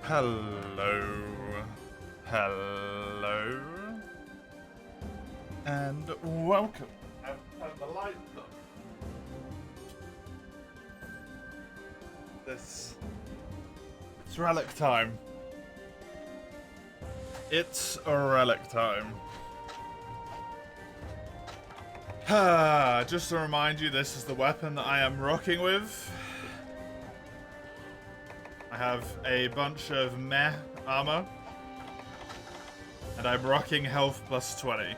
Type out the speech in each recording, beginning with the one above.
Hello. Hello. And welcome. I've turned the lights on. It's relic time. It's a relic time. Just to remind you, this is the weapon that I am rocking with. I have a bunch of meh armor. And I'm rocking health plus 20.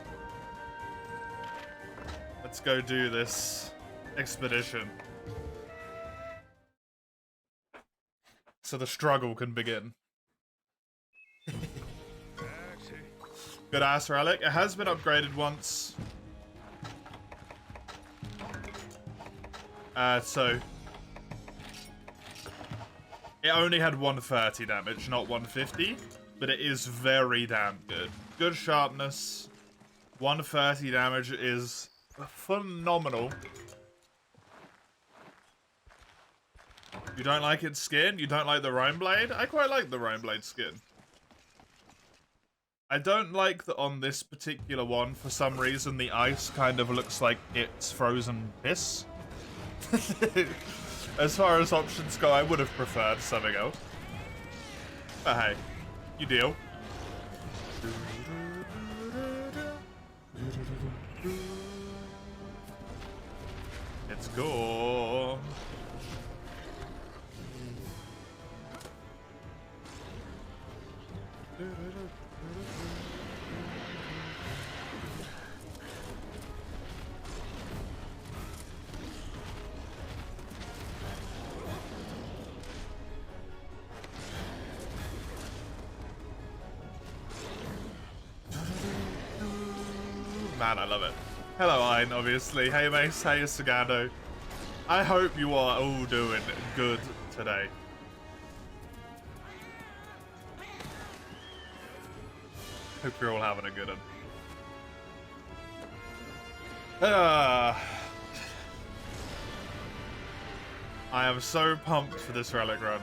Let's go do this expedition. So the struggle can begin. Good ass relic. It has been upgraded once. So it only had 130 damage, not 150, but it is very damn good. Good sharpness. 130 damage is phenomenal. You don't like its skin? You don't like the Rhine Blade? I quite like the Rhine Blade skin. I don't like that on this particular one, for some reason, the ice kind of looks like it's frozen piss. As far as options go, I would have preferred something else. But hey, you deal. Let's go. Man, I love it. Hello, Ein, obviously. Hey, Mace. Hey, Sagado. I hope you are all doing good today. Hope you're all having a good one. I am so pumped for this relic run.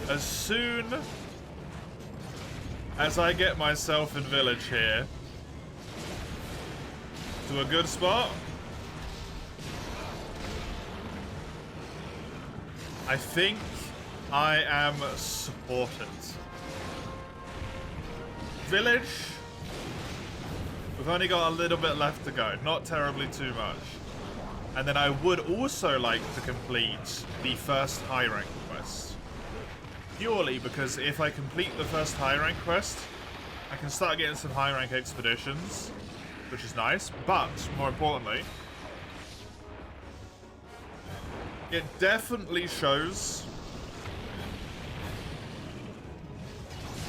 As soon as I get myself in village here to a good spot, I think I am supported. Village, we've only got a little bit left to go, not terribly too much. And then I would also like to complete the first high rank quest. Purely because if I complete the first high rank quest, I can start getting some high rank expeditions, which is nice, but more importantly, it definitely shows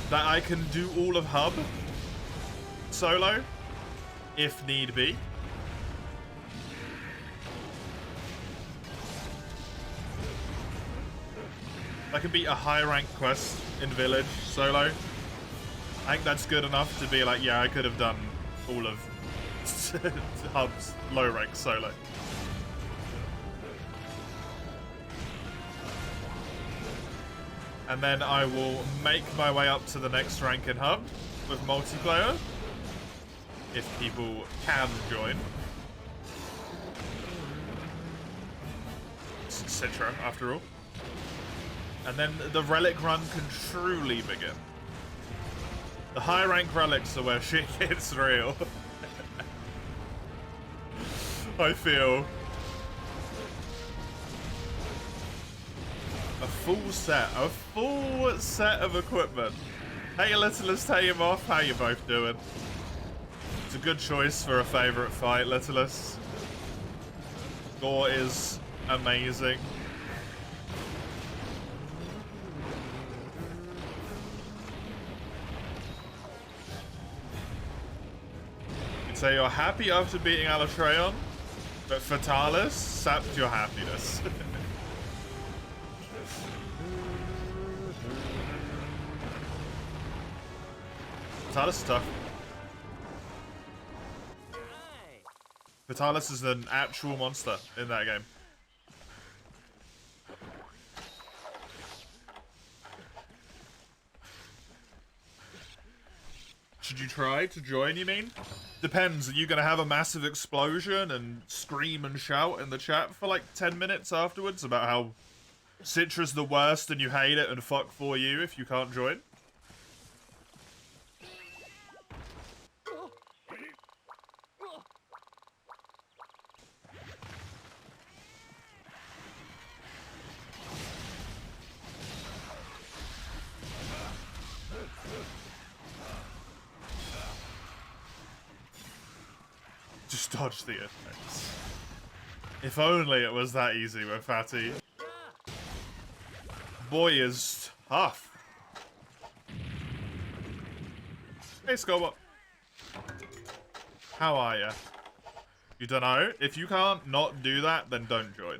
that I can do all of Hub solo, if need be. I can beat a high rank quest in Village solo. I think that's good enough to be like, yeah, I could have done all of Hub's low rank solo. And then I will make my way up to the next rank in Hub with multiplayer, if people can join. It's Citra, after all. And then the relic run can truly begin. The high rank relics are where shit gets real. I feel. A full set of equipment. Hey Littlest, hey Moth, how you both doing? It's a good choice for a favourite fight, Littlest. Gore is amazing. So you're happy after beating Alatreon, but Fatalis sapped your happiness. Fatalis is tough. Vitalis is an actual monster in that game. Should you try to join, you mean? Depends. Are you going to have a massive explosion and scream and shout in the chat for like 10 minutes afterwards about how Citra's the worst and you hate it and fuck for you if you can't join? Just dodge the attacks. If only it was that easy with Fatty. Boy is tough. Hey, Scobot. How are ya? You don't know? If you can't not do that, then don't join.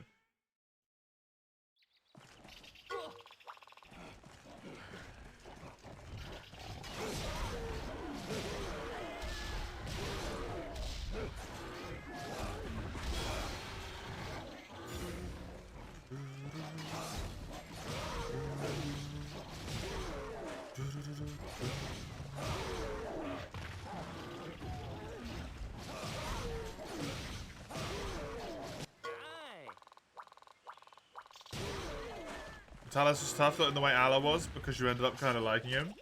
Vitalis was tough, not in the way Ala was, because you ended up kind of liking him.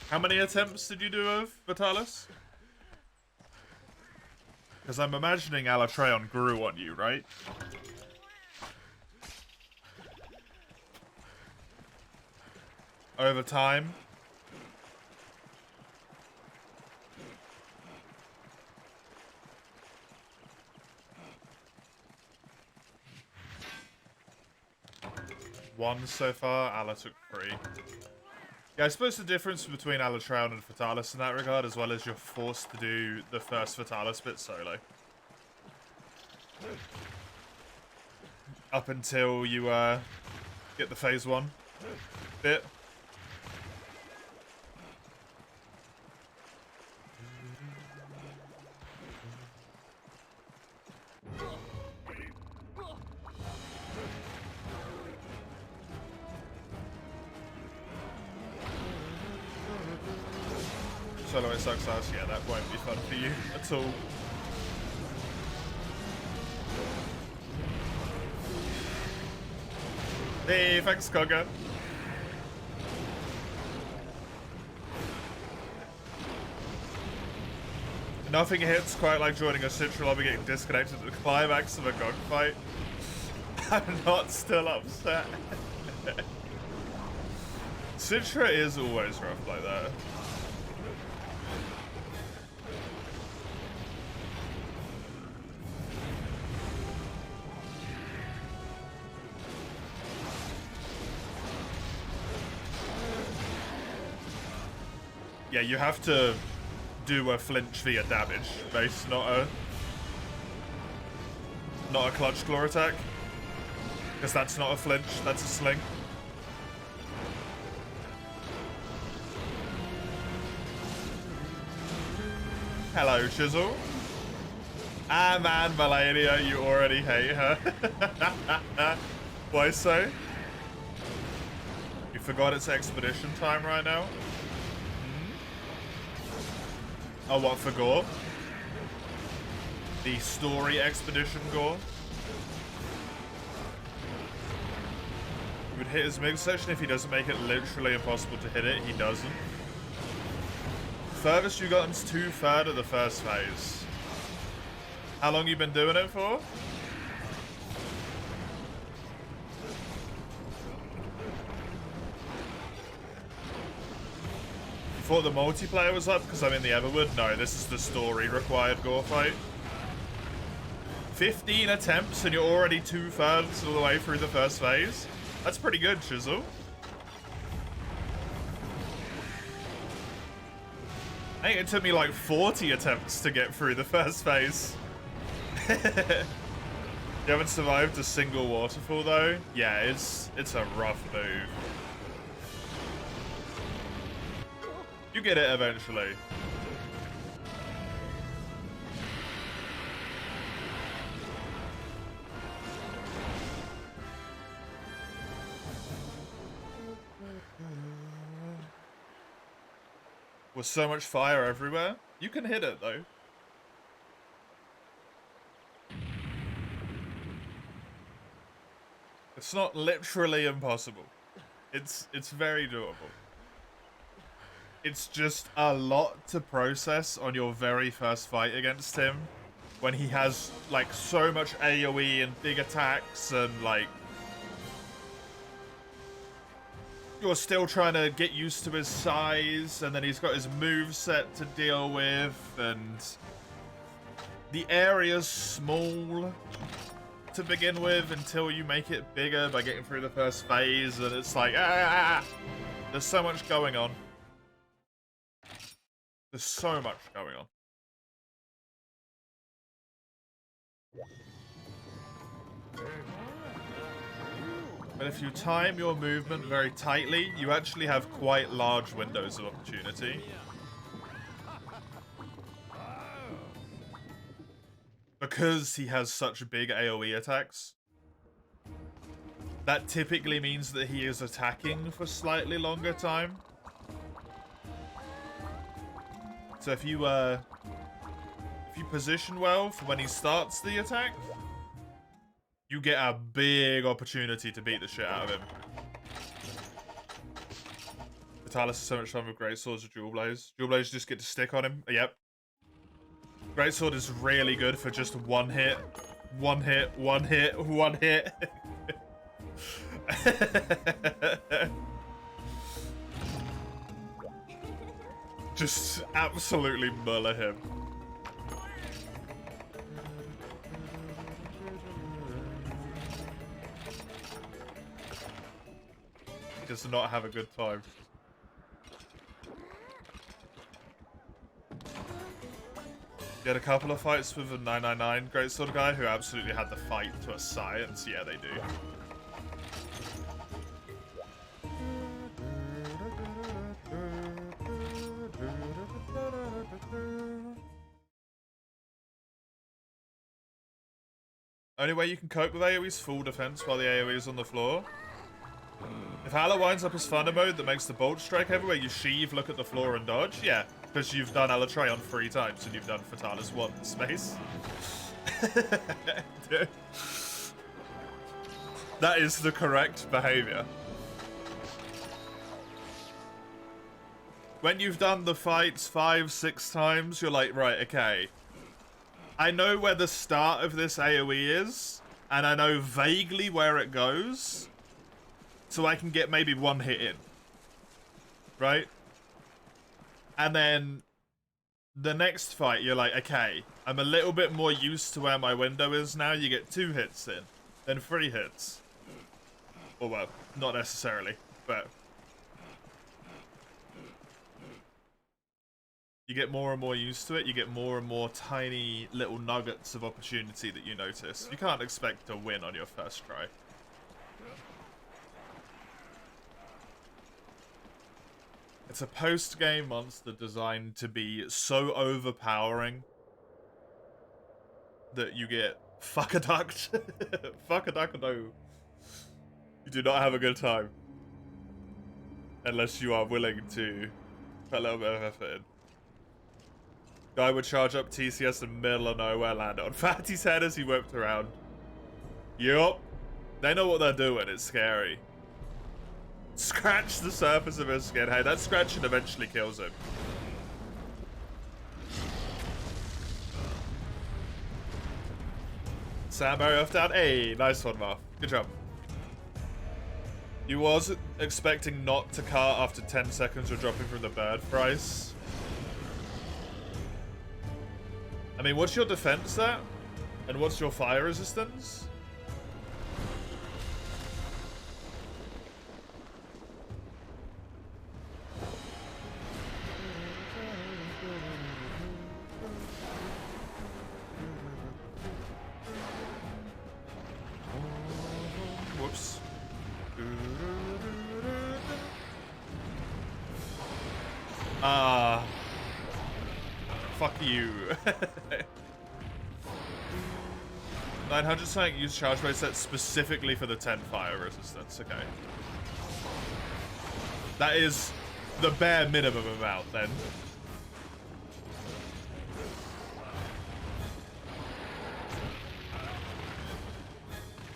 How many attempts did you do of Vitalis? Because I'm imagining Alatreon grew on you, right? Over time. One so far, Ala took 3. Yeah, I suppose the difference between Alatreon and Vitalis in that regard, as well as you're forced to do the first Vitalis bit solo. Up until you get the phase 1 bit. Solo it sucks ass, yeah, that won't be fun for you at all. Hey, thanks, Cogger. Nothing hits quite like joining a Citra lobby getting disconnected at the climax of a gunfight. I'm not still upset. Citra is always rough like that. Yeah, you have to do a flinch via damage base, not a clutch claw attack. Because that's not a flinch, that's a sling. Hello, Chisel. Ah man, Melania, you already hate her. Why so? You forgot it's expedition time right now? Oh, what for gore? The story expedition gore? He would hit his midsection if he doesn't make it literally impossible to hit it. He doesn't. Furthest you got is 2/3 of the first phase. How long you been doing it for? Thought the multiplayer was up because I'm in the Everwood. No, this is the story required gore fight. 15 attempts and you're already 2/3 of the way through the first phase. That's pretty good, Chisel. I think it took me like 40 attempts to get through the first phase. You haven't survived a single waterfall though? Yeah, it's a rough move. You get it eventually. with so much fire everywhere. You can hit it, though. It's not literally impossible. It's very doable. It's just a lot to process on your very first fight against him, when he has, like, so much AoE and big attacks, and, like, you're still trying to get used to his size, and then he's got his moveset to deal with, and the area's small to begin with until you make it bigger by getting through the first phase, and it's like, there's so much going on. There's so much going on. But if you time your movement very tightly, you actually have quite large windows of opportunity. Because he has such big AoE attacks, that typically means that he is attacking for slightly longer time. So if you position well for when he starts the attack, you get a big opportunity to beat the shit out of him. Vitalis is so much fun with great swords or dual blades. Dual blades just get to stick on him. Yep. Greatsword is really good for just one hit. One hit, one hit, one hit. Just absolutely muller him. He does not have a good time. You had a couple of fights with a 999 greatsword guy who absolutely had the fight to a science. Yeah, they do. Only way you can cope with AoE is full defense while the AoE is on the floor. If Hala winds up his thunder mode that makes the bolt strike everywhere, you sheave, look at the floor, and dodge. Yeah, because you've done Alatreon 3 times and you've done Fatalis 1 in space. That is the correct behavior. When you've done the fights 5, 6 times, you're like, right, okay. I know where the start of this AoE is, and I know vaguely where it goes, so I can get maybe one hit in. Right? And then the next fight, you're like, okay, I'm a little bit more used to where my window is now. You get 2 hits in, then 3 hits. Or, well, not necessarily, but you get more and more used to it. You get more and more tiny little nuggets of opportunity that you notice. You can't expect to win on your first try. It's a post-game monster designed to be so overpowering that you get fuck-a-ducked. Fuck-a-duck, no. You do not have a good time. Unless you are willing to put a little bit of effort in. Guy would charge up TCS in the middle of nowhere, land on Fatty's head as he whipped around. Yup. They know what they're doing, it's scary. Scratch the surface of his skin. Hey, that scratching eventually kills him. Sambo off down. Hey, nice one, Marv. Good job. You was expecting not to cart after 10 seconds of dropping from the bird price. I mean, what's your defense there? And what's your fire resistance? Whoops. Fuck you. 900 something use charge rate set specifically for the 10 fire resistance. Okay. That is the bare minimum amount then.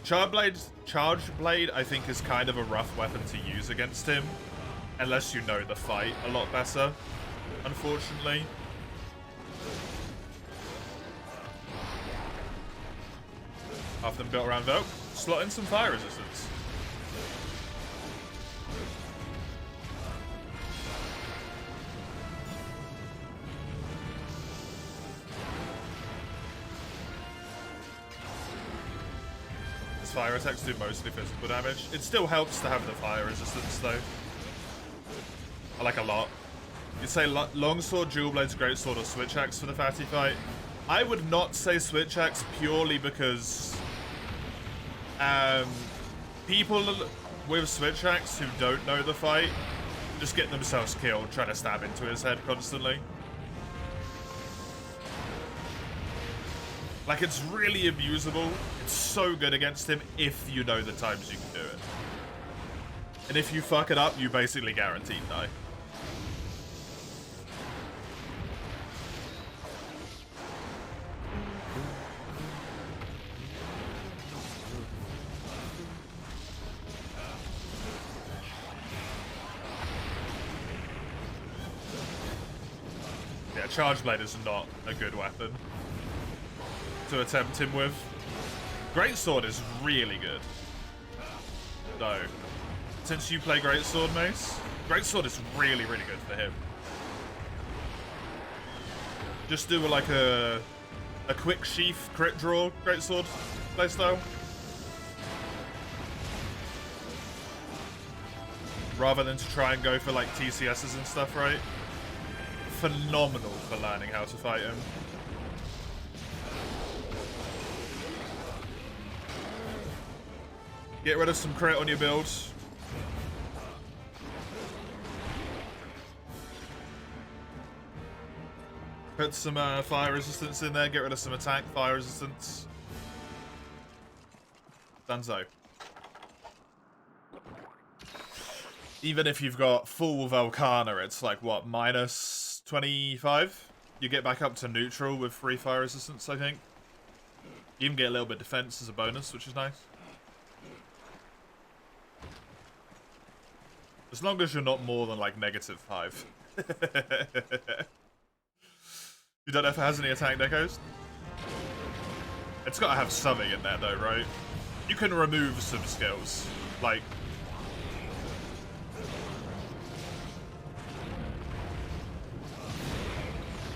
Charge Blade, I think, is kind of a rough weapon to use against him. Unless you know the fight a lot better, unfortunately. Half them built around Vogue. Slot in some fire resistance. His fire attacks do mostly physical damage. It still helps to have the fire resistance, though. I like a lot. You'd say Longsword, Dual Blades, Greatsword, or Switch Axe for the fatty fight. I would not say Switch Axe purely because people with Switch Axe who don't know the fight just get themselves killed trying to stab into his head constantly. Like, it's really abusable. It's so good against him if you know the times you can do it. And if you fuck it up, you basically guaranteed die. Yeah, Charge Blade is not a good weapon to attempt him with. Greatsword is really good, though. Since you play Greatsword, Mace, Greatsword is really, really good for him. Just do like a quick sheath crit draw Greatsword playstyle, rather than to try and go for like TCSs and stuff, right? Phenomenal for learning how to fight him. Get rid of some crit on your build. Put some fire resistance in there. Get rid of some attack fire resistance. Dunzo. Even if you've got full Volcana, it's like, what, minus 25? You get back up to neutral with free fire resistance, I think. You even get a little bit of defense as a bonus, which is nice. As long as you're not more than, like, -5. You don't know if it has any attack decos? It's got to have something in there, though, right? You can remove some skills. Like...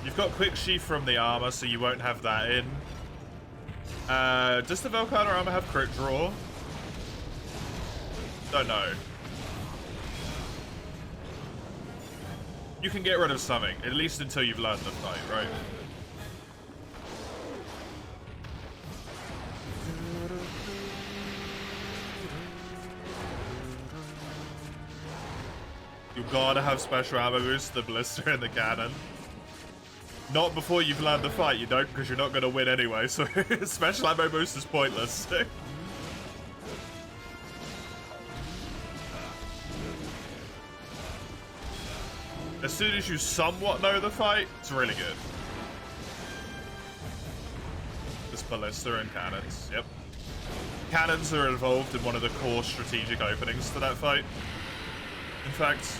You've got Quick Sheath from the armor, so you won't have that in. Does the Volcana armor have crit draw? Don't know. You can get rid of something, at least until you've learned the fight, right? You gotta have special ammo boost, the blister and the cannon. Not before you've learned the fight, you don't, because you're not gonna win anyway, so special ammo boost is pointless. As soon as you somewhat know the fight, it's really good. This ballista and cannons, yep. Cannons are involved in one of the core strategic openings to that fight. In fact,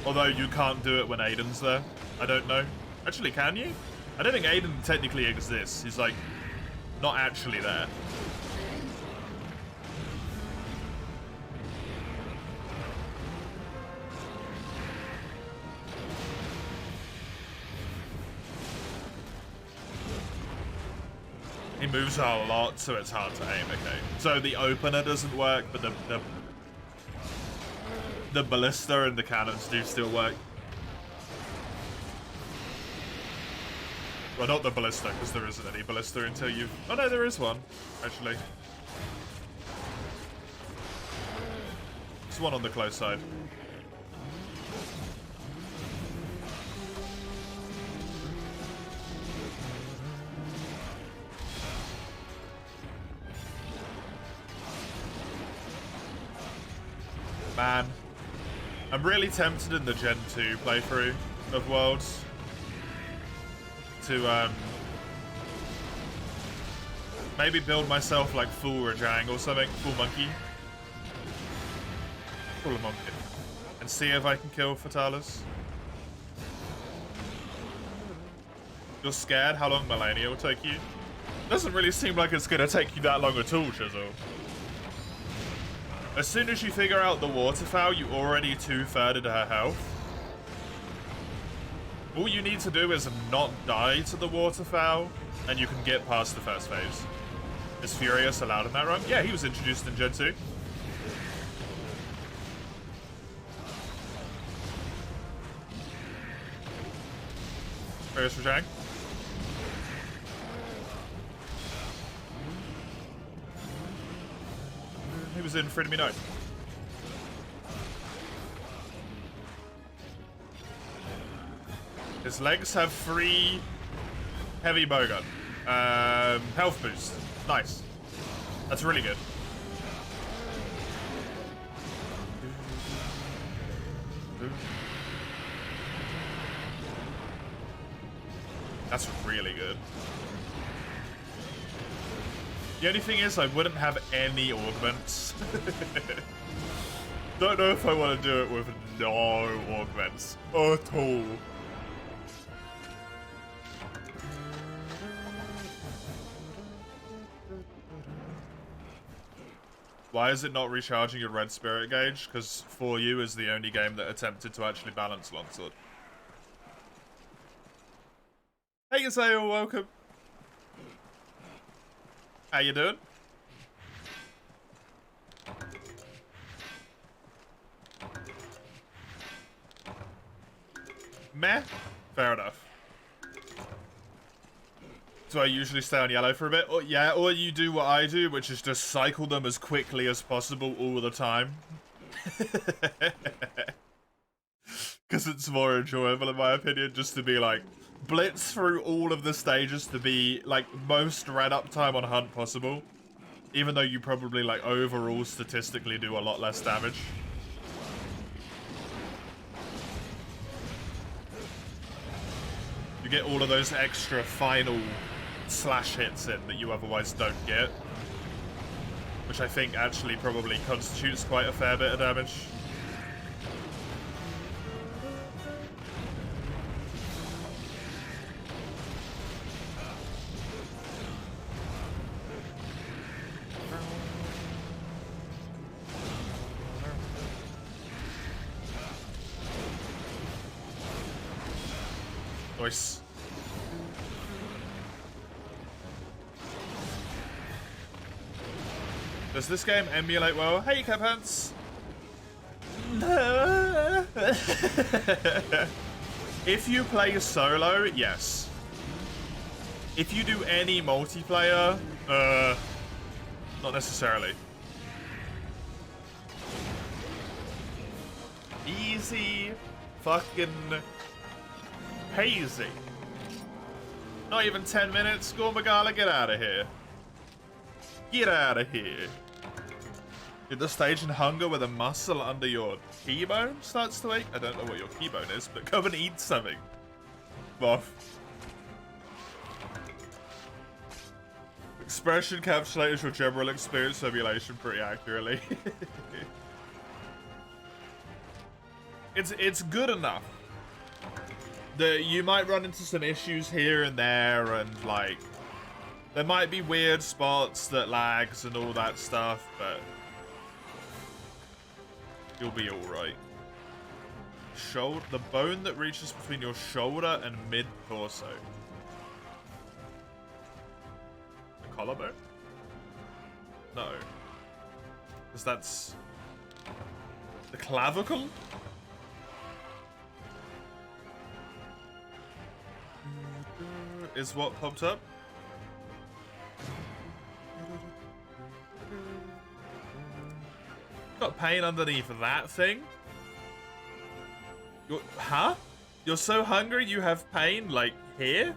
although you can't do it when Aiden's there, I don't know. Actually, can you? I don't think Aiden technically exists. He's like, not actually there. He moves a lot, so it's hard to aim, okay. So the opener doesn't work, but the ballista and the cannons do still work. Well, not the ballista, because there isn't any ballista until you've... Oh no, there is one, actually. There's one on the close side. Man, I'm really tempted in the Gen 2 playthrough of Worlds to Maybe build myself like full Rajang or something, full monkey. Full monkey. And see if I can kill Fatalis. You're scared how long Melania will take you? Doesn't really seem like it's gonna take you that long at all, Chisel. As soon as you figure out the waterfowl, you already 2/3 her health. All you need to do is not die to the waterfowl, and you can get past the first phase. Is Furious allowed in that run? Yeah, he was introduced in Gen 2. Furious Rajang. He was in Freedom Me Note. His legs have 3 heavy bowgun. Health boost. Nice. That's really good. That's really good. The only thing is I wouldn't have any augments. Don't know if I want to do it with no augments at all. Why is it not recharging your red spirit gauge? Because 4U is the only game that attempted to actually balance longsword. Hey Yasayo, welcome. How you doing? Meh? Fair enough. Do I usually stay on yellow for a bit? Or, yeah, or you do what I do, which is just cycle them as quickly as possible all the time. Because it's more enjoyable in my opinion, just to be like, blitz through all of the stages to be like most red uptime on hunt possible. Even though you probably like overall statistically do a lot less damage. You get all of those extra final slash hits in that you otherwise don't get. Which I think actually probably constitutes quite a fair bit of damage. Nice. Does this game emulate well? Hey, Capants! If you play solo, yes. If you do any multiplayer, not necessarily. Easy fucking hazy. Not even 10 minutes. Go Magala, get out of here. Get out of here. Did the stage in hunger where the muscle under your keybone starts to ache? I don't know what your keybone is, but come and eat something. Moth. Expression encapsulates your general experience simulation pretty accurately. It's good enough. You might run into some issues here and there, and like there might be weird spots that lags and all that stuff, but you'll be alright. The bone that reaches between your shoulder and mid-torso. The collarbone? No. Because that's the clavicle? Is what popped up? Got pain underneath that thing? Huh? You're so hungry you have pain, like, here?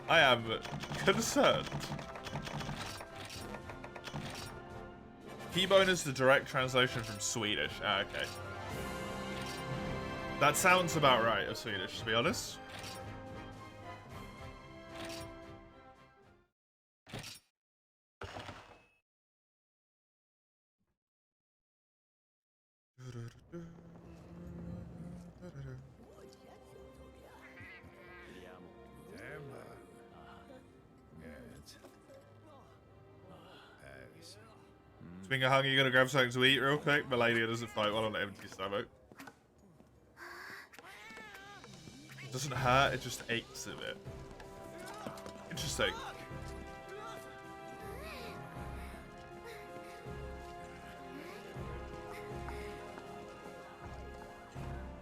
I am concerned. Keybone is the direct translation from Swedish. Ah, okay. That sounds about right of Swedish, to be honest. Swinger hung, you gonna grab something to eat real quick? Melania doesn't fight well on an empty stomach. It doesn't hurt, it just aches a bit. Interesting.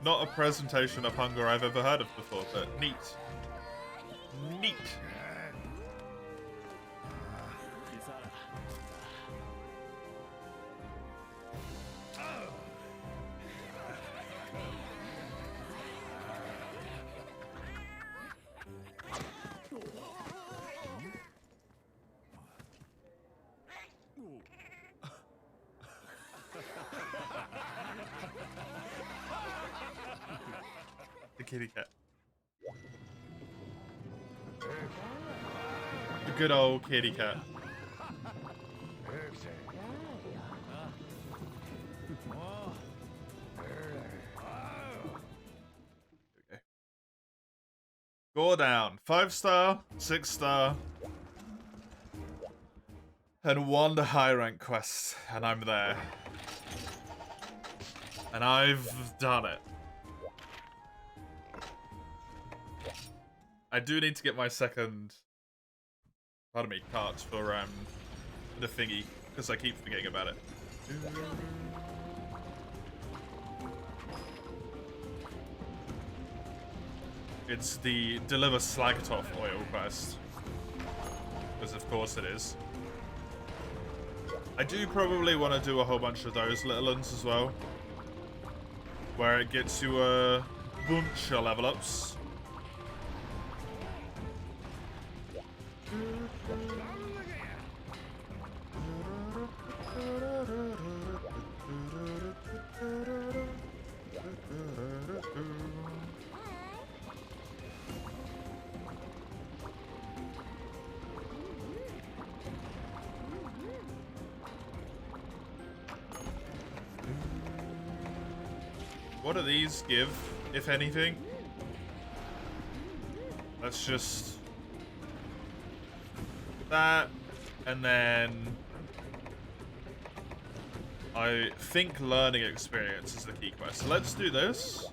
Not a presentation of hunger I've ever heard of before, but neat. Neat. The kitty cat. The good old kitty cat. Okay. Go down. 5-star, 6-star, and 1 high rank quest, and I'm there. And I've done it. I do need to get my second, pardon me, cards for the thingy, because I keep forgetting about it. It's the deliver Slagatoff oil quest, because of course it is. I do probably want to do a whole bunch of those little ones as well, where it gets you a bunch of level ups. What do these give, if anything? Let's just... that, and then... I think learning experience is the key quest. So let's do this.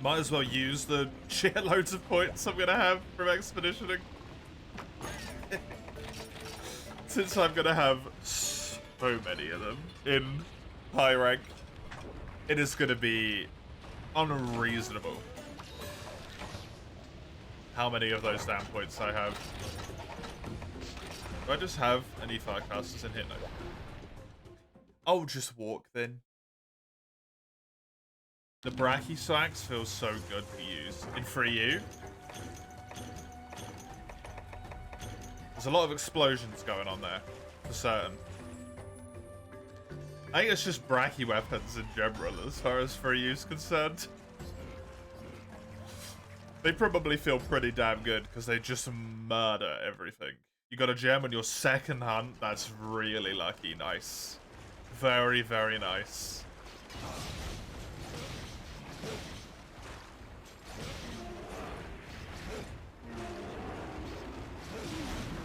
Might as well use the shitloads of points I'm gonna have from expeditioning. Since I'm gonna have so many of them in high rank, it is gonna be unreasonable how many of those damn points I have. Do I just have any firecasters in here? No. I'll just walk then. The Brachyswax feels so good to use in 3U. There's a lot of explosions going on there, for certain. I think it's just Brachy weapons in general as far as 3U is concerned. They probably feel pretty damn good because they just murder everything. You got a gem on your second hunt, that's really lucky. Nice. Very, very nice.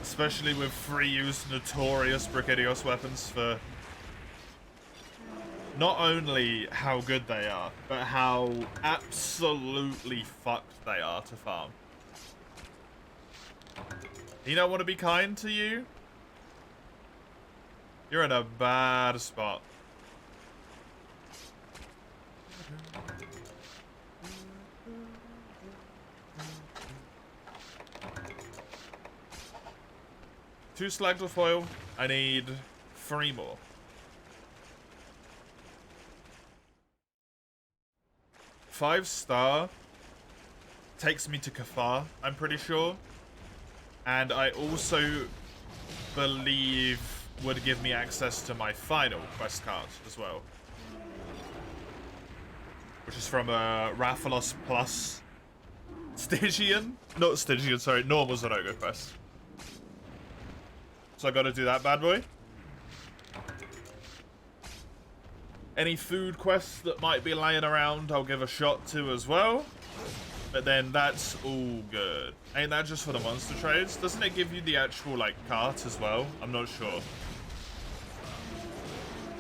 Especially with 3U's notorious Brachydio's weapons for not only how good they are, but how absolutely fucked they are to farm. You don't want to be kind to you? You're in a bad spot. 2 slags of foil. I need 3 more. Five-star takes me to Cathar, I'm pretty sure. And I also believe would give me access to my final quest card as well. Which is from Rathalos plus Stygian? Not Stygian, sorry, normal Zenogo quest. So I gotta do that bad boy. Any food quests that might be laying around, I'll give a shot to as well. But then that's all good. Ain't that just for the monster trades? Doesn't it give you the actual, like, cart as well? I'm not sure.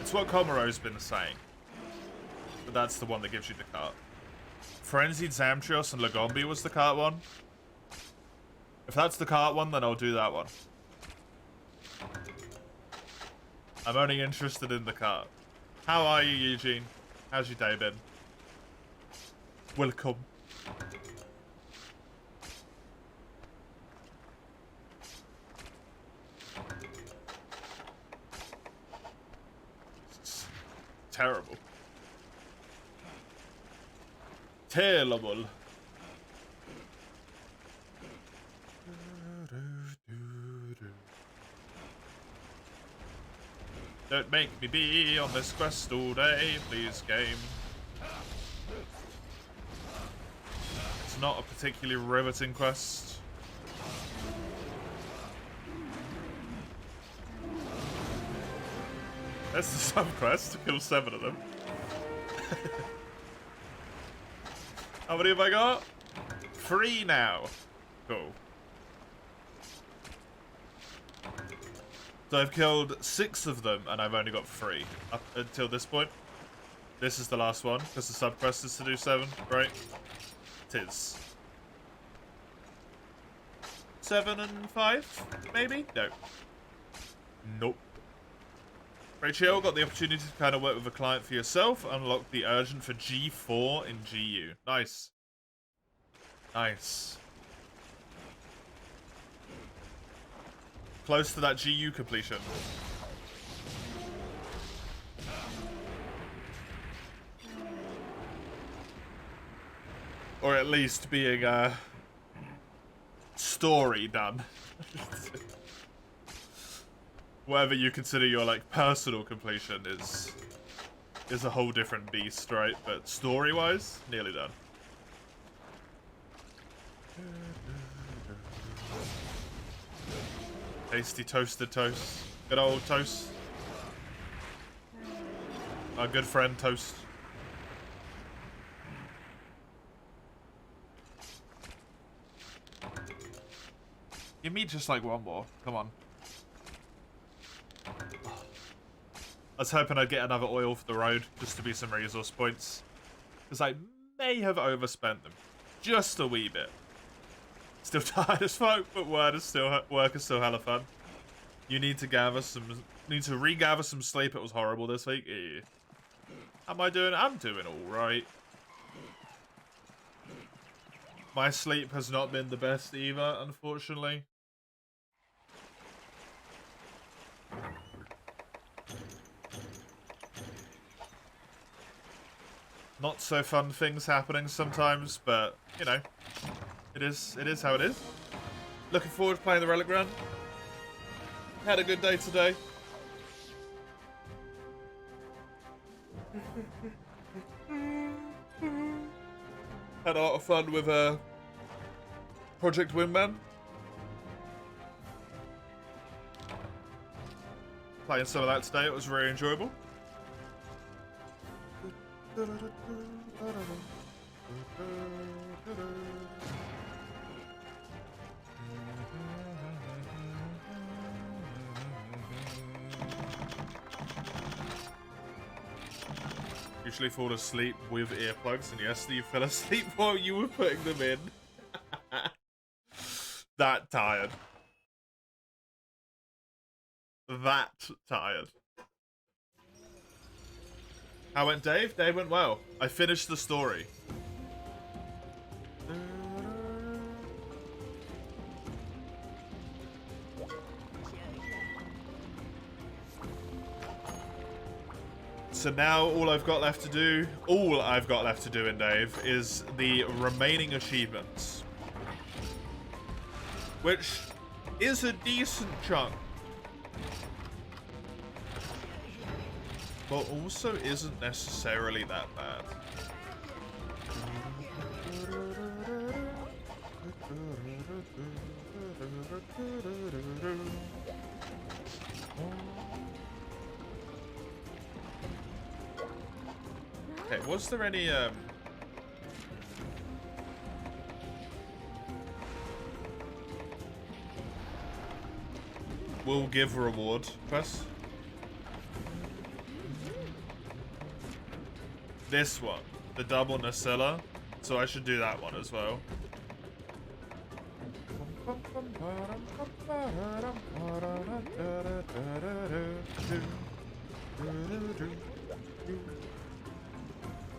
It's what Komaro's been saying. But that's the one that gives you the cart. Frenzied Zamtrios and Lagombi was the cart one. If that's the cart one, then I'll do that one. I'm only interested in the cart. How are you, Eugene? How's your day been? Welcome. It's terrible. Terrible. Don't make me be on this quest all day, please, game. It's not a particularly riveting quest. That's the sub-quest, to kill 7 of them. How many have I got? 3 now. Cool. So I've killed 6 of them, and I've only got 3 up until this point. This is the last one, because the sub-quest is to do 7, right? Tis. 7 and 5, maybe? No. Nope. Very chill, got the opportunity to kind of work with a client for yourself, unlock the urgent for G4 in GU. Nice. Nice. Close to that GU completion. Or at least being a story done. Whatever you consider your like personal completion is a whole different beast, right? But story-wise, nearly done. Tasty toasted toast. Good old toast. Our good friend Toast. Give me just like one more. Come on. I was hoping I'd get another oil for the road, just to be some resource points. Because I may have overspent them. Just a wee bit. Still tired as fuck, but work is still hella fun. You need to regather some sleep. It was horrible this week. Yeah. How am I doing? I'm doing alright. My sleep has not been the best either, unfortunately. Not so fun things happening sometimes, but, you know, it is how it is. Looking forward to playing the Relic run. Had a good day today. Had a lot of fun with Project Wingman. Playing some of that today, it was very enjoyable. Usually fall asleep with earplugs, and yes, you fell asleep while you were putting them in. That tired. That tired. How went Dave? Dave went well. I finished the story. So now all I've got left to do in Dave is the remaining achievements. Which is a decent chunk. But also isn't necessarily that bad. Okay, was there any will give reward quest? This one, the double Nacilla, so I should do that one as well.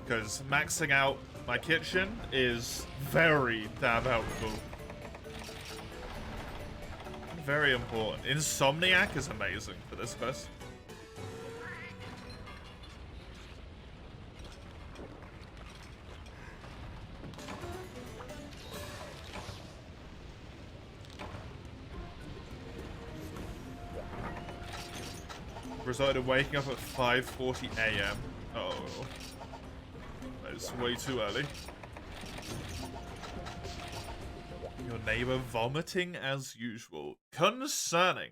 Because maxing out my kitchen is very damn helpful. Very important. Insomniac is amazing for this quest. Resulted in waking up at 5:40 a.m. Oh. It's way too early. Your neighbor vomiting as usual. Concerning.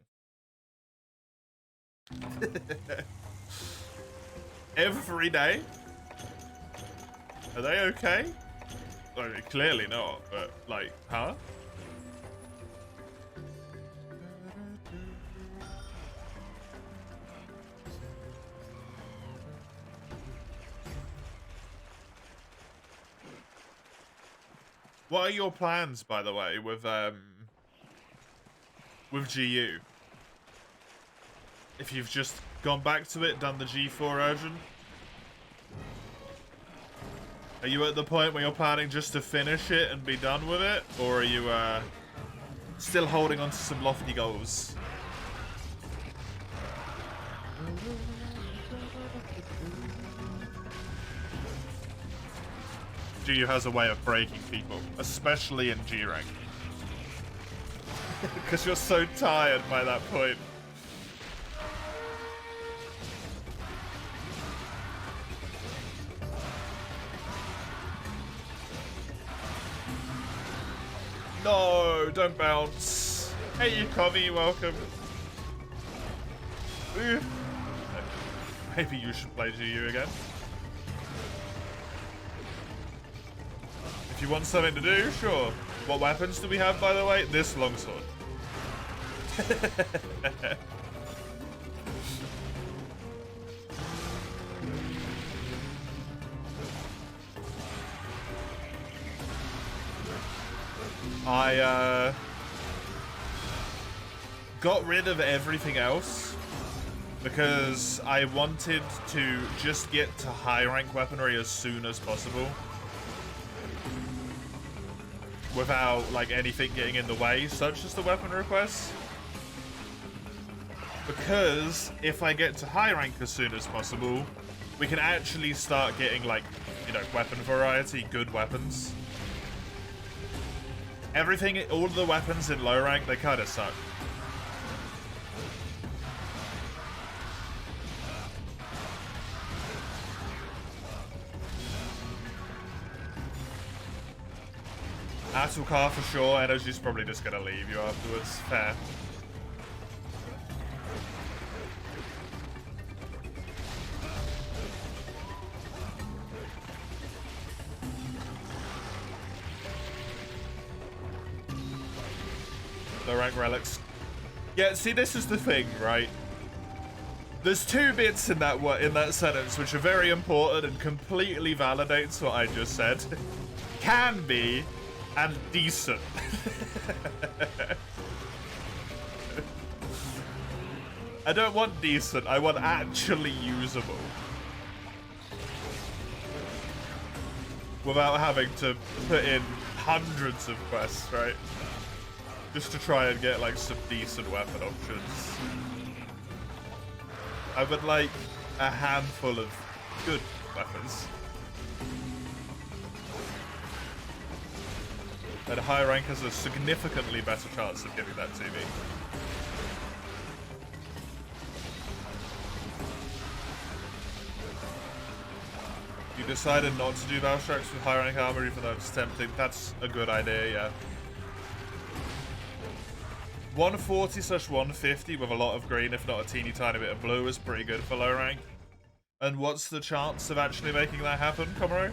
Every day? Are they okay? I mean, clearly not, but like, huh? What are your plans, by the way, with GU? If you've just gone back to it, done the G4 urgent? Are you at the point where you're planning just to finish it and be done with it? Or are you still holding on to some lofty goals? GU has a way of breaking people, especially in G rank. Because you're so tired by that point. No, don't bounce. Hey, Yukami, welcome. Maybe you should play GU again. If you want something to do, sure. What weapons do we have, by the way? This longsword. I got rid of everything else because I wanted to just get to high rank weaponry as soon as possible without like anything getting in the way, such as the weapon requests. Because if I get to high rank as soon as possible, we can actually start getting like, you know, weapon variety, good weapons. Everything, all of the weapons in low rank, they kind of suck. Atalcar for sure, Energy's probably just gonna leave you afterwards. Fair. Low rank relics. Yeah, see, this is the thing, right? There's two bits in that sentence which are very important and completely validates what I just said. Can be and decent. I don't want decent, I want actually usable. Without having to put in hundreds of quests, right? Just to try and get like some decent weapon options. I would like a handful of good weapons. And high rank has a significantly better chance of getting that to me. You decided not to do battle strikes with high rank armor even though it's tempting. That's a good idea, yeah. 140/150 with a lot of green, if not a teeny tiny bit of blue, is pretty good for low rank. And what's the chance of actually making that happen, Komaro?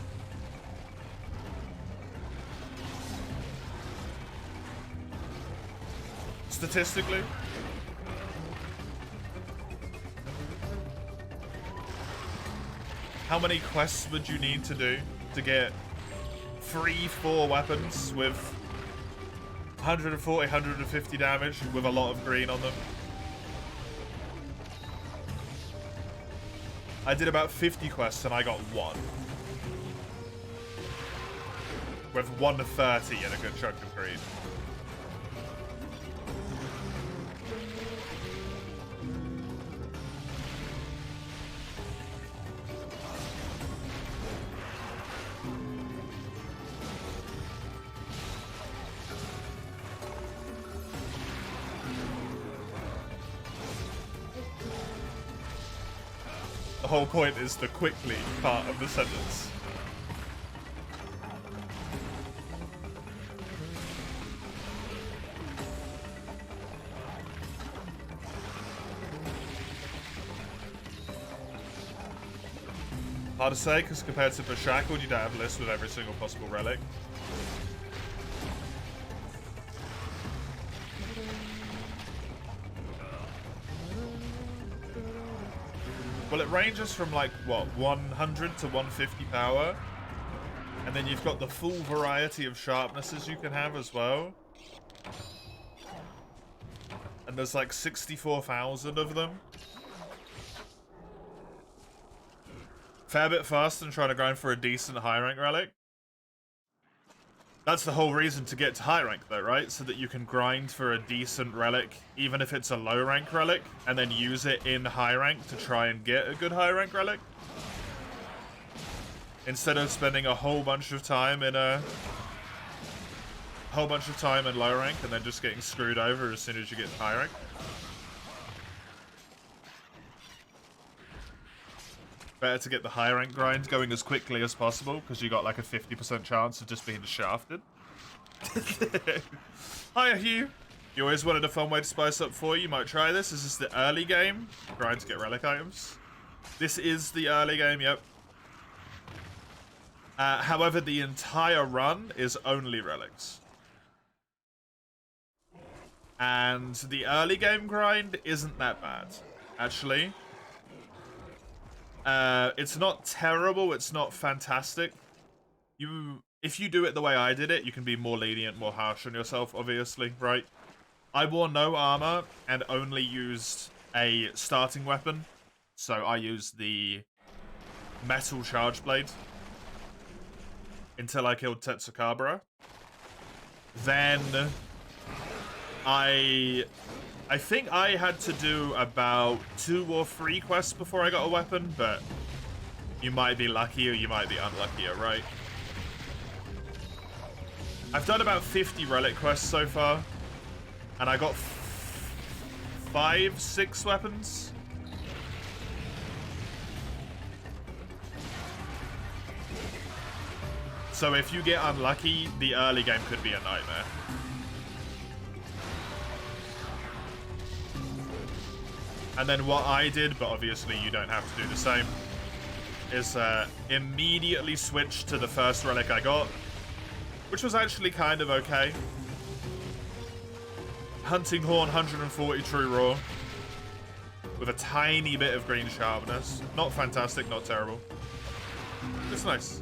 Statistically? How many quests would you need to do to get 3-4 weapons with 140, 150 damage with a lot of green on them? I did about 50 quests and I got 1. With 130 and a good chunk of green. The whole point is the quickly part of the sentence. Hard to say, because compared to Bashackled, you don't have lists with every single possible relic. Well, it ranges from like, what, 100 to 150 power. And then you've got the full variety of sharpnesses you can have as well. And there's like 64,000 of them. Fair bit faster than trying to grind for a decent high rank relic. That's the whole reason to get to high rank though, right? So that you can grind for a decent relic, even if it's a low rank relic, and then use it in high rank to try and get a good high rank relic. Instead of spending a whole bunch of time in low rank and then just getting screwed over as soon as you get to high rank. Better to get the high rank grind going as quickly as possible because you got like a 50% chance of just being shafted. Hiya, Hugh. You always wanted a fun way to spice up for you. Might try this. Is this the early game? Grind to get relic items. This is the early game, yep. However, the entire run is only relics. And the early game grind isn't that bad, actually. It's not terrible, it's not fantastic. If you do it the way I did it, you can be more lenient, more harsh on yourself, obviously, right? I wore no armor and only used a starting weapon. So I used the metal charge blade until I killed Tetsukabura. Then I think I had to do about 2 or 3 quests before I got a weapon, but you might be lucky or you might be unluckier, right? I've done about 50 relic quests so far, and I got 5, 6 weapons. So if you get unlucky, the early game could be a nightmare. And then what I did, but obviously you don't have to do the same, is immediately switch to the first relic I got, which was actually kind of okay. Hunting Horn 140 True Raw, with a tiny bit of green sharpness. Not fantastic, not terrible. It's nice.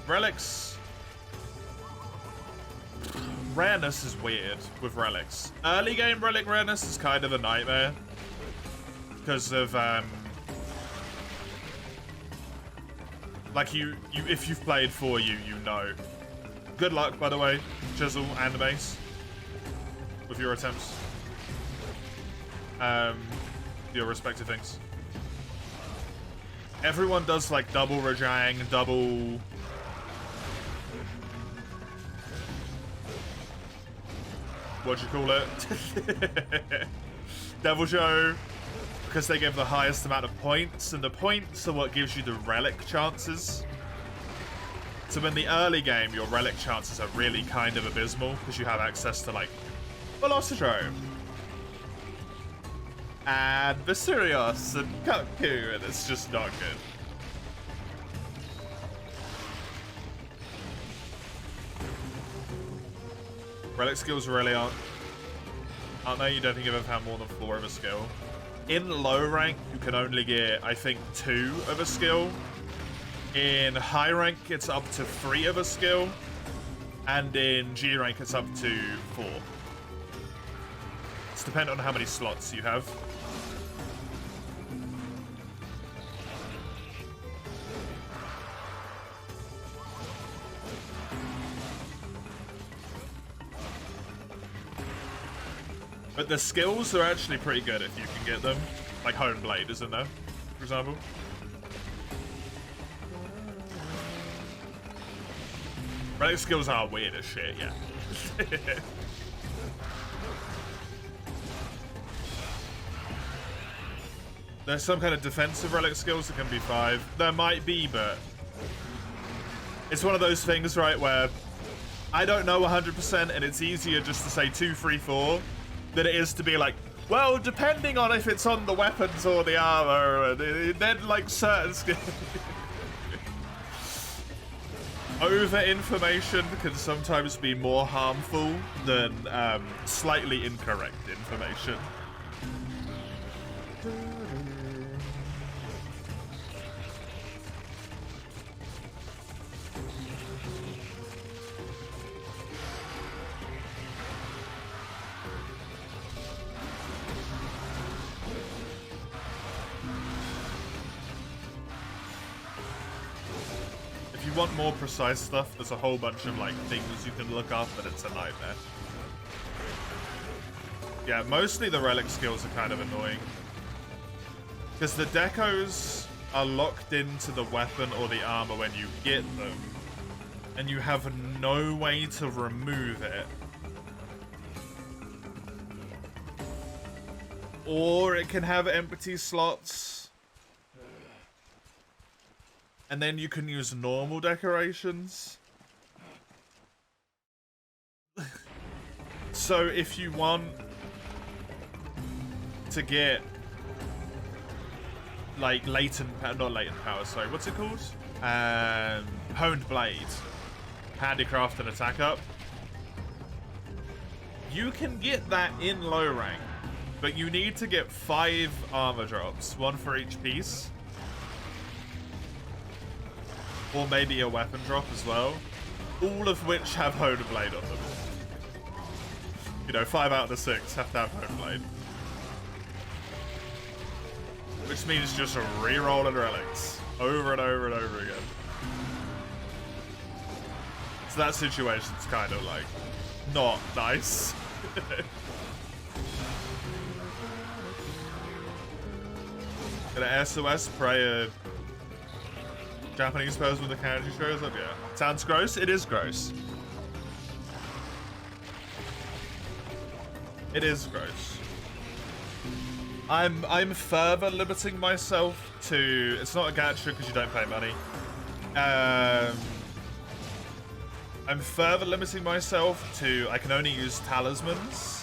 Relics. Rareness is weird with relics. Early game relic rareness is kind of a nightmare because of Like if you've played 4U, you know. Good luck, by the way, Chisel and Mace, with your attempts. Your respective things. Everyone does like double Rajang, double... What'd you call it? Devil Show, because they give the highest amount of points, and the points are what gives you the relic chances. So in the early game, your relic chances are really kind of abysmal, because you have access to like Velocidrome, and Viserios, and Kaku, and it's just not good. Relic skills really aren't they? You don't think you've ever had more than 4 of a skill. In low rank, you can only get, I think, 2 of a skill. In high rank, it's up to 3 of a skill. And in G rank, it's up to 4. It's dependent on how many slots you have. But the skills are actually pretty good if you can get them. Like Hone Blade, isn't there? For example. Relic skills are weird as shit, yeah. There's some kind of defensive relic skills that can be 5. There might be, but... It's one of those things, right, where... I don't know 100%, and it's easier just to say 2, 3, 4... than it is to be like, well, depending on if it's on the weapons or the armor, and then like certain skills. Over information can sometimes be more harmful than slightly incorrect information. If you want more precise stuff, there's a whole bunch of like things you can look up, but it's a nightmare. Yeah, mostly the relic skills are kind of annoying. Because the decos are locked into the weapon or the armor when you get them. And you have no way to remove it. Or it can have empty slots. And then you can use normal decorations. So if you want to get like not latent power, sorry, what's it called? Honed Blade, handicraft and attack up. You can get that in low rank, but you need to get 5 armor drops, 1 for each piece. Or maybe a weapon drop as well. All of which have Honed Blade on them. You know, 5 out of the 6 have to have Honed Blade. Which means just re-rolling relics. Over and over and over again. So that situation's kind of like, not nice. Gonna SOS pray a Japanese person with the kanji shows up, yeah. Sounds gross? It is gross. It is gross. I'm further limiting myself to... It's not a gacha because you don't pay money. I'm further limiting myself to... I can only use talismans.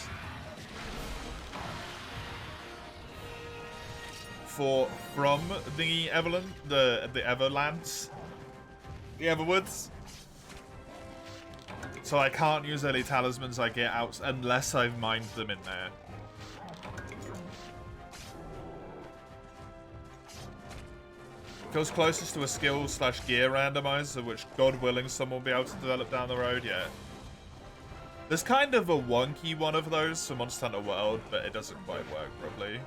From the Everland, the Everlands, the Everwoods. So I can't use any talismans I get out unless I've mined them in there. Feels closest to a skill/gear randomizer, which God willing someone will be able to develop down the road, yeah. There's kind of a wonky one of those for Monster Hunter World, but it doesn't quite work properly.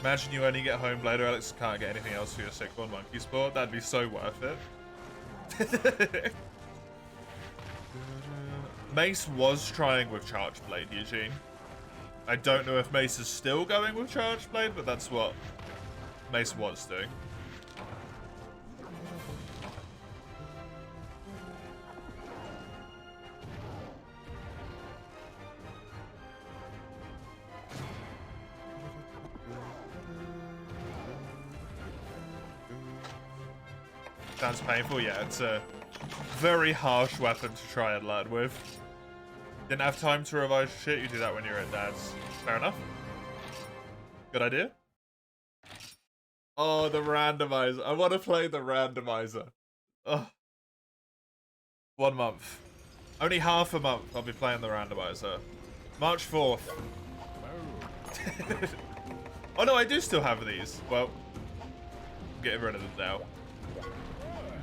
Imagine you only get home later, Alex, can't get anything else for your sick one monkey sport. That'd be so worth it. Mace was trying with Charge Blade, Eugene. I don't know if Mace is still going with Charge Blade, but that's what Mace was doing. Sounds painful, yeah. It's a very harsh weapon to try and learn with. Didn't have time to revise shit, you do that when you're at Dad's. Fair enough. Good idea. Oh, the randomizer. I want to play the randomizer. Ugh. 1 month. Only half a month I'll be playing the randomizer. March 4th. Oh no, I do still have these. Well, I'm getting rid of them now.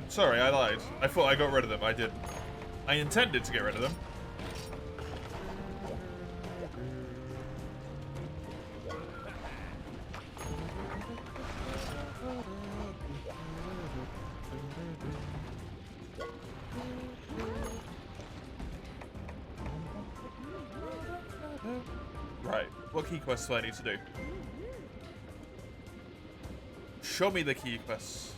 Sorry, I lied. I thought I got rid of them. I didn't. I intended to get rid of them. Right. What key quests do I need to do? Show me the key quests.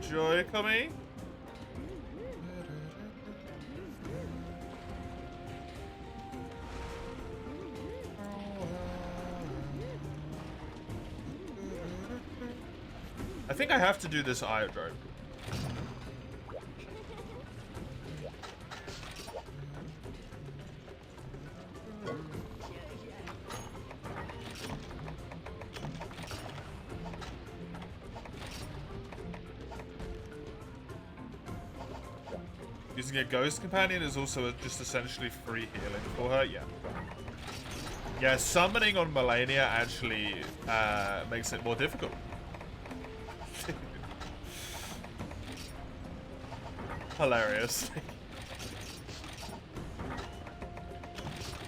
Joy coming. I think I have to do this Iodrome. Using a ghost companion is also just essentially free healing for her. Yeah. Yeah, summoning on Melania actually makes it more difficult. Hilarious.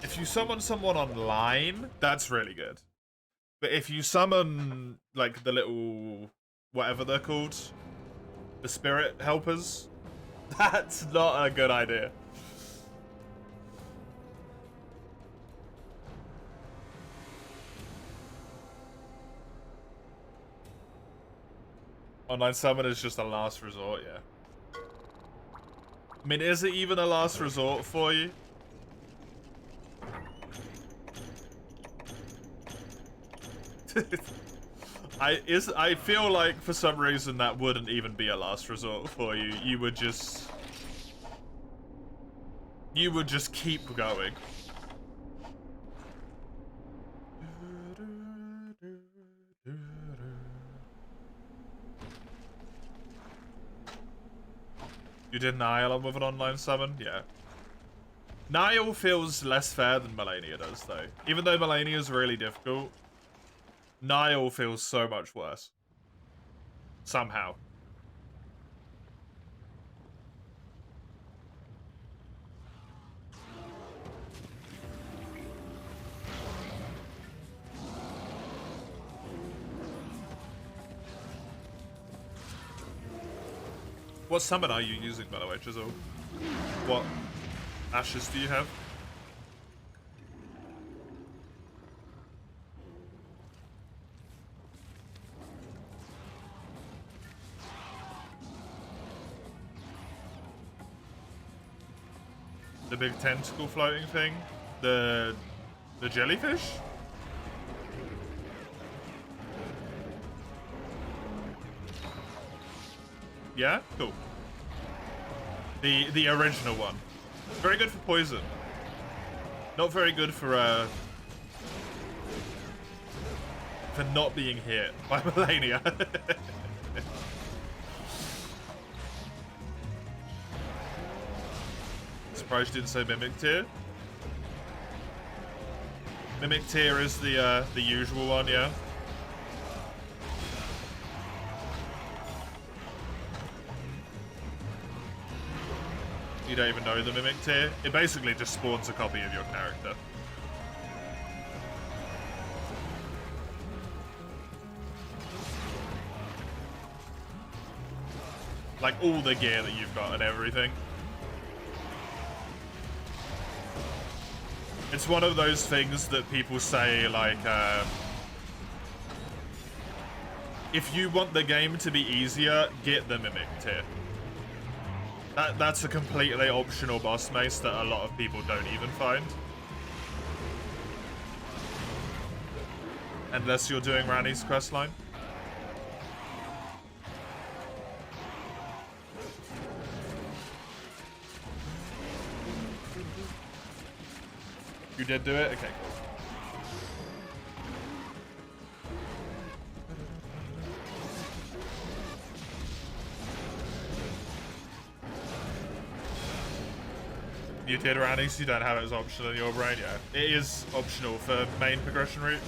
If you summon someone online, that's really good. But if you summon, like, the little... whatever they're called, the spirit helpers, that's not a good idea. Online summon is just a last resort, yeah. I mean, is it even a last resort for you? I feel like for some reason that wouldn't even be a last resort for you. You would just keep going. You did Niall with an online summon? Yeah. Niall feels less fair than Melania does, though. Even though Melania is really difficult, Niall feels so much worse. Somehow. What summon are you using, by the way, Chisel? What ashes do you have? The big tentacle floating thing? The jellyfish? Yeah? Cool. The original one. Very good for poison. Not very good for not being hit by Melania. Surprised you didn't say Mimic Tier. Mimic Tier is the usual one, yeah. you don't even know the Mimic tier, it basically just spawns a copy of your character. Like all the gear that you've got and everything. It's one of those things that people say, like, if you want the game to be easier, get the Mimic tier. That's a completely optional boss mace that a lot of people don't even find. Unless you're doing Ranni's questline. You did do it? Okay, cool. You did Ranni's, you don't have it as optional in your brain, yeah. It is optional for main progression route.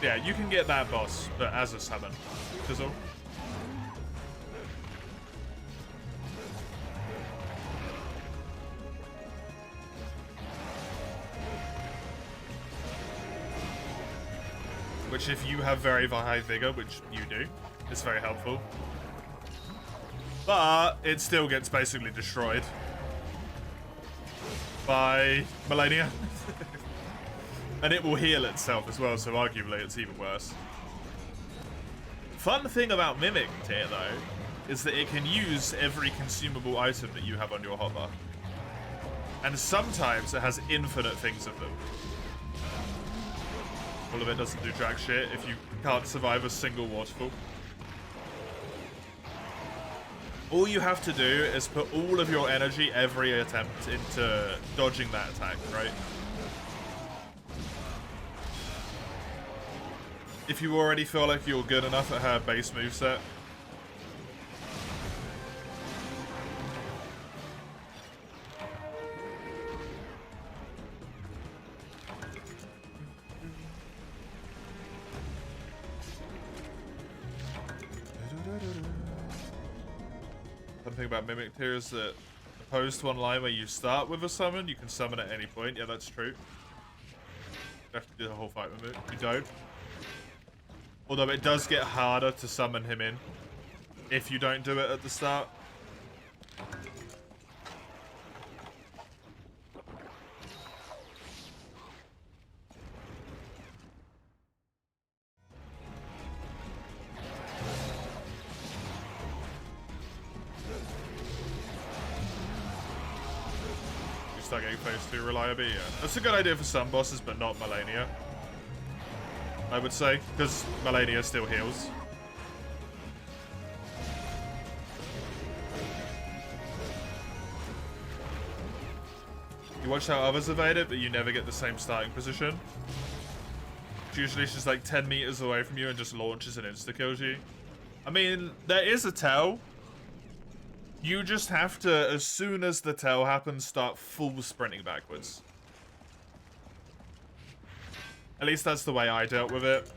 Yeah, you can get that boss, but as a summon. That's all. Which, if you have very high vigor, which you do, is very helpful. But it still gets basically destroyed by Millennia. And it will heal itself as well, so arguably it's even worse. Fun thing about Mimic tier, though, is that it can use every consumable item that you have on your hotbar. And sometimes it has infinite things of them. All of it doesn't do jack shit if you can't survive a single waterfall. All you have to do is put all of your energy every attempt into dodging that attack, right? If you already feel like you're good enough at her base moveset. Something about Mimic tier is that opposed to one line where you start with a summon, you can summon at any point. Yeah, that's true. You have to do the whole fight with it. You don't. Although it does get harder to summon him in if you don't do it at the start. You start getting phase 2 reliability. Yeah. That's a good idea for some bosses, but not Millennia, I would say, because Millennia still heals. You watch how others evade it, but you never get the same starting position. Usually she's like 10 meters away from you and just launches and insta-kills you. I mean, there is a tell. You just have to, as soon as the tell happens, start full sprinting backwards. At least that's the way I dealt with it.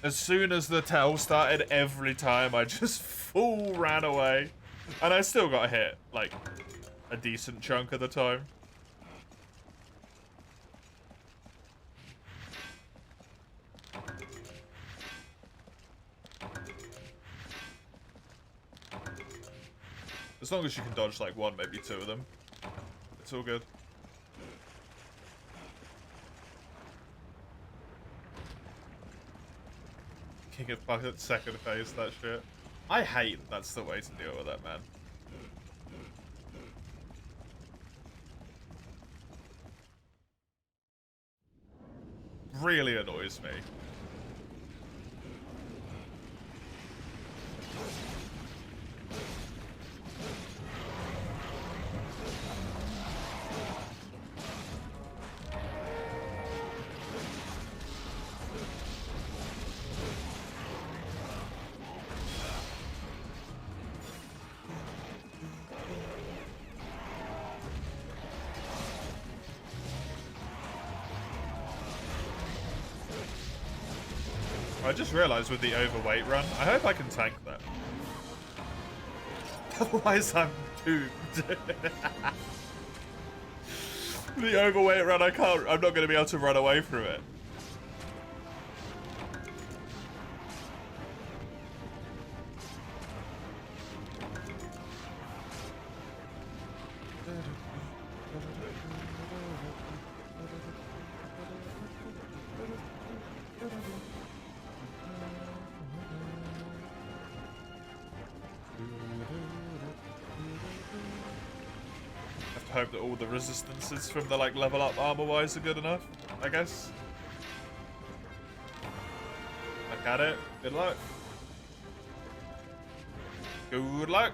As soon as the tell started, every time I just full ran away. And I still got hit, like, a decent chunk of the time. As long as you can dodge, like, one, maybe two of them. It's all good. King of Buckets, second phase, that shit. I hate that's the way to deal with that, man. Really annoys me. I just realized with the overweight run, I hope I can tank that. Otherwise I'm doomed. The overweight run, I'm not going to be able to run away from it. Hope that all the resistances from the like level up armor wise are good enough, I guess. Look at it. Good luck. Good luck.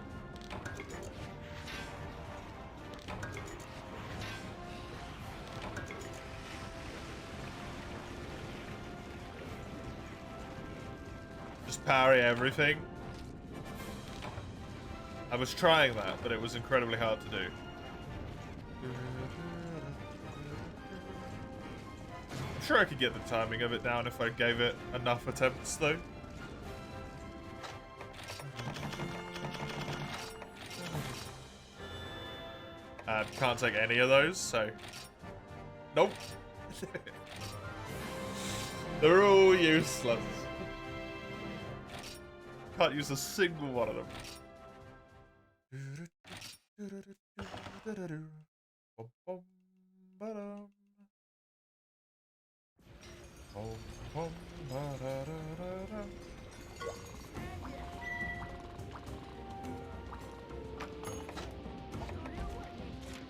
Just parry everything. I was trying that, but it was incredibly hard to do. I'm sure I could get the timing of it down if I gave it enough attempts, though. Can't take any of those, so... Nope. They're all useless. Can't use a single one of them.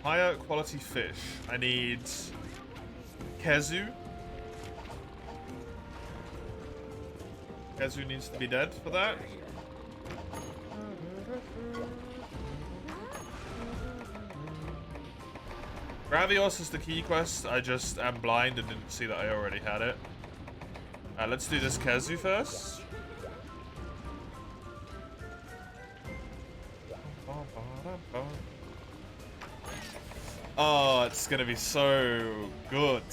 Higher quality fish. I need Kezu. Kezu needs to be dead for that. Gravios is the key quest. I just am blind and didn't see that I already had it. Let's do this Kezu first. Oh, it's gonna be so good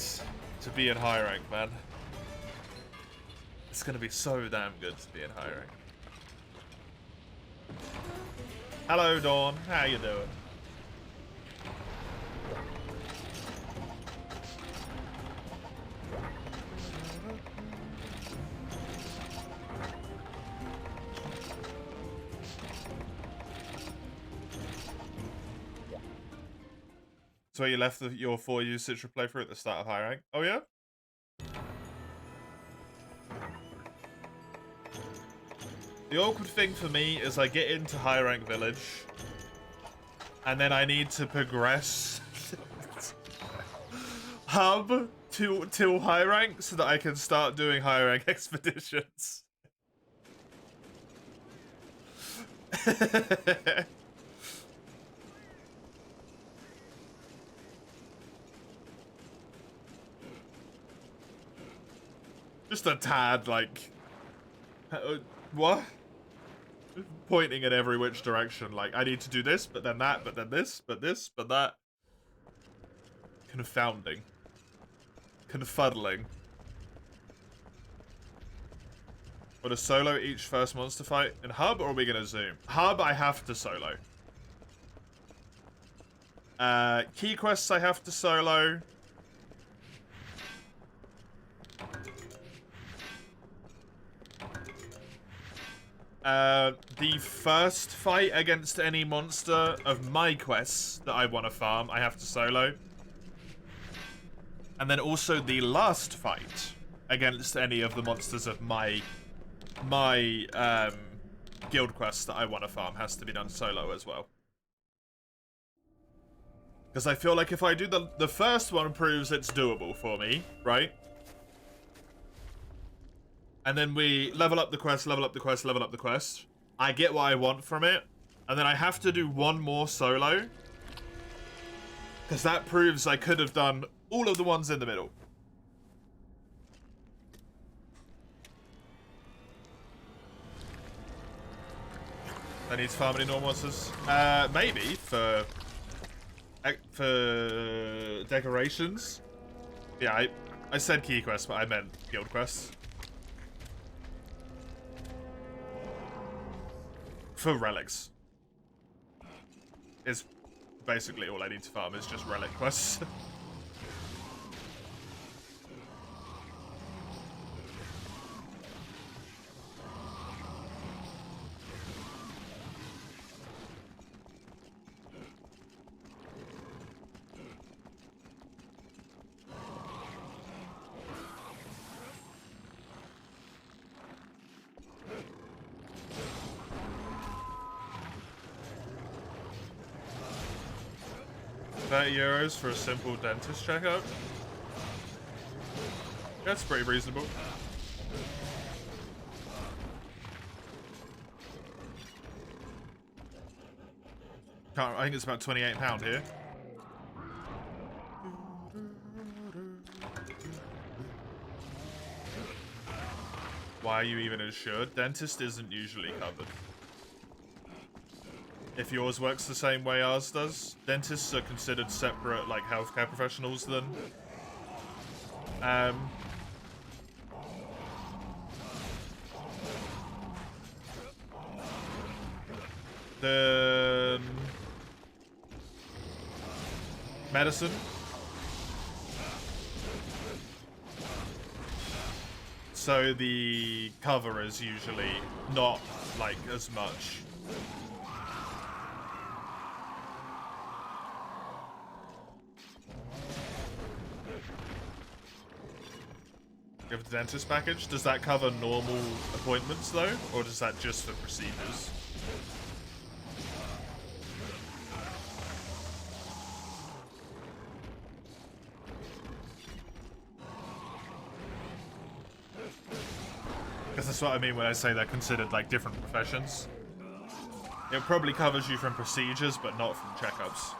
to be in high rank, man. It's gonna be so damn good to be in high rank. Hello, Dawn. How you doing? So you left your 4U Citra playthrough at the start of high rank. Oh yeah? The awkward thing for me is I get into high rank village and then I need to progress hub till high rank so that I can start doing high rank expeditions. Just a tad, like... what? Pointing in every which direction. Like, I need to do this, but then that, but then this, but that. Confounding. Confuddling. Would a solo each first monster fight in hub, or are we gonna zoom? Hub, I have to solo. Key quests, I have to solo. The first fight against any monster of my quests that I want to farm, I have to solo. And then also the last fight against any of the monsters of my guild quests that I want to farm has to be done solo as well. Because I feel like if I do the first one proves it's doable for me, right? And then we level up the quest, level up the quest, level up the quest. I get what I want from it. And then I have to do one more solo. Because that proves I could have done all of the ones in the middle. I need to farm any normal monsters. Maybe for decorations. Yeah, I said key quests, but I meant guild quests. For relics. Is basically all I need to farm is just relic quests. €30 for a simple dentist checkup. That's pretty reasonable. I think it's about £28 here. Why are you even insured? Dentist isn't usually covered. If yours works the same way ours does, dentists are considered separate, like, healthcare professionals then. The medicine. So the cover is usually not, like, as much. You have the dentist package. Does that cover normal appointments, though? Or does that just for procedures? Because that's what I mean when I say they're considered, like, different professions. It probably covers you from procedures, but not from checkups.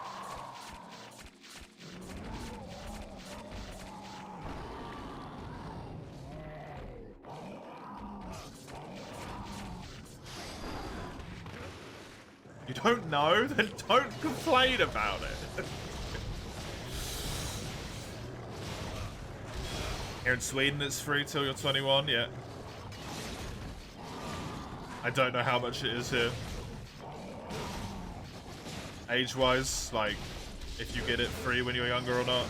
You don't know? Then don't complain about it. Here in Sweden, it's free till you're 21, yeah. I don't know how much it is here. Age-wise, like, if you get it free when you're younger or not.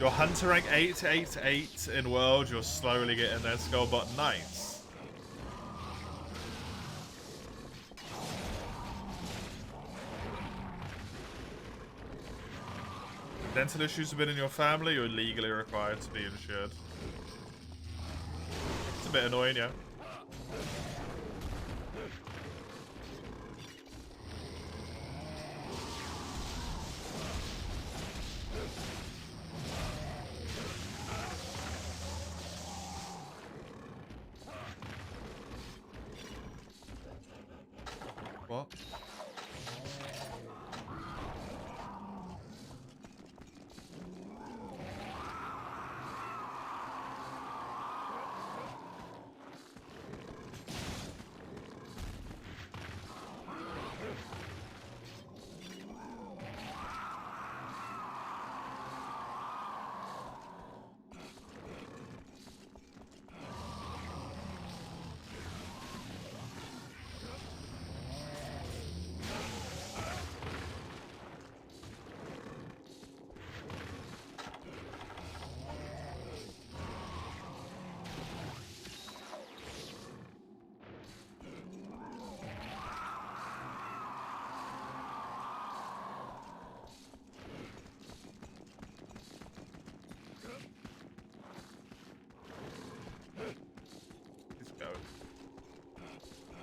You're Hunter rank 888 in World, you're slowly getting there, Skullbot. Nice. Dental issues have been in your family, you're legally required to be insured. It's a bit annoying, yeah. What?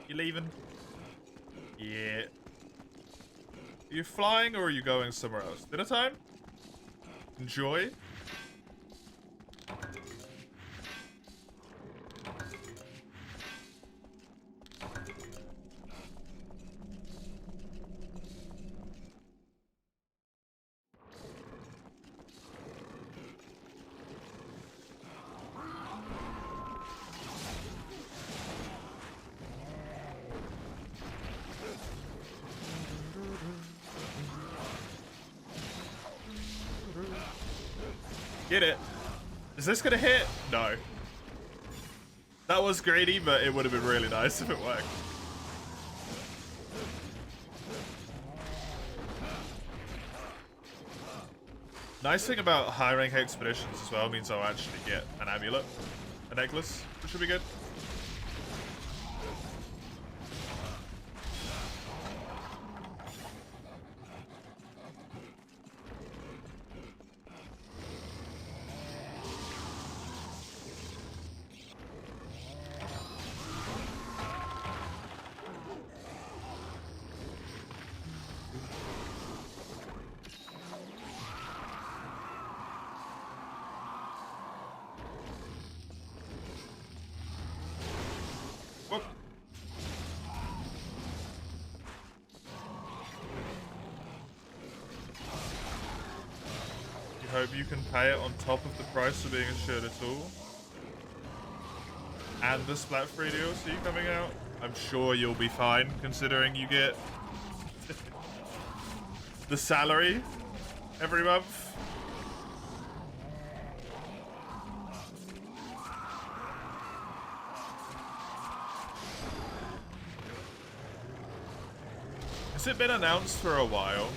You leaving? Yeah. Are you flying or are you going somewhere else? Dinner time? Enjoy. Get it. Is this gonna hit? No. That was greedy, but it would have been really nice if it worked. Nice thing about high rank expeditions as well means I'll actually get an amulet, a necklace, which should be good. Hope you can pay it on top of the price of being assured at all. And the Splat Free DLC coming out. I'm sure you'll be fine considering you get the salary every month. Has it been announced for a while?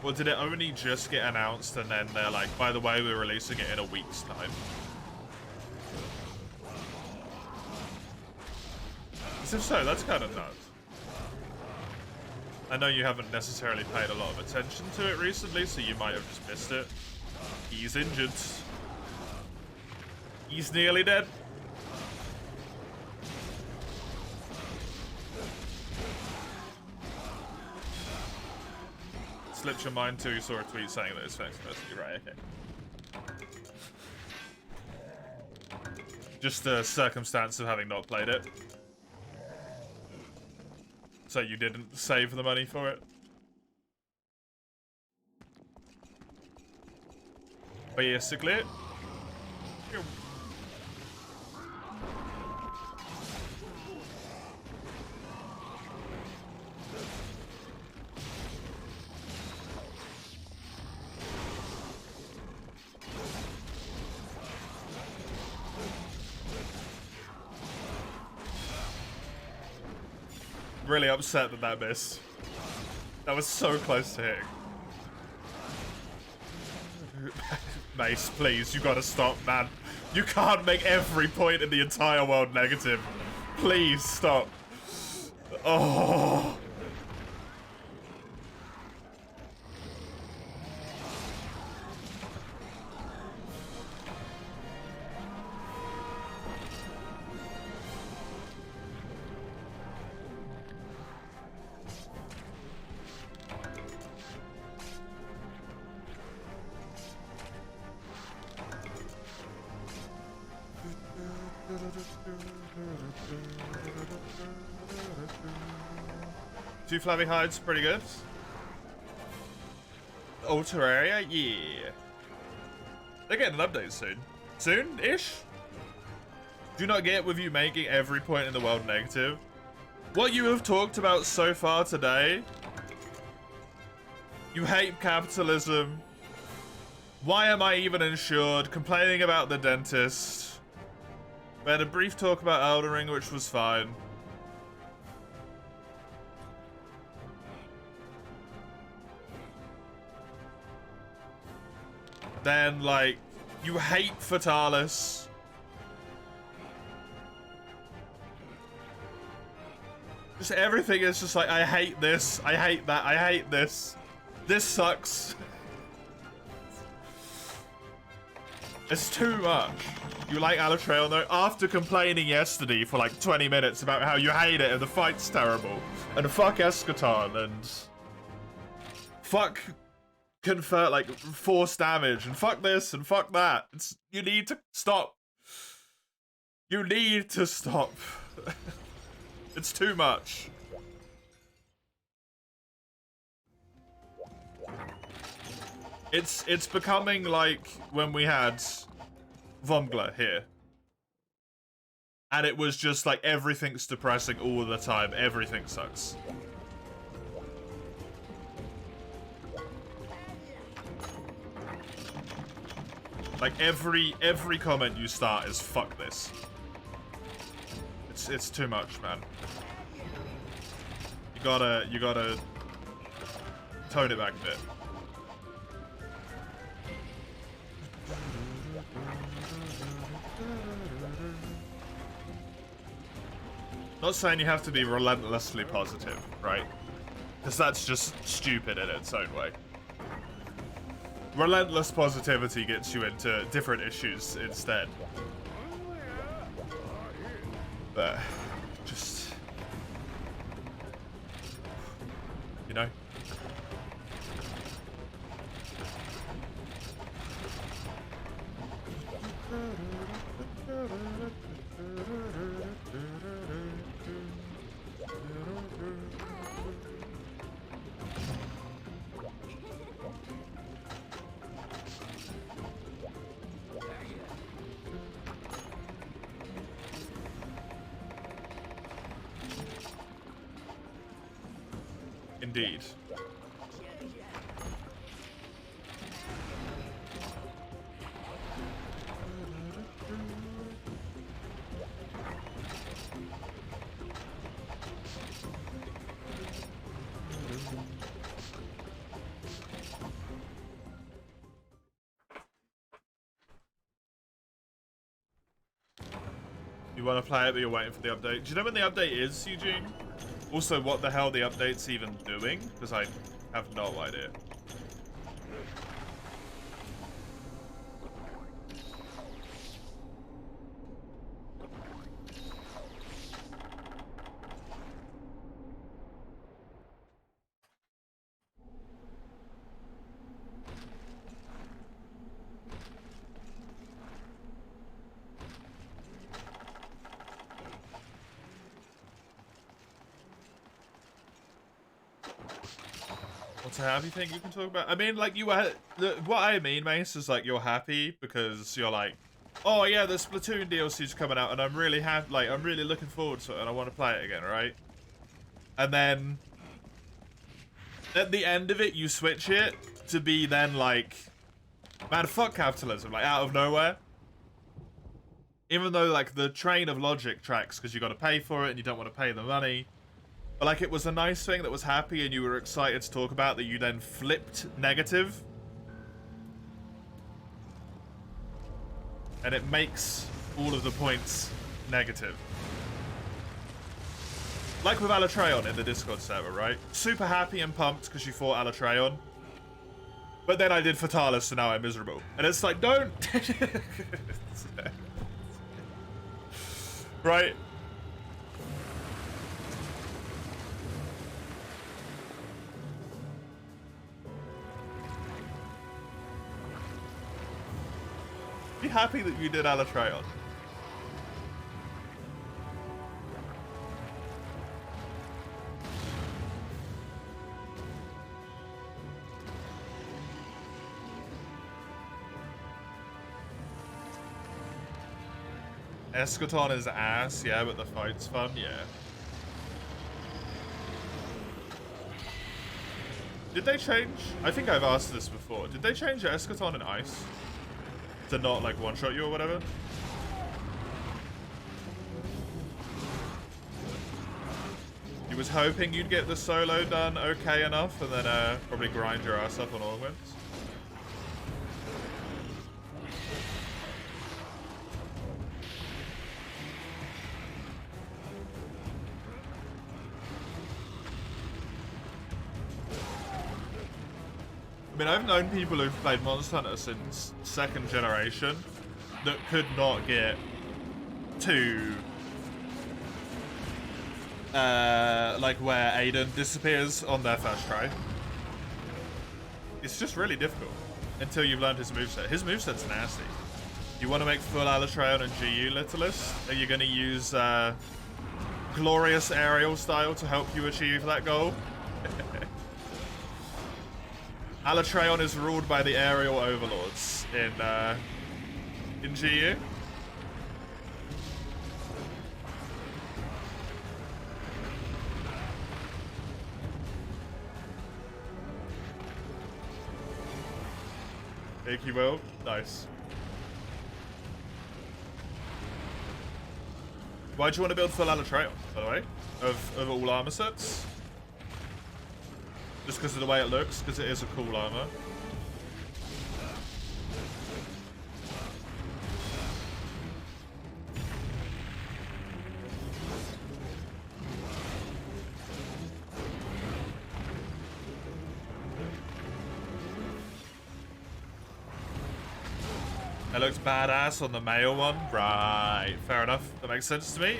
Or did it only just get announced and then they're like, by the way, we're releasing it in a week's time? If so, that's kind of nuts. I know you haven't necessarily paid a lot of attention to it recently, so you might have just missed it. He's injured. He's nearly dead. Slipped your mind too, you saw a tweet saying that it's next person. Right, okay. Just the circumstance of having not played it. So you didn't save the money for it. Basically. Really upset that that missed. That was so close to hitting. Mace, please, you gotta stop, man. You can't make every point in the entire world negative. Please stop. Oh. Two Flabby Hides, pretty good. Oh, Terraria, yeah. They're getting an update soon. Soon-ish? Do not get with you making every point in the world negative. What you have talked about so far today. You hate capitalism. Why am I even insured? Complaining about the dentist. We had a brief talk about Elden Ring, which was fine. Then, like, you hate Fatalis. Just everything is just like, I hate this, I hate that, I hate this. This sucks. It's too much. You like Alatrail though? After complaining yesterday for like 20 minutes about how you hate it and the fight's terrible. And fuck Eschaton and fuck convert like force damage and fuck this and fuck that. You need to stop. You need to stop. It's too much. It's becoming like when we had Vomgla here. And it was just like everything's depressing all the time. Everything sucks. Like every comment you start is fuck this. It's too much, man. You gotta tone it back a bit. Not saying you have to be relentlessly positive, right? Because that's just stupid in its own way. Relentless positivity gets you into different issues instead. But just, you know. Indeed. You want to play it, but you're waiting for the update. Do you know when the update is, Eugene? Also, what the hell the update's even doing? Because I have no idea. What's a happy thing you can talk about? I mean, like, you were... What I mean, Mace, is, like, you're happy because you're like, oh, yeah, the Splatoon DLC's coming out, and I'm really happy, like, I'm really looking forward to it, and I want to play it again, right? And then, at the end of it, you switch it to be then, like, man, fuck capitalism, like, out of nowhere. Even though, like, the train of logic tracks because you got to pay for it, and you don't want to pay the money. But, like, it was a nice thing that was happy and you were excited to talk about that you then flipped negative. And it makes all of the points negative. Like with Alatreon in the Discord server, right? Super happy and pumped because you fought Alatreon. But then I did Fatalis, so now I'm miserable. And it's like, don't... right? Be happy that you did Alatreon. Eschaton is ass, yeah, but the fight's fun, yeah. Did they change? I think I've asked this before. Did they change Eschaton in Ice? To not, like, one-shot you or whatever? You was hoping you'd get the solo done okay enough and then probably grind your ass up on Ornaments. I mean, I've known people who've played Monster Hunter since 2nd generation that could not get to, like, where Aiden disappears on their first try. It's just really difficult until you've learned his moveset. His moveset's nasty. You want to make full Alatreon and GU Littlest? Are you going to use Glorious Aerial style to help you achieve that goal? Alatreon is ruled by the aerial overlords in GU. Think you will? Nice. Why do you want to build full Alatrail, by the way? Of all armor sets? Just because of the way it looks? Because it is a cool armor. It looks badass on the male one. Right, fair enough. That makes sense to me.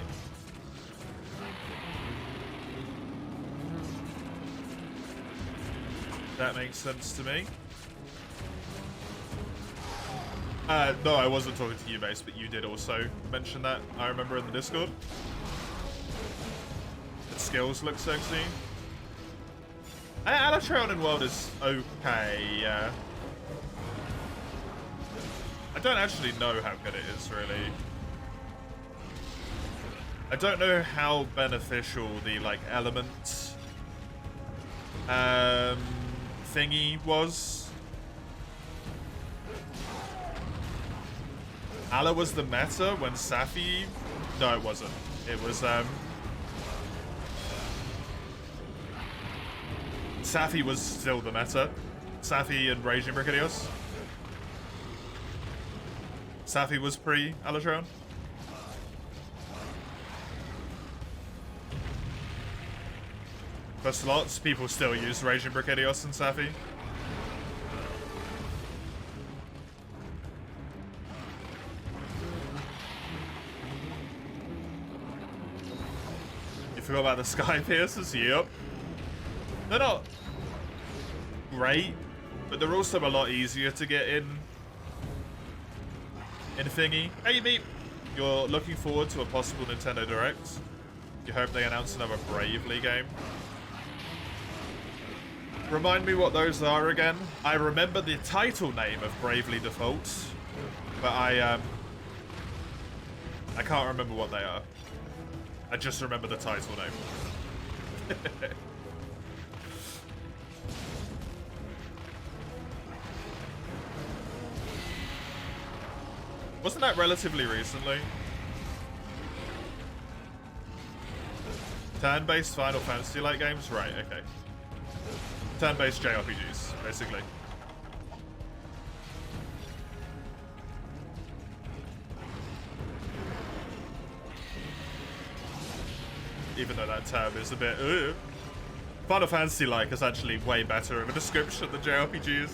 That makes sense to me. No, I wasn't talking to you, Mace, but you did also mention that. I remember in the Discord. Its skills look sexy. Alatrail in World is okay, yeah. I don't actually know how good it is, really. I don't know how beneficial the, like, element thingy was. Ala was the meta when Safi... No, it wasn't. It was, Safi was still the meta. Safi and Raging Brigadios. Safi was pre-Alatron. For slots, people still use Raging Brigadios and Safi. You forgot about the Sky Piercers? Yep. They're not great, but they're also a lot easier to get in thingy. Hey, Beep! You're looking forward to a possible Nintendo Direct. You hope they announce another Bravely game. Remind me what those are again. I remember the title name of Bravely Default, but I can't remember what they are. I just remember the title name. Wasn't that relatively recently? Turn-based Final Fantasy-like games? Right, okay. Turn-based JRPGs, basically. Even though that term is a bit... Final Fantasy-like is actually way better of a description than JRPGs.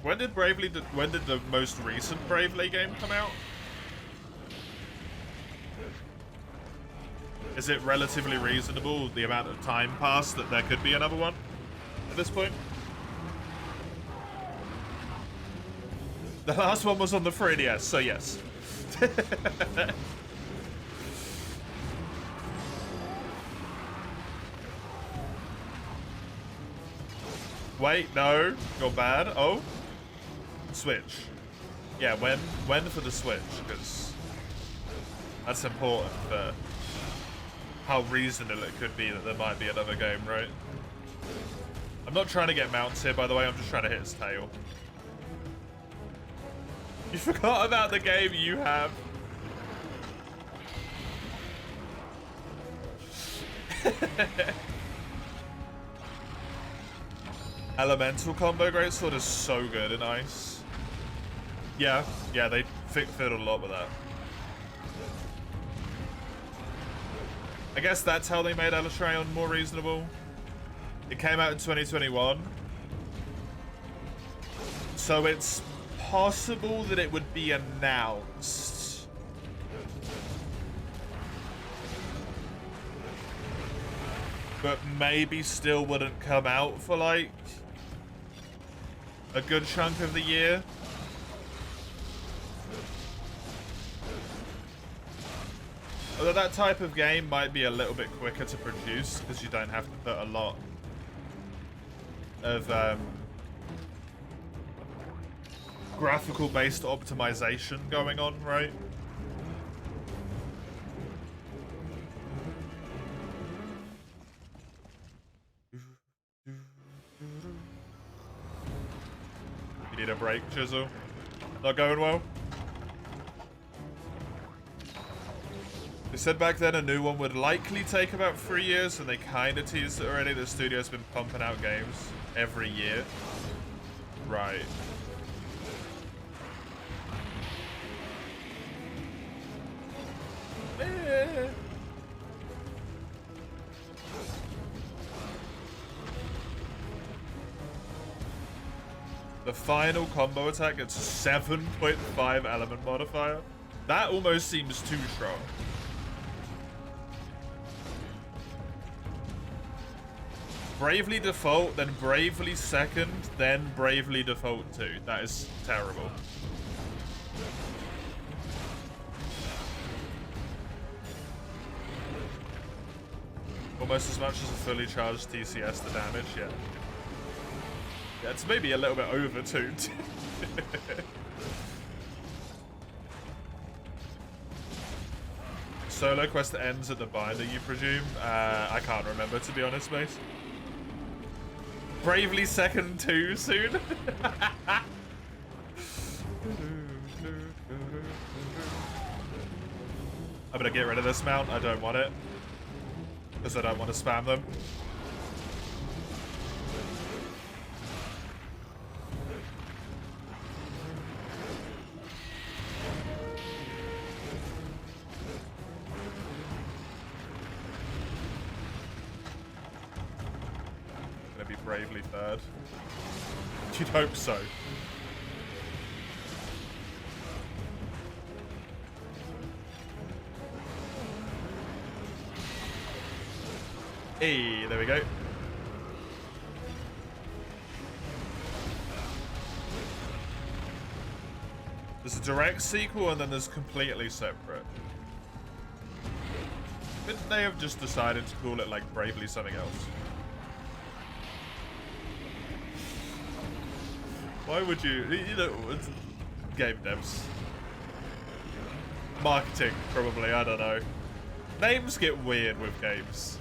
When did the most recent Bravely game come out? Is it relatively reasonable, the amount of time passed, that there could be another one at this point? The last one was on the 3DS, so yes. Wait, no, you're bad. Oh. Switch. Yeah, when for the Switch, because that's important for how reasonable it could be that there might be another game, right? I'm not trying to get mounts here, by the way, I'm just trying to hit his tail. You forgot about the game you have. Elemental combo greatsword is so good in ice. Yeah, they fiddled a lot with that. I guess that's how they made Alatrail more reasonable. It came out in 2021. So it's possible that it would be announced. But maybe still wouldn't come out for like a good chunk of the year. Although that type of game might be a little bit quicker to produce because you don't have to put a lot of graphical based optimization going on, right? Need a break, Chisel. Not going well. They said back then a new one would likely take about 3 years, and they kind of teased it already. The studio's been pumping out games every year. Right. The final combo attack gets a 7.5 element modifier. That almost seems too strong. Bravely Default, then Bravely Second, then Bravely Default 2. That is terrible. Almost as much as a fully charged TCS, the damage, yeah. Yeah, it's maybe a little bit overtuned. Solo quest ends at the binder, you presume? I can't remember, to be honest, mate. Bravely Second 2 soon? I'm gonna get rid of this mount. I don't want it. Because I don't want to spam them. Gonna be Bravely third. You'd hope so. Hey, there we go. There's a direct sequel and then there's completely separate. But they have just decided to call it like Bravely something else. Why would you know, it's game devs. Marketing, probably, I don't know. Names get weird with games.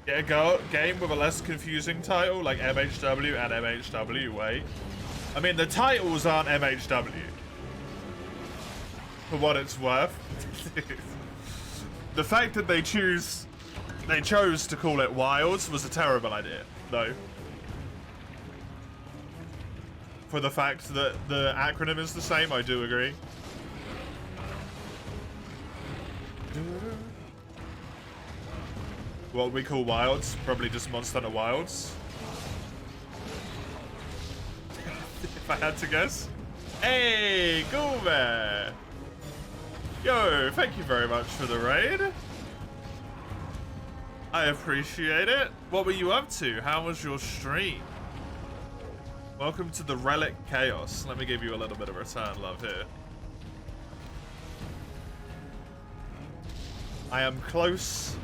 Get a game with a less confusing title like MH4U and MH4U, wait. I mean, the titles aren't MH4U. For what it's worth. The fact that they chose to call it Wilds was a terrible idea, though. For the fact that the acronym is the same, I do agree. What we call Wilds, probably just Monster Hunter Wilds. If I had to guess. Hey, Goomer! Yo, thank you very much for the raid. I appreciate it. What were you up to? How was your stream? Welcome to the Relic Chaos. Let me give you a little bit of return love here. I am close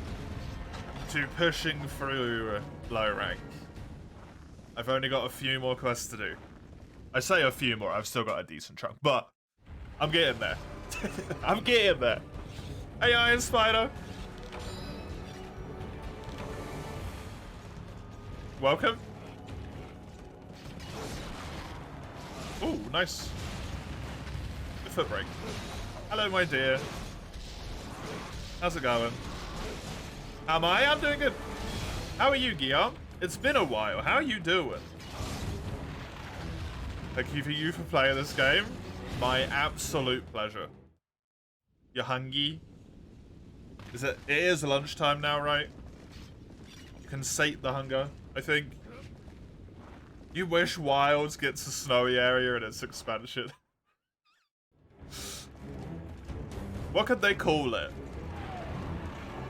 to pushing through low rank. I've only got a few more quests to do. I say a few more, I've still got a decent chunk, but I'm getting there. I'm getting there. Hey, Iron Spider. Welcome. Ooh, nice. Good foot break. Hello, my dear. How's it going? Am I? I'm doing good. How are you, Guillaume? It's been a while. How are you doing? Thank you for playing this game. My absolute pleasure. You hungry? It is lunchtime now, right? You can sate the hunger, I think. You wish Wilds gets a snowy area in its expansion. What could they call it?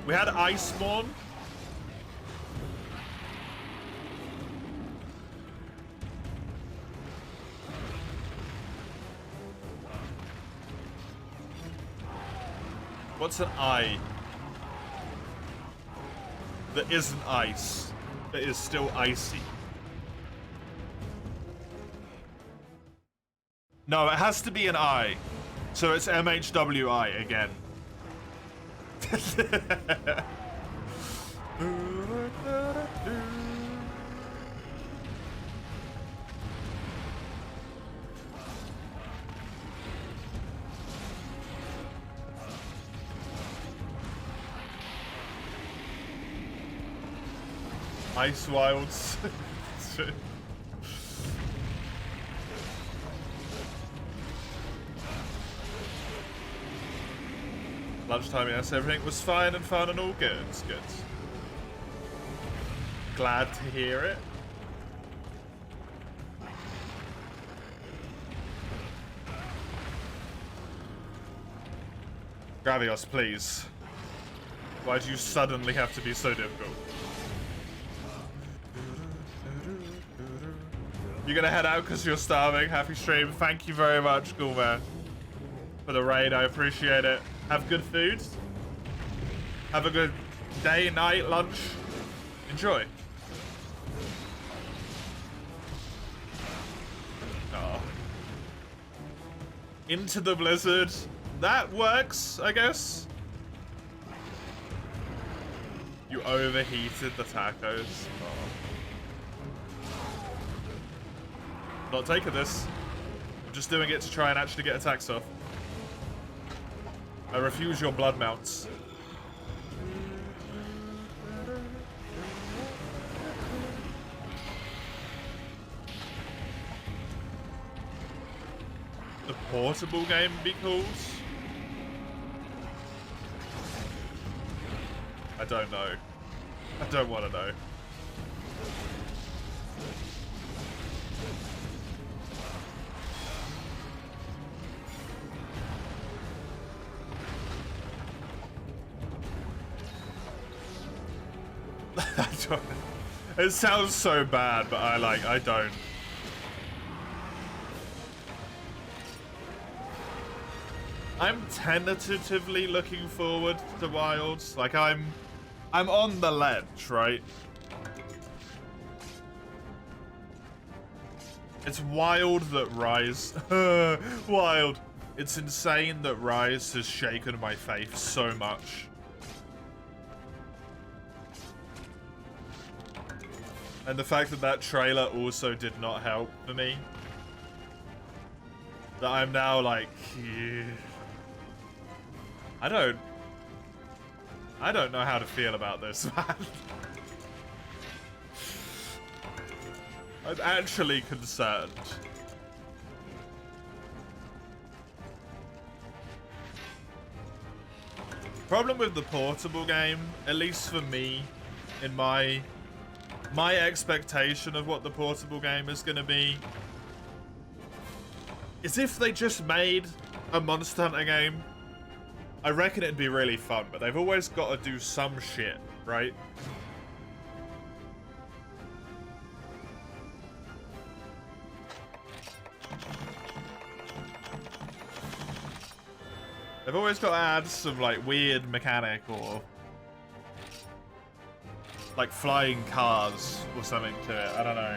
We had Iceborne. What's an eye that isn't ice, that is still icy? No, it has to be an I. So it's MHWI again. Ice Wilds. Lunchtime, yes, everything was fine and fun and all good. It's good. Glad to hear it. Gravios, please. Why'd you suddenly have to be so difficult? You're gonna head out because you're starving. Happy stream. Thank you very much, Gourmet, for the raid. I appreciate it. Have good food. Have a good day, night, lunch. Enjoy. Oh. Into the blizzard. That works, I guess. You overheated the tacos. Oh. Not taking this. I'm just doing it to try and actually get attacks off. I refuse your blood mounts. The portable game be called? I don't know. I don't want to know. It sounds so bad, but I don't. I'm tentatively looking forward to Wilds. Like I'm on the ledge, right? It's wild that Rise wild. It's insane that Rise has shaken my faith so much. And the fact that that trailer also did not help for me. That I'm now like, yeah. I don't know how to feel about this, man. I'm actually concerned. Problem with the portable game, at least for me, in my expectation of what the portable game is going to be, is if they just made a Monster Hunter game, I reckon it'd be really fun, but they've always got to do some shit, right? They've always got to add some, like, weird mechanic or like flying cars or something to it. I don't know.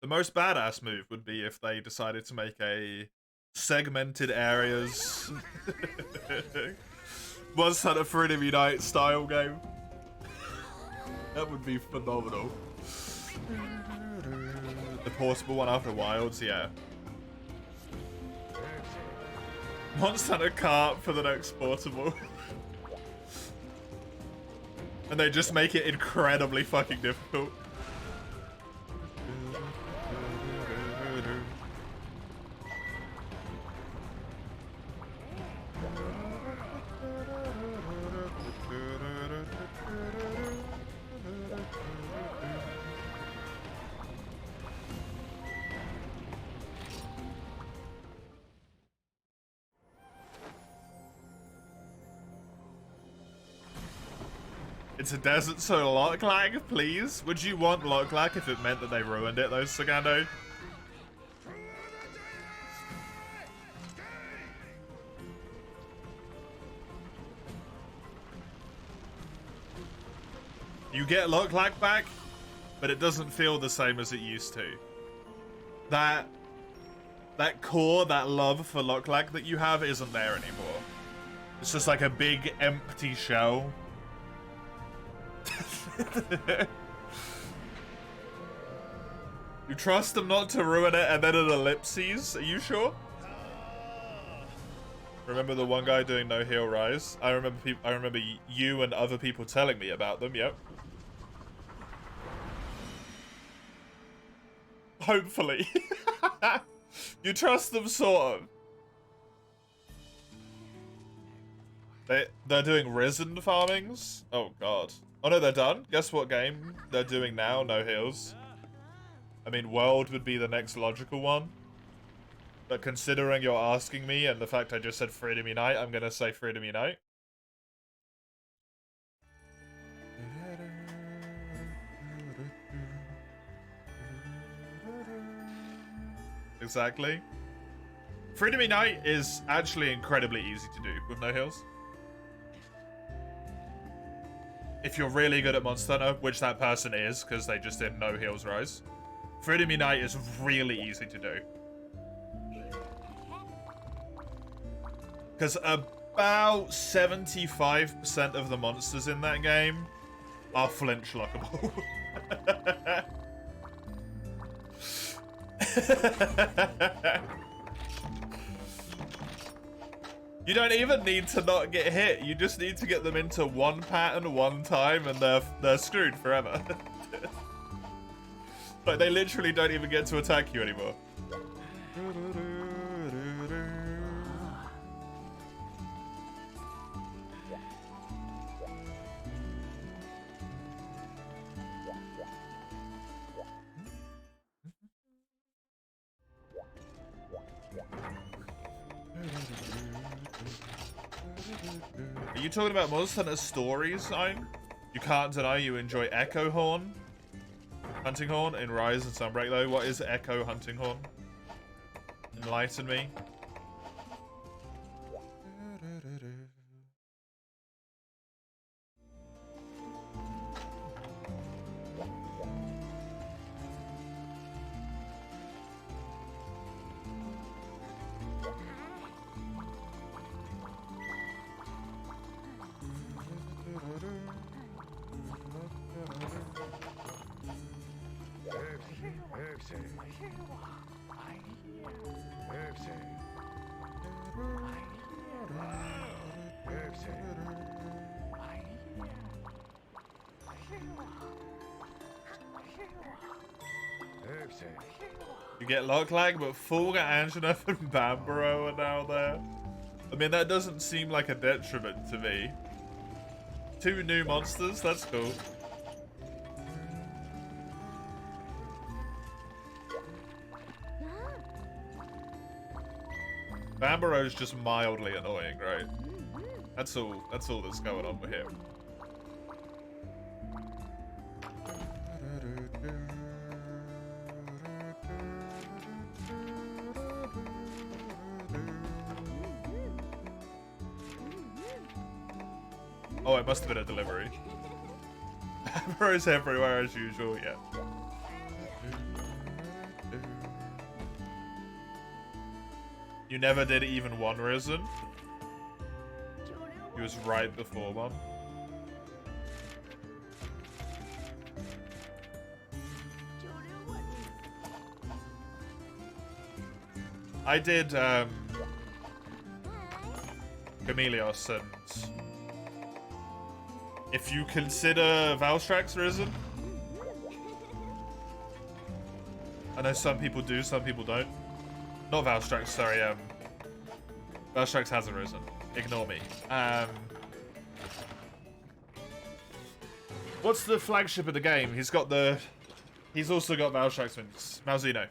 The most badass move would be if they decided to make a segmented areas Monster Hunter Freedom Unite style game. That would be phenomenal. The portable one after Wilds, yeah. Monster Hunter Kart for the next portable. And they just make it incredibly fucking difficult. It's a desert, so lock lag, please. Would you want lock lag if it meant that they ruined it, though, Sagando? You get lock lag back, but it doesn't feel the same as it used to. That core, that love for lock lag that you have isn't there anymore. It's just like a big empty shell. You trust them not to ruin it and then an ellipses? Are you sure? Remember the one guy doing no heal rise? I remember you and other people telling me about them, yep. Hopefully. You trust them, sort of. They're doing risen farmings? Oh god. Oh no, they're done? Guess what game they're doing now? No heals. I mean, World would be the next logical one. But considering you're asking me and the fact I just said Freedom Unite, I'm gonna say Freedom Unite. Exactly. Freedom Unite is actually incredibly easy to do with no heals. If you're really good at Monster Hunter, which that person is, because they just did no heals rise. Freedom Unite is really easy to do. Because about 75% of the monsters in that game are flinch lockable. You don't even need to not get hit. You just need to get them into one pattern one time and they're screwed forever. Like, they literally don't even get to attack you anymore. Are you talking about Monster Hunter stories, Ein? You can't deny you enjoy Echo Horn, Hunting Horn in Rise and Sunbreak, though. What is Echo Hunting Horn? Enlighten me. You get lock lag, but Fulga, Anjanath, and Bambaro are now there. I mean, that doesn't seem like a detriment to me. 2 new monsters, that's cool. Bambaro is just mildly annoying, right? That's all that's going on with him. Oh, it must have been a delivery. Bambaro's everywhere as usual, yeah. You never did even one Risen? He was right before one. I did, Chameleos, and if you consider Valstrax Risen, I know some people do, some people don't. Not Valstrax, sorry, Valstrax hasn't risen. Ignore me. What's the flagship of the game? He's also got Valstrax wings. Malzeno.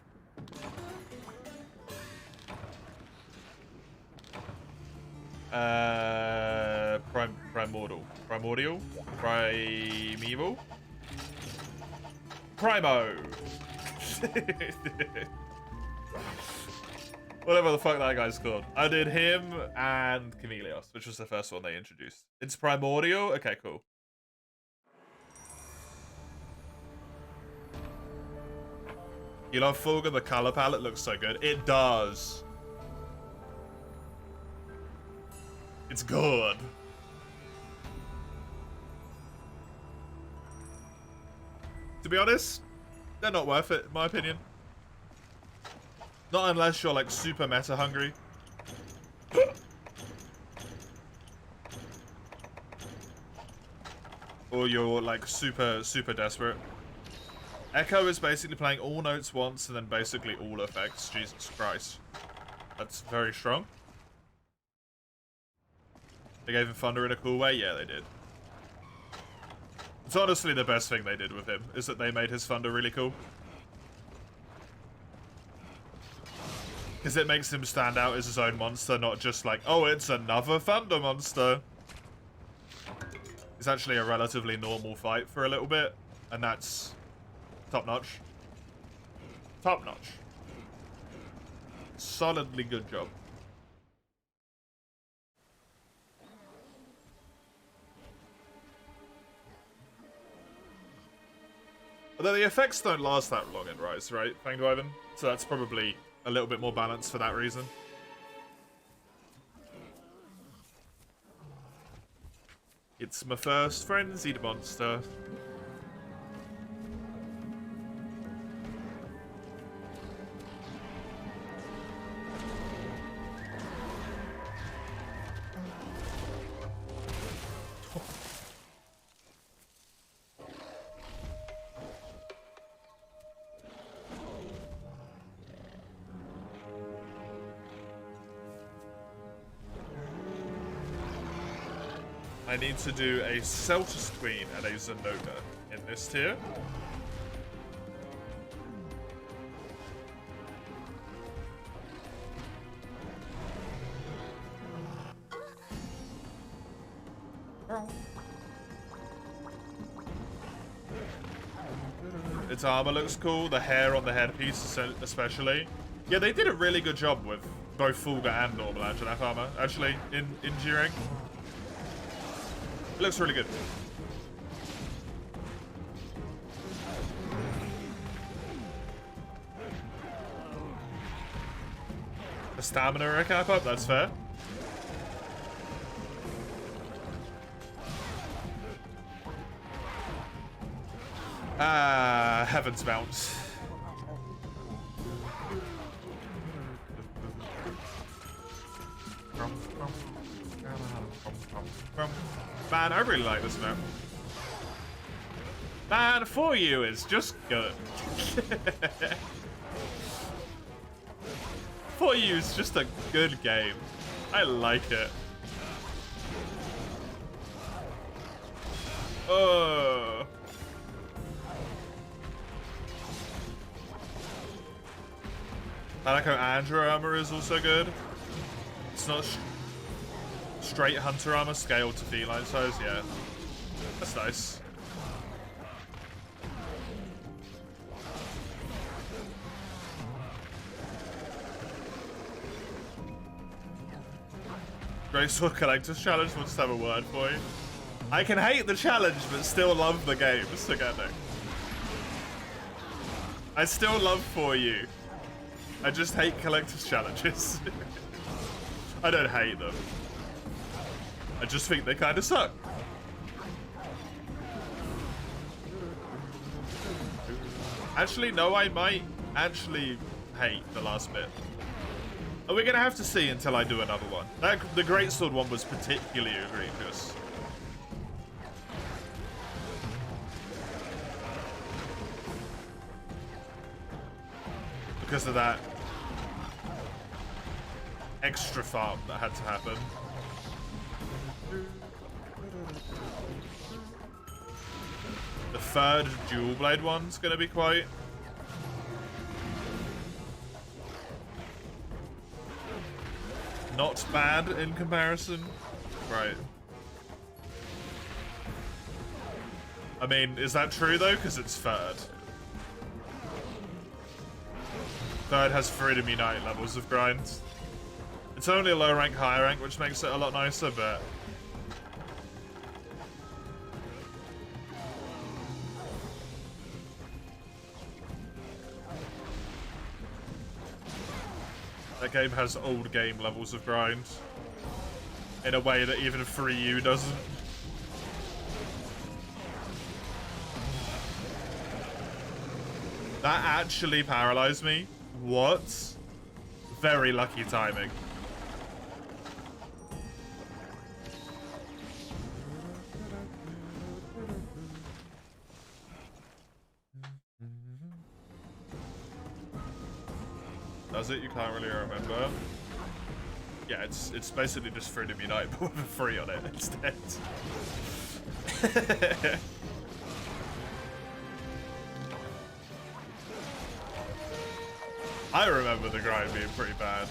Primordial? Primeval? Primo! Whatever the fuck that guy's called. I did him and Chameleos, which was the first one they introduced. It's Primordial? Okay, cool. You love Fulgur? The color palette looks so good. It does. It's good. To be honest, they're not worth it, in my opinion. Not unless you're like super meta hungry. Or you're like super desperate. Echo is basically playing all notes once and then basically all effects. Jesus Christ. That's very strong. They gave him Thunder in a cool way? Yeah, they did. It's honestly the best thing they did with him, is that they made his Thunder really cool. Because it makes him stand out as his own monster, not just like, oh, it's another Thunder monster. It's actually a relatively normal fight for a little bit, and that's top notch. Top notch. Solidly good job. Although the effects don't last that long in Rise, right, Fanged Wyvern? So that's probably a little bit more balanced for that reason. It's my first frenzied monster. I need to do a Celtus Queen and a Zenona in this tier. Its armor looks cool, the hair on the headpiece especially. Yeah, they did a really good job with both Fulgur and normal Anjanath armor, actually, in G-Rank. It looks really good. A stamina recap up, that's fair. Ah, Heaven's Bounce. Man, I really like this map. Man, 4U is just good. 4U is just a good game. I like it. Oh. Hanako Andrew armor is also good. It's not straight hunter armor scaled to feline size, yeah. That's nice. Greatsword Collector's Challenge wants to have a word for you. I can hate the challenge, but still love the game, Sagano. I still love 4U. I just hate Collector's Challenges. I don't hate them. I just think they kind of suck. Actually, no, I might actually hate the last bit. Are we going to have to see until I do another one? The Greatsword one was particularly egregious. Because of that extra farm that had to happen. The third dual blade one's gonna be quite not bad in comparison. Right. I mean, is that true though? Because it's third. Third has Freedom Unite levels of grind. It's only a low rank, high rank, which makes it a lot nicer, but That game has old game levels of grind. In a way that even 3U doesn't. That actually paralyzed me. What? Very lucky timing. Does it? You can't really remember. Yeah, it's basically just Freedom Unite, but with a 3 on it instead. I remember the grind being pretty bad.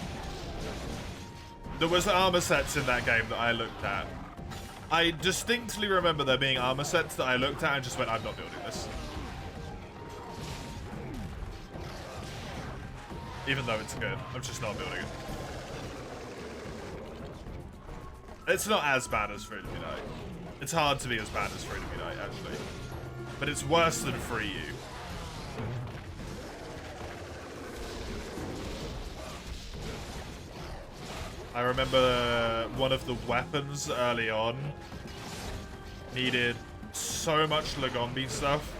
There was armor sets in that game that I looked at. I distinctly remember there being armor sets that I looked at and just went, I'm not building this. Even though it's good, I'm just not building it. It's not as bad as Freedom Unite. It's hard to be as bad as Freedom Unite, actually. But it's worse than 3U. I remember one of the weapons early on needed so much Lagombi stuff.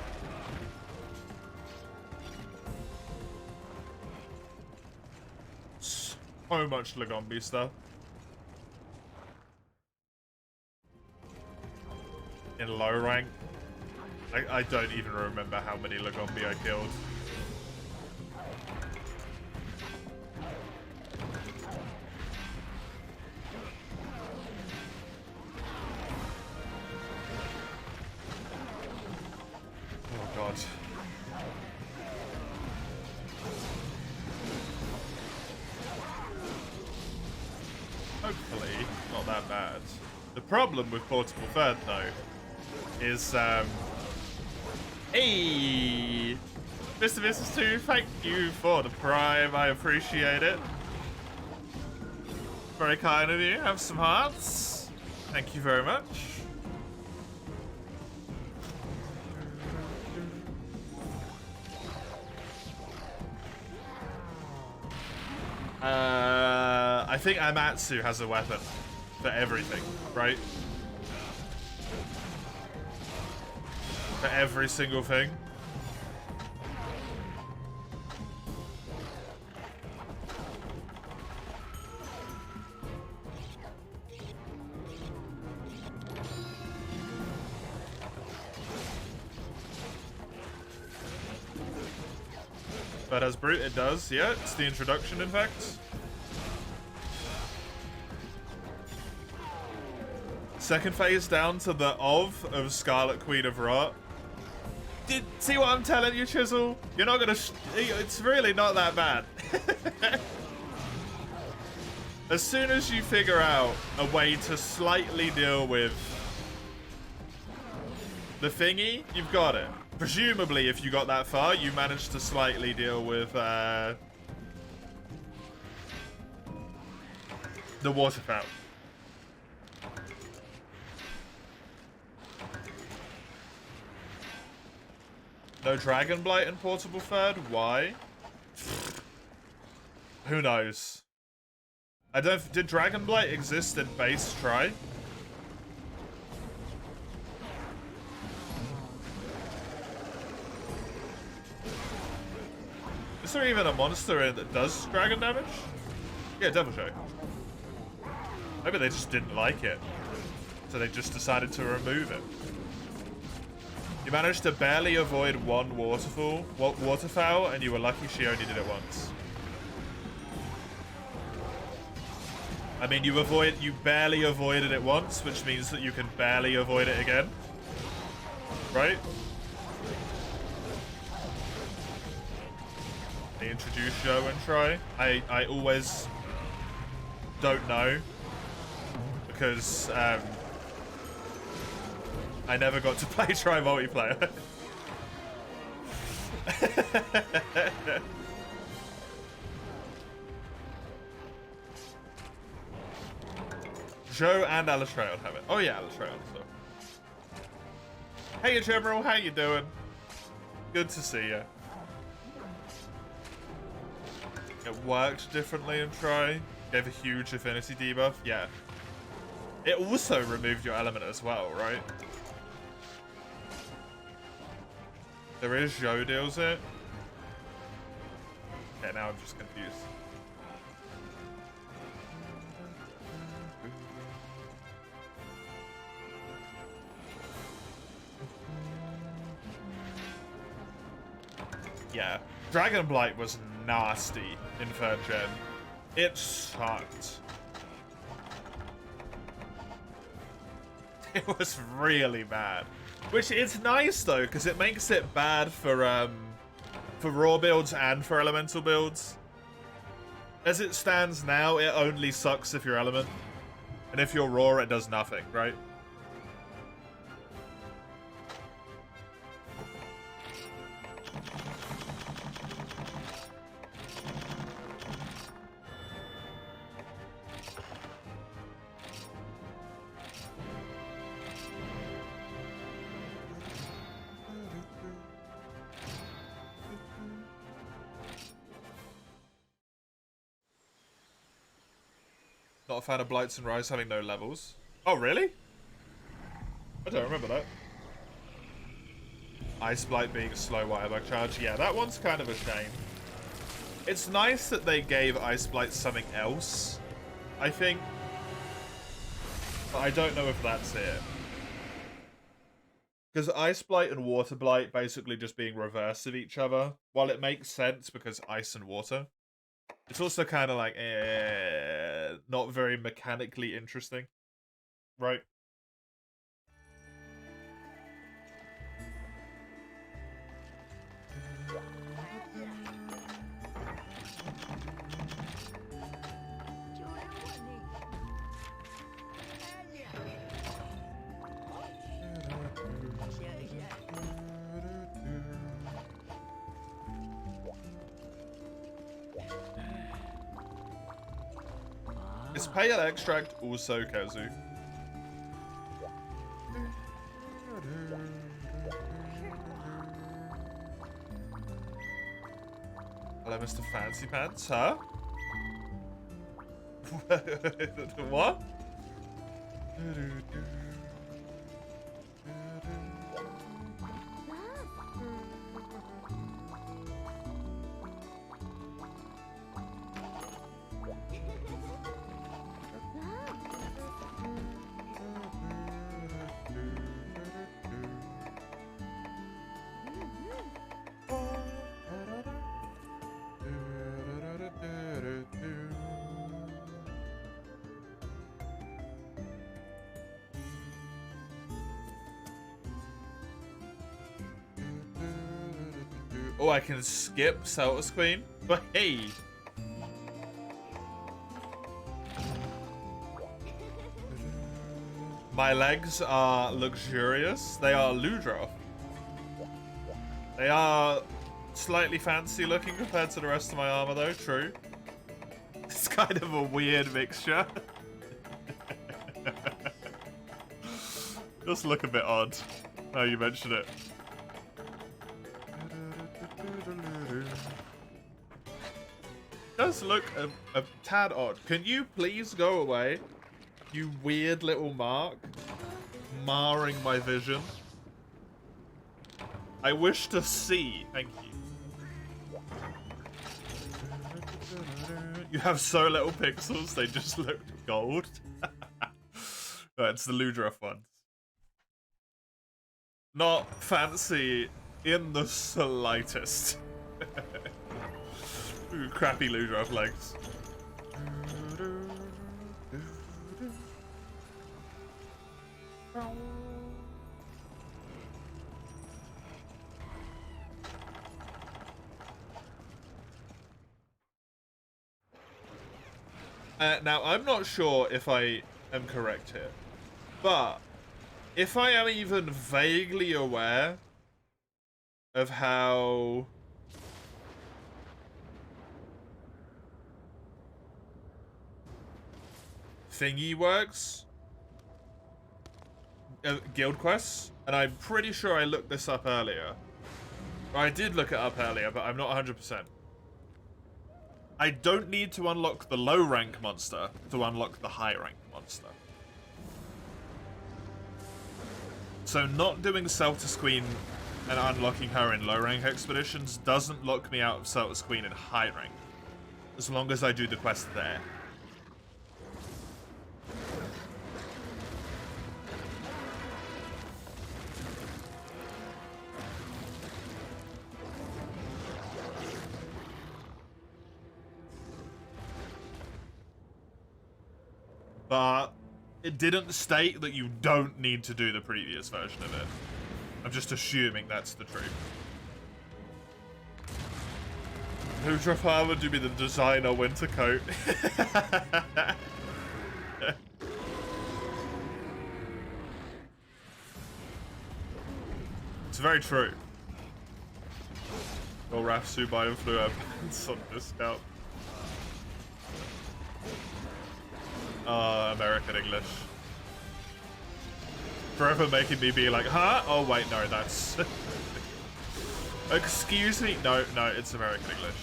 So much Lagombi stuff. In low rank. I don't even remember how many Lagombi I killed. Oh god. Hopefully, not that bad. The problem with Portable Third, though, is, hey! Mr. Mrs. 2, thank you for the Prime. I appreciate it. Very kind of you. Have some hearts. Thank you very much. I think Amatsu has a weapon for everything, right? For every single thing. But as Brute, it does. Yeah, it's the introduction, in fact. Second phase down to the of Scarlet Queen of Rot. See what I'm telling you, Chisel? You're not gonna... it's really not that bad. As soon as you figure out a way to slightly deal with the thingy, you've got it. Presumably, if you got that far, you managed to slightly deal with the waterfowl. No Dragon Blight in Portable Third? Why? Who knows? I don't... Did Dragon Blight exist in base Try? Is there even a monster in that does dragon damage? Yeah, Devil Show. Maybe they just didn't like it. So they just decided to remove it. You managed to barely avoid one waterfowl, and you were lucky she only did it once. I mean, you barely avoided it once, which means that you can barely avoid it again. Right? They introduce Joe and Try. I always don't know. Because, I never got to play Try multiplayer. Joe and Alastreon have it. Oh yeah, Alastreon. So. Hey General, how you doing? Good to see you. It worked differently in Try. Gave a huge affinity debuff. Yeah. It also removed your element as well, right? There is Zhou deals it. Okay, now I'm just confused. Yeah. Dragon Blight was nasty in 3rd gen. It sucked. It was really bad. Which is nice though, because it makes it bad for raw builds and for elemental builds. As it stands now, it only sucks if you're element. And if you're raw, it does nothing, right? Not a fan of Blights and Rise having no levels. Oh, really? I don't remember that. Ice Blight being a slow Wirebug charge. Yeah, that one's kind of a shame. It's nice that they gave Ice Blight something else, I think. But I don't know if that's it. Because Ice Blight and Water Blight basically just being reverse of each other. While it makes sense because ice and water, it's also kind of like, not very mechanically interesting. Right? Is Pale Extract also Kazu? Hello, Mr. Fancy Pants, huh? What? Oh, I can skip Celtus Queen? But hey! My legs are luxurious. They are Ludroth. They are slightly fancy looking compared to the rest of my armor though, true. It's kind of a weird mixture. Just look a bit odd now you mention it. Does look a tad odd. Can you please go away? You weird little mark. Marring my vision. I wish to see. Thank you. You have so little pixels, they just look gold. No, it's the Ludroth ones. Not fancy in the slightest. Ooh, crappy Ludroth legs. Now, I'm not sure if I am correct here, but if I am even vaguely aware of how thingy works, guild quests, and I'm pretty sure I looked this up earlier. Or I did look it up earlier, but I'm not 100%. I don't need to unlock the low rank monster to unlock the high rank monster. So not doing Seltus Queen and unlocking her in low rank expeditions doesn't lock me out of Seltus Queen in high rank, as long as I do the quest there. But it didn't state that you don't need to do the previous version of it. I'm just assuming that's the truth. Ludra Farmer do be the designer winter coat. It's very true. Well, Rafsu buy and flew up on discount. American English. Forever making me be like, huh? Oh wait, no, that's... Excuse me? No, it's American English.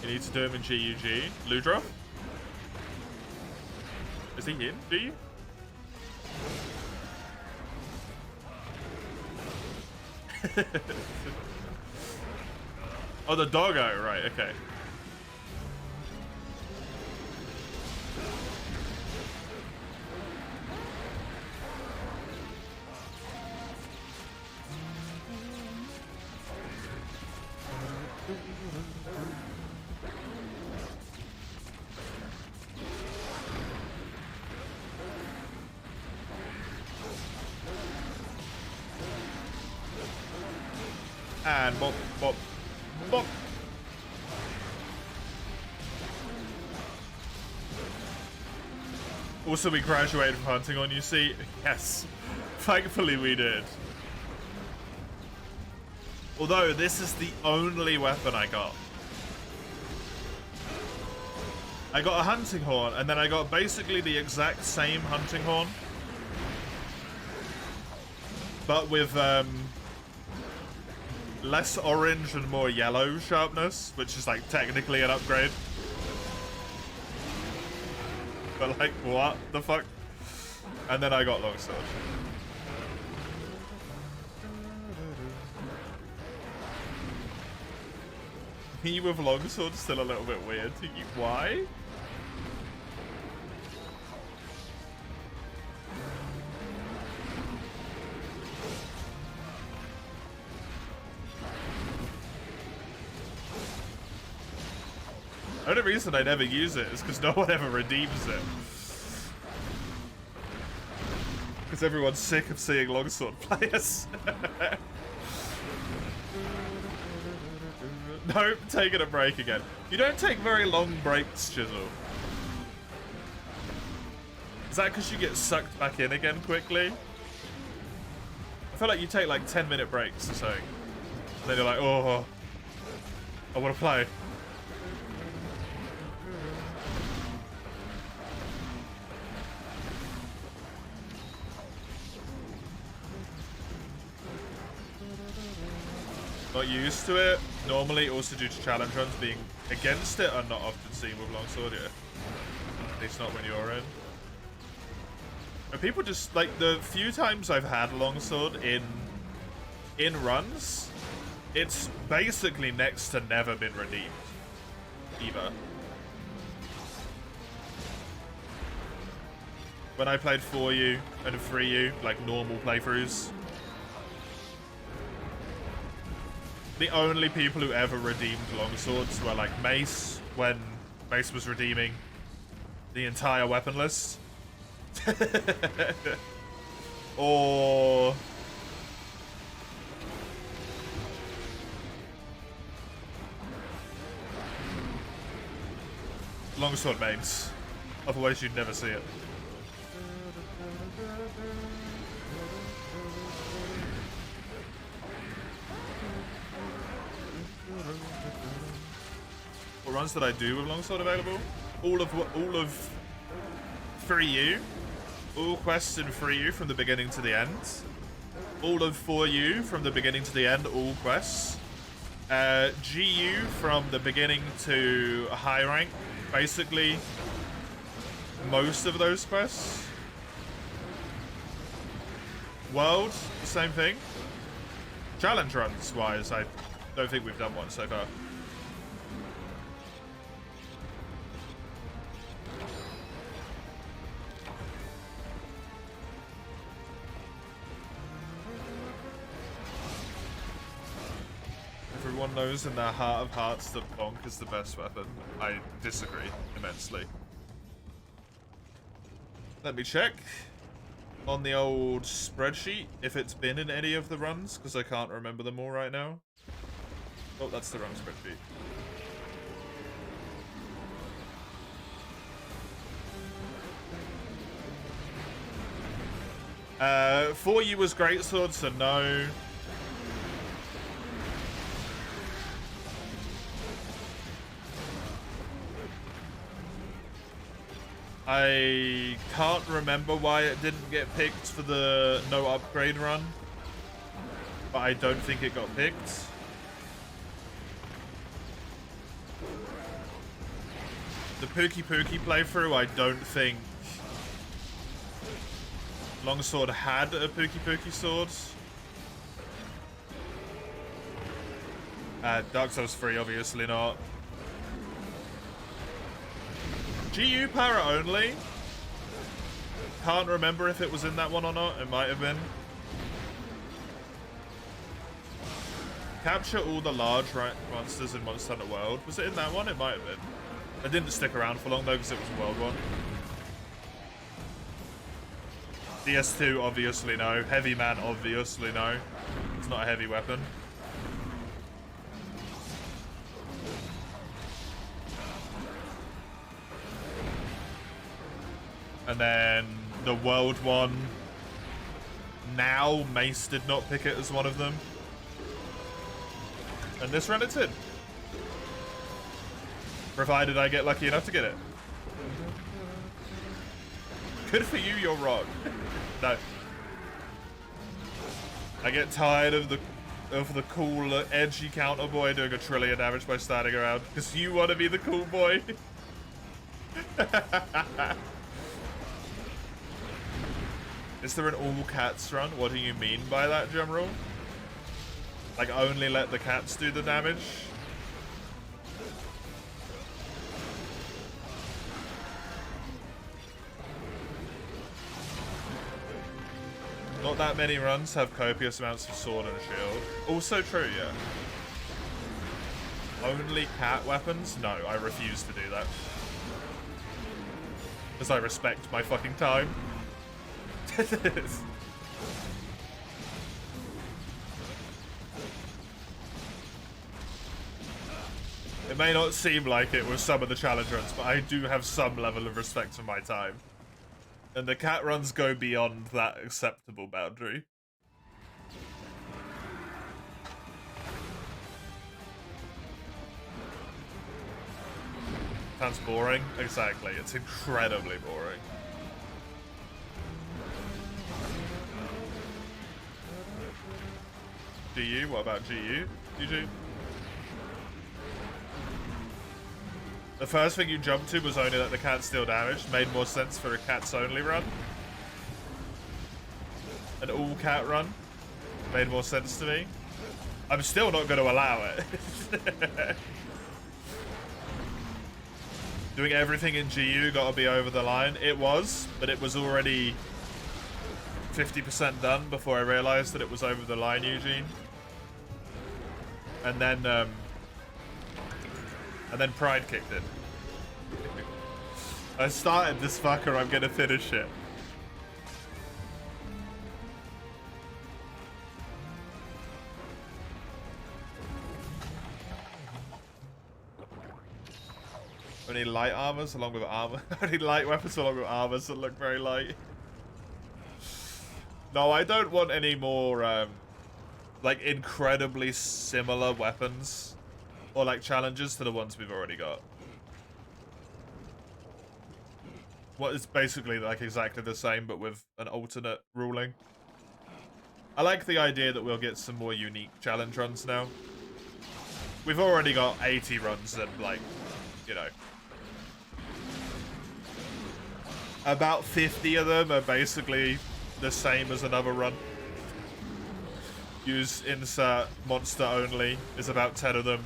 You need to do him in GUG. Ludra? Is he in GU? Oh, the doggo, right, okay. And bop, bop, bop. Also, we graduated from hunting on, you see? Yes. Thankfully we did. Although, this is the only weapon I got. I got a hunting horn, and then I got basically the exact same hunting horn. But with, less orange and more yellow sharpness, which is like technically an upgrade. But like, what the fuck? And then I got longsword. Me with longsword still a little bit weird. Why? The only reason I never use it is because no one ever redeems it. Because everyone's sick of seeing longsword players. Nope, taking a break again. You don't take very long breaks, Chisel. Is that because you get sucked back in again quickly? I feel like you take like 10-minute breaks or something. And then you're like, oh, I want to play. Not used to it. Normally, also due to challenge runs, being against it are not often seen with longsword, yeah. At least not when you're in. And people just, like, the few times I've had longsword in runs, it's basically next to never been redeemed. Either. When I played 4U and 3U, like normal playthroughs, the only people who ever redeemed longswords were like Mace, when Mace was redeeming the entire weapon list. Or longsword mains. Otherwise you'd never see it. runs that I do with longsword available. All of 3U. All quests in 3U from the beginning to the end. All of 4U from the beginning to the end, all quests. GU from the beginning to a high rank. Basically, most of those quests. World, the same thing. Challenge runs wise, I don't think we've done one so far. Everyone knows in their heart of hearts that Bonk is the best weapon. I disagree immensely. Let me check on the old spreadsheet if it's been in any of the runs, because I can't remember them all right now. Oh, that's the wrong spreadsheet. For you was greatsword, so no. I can't remember why it didn't get picked for the no upgrade run, but I don't think it got picked. The Pookie playthrough, I don't think Longsword had a Pookie sword. Dark Souls 3, obviously not. GU para only. Can't remember if it was in that one or not. It might have been. Capture all the large monsters in Monster Hunter World. Was it in that one? It might have been. It didn't stick around for long though because it was a World one. DS2, obviously no. Heavy Man, obviously no. It's not a heavy weapon. And then the World one. Now, Mace did not pick it as one of them. And this run it's in. Provided I get lucky enough to get it. Good for you, you're wrong. No. I get tired of the cool, edgy counter boy doing a trillion damage by starting around. Because you want to be the cool boy. Is there an all cats run? What do you mean by that, General? Like only let the cats do the damage? Not that many runs have copious amounts of sword and shield. Also true, yeah. Only cat weapons? No, I refuse to do that. Because I respect my fucking time. It may not seem like it with some of the challenge runs, but I do have some level of respect for my time. And the cat runs go beyond that acceptable boundary. Sounds boring? Exactly, it's incredibly boring. GU? What about GU? GG? The first thing you jumped to was only that the cats deal damage. Made more sense for a cats only run. An all cat run made more sense to me. I'm still not going to allow it. Doing everything in GU got to be over the line. It was, but it was already 50% done before I realized that it was over the line, Eugene. And then Pride kicked in. I started this fucker, I'm gonna finish it. Only light armors along with armor. Only light weapons along with armors that look very light. No, I don't want any more like incredibly similar weapons. Or like challenges to the ones we've already got. What is basically like exactly the same, but with an alternate ruling. I like the idea that we'll get some more unique challenge runs now. We've already got 80 runs and, like, you know, about 50 of them are basically the same as another run. Use insert monster only is about 10 of them.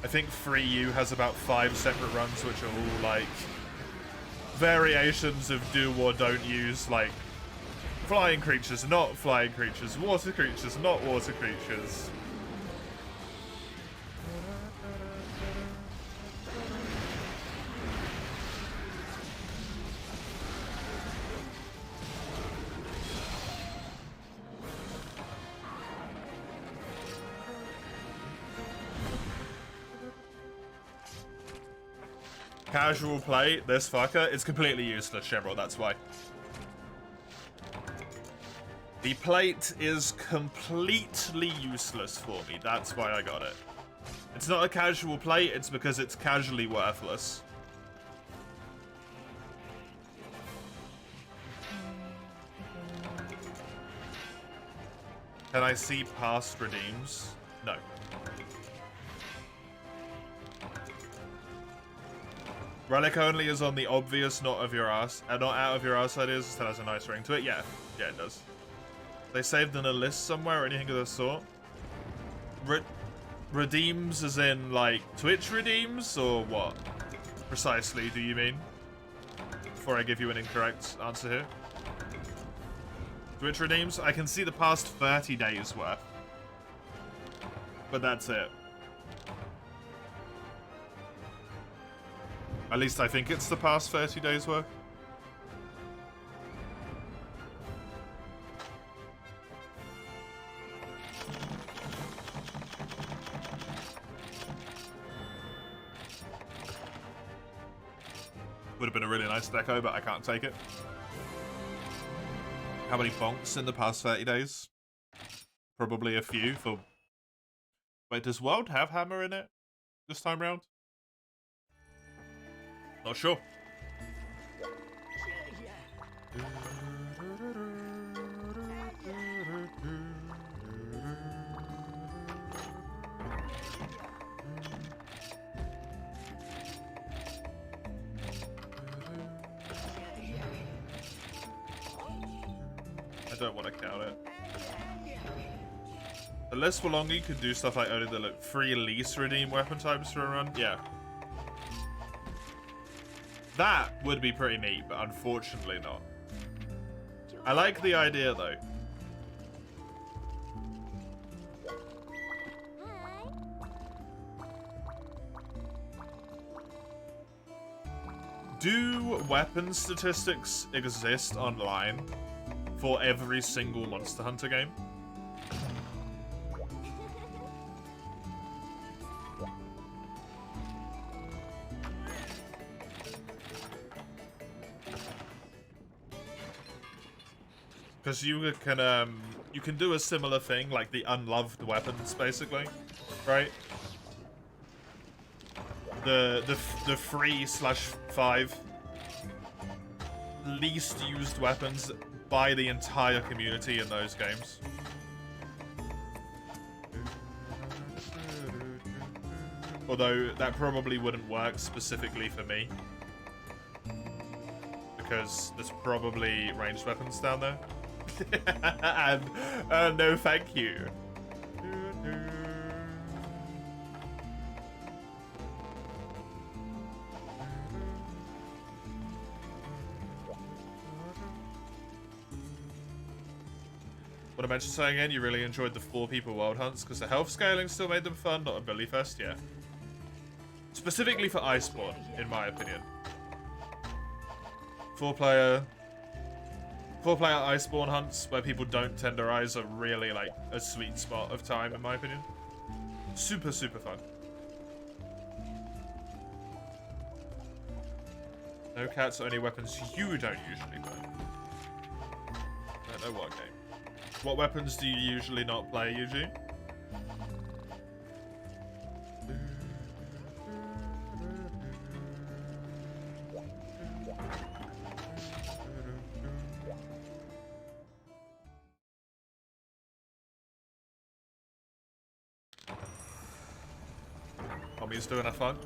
I think 3U has about 5 separate runs, which are all like variations of do or don't use, like flying creatures, not flying creatures, water creatures, not water creatures. Casual play, this fucker, is completely useless, Shemroll, that's why. The plate is completely useless for me, that's why I got it. It's not a casual plate, it's because it's casually worthless. Can I see past redeems? No. Relic only is on the obvious not of your ass, not out of your ass ideas, it still has a nice ring to it. Yeah, it does. They saved in a list somewhere or anything of the sort? Redeems as in, like, Twitch redeems, or what? Precisely, do you mean? Before I give you an incorrect answer here. Twitch redeems? I can see the past 30 days worth. But that's it. At least I think it's the past 30 days worth. Would have been a really nice deco, but I can't take it. How many bonks in the past 30 days? Probably a few for... Wait, does World have Hammer in it this time round? Not sure. I don't want to count it. The list for longer, you could do stuff like only the free lease redeem weapon types for a run. Yeah. That would be pretty neat, but unfortunately not. I like the idea, though. Do weapon statistics exist online for every single Monster Hunter game? Because you can do a similar thing, like the unloved weapons, basically, right? The 3/5 least used weapons by the entire community in those games. Although that probably wouldn't work specifically for me, because there's probably ranged weapons down there. And no thank you. Want to mention something again? You really enjoyed the 4 people wild hunts because the health scaling still made them fun, not a Billy Fest, yeah. Specifically for Iceborne, in my opinion. 4-player Iceborne hunts where people don't tenderize are really like a sweet spot of time, in my opinion. Super, super fun. No cats, only weapons you don't usually play. I don't know what game. What weapons do you usually not play, Eugene? Tommy's doing a funk.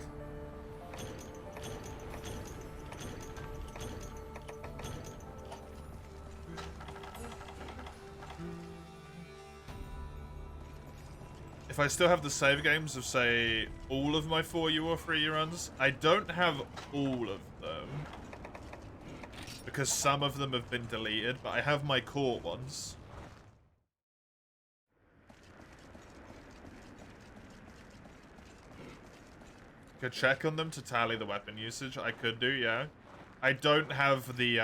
If I still have the save games of, say, all of my 4U or 3U runs, I don't have all of them. Because some of them have been deleted, but I have my core ones. Could check on them to tally the weapon usage. I could do, yeah. I don't have the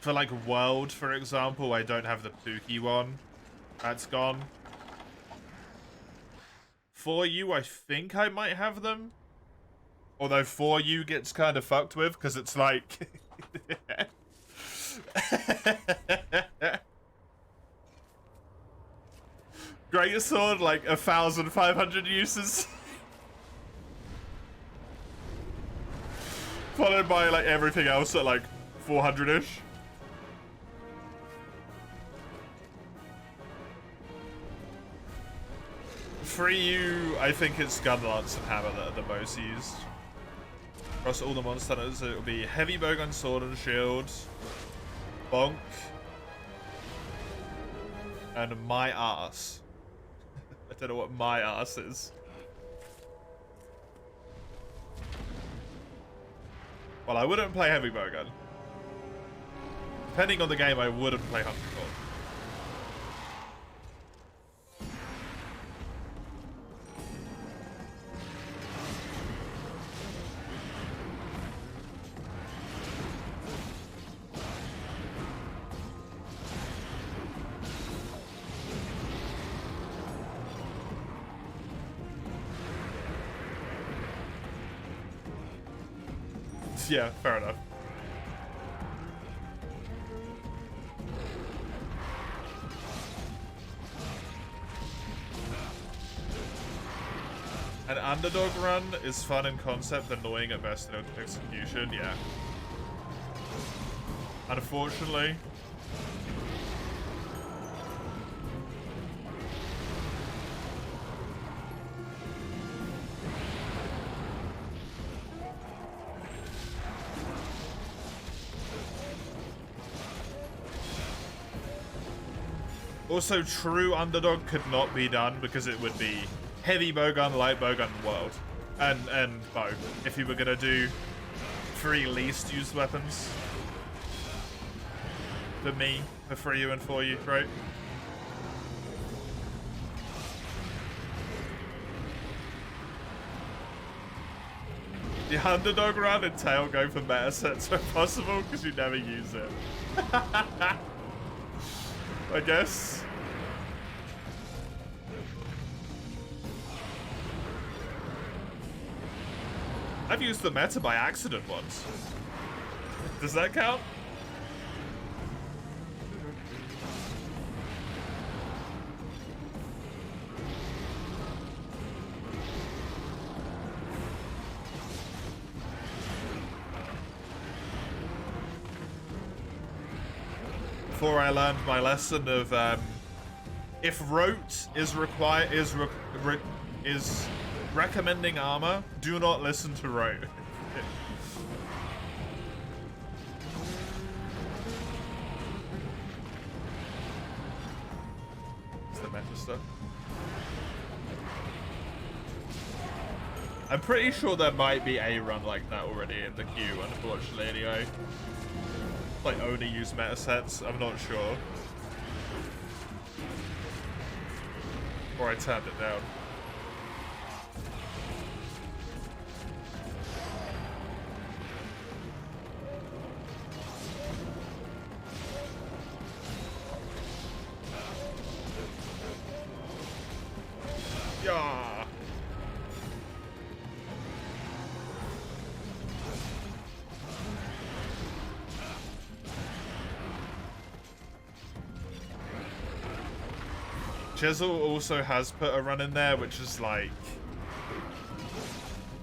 for like World, for example, I don't have the Pookie one. That's gone. 4U, I think I might have them. Although 4U gets kind of fucked with, because it's like... Great Sword, like 1,500 uses. Followed by like everything else at like 400-ish. For you, I think it's Gun Lance and Hammer that are the most used. Across all the monster hunters, it will be Heavy Bowgun, Sword and Shield, Bonk, and My Arse. I don't know what My Arse is. Well, I wouldn't play Heavy Bowgun. Depending on the game, I wouldn't play Hunter Claw. Yeah, fair enough. An underdog run is fun in concept, annoying at best in execution, yeah. Unfortunately. Also, true underdog could not be done because it would be heavy bowgun, light bowgun, world, and bow. If you were gonna do 3 least used weapons, for me, for 3U and 4U, right? The underdog run and tail go for meta sets where possible because you never use it. I guess. I've used the meta by accident once. Does that count? Before I learned my lesson of if rote is recommending armor, do not listen to rote. It's the meta stuff. I'm pretty sure there might be a run like that already in the queue, unfortunately, anyway. Like, only use meta sets, I'm not sure. Or I turned it down. Yeah. Chisel also has put a run in there, which is like...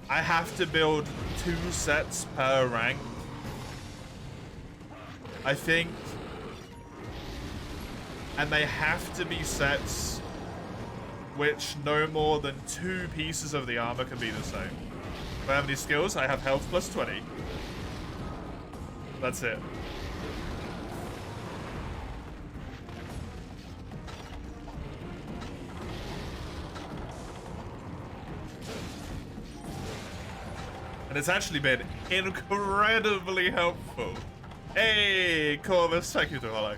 I have to build 2 sets per rank. I think And they have to be sets which no more than 2 pieces of the armor can be the same. If I have any skills, I have health plus 20. That's it. And it's actually been incredibly helpful. Hey, Corvus, thank you to follow.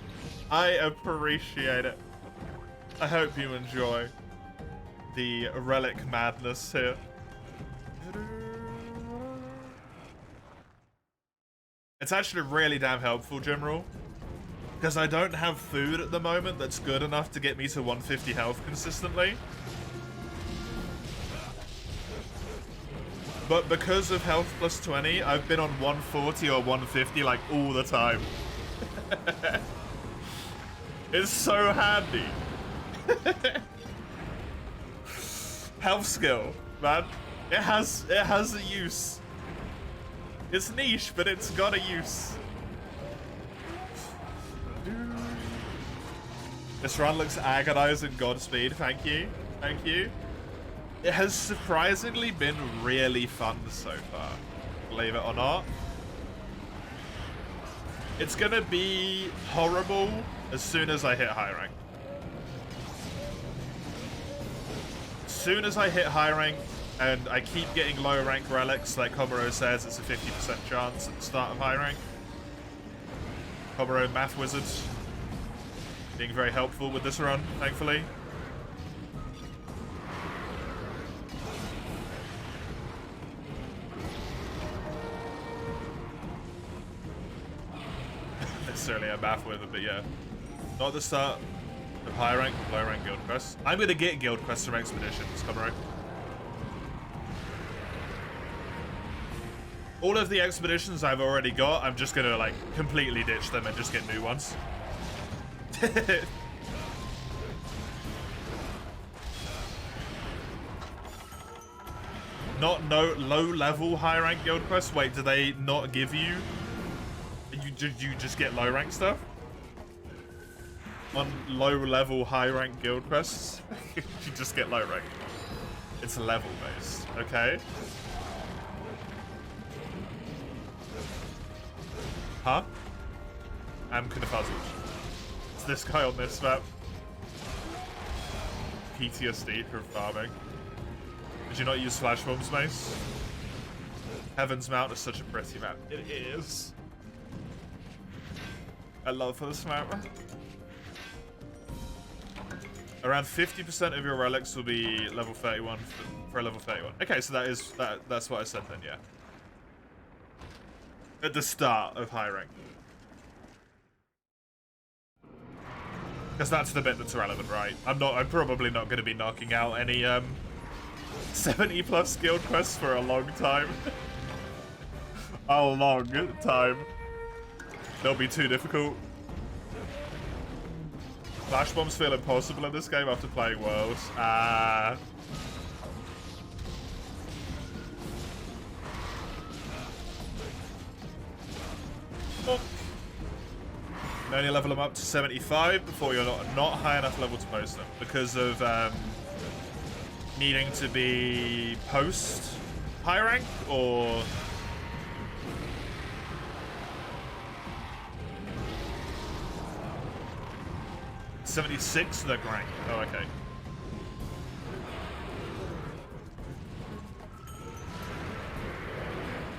I appreciate it. I hope you enjoy the Relic madness here. It's actually really damn helpful, General. Because I don't have food at the moment that's good enough to get me to 150 health consistently. But because of health plus 20, I've been on 140 or 150 like all the time. It's so handy. Health skill, man. It has a use. It's niche, but it's got a use. This run looks agonizing. Godspeed. Thank you. Thank you. It has surprisingly been really fun so far, believe it or not. It's gonna be horrible as soon as I hit high rank. As soon as I hit high rank and I keep getting low rank relics, like Komuro says, it's a 50% chance at the start of high rank. Komuro Math Wizard being very helpful with this run, thankfully. Necessarily a math with it, but yeah. Not at the start of high rank, low rank guild quests. I'm gonna get guild quests from expeditions, come right. All of the expeditions I've already got, I'm just gonna like completely ditch them and just get new ones. Not no low level high rank guild quests. Wait, do they not give you? You just get low rank stuff? On low level high rank guild quests, you just get low rank. It's level based, okay? Huh? I'm confuzzled. It's this guy on this map. PTSD for farming. Did you not use flash bombs, Mace? Heaven's Mount is such a pretty map. It is. I love this map. Around 50% of your relics will be level 31 for a level 31. Okay, so that's what I said then, yeah. At the start of high rank. Because that's the bit that's relevant, right? I'm probably not going to be knocking out any 70 plus guild quests for a long time. A long time. They'll be too difficult. Flash bombs feel impossible in this game after playing Worlds. Oh. You only level them up to 75 before you're not high enough level to post them because of needing to be post high rank or 76 the rank. Oh, okay.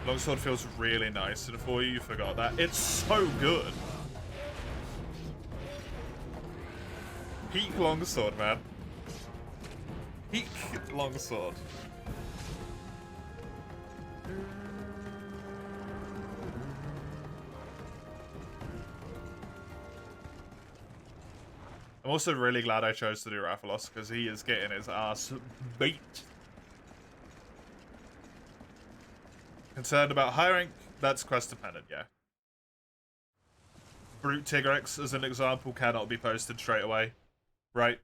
Longsword feels really nice, and for you forgot that. It's so good. Peak longsword, man. Peak longsword. I'm also really glad I chose to do Rathalos because he is getting his ass beat. Concerned about high rank? That's quest dependent, yeah. Brute Tigrex, as an example, cannot be posted straight away, right?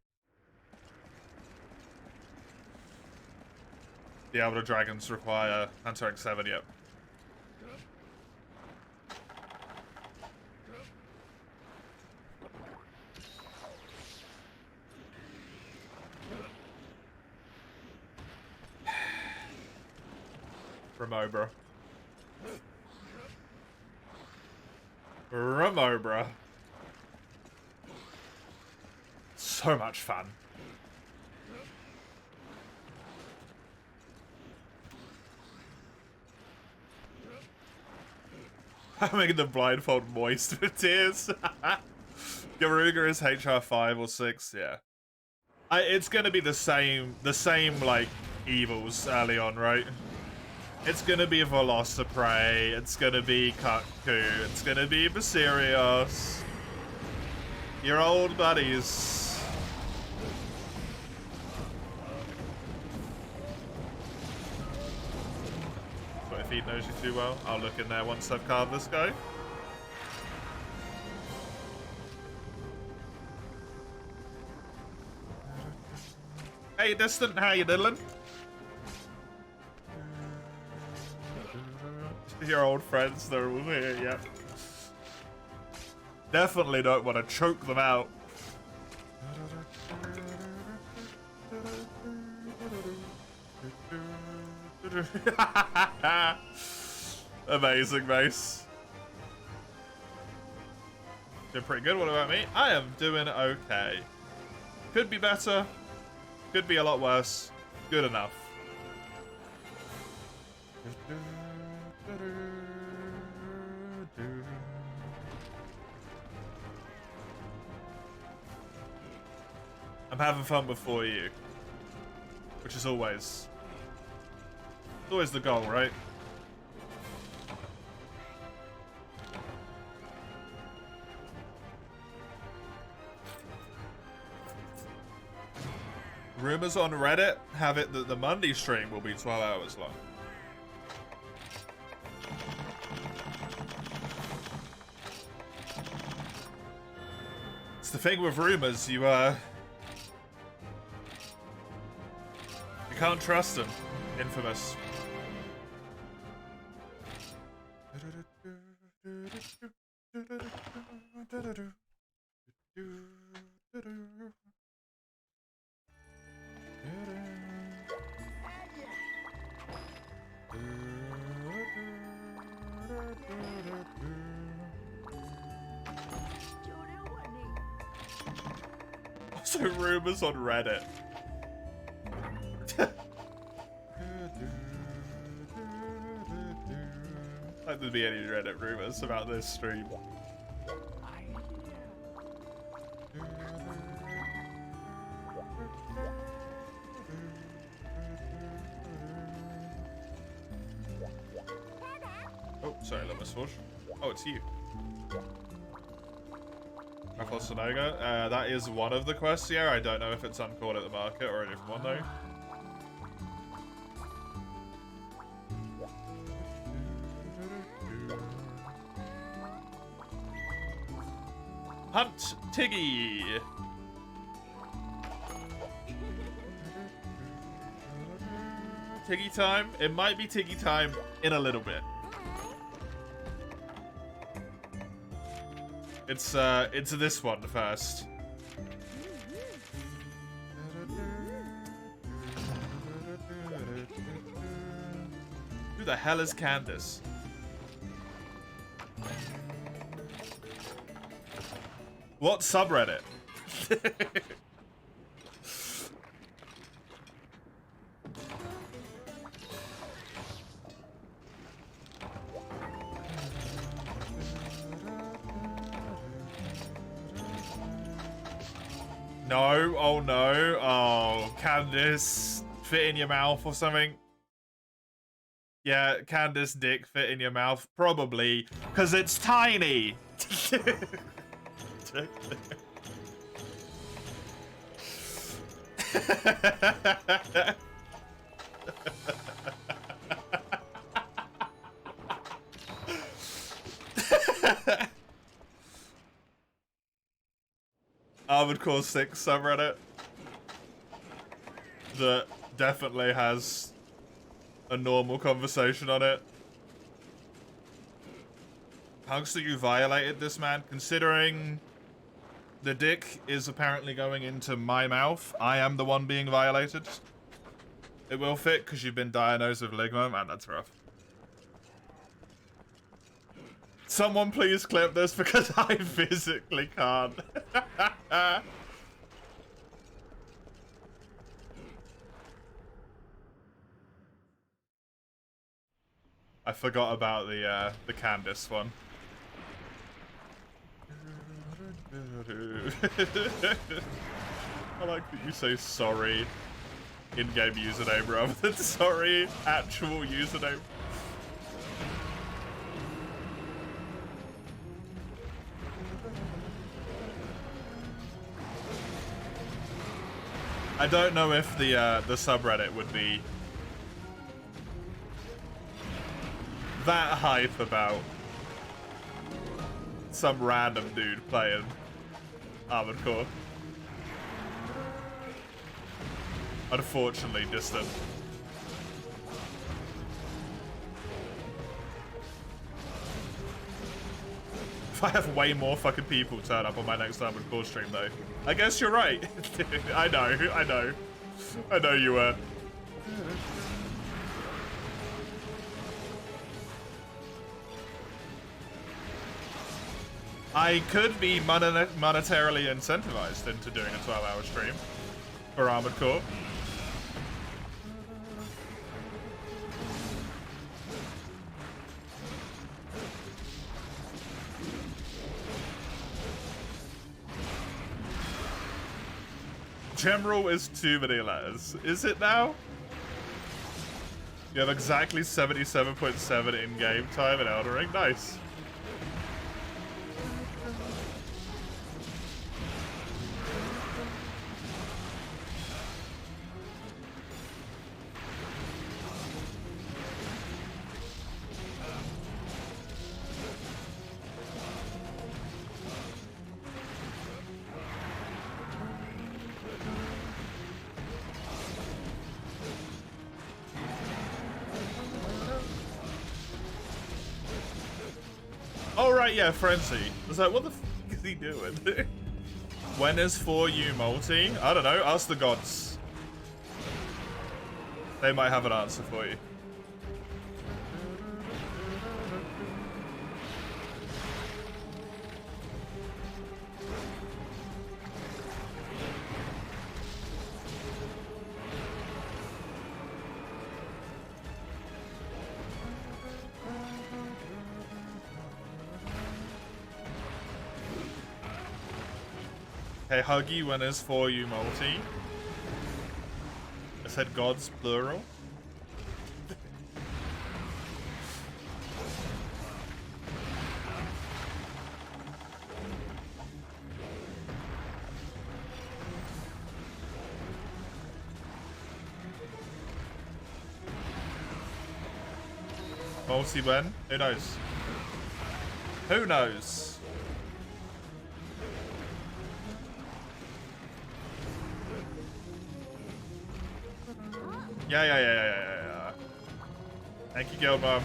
The Elder Dragons require Hunter rank 7, yep. Remobra. Remobra. So much fun. Making the blindfold moist with tears. Garuga is HR 5 or 6, yeah. It's gonna be the same like evils early on, right? It's gonna be Velociprey, it's gonna be Kutku, it's gonna be Basirios. Your old buddies. But if he knows you too well, I'll look in there once I've carved this guy. Hey, Distant, how you diddling? Your old friends, they're all here, yeah. Definitely don't want to choke them out. Amazing, Mace. Doing pretty good. What about me? I am doing okay. Could be better. Could be a lot worse. Good enough. I'm having fun before you. Which is always the goal, right? Rumors on Reddit have it that the Monday stream will be 12 hours long. It's the thing with rumors, you can't trust them. Infamous. Also, rumors on Reddit. Like there'd be any Reddit rumors about this stream. Oh, sorry, that was Forge. Oh, it's you. Raffle Sonoga. That is one of the quests here. I don't know if it's uncaught at the market or a different one though. Hunt Tiggy! Tiggy time? It might be Tiggy time in a little bit. It's this one first. Who the hell is Candace? What subreddit? No, oh no, oh, Candace, fit in your mouth or something. Yeah, Candace dick fit in your mouth, probably, because it's tiny. Armored Core 6 subreddit that definitely has a normal conversation on it. Hunkster, you violated this man. Considering the dick is apparently going into my mouth, I am the one being violated. It will fit because you've been diagnosed with ligma. Man, that's rough. Someone please clip this because I physically can't. I forgot about the Candace one. I like that you say sorry in-game username rather than sorry actual username. I don't know if the subreddit would be that hype about some random dude playing Armored Core. Unfortunately distant. If I have way more fucking people turn up on my next Armored Core stream though. I guess you're right. I know you were. I could be monetarily incentivized into doing a 12-hour stream for Armored Core. General is too many letters. Is it now? You have exactly 77.7 in-game time in Elden Ring. Nice. Oh, right, yeah, Frenzy. I was like, what the f is he doing? When is 4U multi? I don't know, ask the gods. They might have an answer for you. Hey, Huggy, when is 4U multi? I said gods plural. Multi when? Who knows? Who knows? Yeah. Thank you, Guild Mom.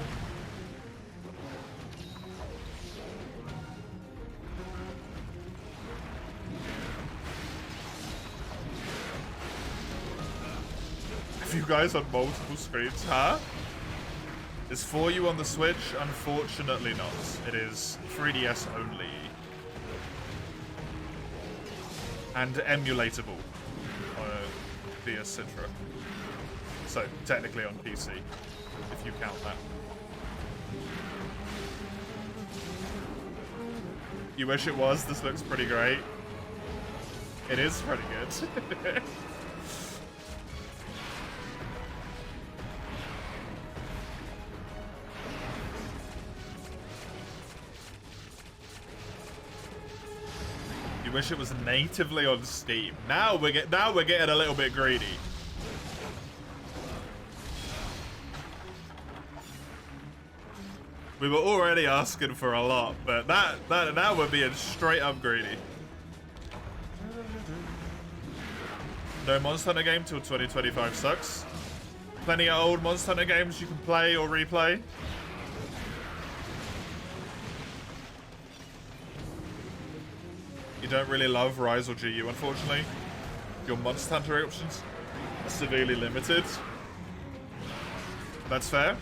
Have you guys on multiple screens, huh? Is 4U on the Switch? Unfortunately not. It is 3DS only. And emulatable via Citra. So, technically on PC, if you count that. You wish it was? This looks pretty great. It is pretty good. You wish it was natively on Steam. Now we're getting a little bit greedy. We were already asking for a lot, but that now we're being straight up greedy. No Monster Hunter game till 2025 sucks. Plenty of old Monster Hunter games you can play or replay. You don't really love Rise or GU, unfortunately. Your Monster Hunter options are severely limited. That's fair.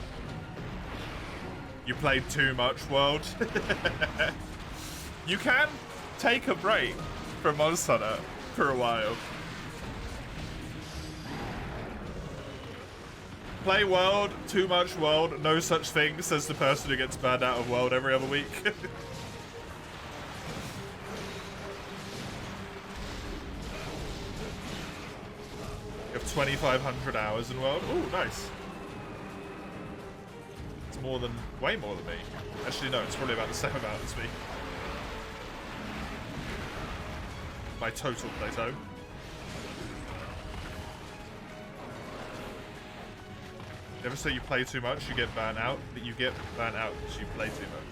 You played too much, World. You can take a break from Monster Hunter for a while. Play World, too much World, no such thing, says the person who gets banned out of World every other week. You have 2,500 hours in World. Ooh, nice. It's more than, way more than me. Actually, no, it's probably about the same amount as me. My total playtime. Never say you play too much, you get banned out, but you get banned out because you play too much.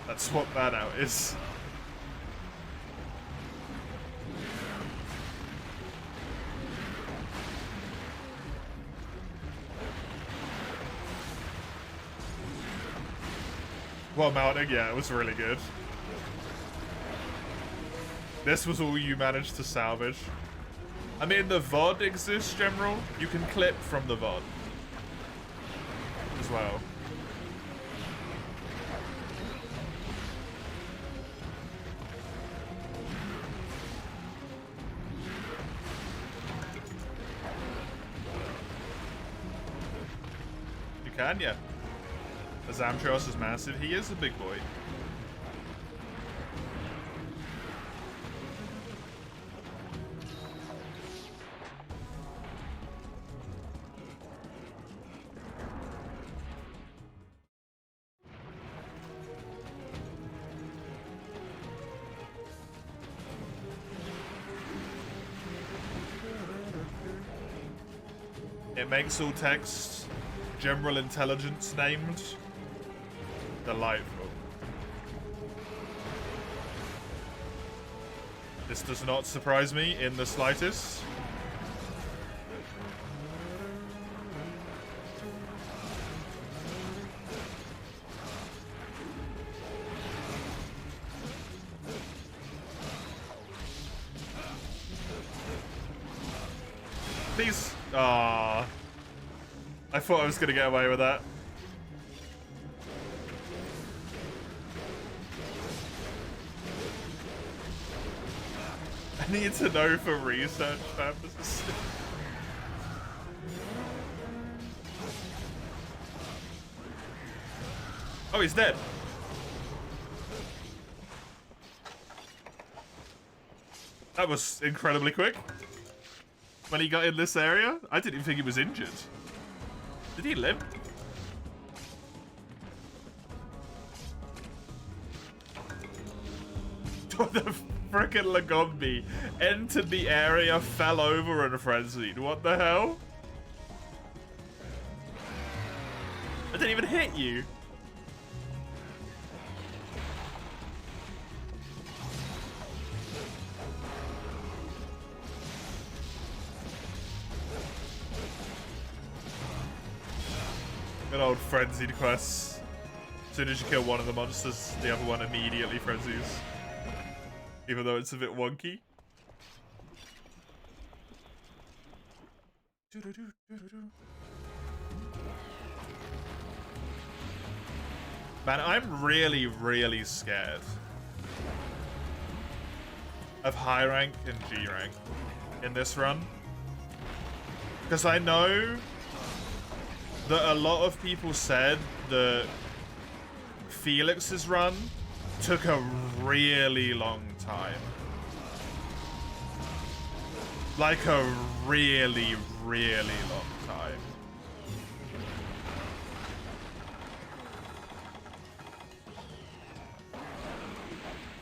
That's what ban out is. Well, mounting, yeah, it was really good. This was all you managed to salvage. I mean, the VOD exists, General. You can clip from the VOD as well. You can, yeah. Zamtrios is massive. He is a big boy. It makes all text general intelligence named. Delightful. This does not surprise me in the slightest. Please. Ah. I thought I was going to get away with that. I need to know for research purposes. Oh, he's dead. That was incredibly quick. When he got in this area, I didn't even think he was injured. Did he limp? The frickin' Lagombi entered the area, fell over, and frenzied. What the hell? I didn't even hit you. Good old frenzied quests. As soon as you kill one of the monsters, the other one immediately frenzies. Even though it's a bit wonky. Man, I'm really, really scared of high rank and G rank in this run. Because I know that a lot of people said that Felix's run took a really long time. Like a really, really long time.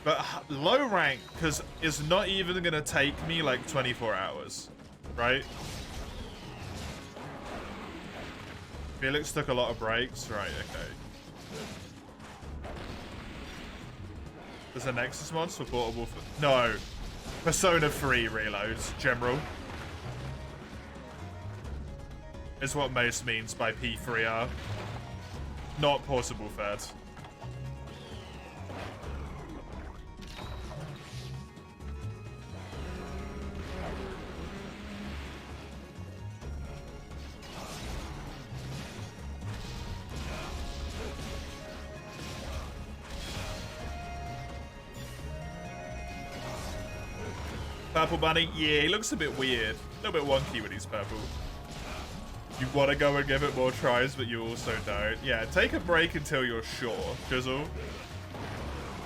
But low rank, because it's not even going to take me like 24 hours, right? Felix took a lot of breaks. Right, okay. There's a Nexus mod for portable... No. Persona 3 reloads, General. Is what Mace means by P3R. Not portable fed. Purple bunny? Yeah, he looks a bit weird. A little bit wonky when he's purple. You want to go and give it more tries, but you also don't. Yeah, take a break until you're sure, Chisel.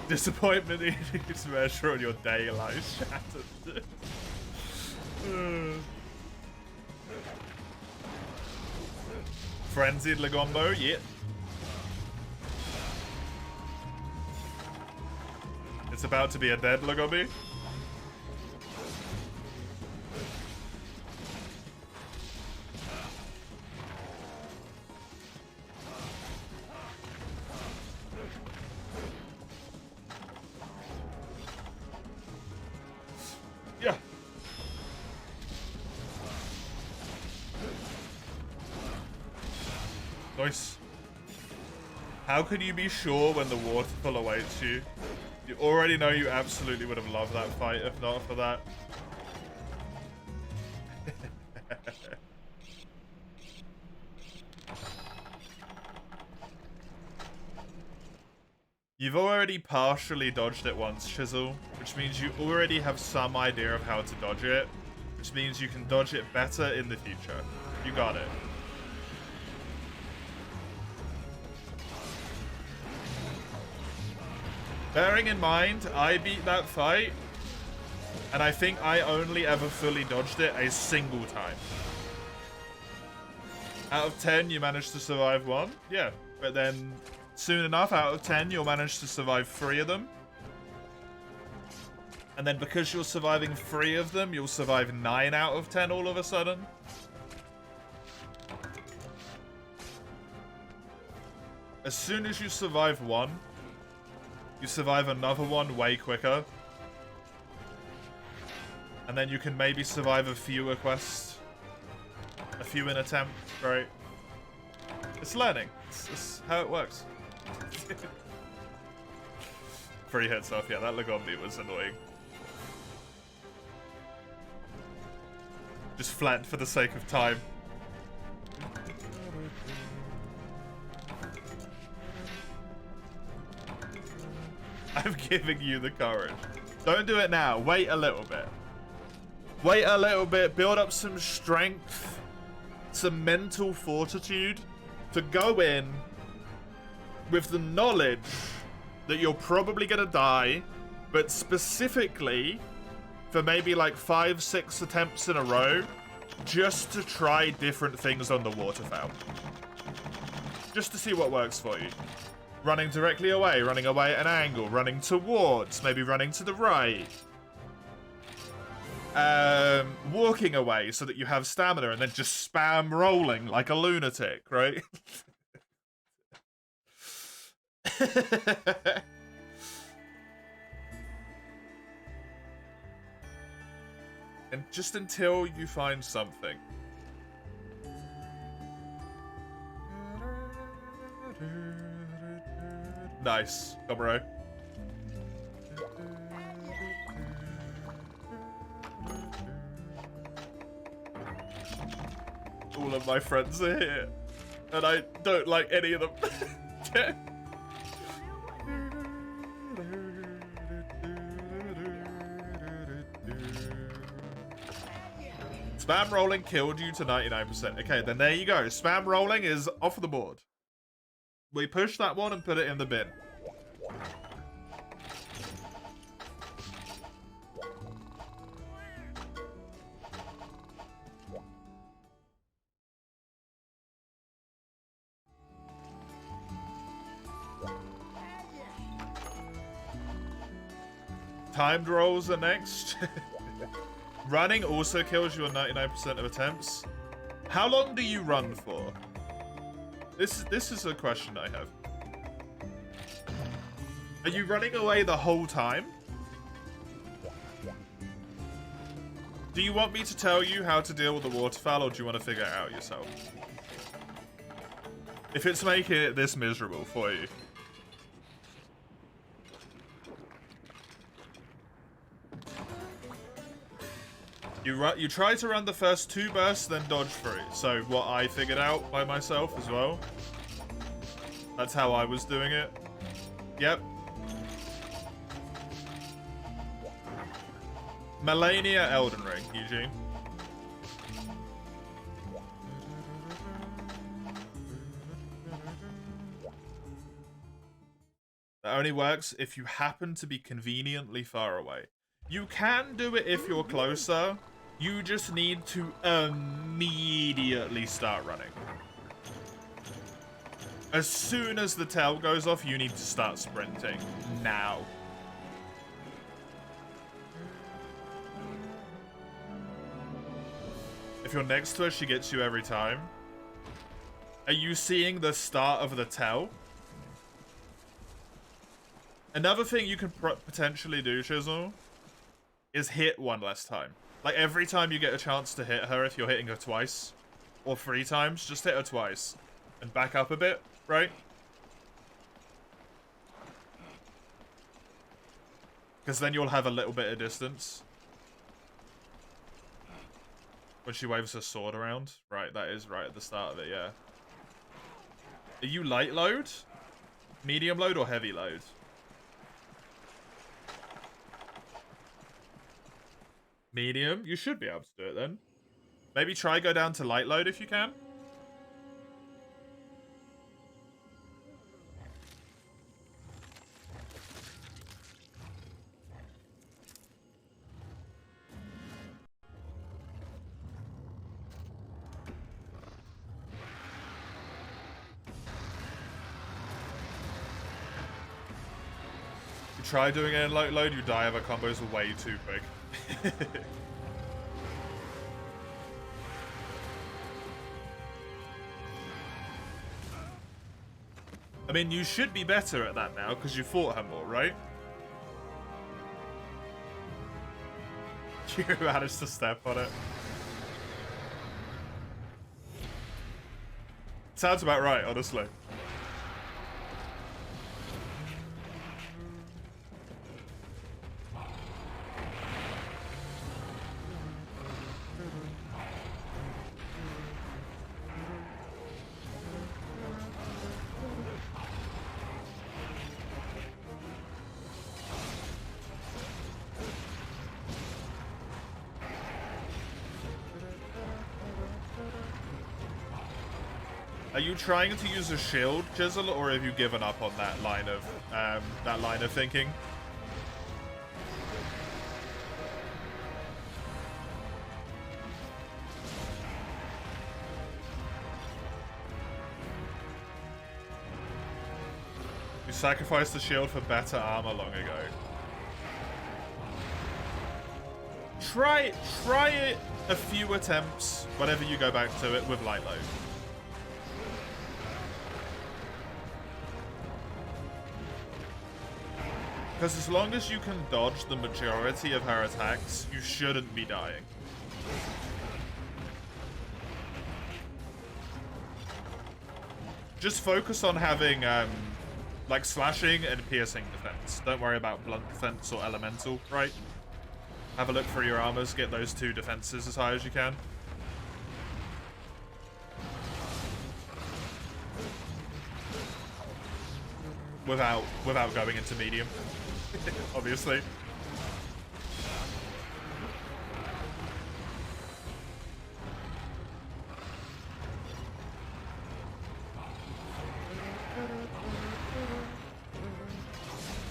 Disappointment needs to measure on your day life shattered. Frenzied Lagombo, yeah. It's about to be a dead Lagombi. Yeah. Nice. How could you be sure when the waterfall awaits you? You already know you absolutely would have loved that fight if not for that. You've already partially dodged it once, Chisel, which means you already have some idea of how to dodge it, which means you can dodge it better in the future. You got it. Bearing in mind, I beat that fight, and I think I only ever fully dodged it a single time. Out of 10, you managed to survive 1? Yeah, but then soon enough, out of 10, you'll manage to survive 3 of them. And then because you're surviving 3 of them, you'll survive 9 out of 10 all of a sudden. As soon as you survive 1, you survive another one way quicker. And then you can maybe survive a fewer quests. A few in attempt, right? It's learning. It's how it works. 3 hits off. Yeah, that Lagombi was annoying. Just flattened for the sake of time. I'm giving you the courage. Don't do it now. Wait a little bit. Wait a little bit. Build up some strength. Some mental fortitude. To go in with the knowledge that you're probably going to die. But specifically for maybe like 5-6 attempts in a row. Just to try different things on the waterfowl. Just to see what works for you. Running directly away, running away at an angle, running towards, maybe running to the right. Walking away so that you have stamina and then just spam rolling like a lunatic, right? And just until you find something. Nice. Go, bro. All of my friends are here. And I don't like any of them. Spam rolling killed you to 99%. Okay, then there you go. Spam rolling is off the board. We push that one and put it in the bin. Timed rolls are next. Running also kills you on 99% of attempts. How long do you run for? This is a question I have. Are you running away the whole time? Do you want me to tell you how to deal with the waterfowl, or do you want to figure it out yourself? If it's making it this miserable for you. You try to run the first 2 bursts, then dodge through. So what I figured out by myself as well. That's how I was doing it. Yep. Melania Elden Ring, Eugene. That only works if you happen to be conveniently far away. You can do it if you're closer. You just need to immediately start running. As soon as the tail goes off, you need to start sprinting. Now. If you're next to her, she gets you every time. Are you seeing the start of the tail? Another thing you can potentially do, Chisel, is hit one less time. Like, every time you get a chance to hit her, if you're hitting her twice, or 3 times, just hit her twice. And back up a bit, right? Because then you'll have a little bit of distance. When she waves her sword around. Right, that is right at the start of it, yeah. Are you light load? Medium load or heavy load? Medium? You should be able to do it then. Maybe try go down to light load if you can. You try doing it in light load, you die of her combos are way too quick. I mean, you should be better at that now, because you fought her more, right? You managed to step on it. Sounds about right, honestly. Are you trying to use a shield, Chisel, or have you given up on that line of thinking? You sacrificed the shield for better armor long ago. Try it a few attempts whenever you go back to it with light load. Because as long as you can dodge the majority of her attacks, you shouldn't be dying. Just focus on having, like, slashing and piercing defense. Don't worry about blunt defense or elemental, right? Have a look through your armors, get those 2 defenses as high as you can. Without going into medium. Obviously.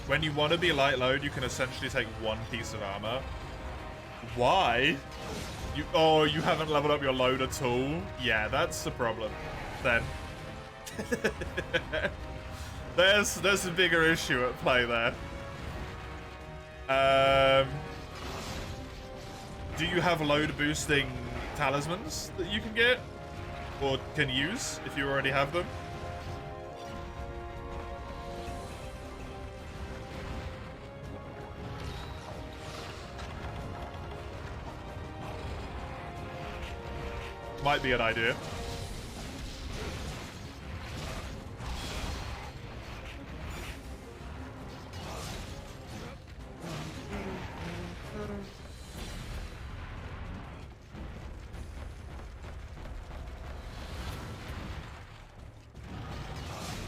When you want to be light load, you can essentially take 1 piece of armor. Why? You haven't leveled up your load at all? Yeah, that's the problem. Then. There's a bigger issue at play there. Do you have load boosting talismans that you can get? Or can use if you already have them? Might be an idea.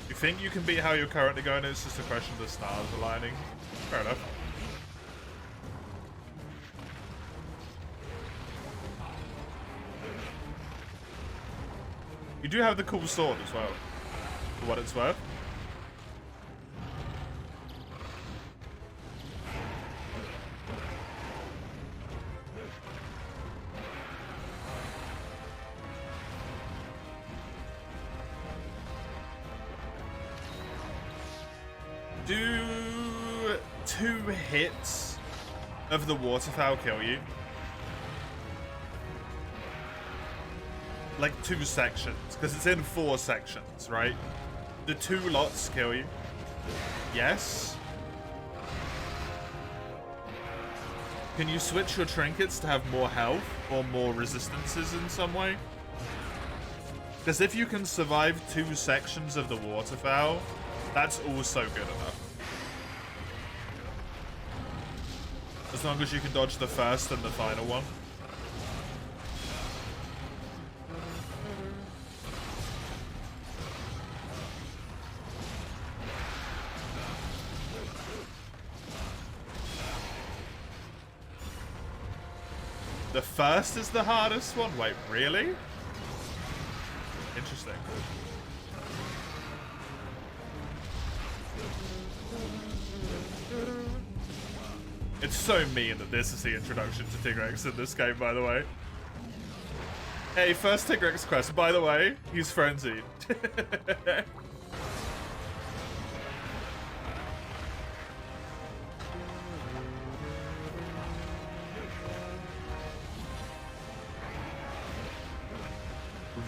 You think you can beat how you're currently going? It's just a question of the stars aligning. Fair enough. You do have the cool sword as well, for what it's worth. Do 2 hits of the waterfowl kill you? Like 2 sections, because it's in 4 sections, right? The 2 lots kill you? Yes. Can you switch your trinkets to have more health or more resistances in some way? Because if you can survive 2 sections of the waterfowl, that's also good enough. As long as you can dodge the first and the final one. The first is the hardest one? Wait, really? Interesting. It's so mean that this is the introduction to Tigrex in this game, by the way. Hey, first Tigrex quest. By the way, he's frenzied.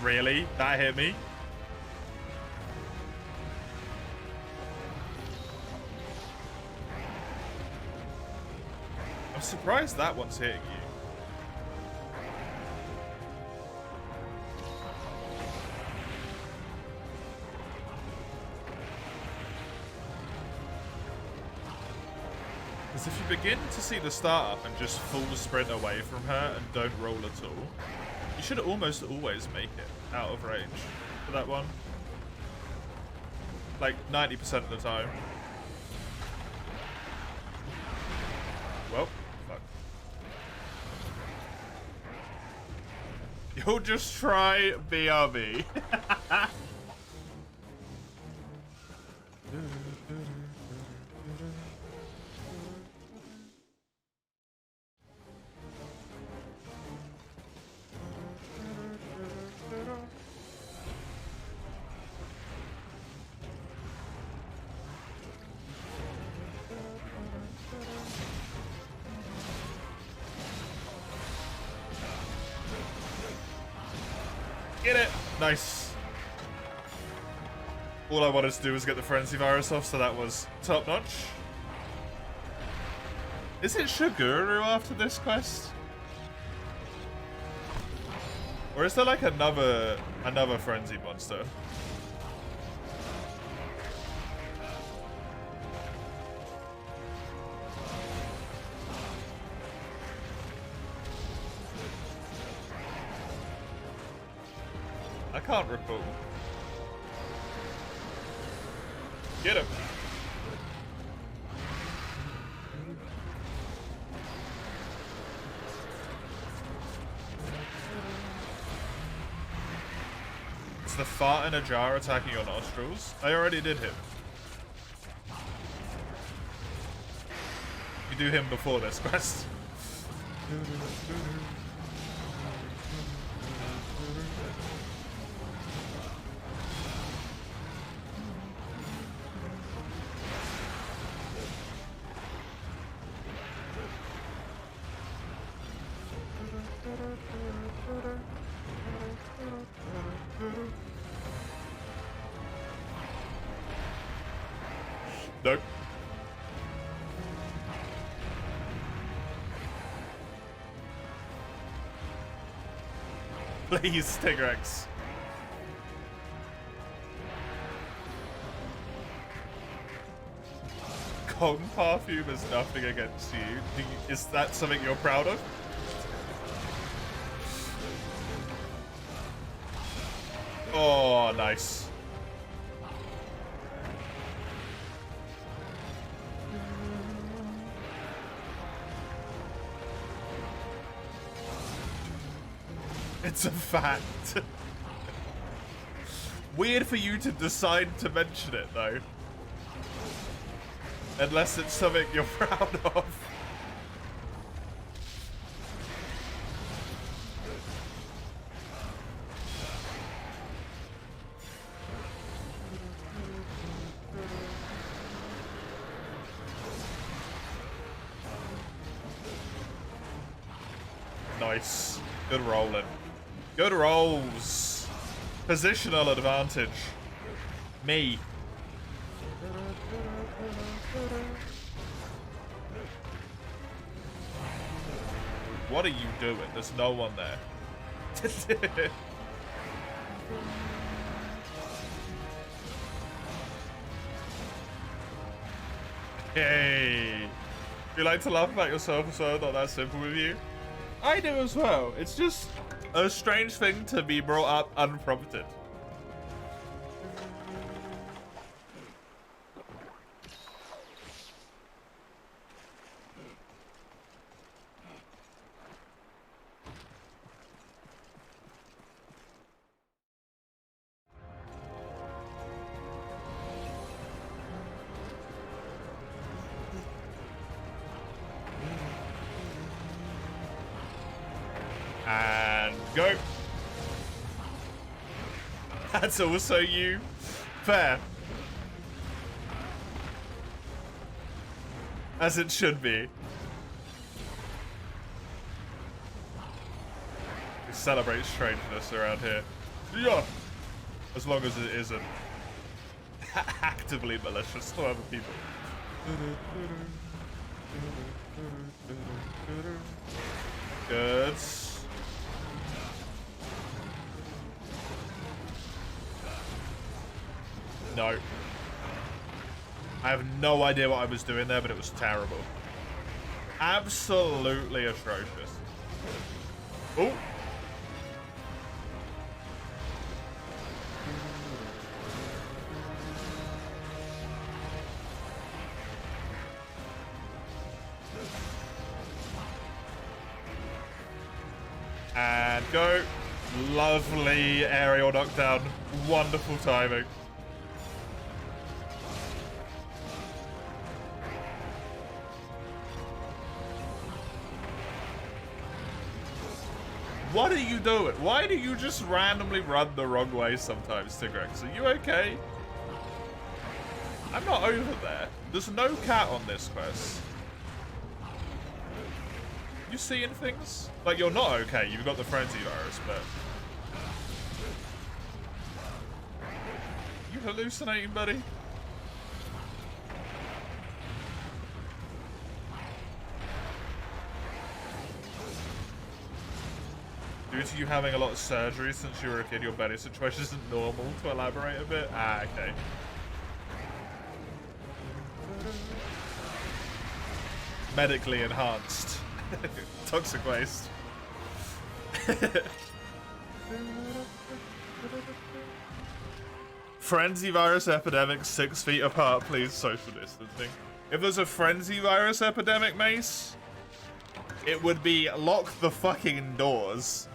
Really? That hit me? I'm surprised that one's hitting you. Because if you begin to see the startup and just full sprint away from her and don't roll at all, you should almost always make it out of range for that one. Like 90% of the time. Well, fuck. You'll just try BRB. Get it! Nice. All I wanted to do was get the Frenzy Virus off, so that was top notch. Is it Shuguru after this quest? Or is there like another Frenzy monster? I can't recall. Get him. It's the fart in a jar attacking your nostrils. I already did him. You do him before this quest. Nope. Please, Tigrex. Kong perfume is nothing against you. Is that something you're proud of? Oh, nice. It's a fact. Weird for you to decide to mention it, though. Unless it's something you're proud of. Nice. Good rolling. Good rolls. Positional advantage. Me. What are you doing? There's no one there. Hey. You like to laugh about yourself as well? Not that simple with you? I do as well. It's just a strange thing to be brought up unprompted. And go. That's also you. Fair. As it should be. We celebrate strangeness around here. Yeah. As long as it isn't actively malicious to other people. Good. No. I have no idea what I was doing there, but it was terrible. Absolutely atrocious. Oh. And go. Lovely aerial knockdown. Wonderful timing. What are you doing? Why do you just randomly run the wrong way sometimes, Tigrex? Are you okay? I'm not over there. There's no cat on this quest. You seeing things? Like, you're not okay. You've got the frenzy virus, but... You hallucinating, buddy? Due to you having a lot of surgery since you were a kid, your belly situation isn't normal. To elaborate a bit? Ah, okay. Medically enhanced. Toxic waste. Frenzy virus epidemic 6 feet apart, please. Social distancing. If there's a frenzy virus epidemic, Mace, it would be lock the fucking doors.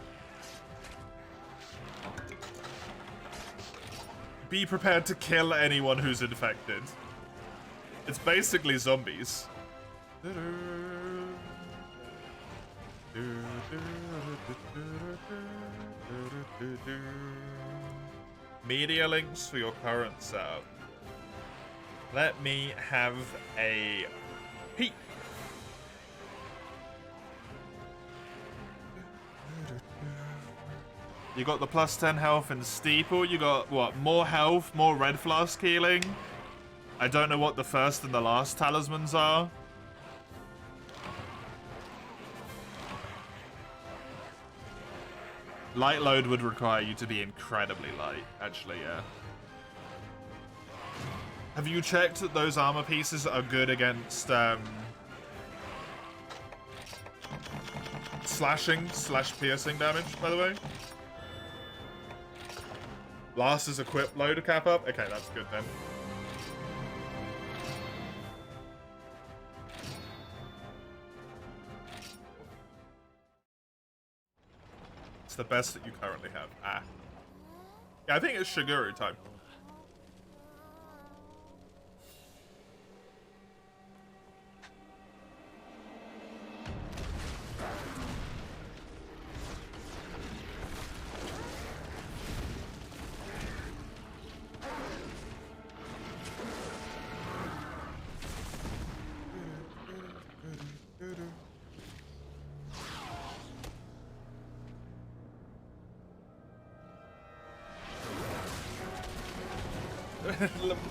Be prepared to kill anyone who's infected. It's basically zombies. Media links for your current setup. Let me have a peek. You got the plus 10 health in Steeple. You got, what, more health, more red flask healing. I don't know what the first and the last talismans are. Light load would require you to be incredibly light, actually, yeah. Have you checked that those armor pieces are good against slashing/piercing damage, by the way? Last is equip load cap up? Okay, that's good then. It's the best that you currently have. Ah. Yeah, I think it's Shiguru time.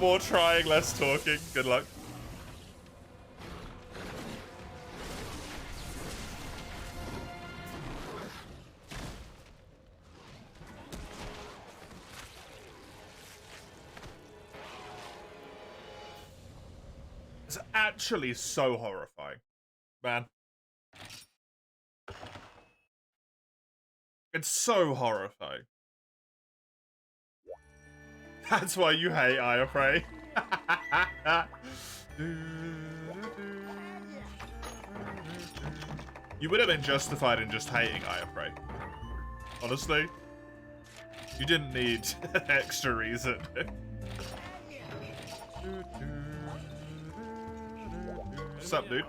More trying, less talking. Good luck. It's actually so horrifying, man. It's so horrifying. That's why you hate Aya Prey. You would have been justified in just hating Aya Prey. Honestly. You didn't need extra reason. What's up, dude?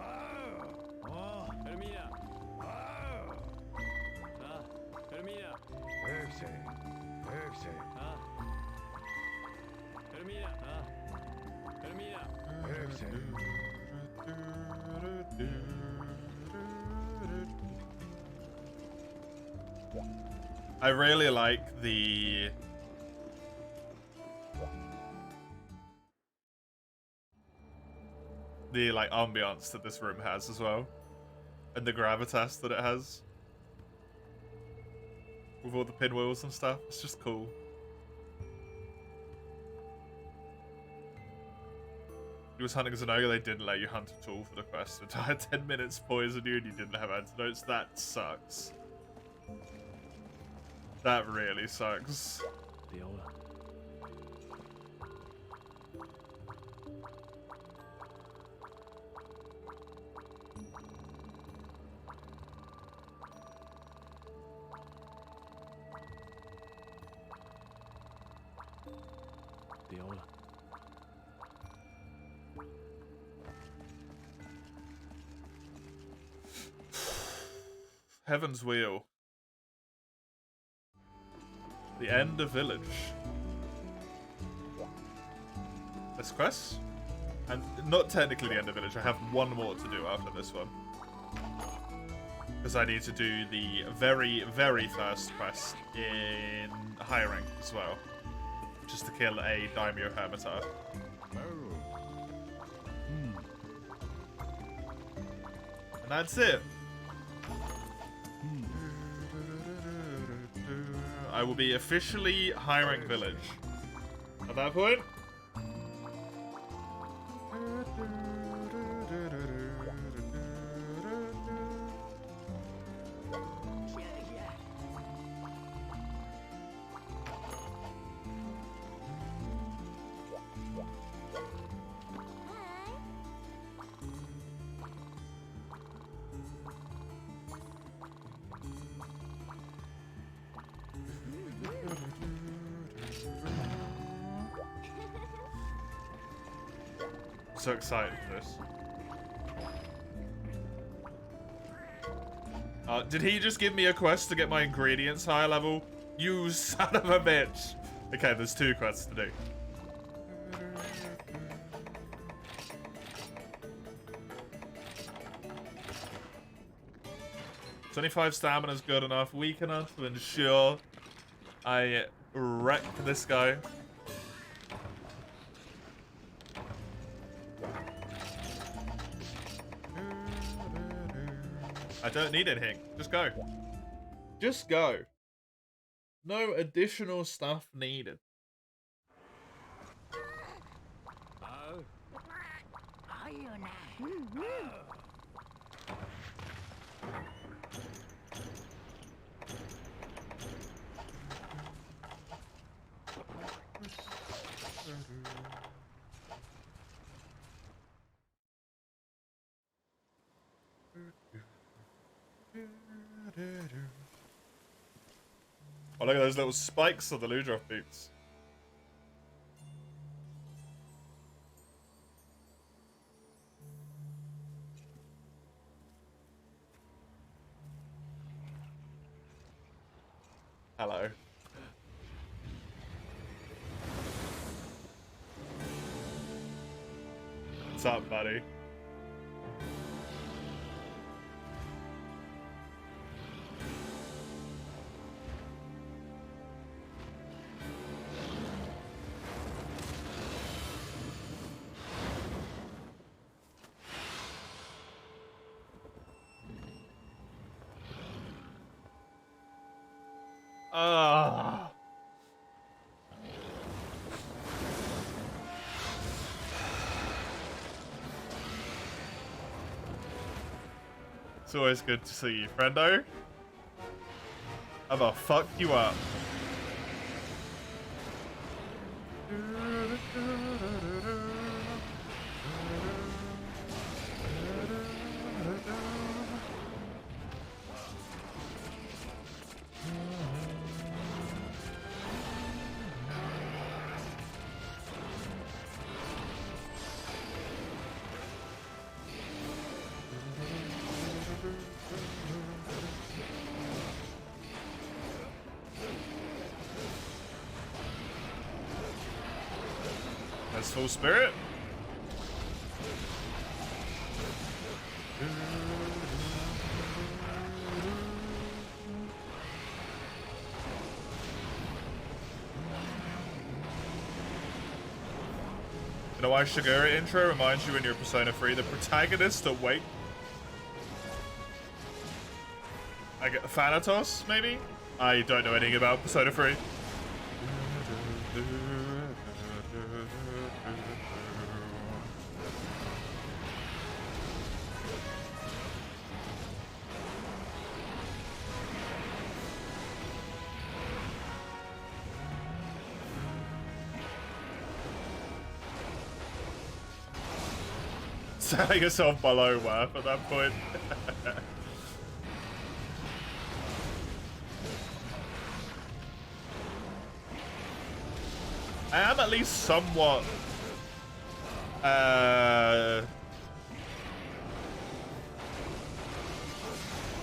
I really like the like ambiance that this room has as well, and the gravitas that it has with all the pinwheels and stuff. It's just cool. He was hunting Zenoga, they didn't let you hunt at all for the quest. Entire 10 minutes poisoned you and you didn't have antidotes. That sucks. That really sucks. Viola. Viola. Heaven's Wheel. The end of village. This quest? And not technically the end of village, I have one more to do after this one. Because I need to do the very, very first quest in high rank as well. Just to kill a Daimyo Hermitar. And that's it. I will be officially high rank village. At that point, so excited for this. Did he just give me a quest to get my ingredients higher level? You son of a bitch! Okay, there's 2 quests to do. $25 stamina is good enough, weak enough to ensure I wreck this guy. I don't need anything. Just go. Just go. No additional stuff needed. Oh, look at those little spikes on the Ludroth boots. Hello. What's up, buddy? It's always good to see you, friendo. I'ma fuck you up. That's full spirit. You know why Shigura intro reminds you in your Persona 3 the protagonist to wait. I get Thanatos, maybe? I don't know anything about Persona 3. Selling yourself below worth at that point. I am at least somewhat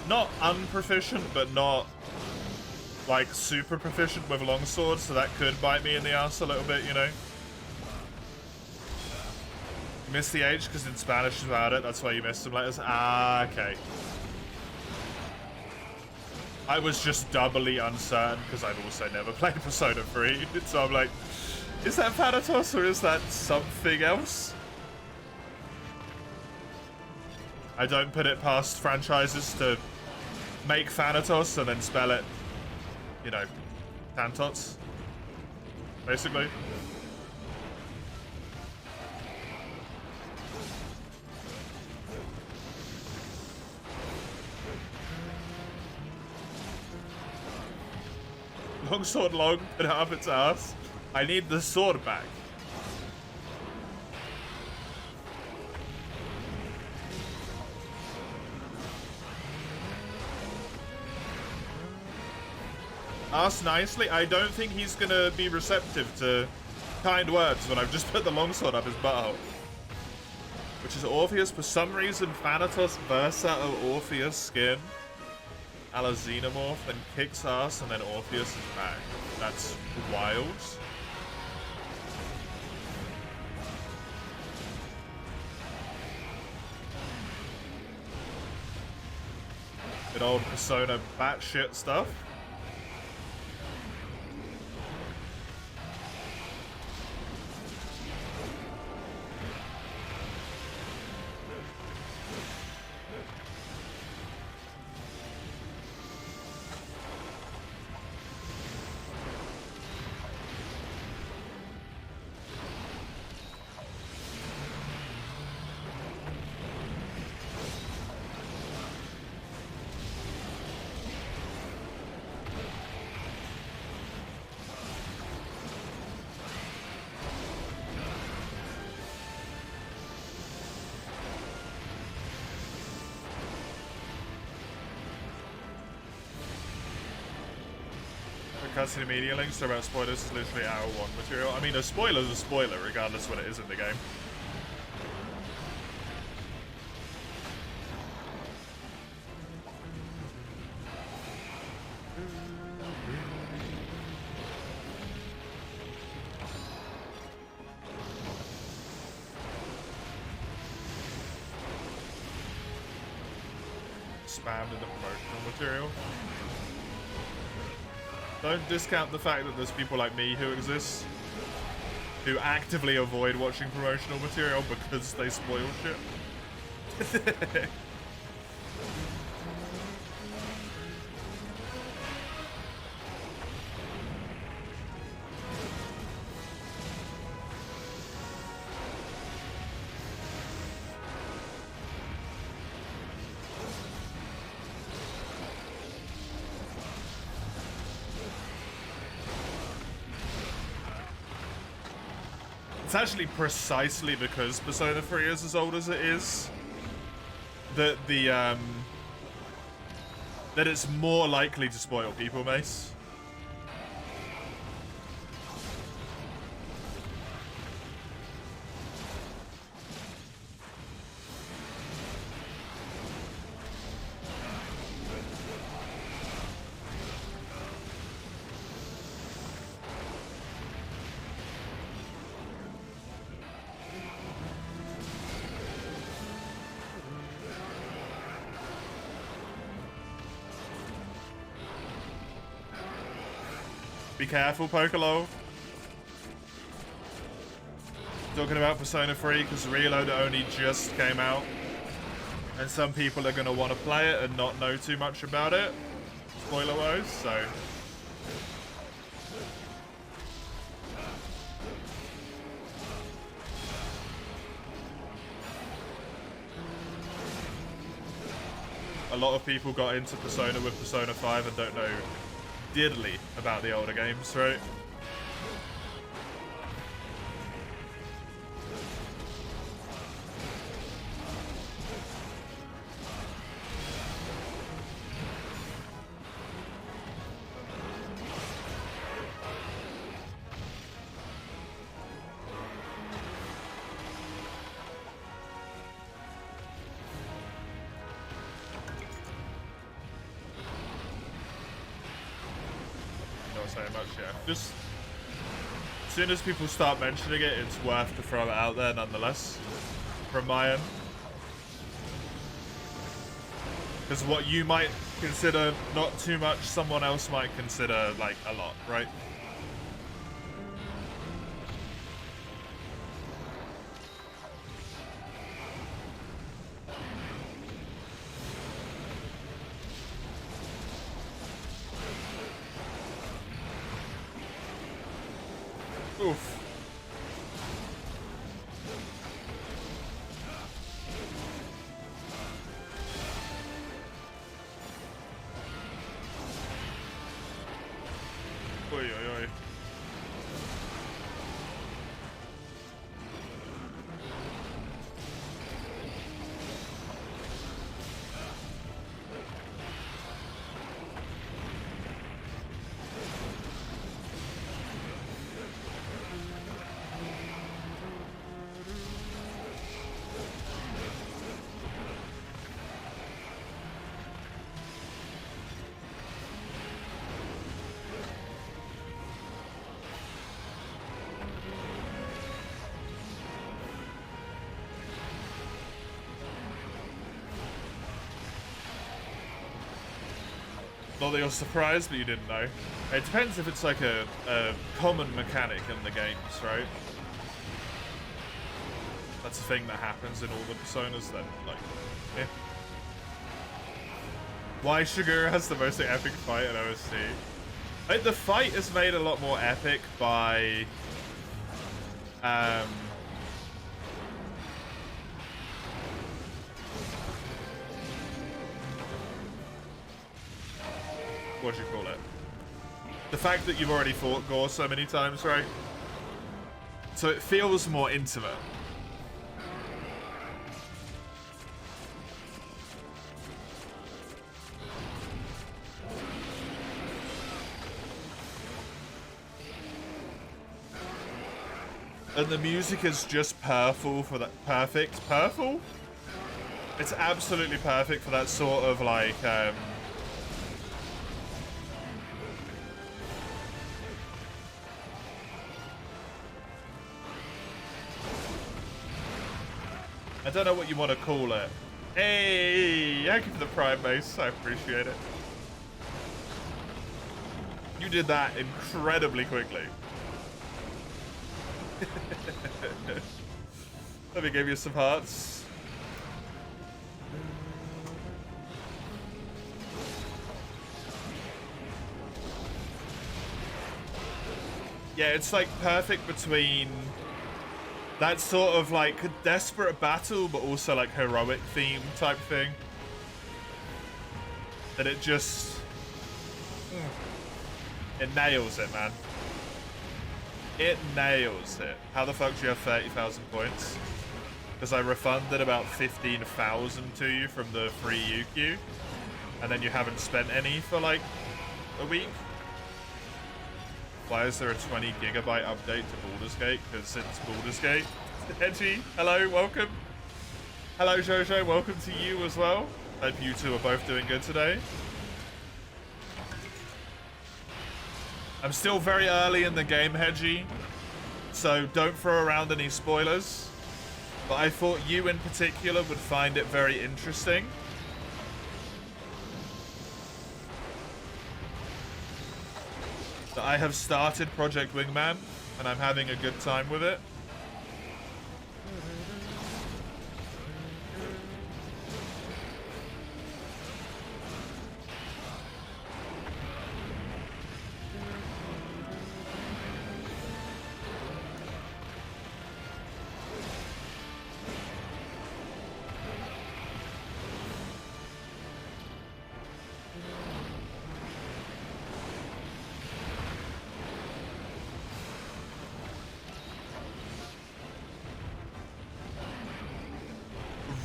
not unproficient, but not like super proficient with longswords, so that could bite me in the ass a little bit, you know. You missed the H because in Spanish about it, that's why you missed some letters. Ah, okay. I was just doubly uncertain because I've also never played Persona 3, so I'm like, is that Thanatos or is that something else? I don't put it past franchises to make Thanatos and then spell it, you know, Tantots, basically. Longsword long, put it up its ass. I need the sword back. Ask nicely. I don't think he's gonna be receptive to kind words when I've just put the longsword up his butthole. Which is Orpheus. For some reason, Thanatos versatile Orpheus skin. A la Xenomorph, then kicks ass, and then Orpheus is back. That's wild. Good old Persona batshit stuff. cutscene media links about spoilers is literally hour 1 material. I mean, a spoiler's a spoiler, regardless what it is in the game. Spammed in the promotional material. Don't discount the fact that there's people like me who exist, who actively avoid watching promotional material because they spoil shit. It's actually precisely because Persona 3 is as old as it is that that it's more likely to spoil people, Mace. Be careful, Pokolo. Talking about Persona 3 because Reload only just came out. And some people are going to want to play it and not know too much about it. Spoiler-wise, so... A lot of people got into Persona with Persona 5 and don't know diddly about the older games, right? Just as soon as people start mentioning it, it's worth to throw it out there nonetheless, from my end. Because what you might consider not too much, someone else might consider like a lot, right? Oof. Oi, oi, oi. Not that you're surprised, but you didn't know. It depends if it's like a common mechanic in the games, right? That's a thing that happens in all the Personas then, like, yeah. Why Shigure has the most epic fight in OST? Like, the fight is made a lot more epic by... what do you call it? The fact that you've already fought Gore so many times, right? So it feels more intimate. And the music is just perfect for that. Purple? It's absolutely perfect for that sort of like, I don't know what you want to call it. Hey, thank you for the Prime Base. I appreciate it. You did that incredibly quickly. Let me give you some hearts. Yeah, it's like perfect between that sort of like desperate battle, but also like heroic theme type thing. That it just... It nails it, man. It nails it. How the fuck do you have 30,000 points? Because I refunded about 15,000 to you from the free UQ. And then you haven't spent any for like a week. Why is there a 20 gigabyte update to Baldur's Gate? Because it's Baldur's Gate. Edgy, hello, welcome. Hello, Jojo, welcome to you as well. Hope you two are both doing good today. I'm still very early in the game, Hedgie, so don't throw around any spoilers. But I thought you in particular would find it very interesting. That I have started Project Wingman, and I'm having a good time with it.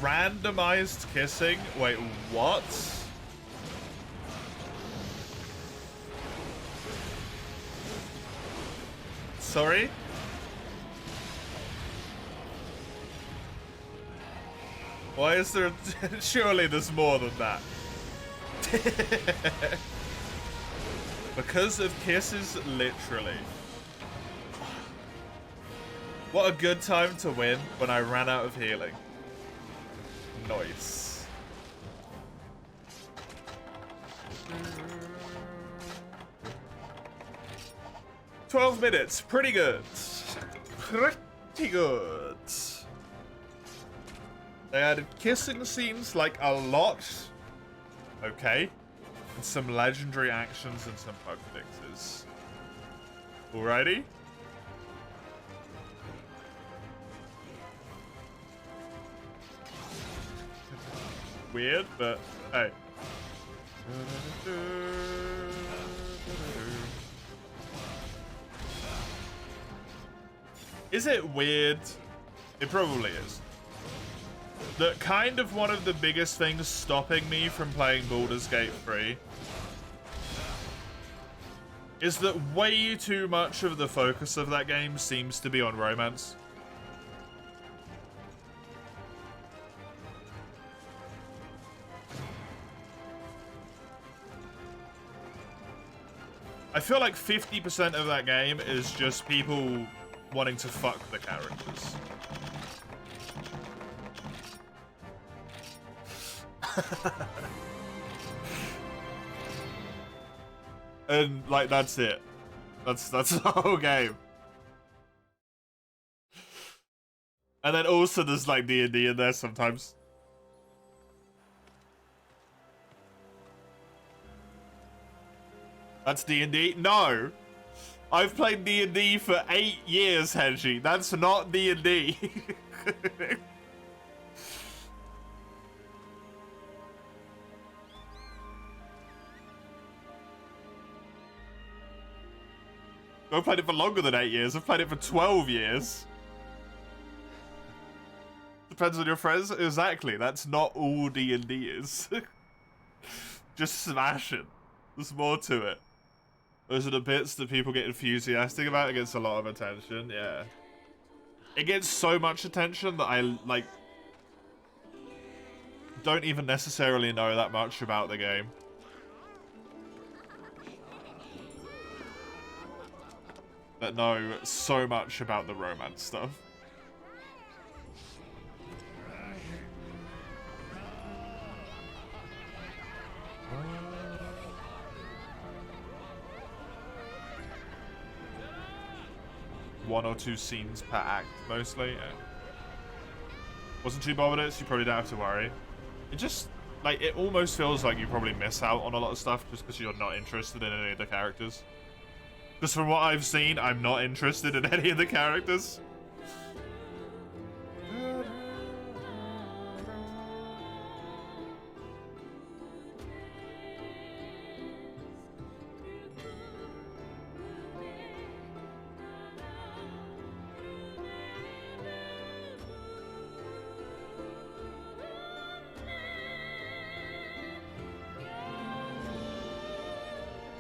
Randomized kissing? Wait, what? Sorry? Why is there... Surely there's more than that. Because of kisses, literally. What a good time to win when I ran out of healing. Nice. "12 minutes, pretty good. Pretty good." They added kissing scenes like a lot. Okay. And some legendary actions and some bug fixes. Alrighty. Weird, but hey. Is it weird? It probably is. That kind of one of the biggest things stopping me from playing Baldur's Gate 3 is that way too much of the focus of that game seems to be on romance. I feel like 50% of that game is just people wanting to fuck the characters. And like that's it. That's the whole game. And then also there's like D&D in there sometimes. That's D&D? No. I've played D&D for 8 years, Henshi. That's not D&D. I've played it for longer than 8 years. I've played it for 12 years. Depends on your friends. Exactly. That's not all D&D is. Just smash it. There's more to it. Those are the bits that people get enthusiastic about. It gets a lot of attention. Yeah. It gets so much attention that I, like, don't even necessarily know that much about the game. But know so much about the romance stuff. One or two scenes per act, mostly. Yeah. Wasn't too bothered with it, so you probably don't have to worry. It just, like, it almost feels like you probably miss out on a lot of stuff just because you're not interested in any of the characters. Just from what I've seen, I'm not interested in any of the characters.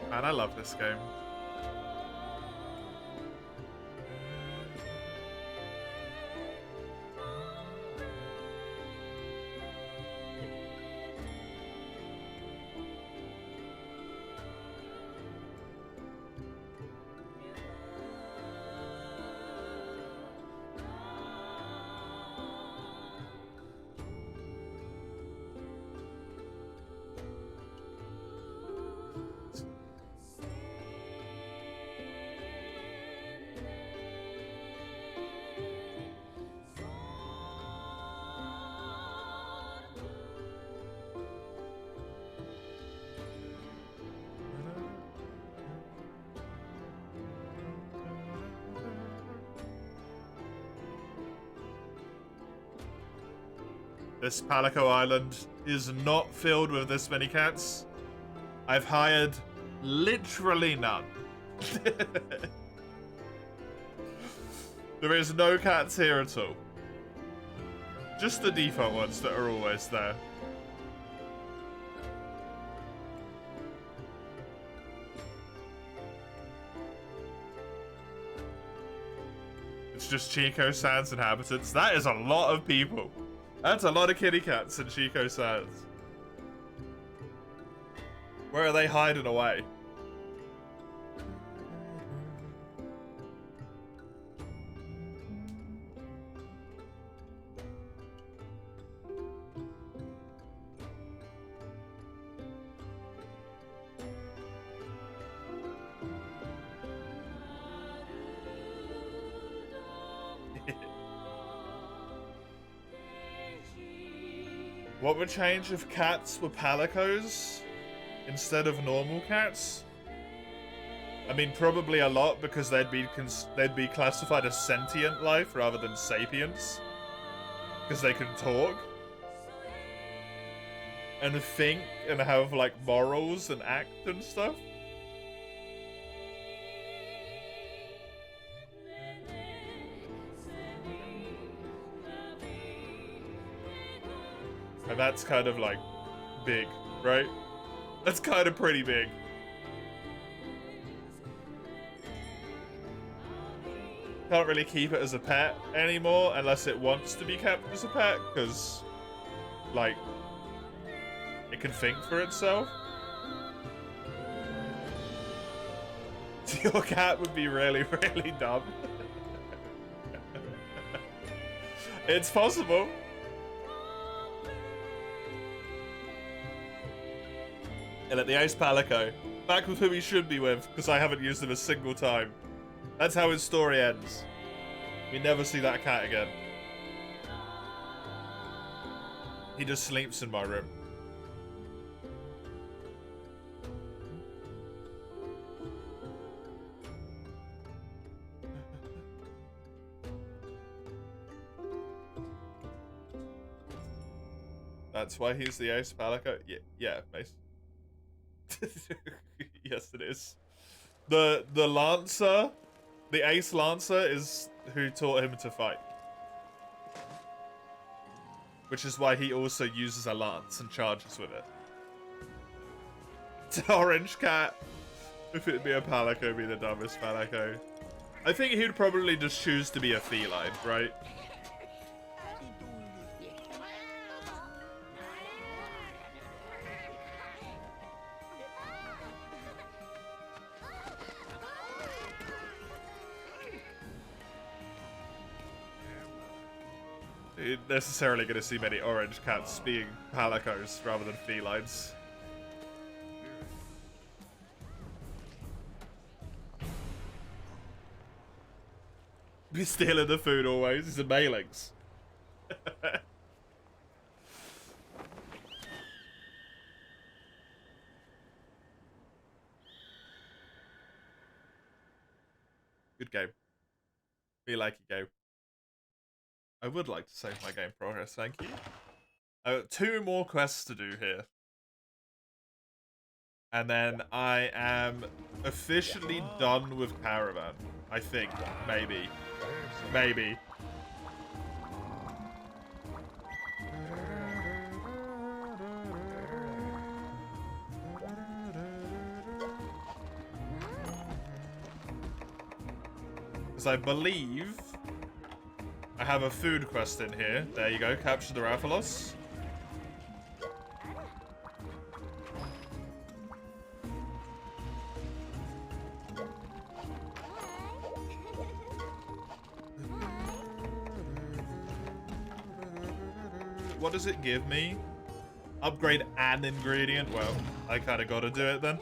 Man, I love this game. This Palico Island is not filled with this many cats. I've hired literally none. There is no cats here at all. Just the default ones that are always there. It's just Chico-san's inhabitants. That is a lot of people. That's a lot of kitty cats in Chico-san's. Where are they hiding away? What would change if cats were palicos instead of normal cats? I mean, probably a lot, because they'd be classified as sentient life rather than sapients, because they can talk and think and have like morals and act and stuff. And that's kind of like big, right? That's kind of pretty big. Can't really keep it as a pet anymore unless it wants to be kept as a pet, because like it can think for itself. Your cat would be really, really dumb. It's possible. And at the Ace Palico, back with who he should be with, because I haven't used him a single time. That's how his story ends. We never see that cat again. He just sleeps in my room. That's why he's the Ace Palico? Yeah, basically. Yes, it is. The Lancer, the Ace Lancer, is who taught him to fight. Which is why he also uses a lance and charges with it. It's an orange cat. If it'd be a Palico, it'd be the dumbest Palico. I think he'd probably just choose to be a feline, right? You're necessarily going to see many orange cats being palicos rather than felines. Be stealing the food always. It's a mailings. Good game. Be like a game. I would like to save my game progress, thank you. I got 2 more quests to do here. And then I am officially done with Caravan. I think. Maybe. Maybe. Because I believe I have a food quest in here. There you go. Capture the Rathalos. What does it give me? Upgrade an ingredient? Well, I kind of got to do it then.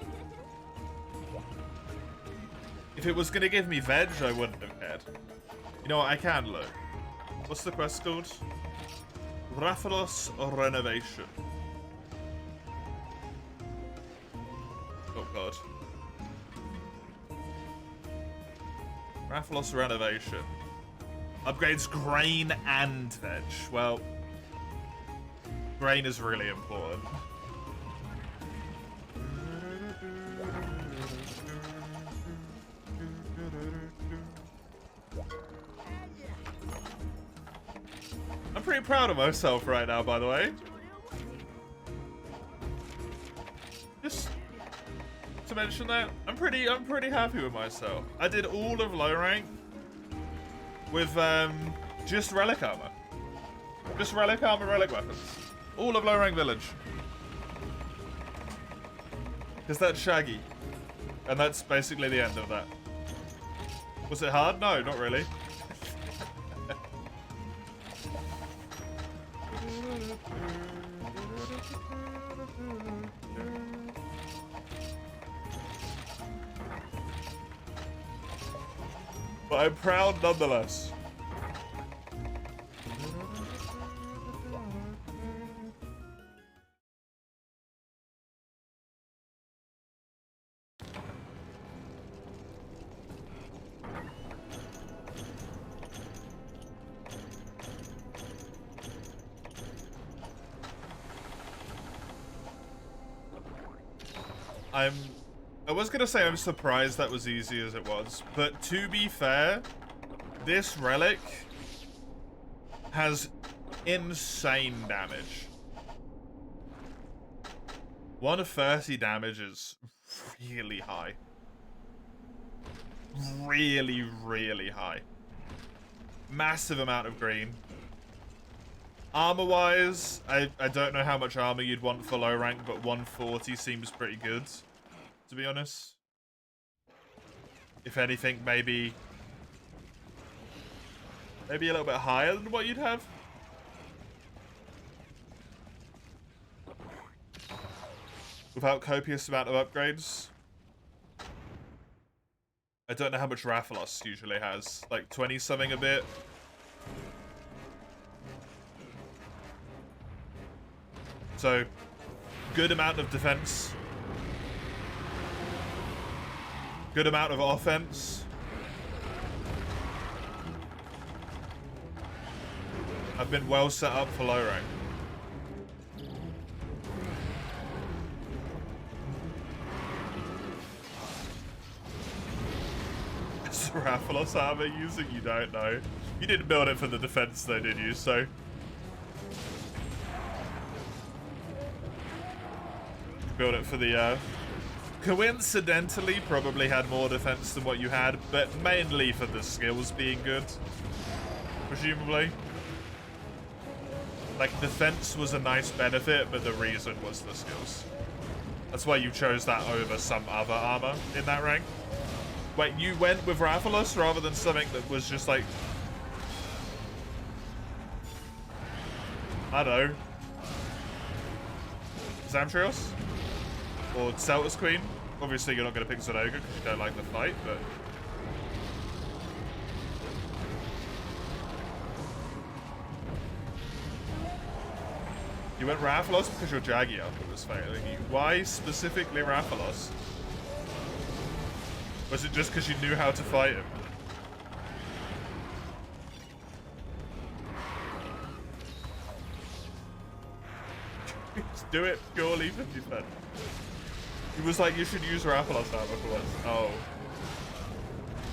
If it was going to give me veg, I wouldn't have cared. You know what? I can look. What's the quest called? Rathalos Renovation. Oh god. Rathalos Renovation. Upgrades grain and veg. Well, grain is really important. I'm pretty proud of myself right now, by the way. Just to mention that, I'm pretty happy with myself. I did all of low rank with just relic armor. Just relic armor, relic weapons. All of low rank village. Because that's Shaggy. And that's basically the end of that. Was it hard? No, not really. But I'm proud nonetheless. I was gonna say I'm surprised that was easy as it was, but to be fair, this relic has insane damage. 130 damage is really high. Really, really high. Massive amount of green. Armor-wise, I don't know how much armor you'd want for low rank, but 140 seems pretty good, to be honest. If anything, maybe a little bit higher than what you'd have. Without copious amount of upgrades. I don't know how much Rathalos usually has. Like 20 something a bit. So, good amount of defense. Good amount of offense. I've been well set up for low rank. Is Rathalos armor using? You don't know. You didn't build it for the defense though, did you? So build it for the coincidentally probably had more defense than what you had, but mainly for the skills being good, presumably. Like, defense was a nice benefit, but the reason was the skills. That's why you chose that over some other armor in that rank. Wait, you went with Rathalos rather than something that was just like... I don't know. Zamtrios? Or Celtus Queen? Obviously you're not going to pick Zonoga because you don't like the fight, but... You went Rathalos because your Jaggy up was failing you. Why specifically Rathalos? Was it just because you knew how to fight him? Just do it purely for defense. He was like, you should use Rathalos armor for once. Oh.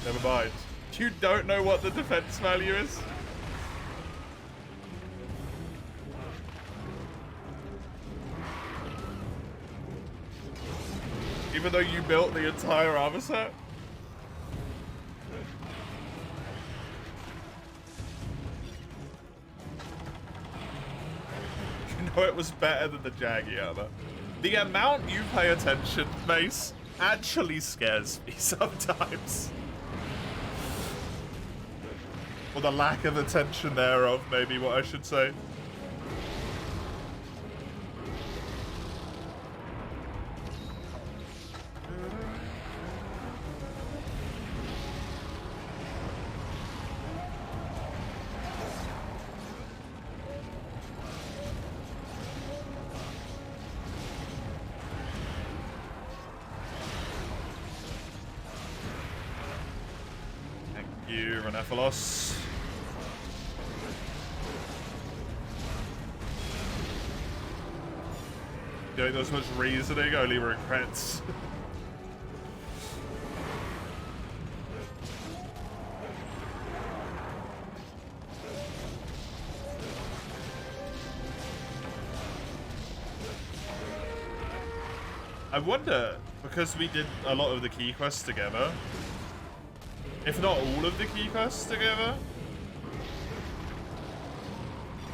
Never mind. You don't know what the defense value is? Even though you built the entire armor set? You know it was better than the Jaggy armor. The amount you pay attention, Mace, actually scares me sometimes. Or the lack of attention thereof, maybe what I should say. Renephalos. You think there was much reasoning? Only regrets. I wonder, because we did a lot of the key quests together, if not all of the key quests together,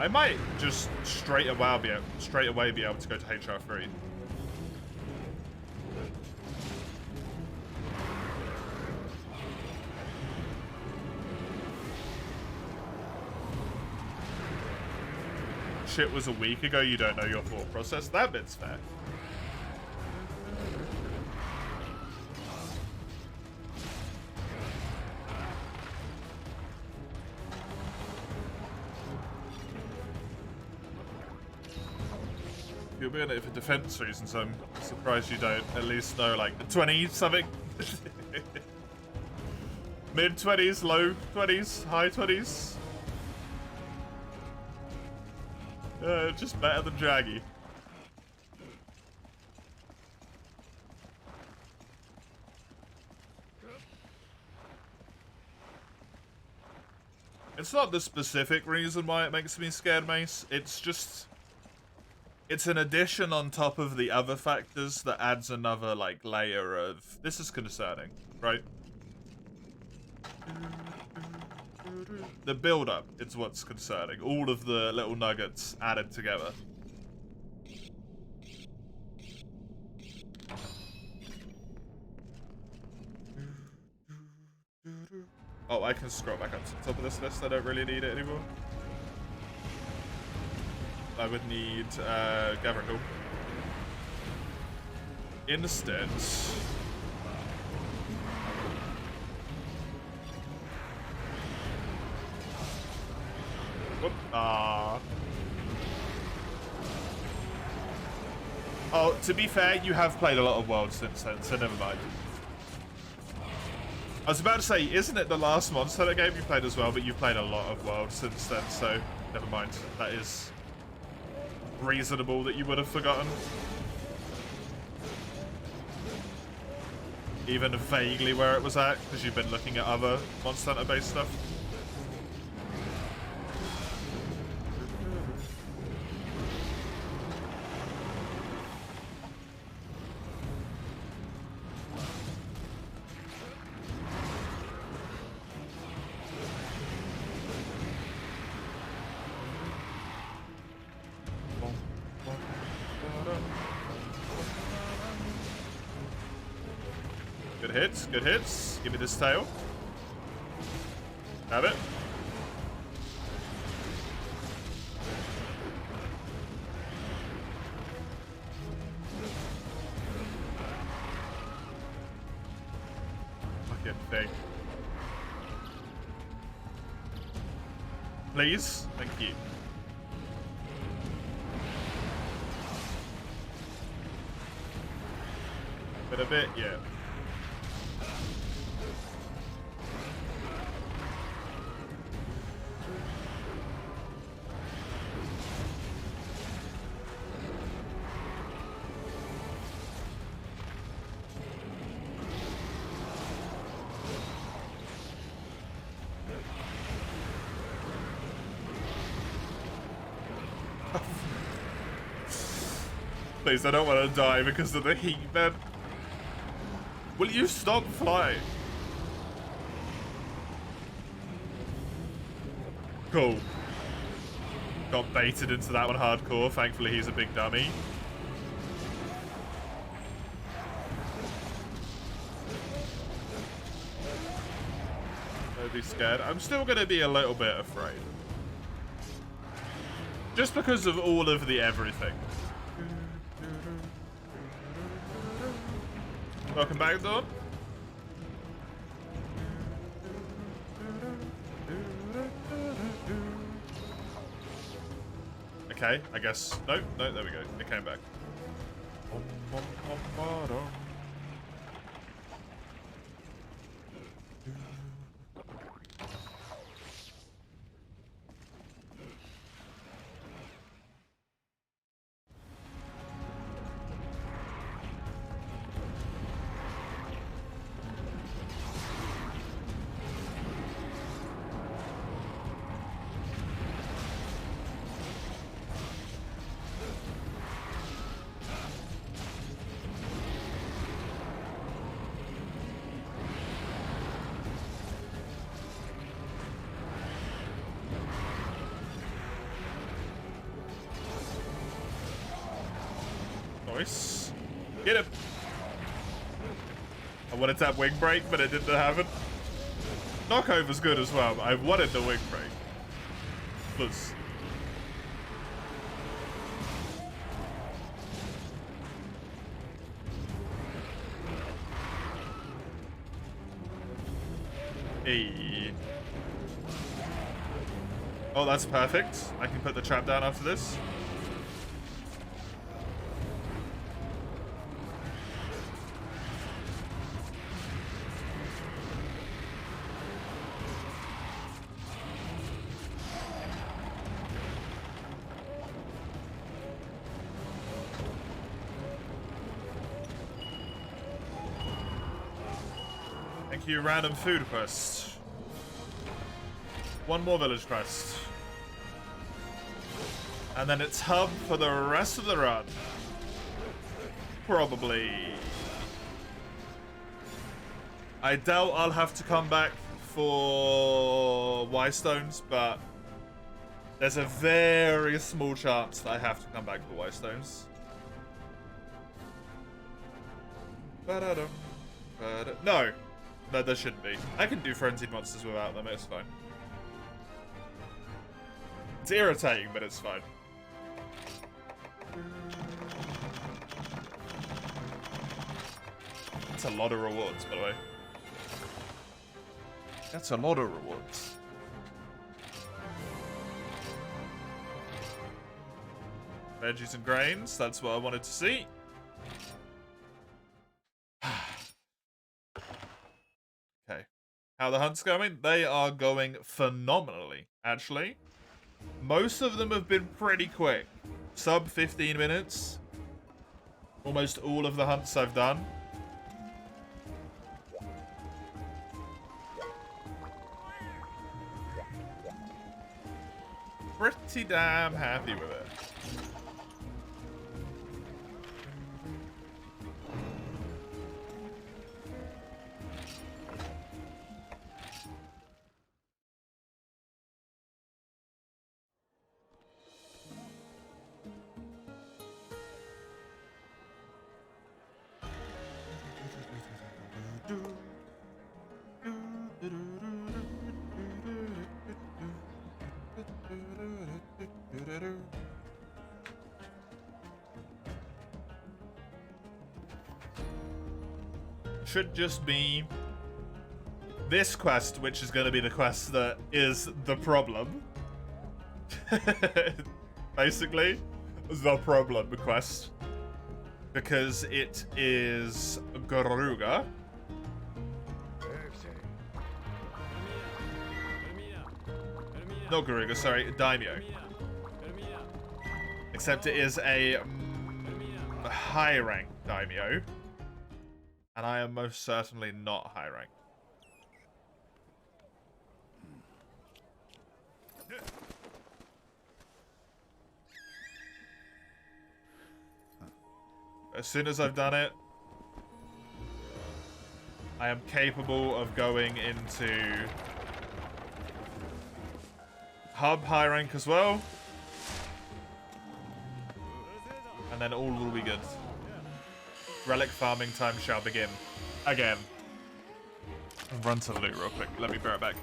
I might just straight away be able to go to HR3. Shit was a week ago, you don't know your thought process. That bit's fair. You'll be in it for defense reasons. I'm surprised you don't at least know like the 20 something. Mid 20s, low 20s, high 20s. Just better than Jaggy. It's not the specific reason why it makes me scared, Mace. It's just... it's an addition on top of the other factors that adds another, like, layer of... this is concerning, right? The build-up is what's concerning. All of the little nuggets added together. Oh, I can scroll back up to the top of this list. I don't really need it anymore. I would need Gavrikal. Instead... whoop. Oh, to be fair, you have played a lot of Worlds since then, so never mind. I was about to say, isn't it the last Monster Hunter game you played as well, but you've played a lot of Worlds since then, so never mind. That is reasonable that you would have forgotten. Even vaguely where it was at, because you've been looking at other Monster Hunter based stuff. hits, good hits. Give me this tail. Have it. Fucking thing. Please? Thank you. But a bit, yeah. Please, I don't want to die because of the heat, man. Will you stop flying? Cool. Got baited into that one hardcore. Thankfully, he's a big dummy. Don't be scared. I'm still going to be a little bit afraid. Just because of all of the everything. Welcome back, Dawn. Okay, I guess. No, there we go. It came back. Nice. Get him. I wanted to have wing break, but it didn't happen. Knockover's good as well, but I wanted the wing break. Plus. Hey. Oh, that's perfect. I can put the trap down after this. Thank you, random food quest. One more village quest. And then it's hub for the rest of the run. Probably. I doubt I'll have to come back for Y-Stones, but there's a very small chance that I have to come back for Y-Stones. No. No, there shouldn't be. I can do frenzied monsters without them, it's fine. It's irritating, but it's fine. That's a lot of rewards, by the way. That's a lot of rewards. Veggies and grains, that's what I wanted to see. Okay. How are the hunts going? They are going phenomenally, actually. Most of them have been pretty quick. Sub 15 minutes. Almost all of the hunts I've done. Pretty damn happy with it. should just be this quest, which is going to be the quest that is the problem. Basically, the problem quest. Because it is Garuga. Not Garuga, sorry, Daimyo. Except it is a high rank Daimyo. And I am most certainly not high rank. As soon as I've done it, I am capable of going into hub high rank as well. And then all will be good. Relic farming time shall begin. Again. Run to the loot real quick. Let me bear it back.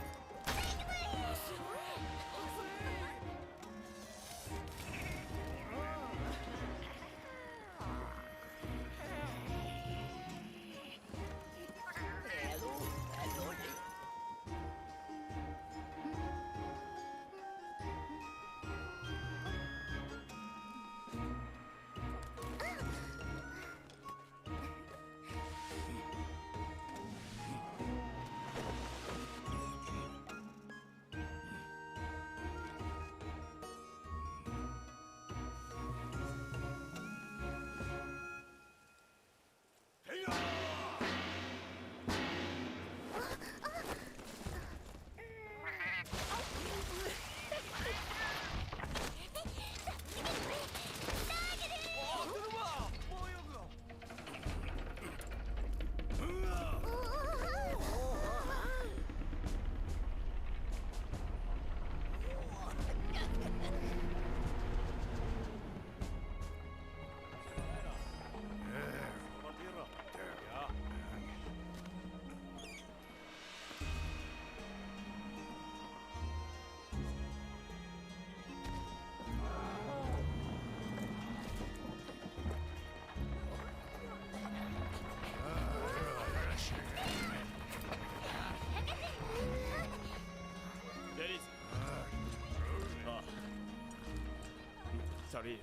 Sorry.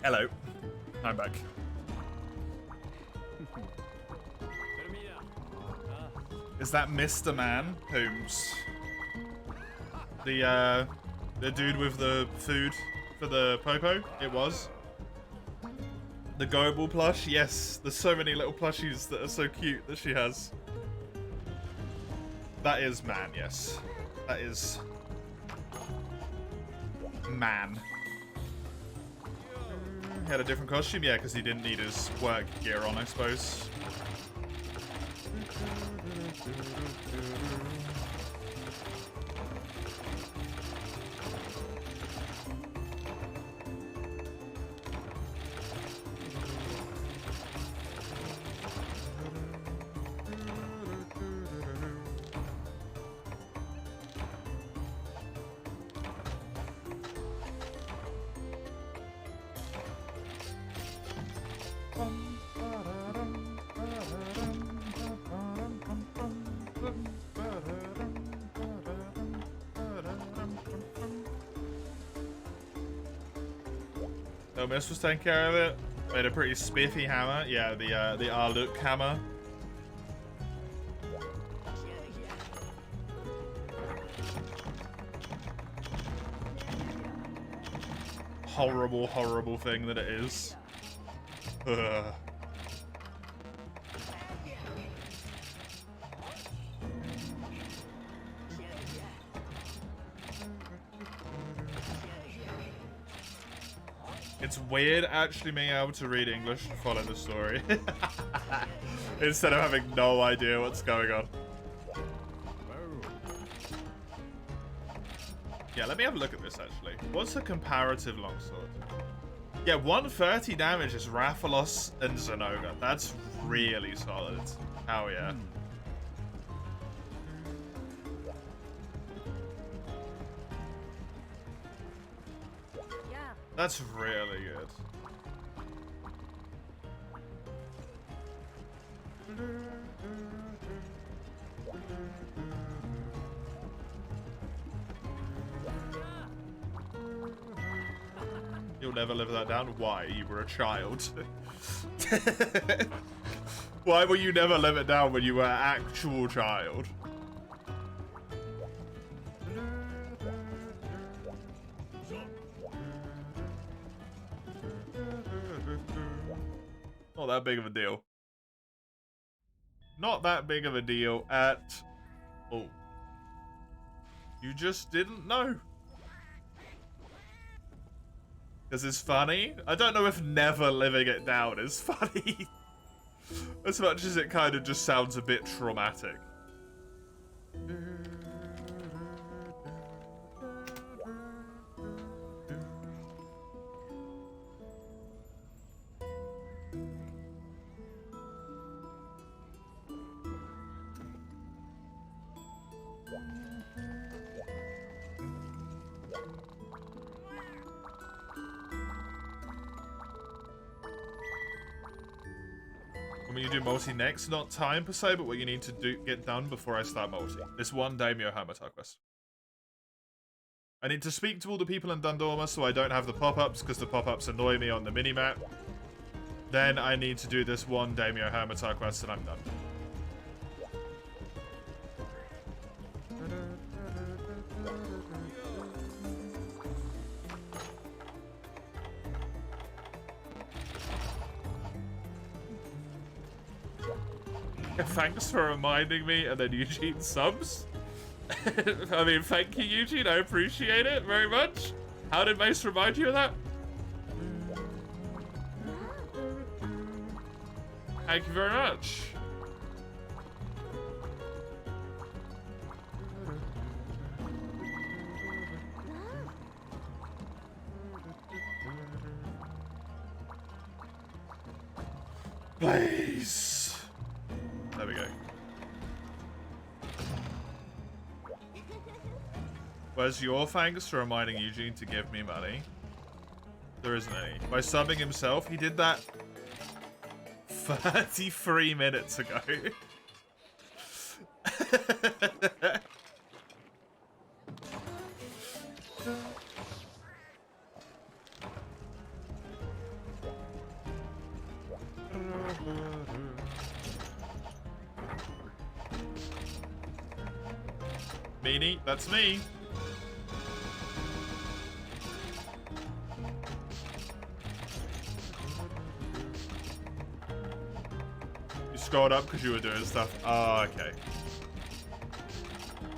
Hello. I'm back. Is that Mr. Man, Holmes? The dude with the food for the Popo? It was. The Goebel plush? Yes. There's so many little plushies that are so cute that she has. That is Man, yes. That is... Man. He had a different costume? Yeah, because he didn't need his work gear on, I suppose. No, Miss was taking care of it. Made a pretty spiffy hammer. Yeah, the Arluk hammer. Horrible, horrible thing that it is. Ugh. It's weird actually being able to read English and follow the story. Instead of having no idea what's going on. Yeah, let me have a look at this actually. What's a comparative longsword? Yeah, 130 damage is Rathalos and Zenoga. That's really solid. Hell yeah. That's really good. You'll never live that down? Why? You were a child. Why will you never live it down when you were an actual child? Not that big of a deal. Not that big of a deal at all. You just didn't know. Because it's funny. I don't know if never living it down is funny. As much as it kind of just sounds a bit traumatic. When you do multi next, not time per se, but what you need to get done before I start multi. This one Daimyo Hamatar quest. I need to speak to all the people in Dundorma so I don't have the pop-ups, because the pop-ups annoy me on the minimap. Then I need to do this one Daimyo Hamatar quest and I'm done. Thanks for reminding me, and then Eugene subs. I mean, thank you, Eugene. I appreciate it very much. How did Mace remind you of that? Thank you very much. Please. There we go. Where's your thanks for reminding Eugene to give me money? There isn't any. By subbing himself, he did that 33 minutes ago. Meanie, that's me. You scrolled up because you were doing stuff. Oh, okay.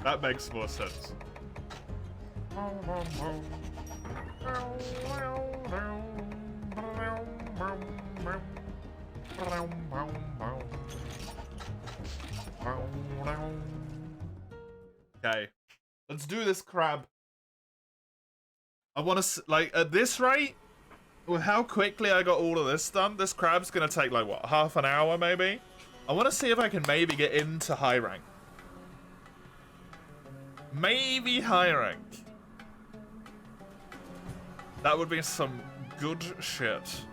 That makes more sense. Okay, let's do this crab. I want to, like, at this rate, with how quickly I got all of this done, this crab's gonna take, like, what, half an hour, maybe? I want to see if I can maybe get into high rank. Maybe high rank. That would be some good shit.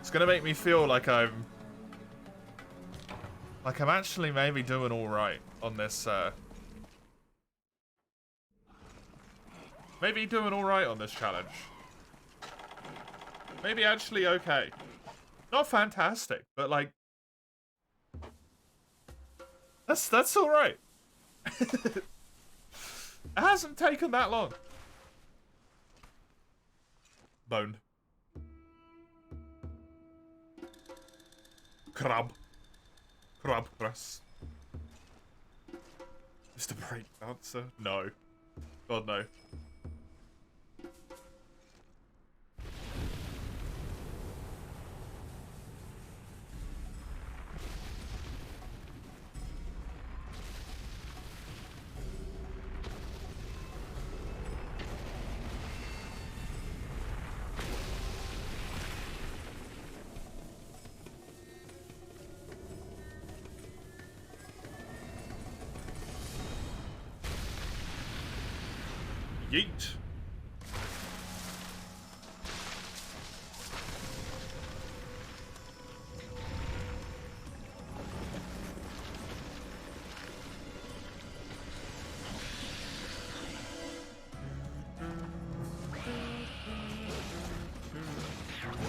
It's gonna make me feel like I'm actually maybe doing alright on this, maybe doing alright on this challenge. Maybe actually okay. Not fantastic, but like... That's alright. It hasn't taken that long. Bone. Crab. Crab press. Mr. Break Dancer? No. God, no. Yeet.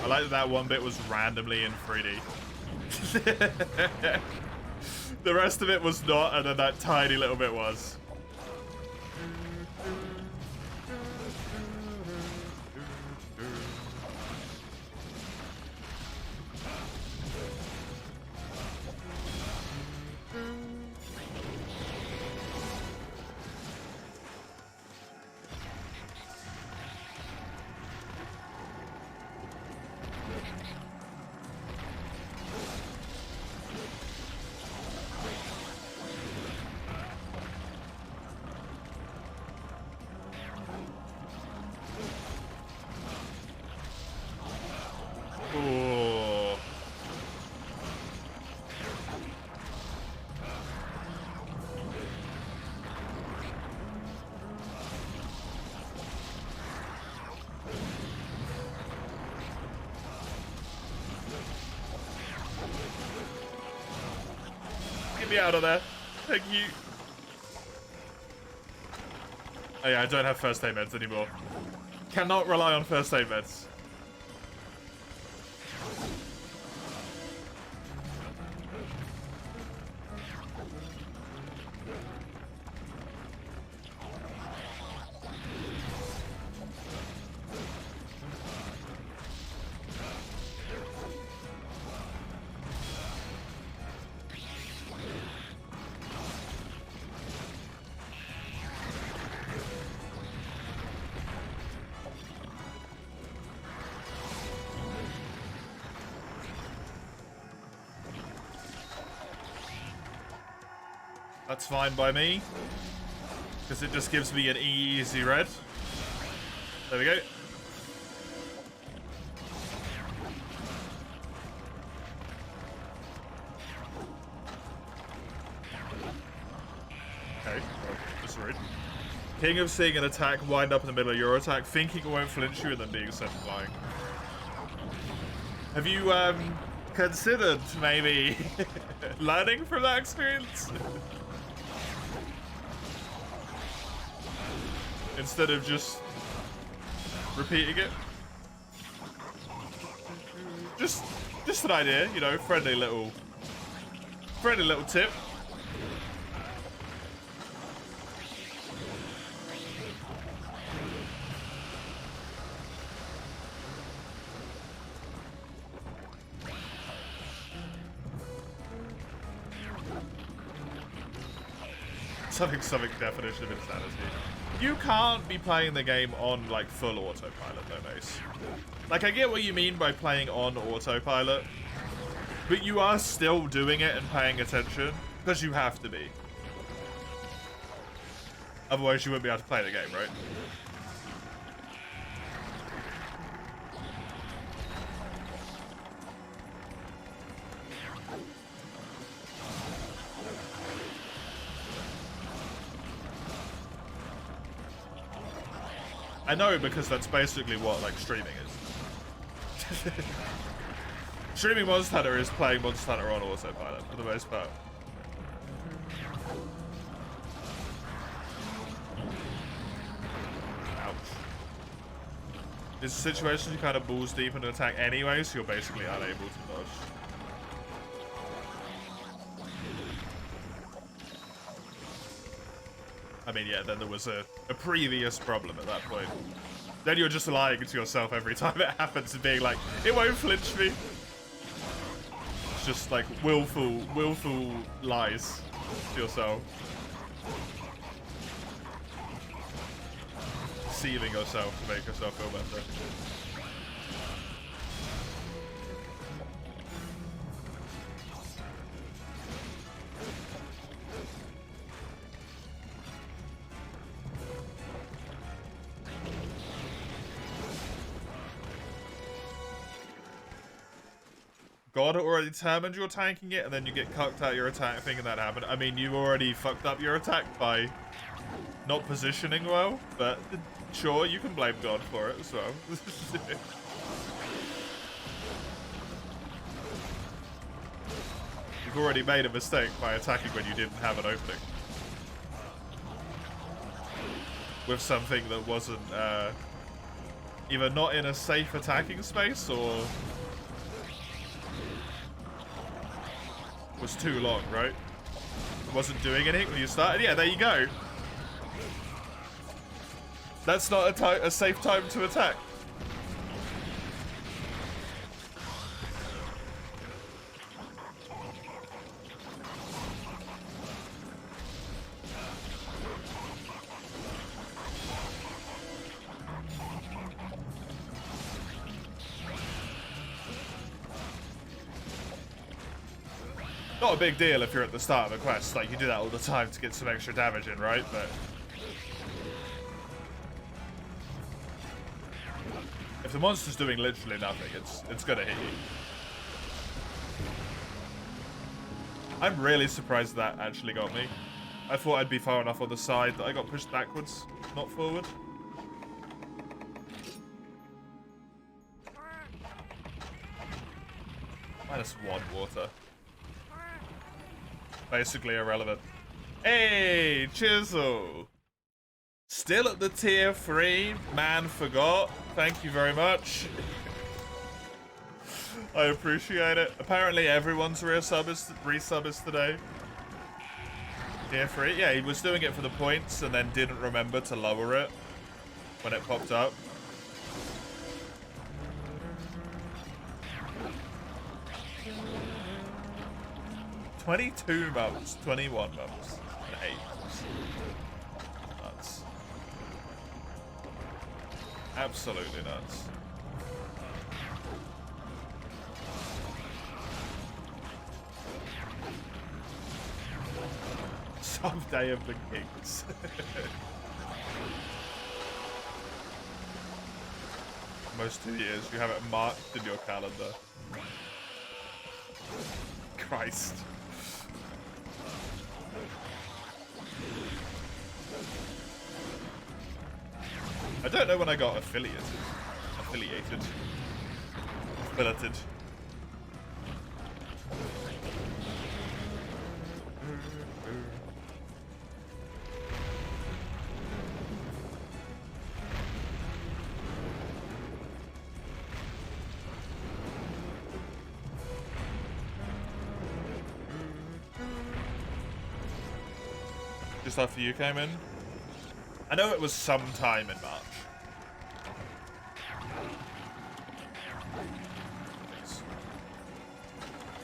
I like that one bit was randomly in 3D. The rest of it was not, and then that tiny little bit was. Ooh. Get me out of there. Thank you. Oh yeah, I don't have first aid meds anymore. Cannot rely on first aid meds. That's fine by me, because it just gives me an easy red. There we go. Okay, well, that's rude. King of seeing an attack wind up in the middle of your attack, thinking it won't flinch you, and then being sent flying. Have you considered maybe learning from that experience? Instead of just repeating it. Just an idea, you know, friendly little tip. Something definition of insanity. You can't be playing the game on, like, full autopilot, though, Mace. Like, I get what you mean by playing on autopilot, but you are still doing it and paying attention, because you have to be. Otherwise, you wouldn't be able to play the game, right? I know, because that's basically what, like, streaming is. Streaming Monster Hunter is playing Monster Hunter on autopilot, for the most part. Ouch. It's a situation you kind of balls deep in an attack anyway, so you're basically unable to dodge. I mean, yeah, then there was a previous problem at that point. Then you're just lying to yourself every time it happens and being like, it won't flinch me. It's just like willful lies to yourself. deceiving yourself to make yourself feel better. God already determined you're tanking it, and then you get cucked out your attack thinking that happened. I mean, you already fucked up your attack by not positioning well, but sure, you can blame God for it as well. You've already made a mistake by attacking when you didn't have an opening. With something that wasn't either not in a safe attacking space or was too long, right? Wasn't doing anything when you started. Yeah, there you go. That's not a safe time to attack. Not a big deal if you're at the start of a quest, like you do that all the time to get some extra damage in, right? But if the monster's doing literally nothing, it's gonna hit you. I'm really surprised that actually got me. I thought I'd be far enough on the side that I got pushed backwards, not forward. -1 water. Basically irrelevant. Hey, Chisel! Still at the tier 3, man forgot. Thank you very much. I appreciate it. Apparently everyone's resub is today. Tier 3? Yeah, he was doing it for the points and then didn't remember to lower it when it popped up. $22 months, 21 months, and 8 months. Nuts. Absolutely nuts. Someday of the Kings. Almost 2 years, you have it marked in your calendar. Christ. I don't know when I got affiliated. Just after you came in? I know it was sometime in March.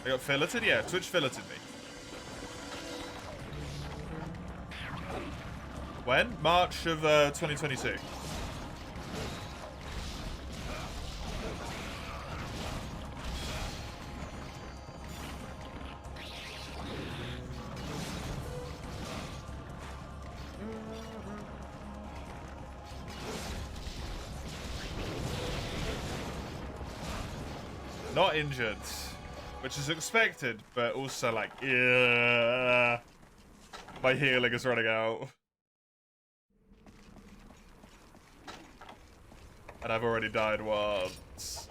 I got filleted? Yeah, Twitch filleted me. When? March of 2022. Not injured, which is expected, but also like, yeah, my healing is running out. And I've already died once.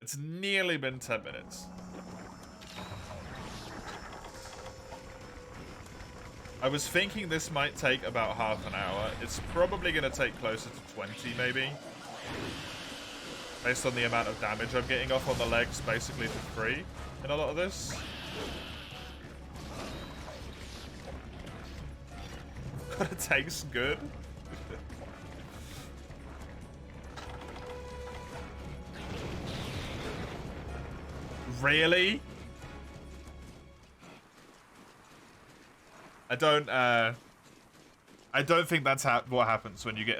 It's nearly been 10 minutes. I was thinking this might take about half an hour. It's probably going to take closer to 20, maybe. Based on the amount of damage I'm getting off on the legs, basically for free in a lot of this. God, it tastes good. Really? I don't, I don't think that's what happens when you get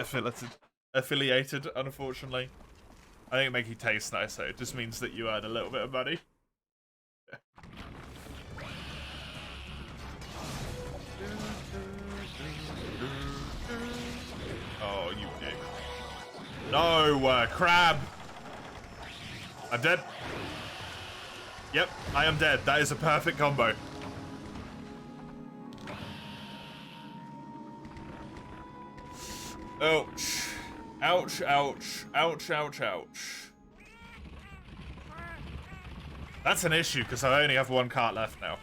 affiliated, unfortunately. I think it makes you taste nicer. It just means that you earn a little bit of money. Yeah. Oh, you dick. No, crab! I'm dead. Yep, I am dead. That is a perfect combo. Ouch. Ouch, ouch. Ouch, ouch, ouch. That's an issue, because I only have one cart left now.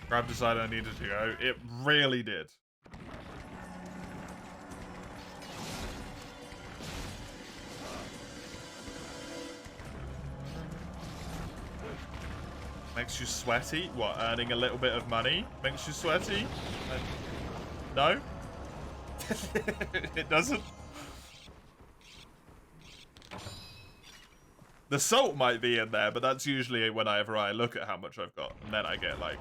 Crab decided I needed to go. It really did. Makes you sweaty? What, earning a little bit of money makes you sweaty? No? It doesn't? The salt might be in there, but that's usually whenever I look at how much I've got, and then I get, like,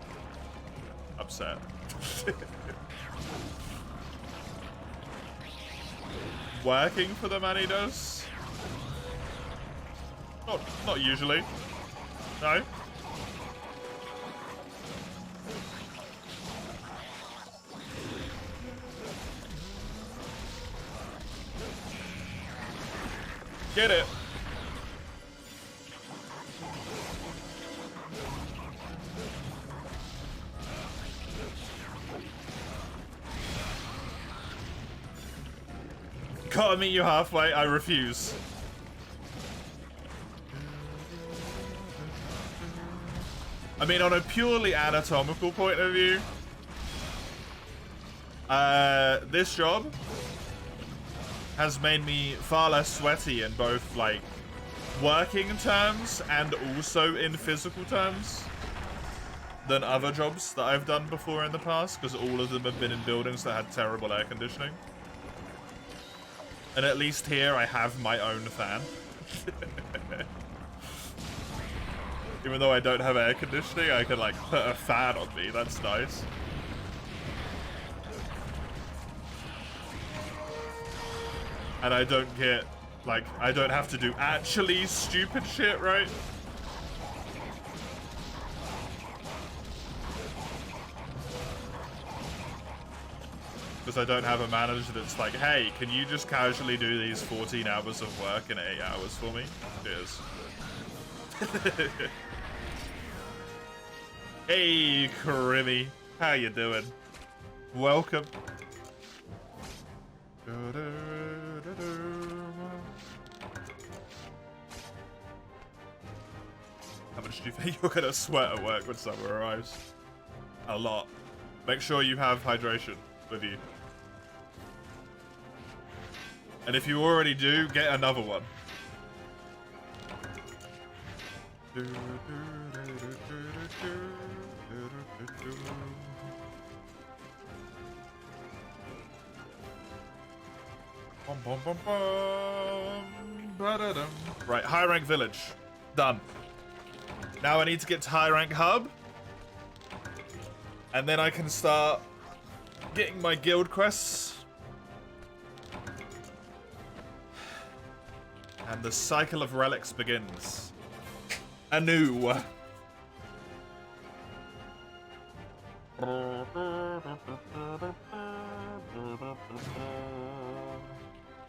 upset. Working for the Manidos? Not usually. No? Get it. Gotta meet you halfway. I refuse. I mean, on a purely anatomical point of view, this job has made me far less sweaty in both, like, working terms and also in physical terms than other jobs that I've done before in the past, because all of them have been in buildings that had terrible air conditioning. And at least here I have my own fan. Even though I don't have air conditioning, I can, like, put a fan on me. That's nice. And I don't get, like, I don't have to do actually stupid shit, right? Because I don't have a manager that's like, hey, can you just casually do these 14 hours of work in 8 hours for me? Cheers. Hey, Crimmy. How you doing? Welcome. How much do you think you're gonna sweat at work when summer arrives? A lot. Make sure you have hydration with you. And if you already do, get another one. Right, high rank village. Done. Now I need to get to high rank hub. And then I can start getting my guild quests. And the cycle of relics begins. Anew.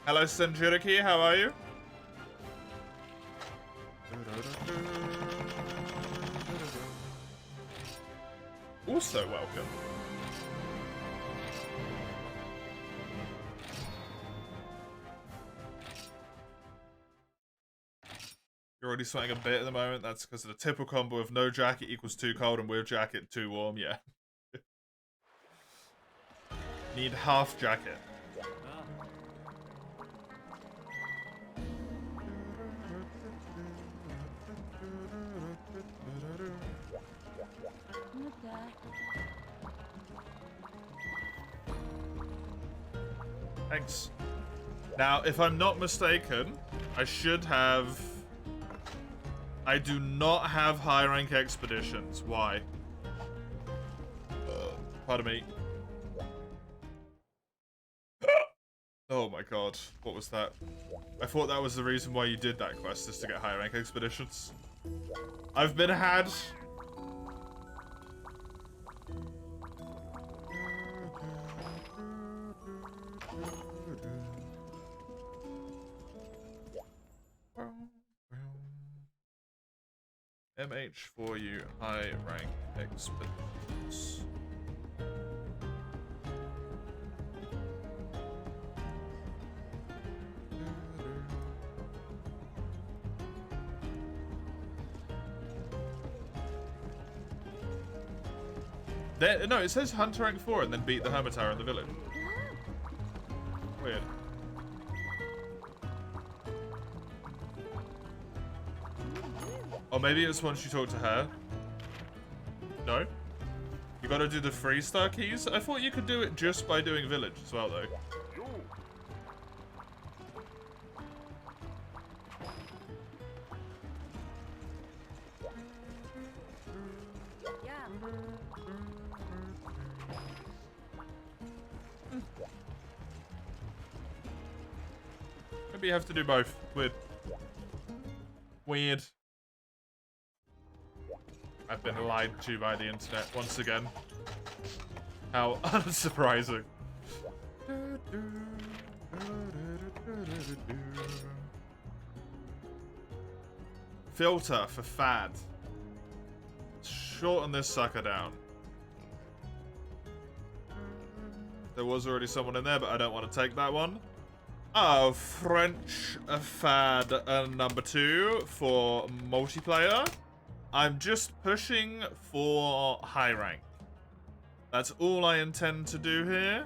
Hello, Senjuriki, how are you? Also welcome. You're already sweating a bit at the moment. That's because of the typical combo of no jacket equals too cold and with jacket too warm. Yeah. Need half jacket. Thanks. Now, if I'm not mistaken, I should have... I do not have high rank expeditions. Why? Pardon me. Oh my god, what was that? I thought that was the reason why you did that quest, is to get high rank expeditions. I've been had. MH4U high rank expeditions. No, it says Hunter rank 4 and then beat the Hermitar in the village. Weird. Or maybe it's once you talk to her. No? You gotta do the 3-star keys? I thought you could do it just by doing village as well, though. Maybe you have to do both. Weird. Weird. I've been lied to by the internet once again. How unsurprising. Filter for fad. Shorten this sucker down. There was already someone in there, but I don't want to take that one. Oh, French fad number 2 for multiplayer. I'm just pushing for high rank. That's all I intend to do here,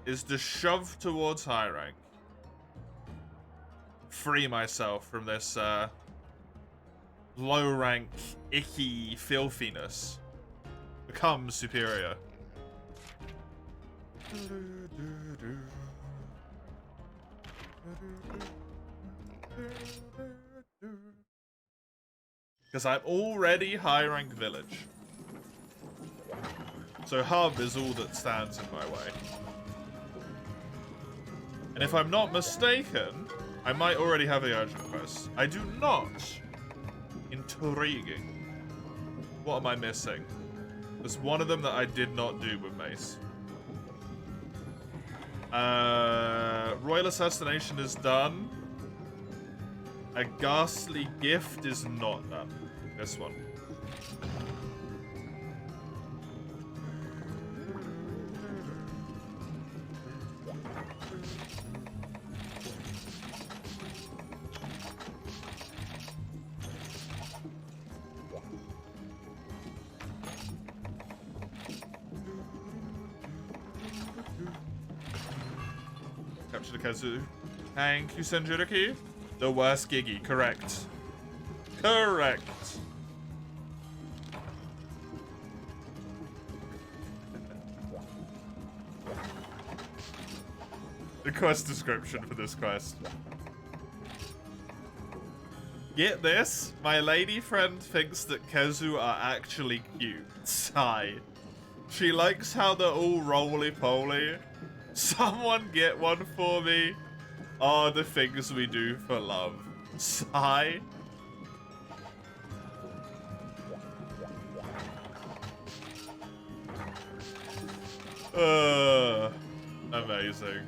is to shove towards high rank. Free myself from this low rank, icky filthiness. Become superior. Because I'm already high rank village. So hub is all that stands in my way. And if I'm not mistaken, I might already have the urgent quest. I do not. Intriguing. What am I missing? There's one of them that I did not do with Mace. Royal Assassination is done. A Ghastly Gift is not done. This one. Capture the Kazu. Thank you, Senjuriki. The worst Giggy, correct. Correct. The quest description for this quest. Get this, my lady friend thinks that Kezu are actually cute. Sigh. She likes how they're all roly-poly. Someone get one for me. Oh, the things we do for love. Sigh. Amazing.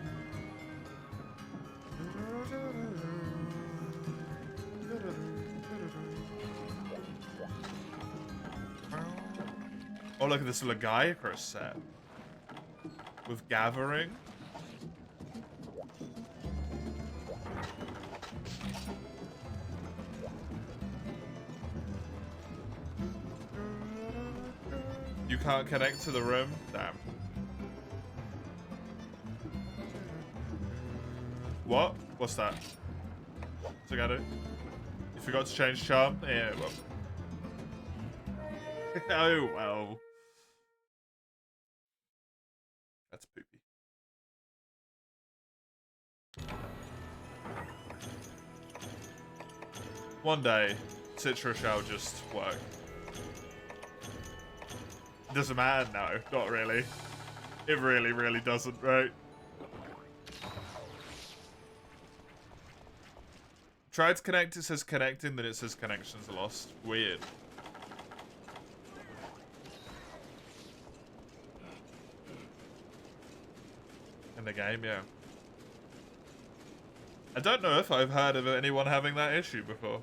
Oh, look at this Legiacrus set. With Gathering. You can't connect to the room? Damn. What? What's that? What's it gotta do? You forgot to change charm? Yeah, well. Oh, well. That's poopy. One day, Citra shall just work. Doesn't matter, no, not really. It really, really doesn't, right? Tried to connect, it says connecting, then it says connections lost. Weird. In the game, yeah. I don't know if I've heard of anyone having that issue before.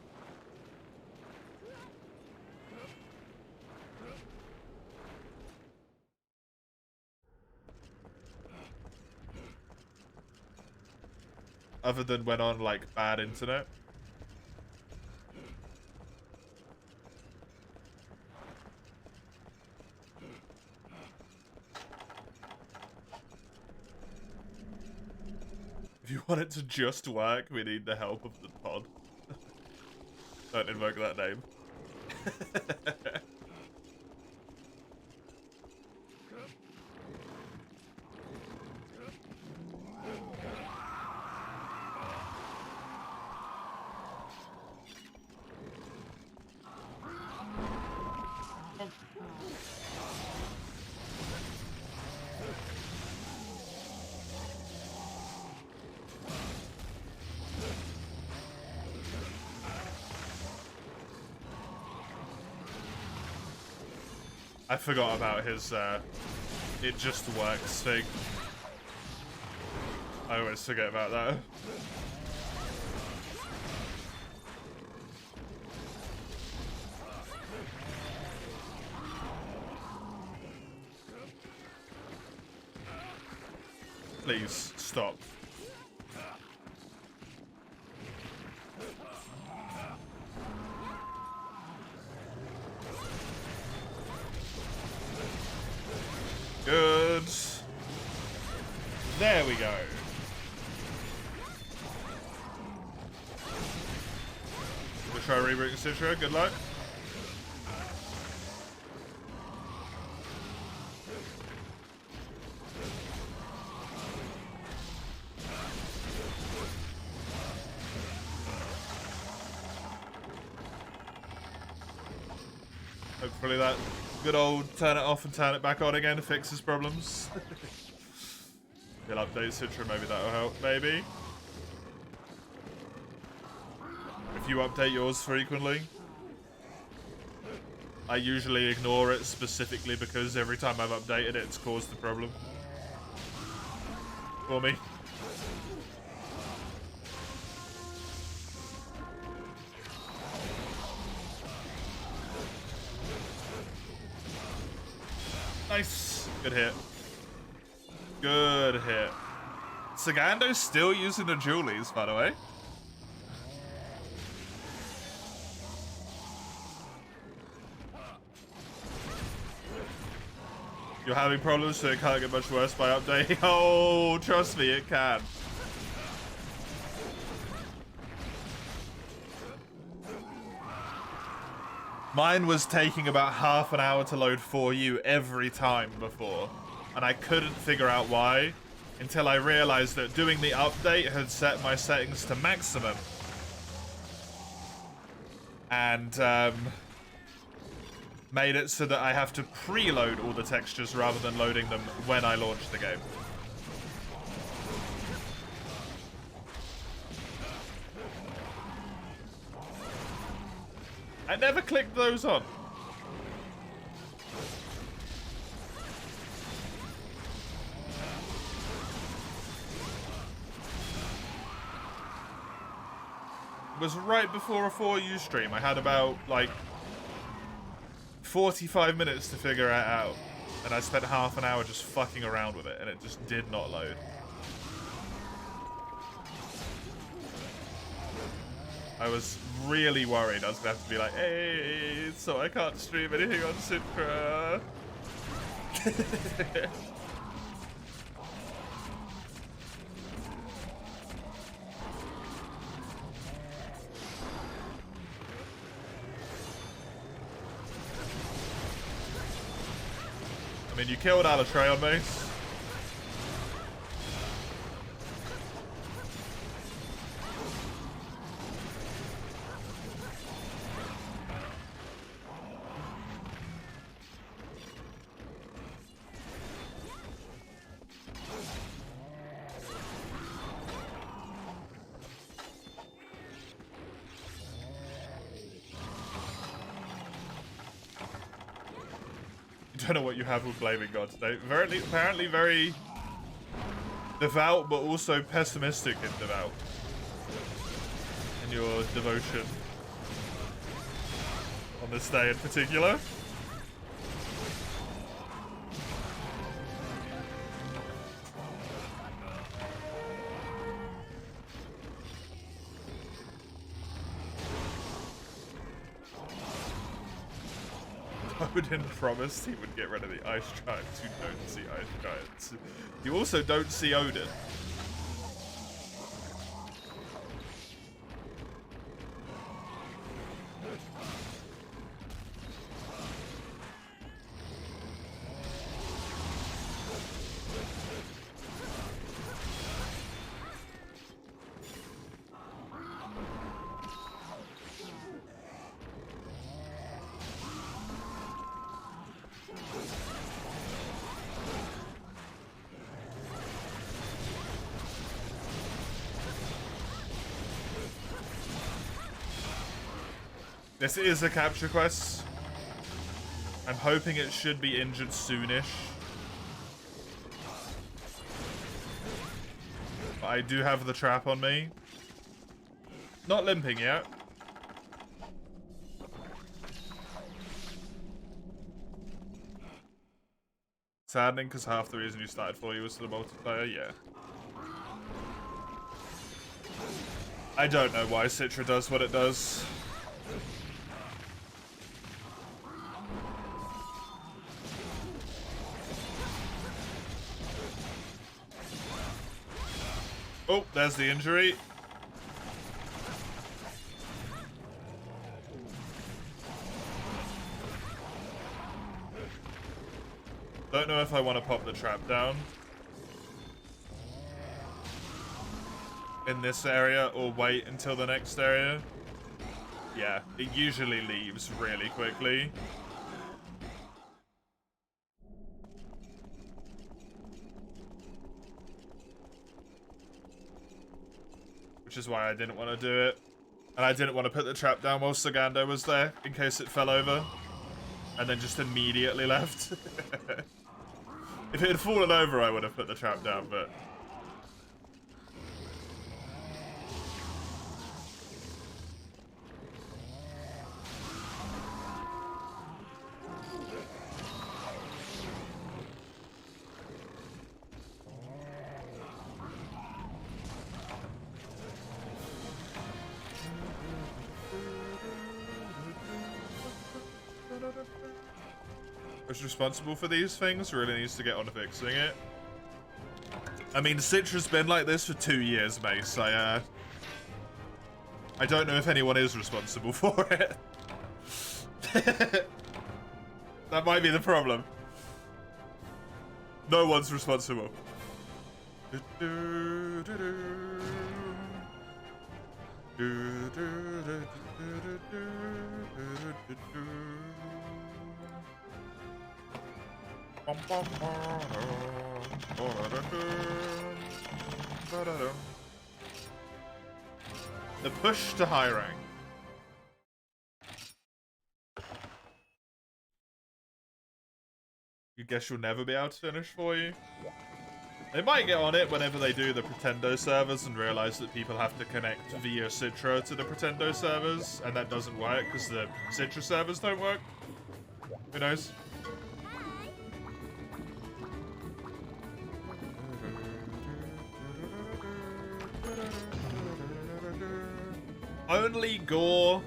Other than when on, like, bad internet. If you want it to just work, we need the help of the pod. Don't invoke that name. I forgot about his, it just works thing. I always forget about that. Please, stop. Good. There we go. We'll try rebooting Citra. Good luck. Hopefully that good old turn it off and turn it back on again fixes problems. You'll update Citra, maybe that'll help, maybe. If you update yours frequently. I usually ignore it specifically because every time I've updated it, it's caused the problem. For me. Nice. Good hit. Good hit. Sagando's still using the Julies, by the way. You're having problems, so it can't get much worse by updating. Oh, trust me, it can. Mine was taking about half an hour to load 4U every time before, and I couldn't figure out why until I realized that doing the update had set my settings to maximum. And made it so that I have to preload all the textures rather than loading them when I launch the game. I never clicked those on. It was right before a 4U stream. I had about, like, 45 minutes to figure it out. And I spent half an hour just fucking around with it, and it just did not load. I was really worried I was going to have to be like, hey, so I can't stream anything on Citra. I mean, you killed Alatray on me. don't know what you have with Blaming God today. Apparently very devout, but also pessimistic and devout in your devotion on this day in particular. Odin promised he would get rid of the ice giants. You don't see ice giants. You also don't see Odin. This is a capture quest. I'm hoping it should be injured soonish. But I do have the trap on me. Not limping yet. Saddening because half the reason you started 4U was to the multiplayer, yeah. I don't know why Citra does what it does. Oh, there's the injury. Don't know if I want to pop the trap down in this area or wait until the next area. Yeah, it usually leaves really quickly. Which is why I didn't want to do it. And I didn't want to put the trap down while Sagando was there, in case it fell over. And then just immediately left. If it had fallen over, I would have put the trap down, but... who's responsible for these things really needs to get on to fixing it. I mean, Citra's been like this for 2 years, Mace. I don't know if anyone is responsible for it. That might be the problem. No one's responsible. The push to high rank. You guess you'll never be able to finish for you? They might get on it whenever they do the Pretendo servers and realize that people have to connect via Citra to the Pretendo servers, and that doesn't work because the Citra servers don't work. Who knows? Only Gore,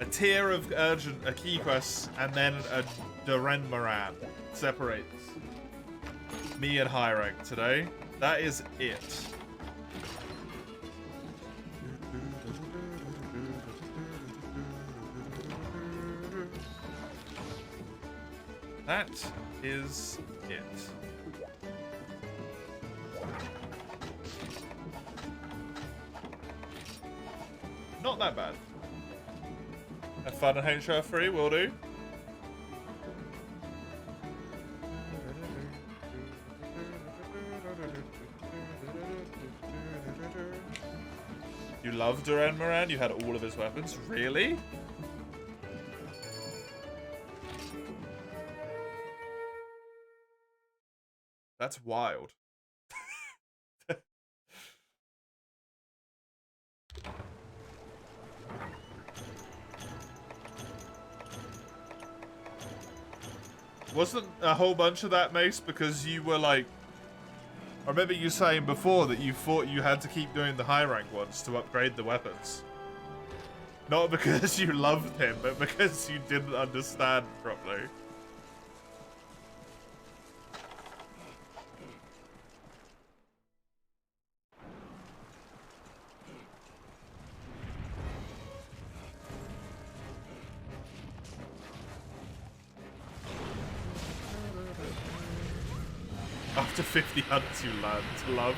a tier of urgent, a key quest, and then a Duran Moran separates me and high rank today. That is it. That is it. Not that bad. Have fun in HR3, will do. You love Duran Moran? You had all of his weapons? Really? That's wild. Wasn't a whole bunch of that, Mace, because you were like... I remember you saying before that you thought you had to keep doing the high rank ones to upgrade the weapons. Not because you loved him, but because you didn't understand properly. After 50 hunts you learn to love.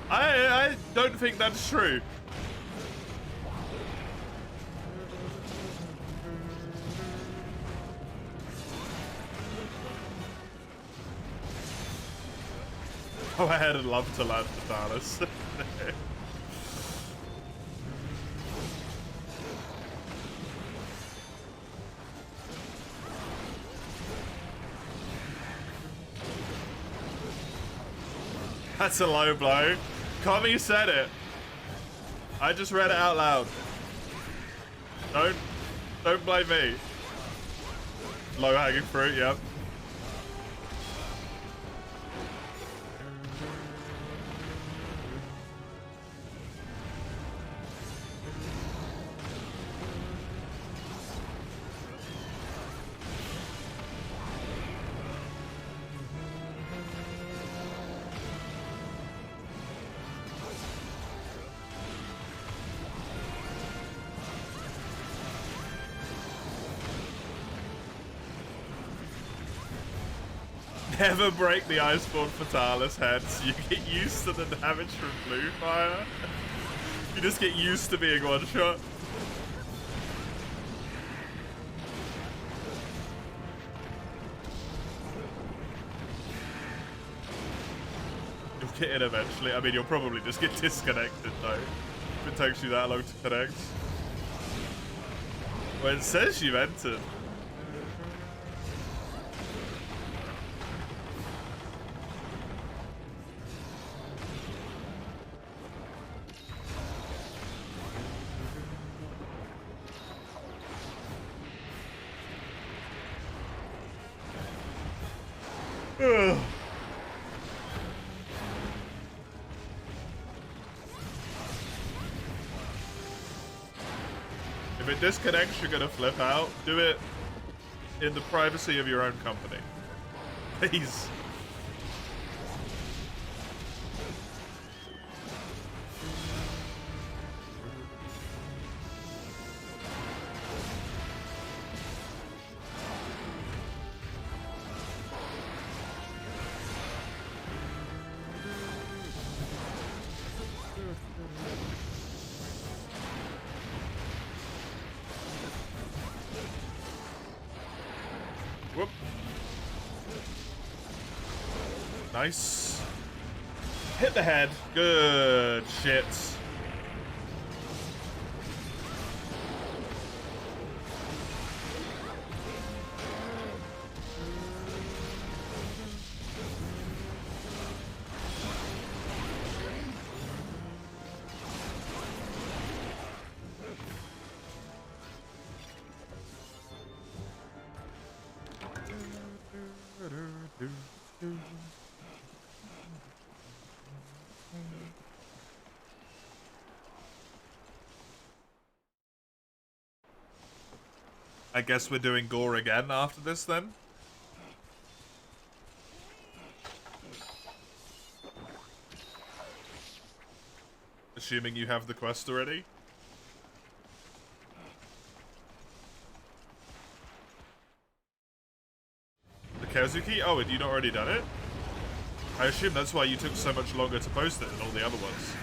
I don't think that's true. Go ahead and love to learn Fatalis. That's a low blow. Kami said it. I just read it out loud. Don't blame me. Low hanging fruit, yep. Never break the Iceborne Fatalis heads. You get used to the damage from blue fire. You just get used to being one shot. You'll get in eventually. I mean, you'll probably just get disconnected though, if it takes you that long to connect. Well, it says you've entered. If it disconnects, you're gonna flip out. Do it in the privacy of your own company. Please. Whoop. Nice. Hit the head. Good shit. I guess we're doing gore again after this then? Assuming you have the quest already? The Kazuki? Oh, had you not already done it? I assume that's why you took so much longer to post it than all the other ones.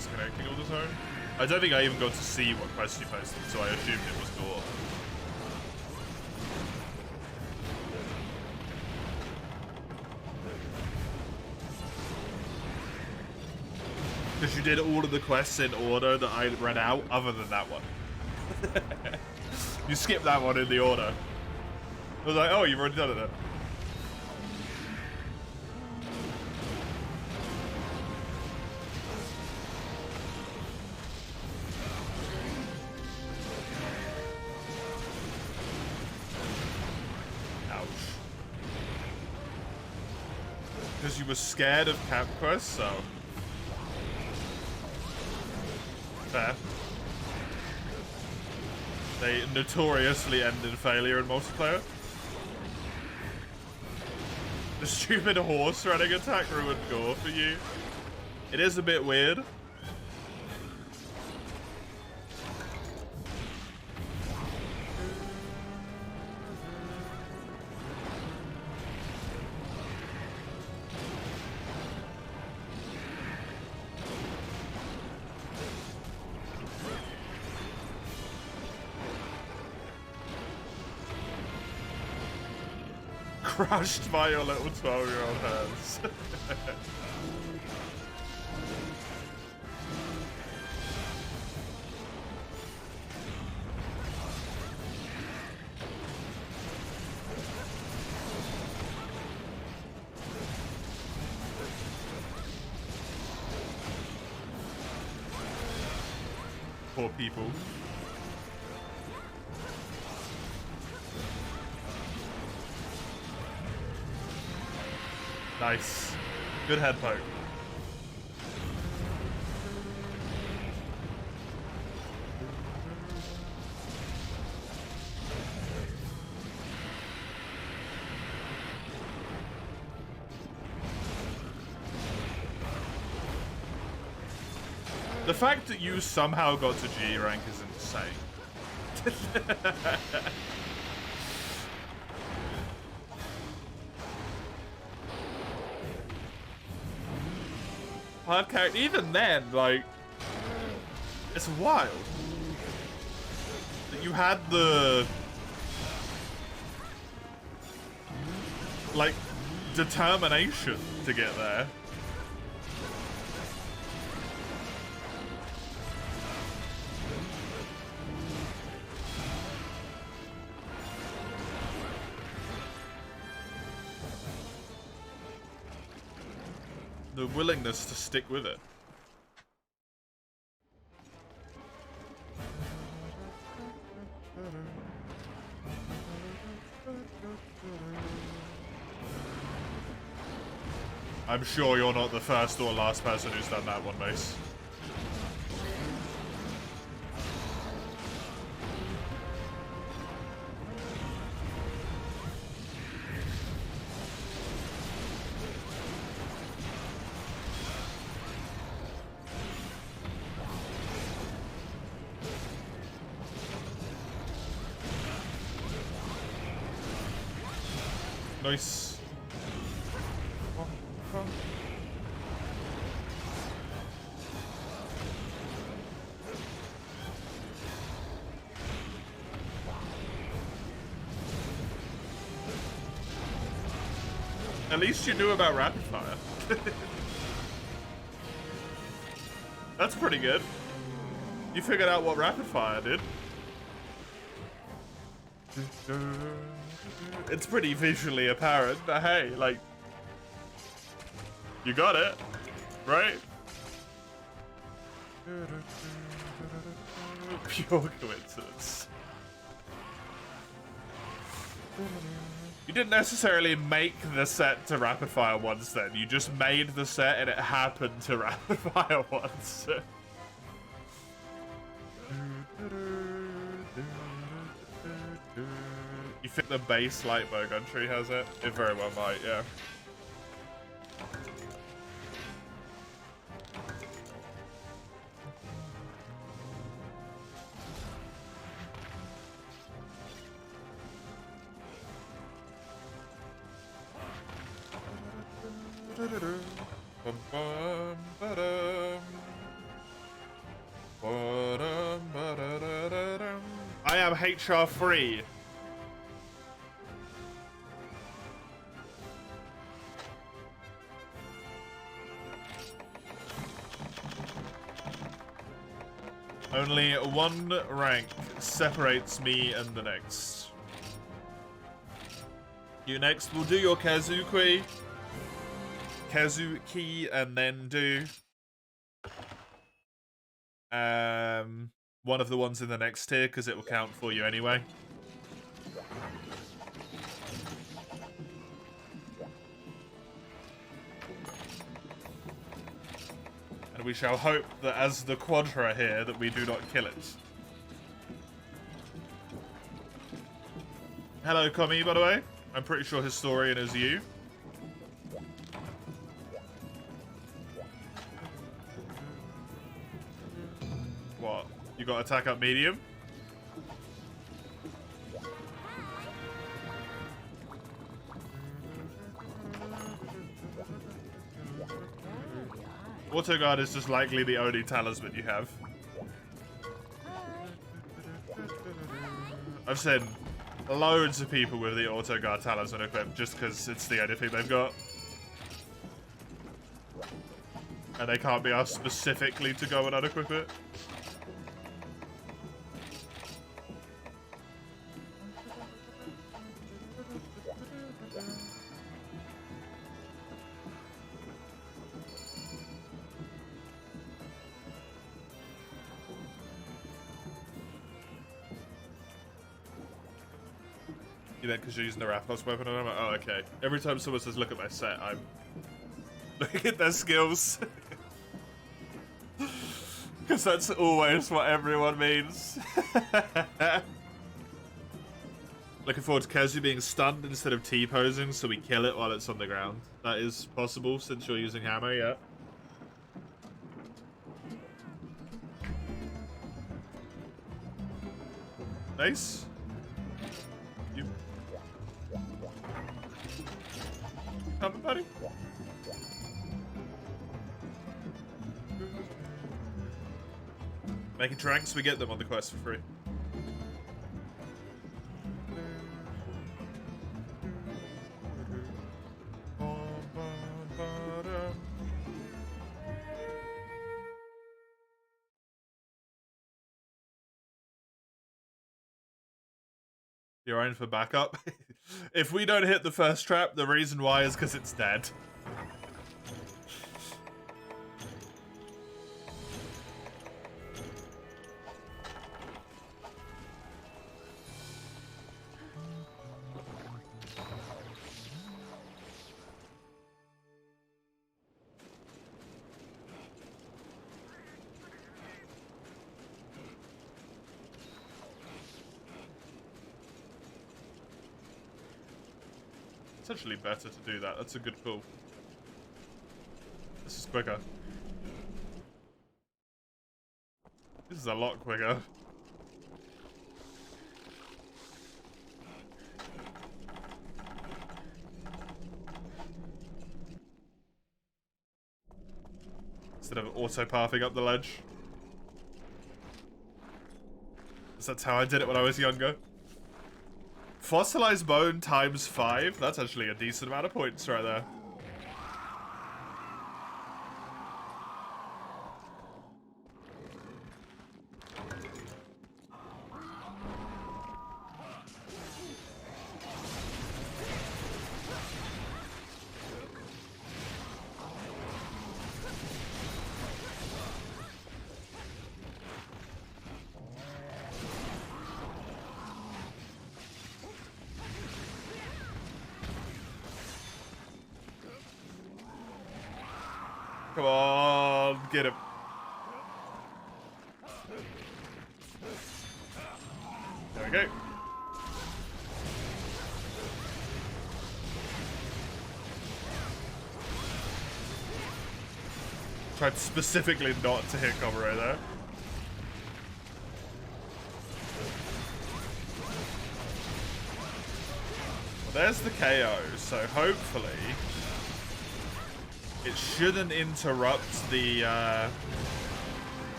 disconnecting all the time. I don't think I even got to see what quest you posted, so I assumed it was gore. Because you did all of the quests in order that I read out, other than that one. You skipped that one in the order. I was like, oh, you've already done it then. Ouch. Because you were scared of camp quests, so... Fair. They notoriously end in failure in multiplayer. The stupid horse running attack ruined gore for you. It is a bit weird. Crushed by your little 12-year-old hands. Poor people. Nice. Good head poke. The fact that you somehow got to G rank is insane. Hard character, even then, like, it's wild that you had the, like, determination to get there. The willingness to stick with it. I'm sure you're not the first or last person who's done that one, Mace. Nice. At least you knew about rapid fire. That's pretty good. You figured out what rapid fire did. It's pretty visually apparent, but hey, like, you got it, right? Pure coincidence. You didn't necessarily make the set to rapid fire once then, you just made the set and it happened to rapid fire once. You think the base light bowgun tree has it? It very well might, yeah. Bum, bum, ba-dum. am HR free. Only one rank separates me and the next. You next will do your Kazuki, and then do one of the ones in the next tier because it will count for you anyway. And we shall hope that as the Quadra here that we do not kill it. Hello, Kami, by the way. I'm pretty sure Historian is you. What? You got attack up medium? Auto guard is just likely the only talisman you have. I've seen loads of people with the auto guard talisman equipped just because it's the only thing they've got. And they can't be asked specifically to go and unequip it. You meant because you're using the Raphael's weapon and I'm like, oh, okay. Every time someone says, look at my set, I'm looking at their skills. Because that's always what everyone means. Looking forward to Kazu being stunned instead of T-posing, so we kill it while it's on the ground. That is possible since you're using hammer, yeah. Nice. You coming, buddy? Making tranks, we get them on the quest for free. You're in for backup. If we don't hit the first trap, the reason why is because it's dead. It's actually better to do that. That's a good call. This is quicker. This is a lot quicker. Instead of auto-pathing up the ledge. That's how I did it when I was younger. Fossilized bone times 5. That's actually a decent amount of points right there. Come on, get him. There we go. Tried specifically not to hit cover right there. Well, there's the KO, so hopefully it shouldn't interrupt the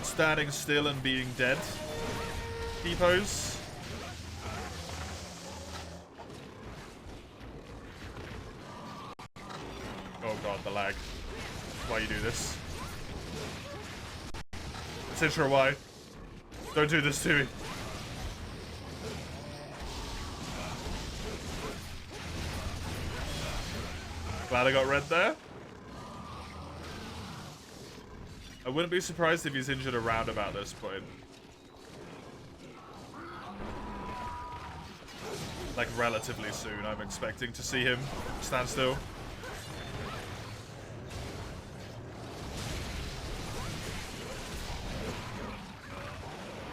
standing still and being dead. T-pose. Oh god, the lag. Why you do this? Citra, why? Don't do this to me. Glad I got red there. I wouldn't be surprised if he's injured around about this point. Like, relatively soon, I'm expecting to see him stand still.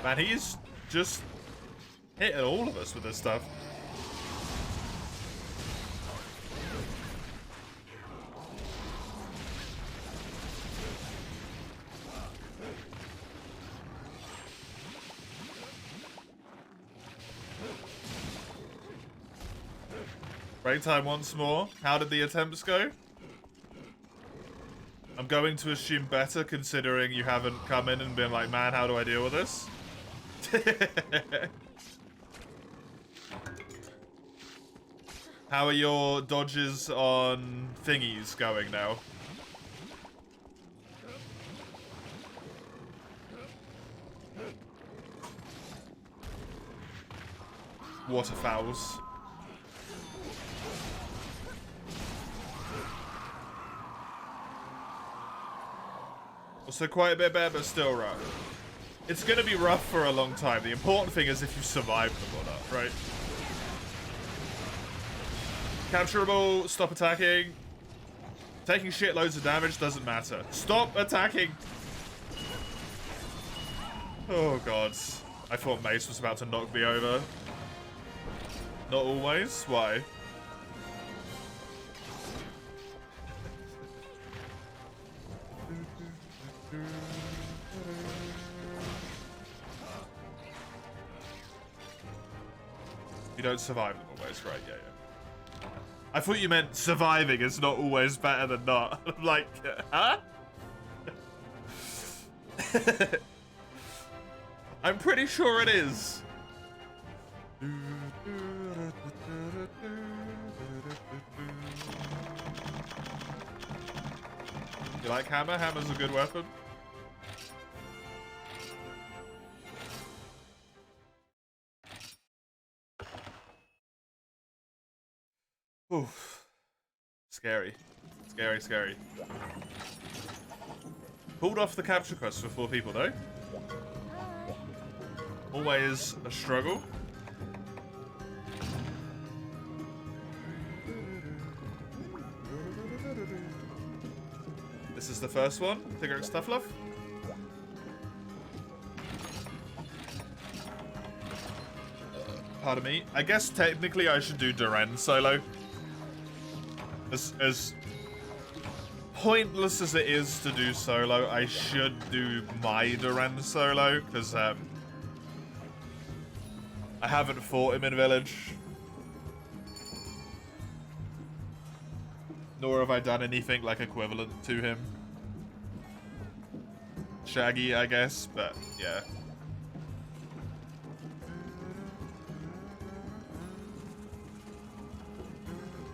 Man, he's just hitting all of us with this stuff. Break time once more. How did the attempts go? I'm going to assume better, considering you haven't come in and been like, man, how do I deal with this? How are your dodges on thingies going now? Waterfowls. Also quite a bit better, but still rough. It's gonna be rough for a long time. The important thing is if you survive them or not, right? Capturable, stop attacking. Taking shitloads of damage doesn't matter. Stop attacking! Oh god. I thought Mace was about to knock me over. Not always? Why? You don't survive them always, right? Yeah, yeah. I thought you meant surviving is not always better than not. I'm like, huh? I'm pretty sure it is. You like hammer? Hammer's a good weapon. Oof. Scary. Scary, scary. Pulled off the capture quest for 4 people, though. Always a struggle. This is the first one. Figure out stuff, love. Pardon me. I guess technically I should do Duran solo. As pointless as it is to do solo, I should do my Duran solo, because I haven't fought him in Village. Nor have I done anything like equivalent to him. Shaggy, I guess, but yeah.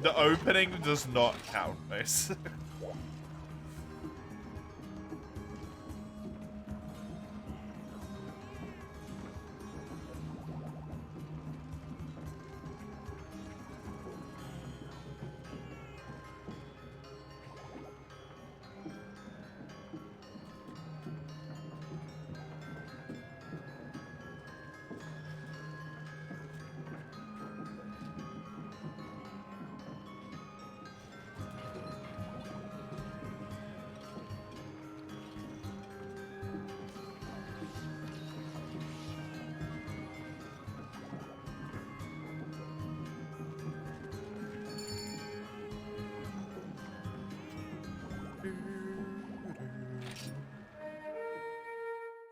The opening does not count, Mace.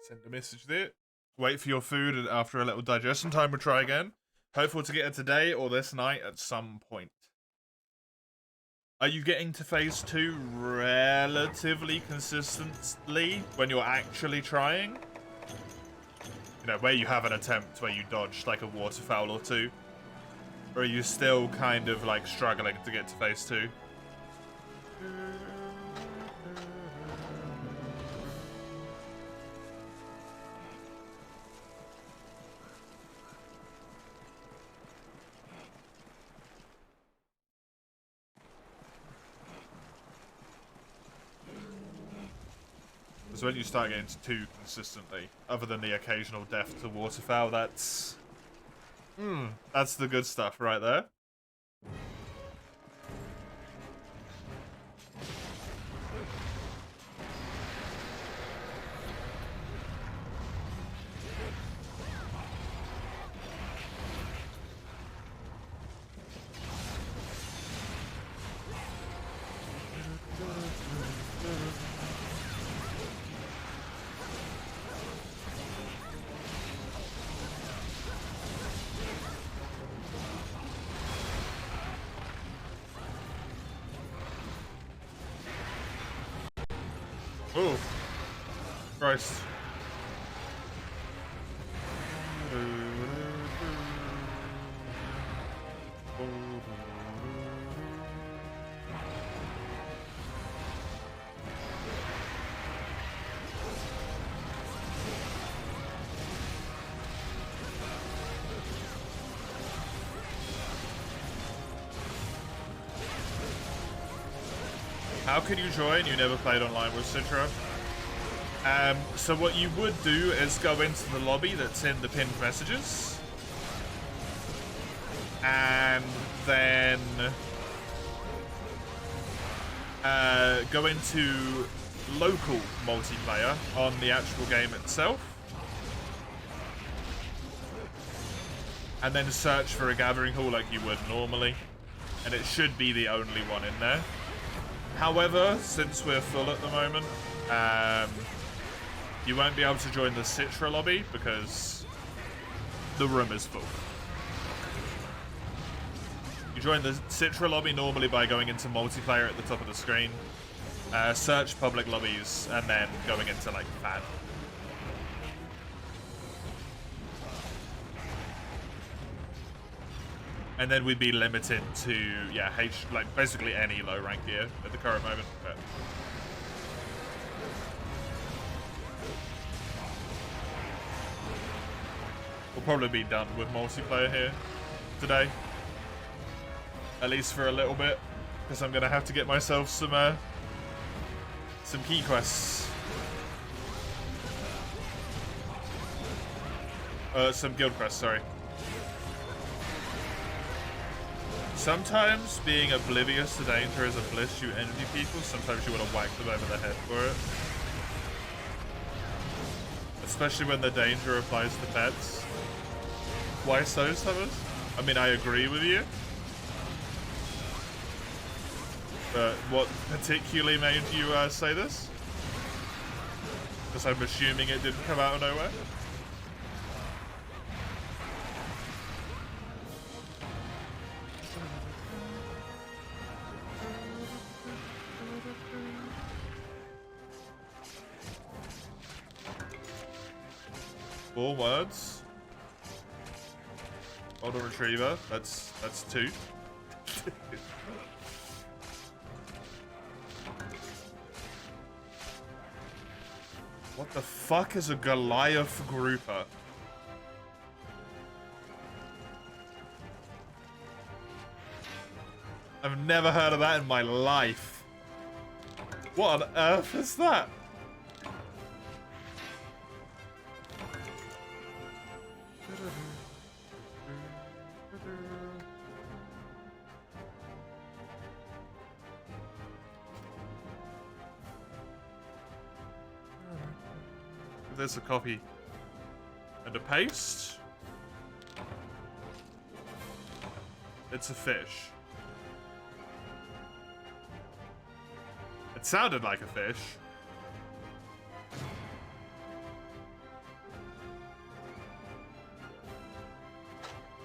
Send a message there. Wait for your food, and after a little digestion time, we'll try again. Hopeful to get it today or this night at some point. Are you getting to phase 2 relatively consistently when you're actually trying? You know, where you have an attempt where you dodge like a waterfowl or two, or are you still kind of like struggling to get to phase 2? Because when you start getting to 2 consistently, other than the occasional death to waterfowl, that's the good stuff right there. Oh, Christ. How could you join? You never played online with Citra. So what you would do is go into the lobby that's in the pinned messages. And then go into local multiplayer on the actual game itself. And then search for a gathering hall like you would normally. And it should be the only one in there. However, since we're full at the moment, you won't be able to join the Citra lobby because the room is full. You join the Citra lobby normally by going into multiplayer at the top of the screen, search public lobbies, and then going into like fan. And then we'd be limited to, yeah, like basically any low rank gear at the current moment. But we'll probably be done with multiplayer here today. At least for a little bit. Because I'm going to have to get myself some key quests. Some guild quests, sorry. Sometimes being oblivious to danger is a bliss. You envy people. Sometimes you want to whack them over the head for it. Especially when the danger applies to pets. Why so, Summers? I mean, I agree with you. But what particularly made you say this? Because I'm assuming it didn't come out of nowhere. Four words. Golden retriever. That's 2. What the fuck is a Goliath grouper? I've never heard of that in my life. What on earth is that? There's a copy and a paste. It's a fish. It sounded like a fish.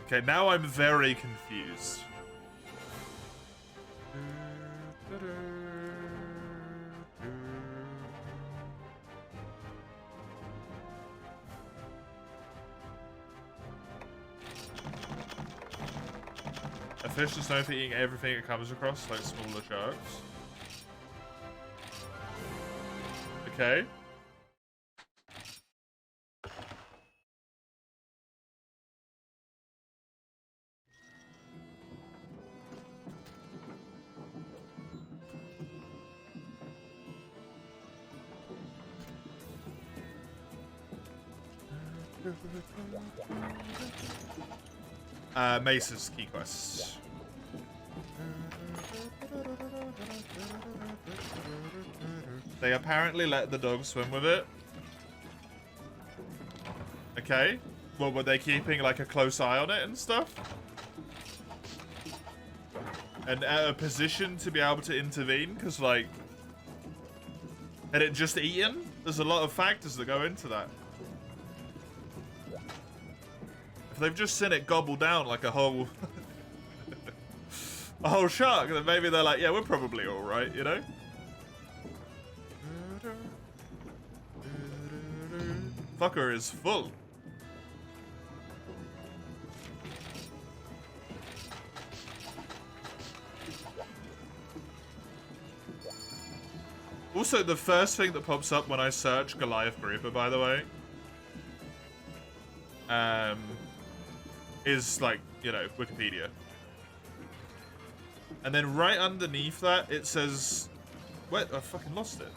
Okay, now I'm very confused. fish is known for eating everything it comes across, like smaller sharks. Okay. Mace's key quests. They apparently let the dog swim with it. Okay. Well, were they keeping like a close eye on it and stuff? And at a position to be able to intervene? Because like, had it just eaten? There's a lot of factors that go into that. If they've just seen it gobble down like a whole a whole shark, then maybe they're like, yeah, we're probably all right, you know? Fucker is full. Also, the first thing that pops up when I search Goliath Reaper, by the way, is like, you know, Wikipedia. And then right underneath that, it says... Wait, I fucking lost it.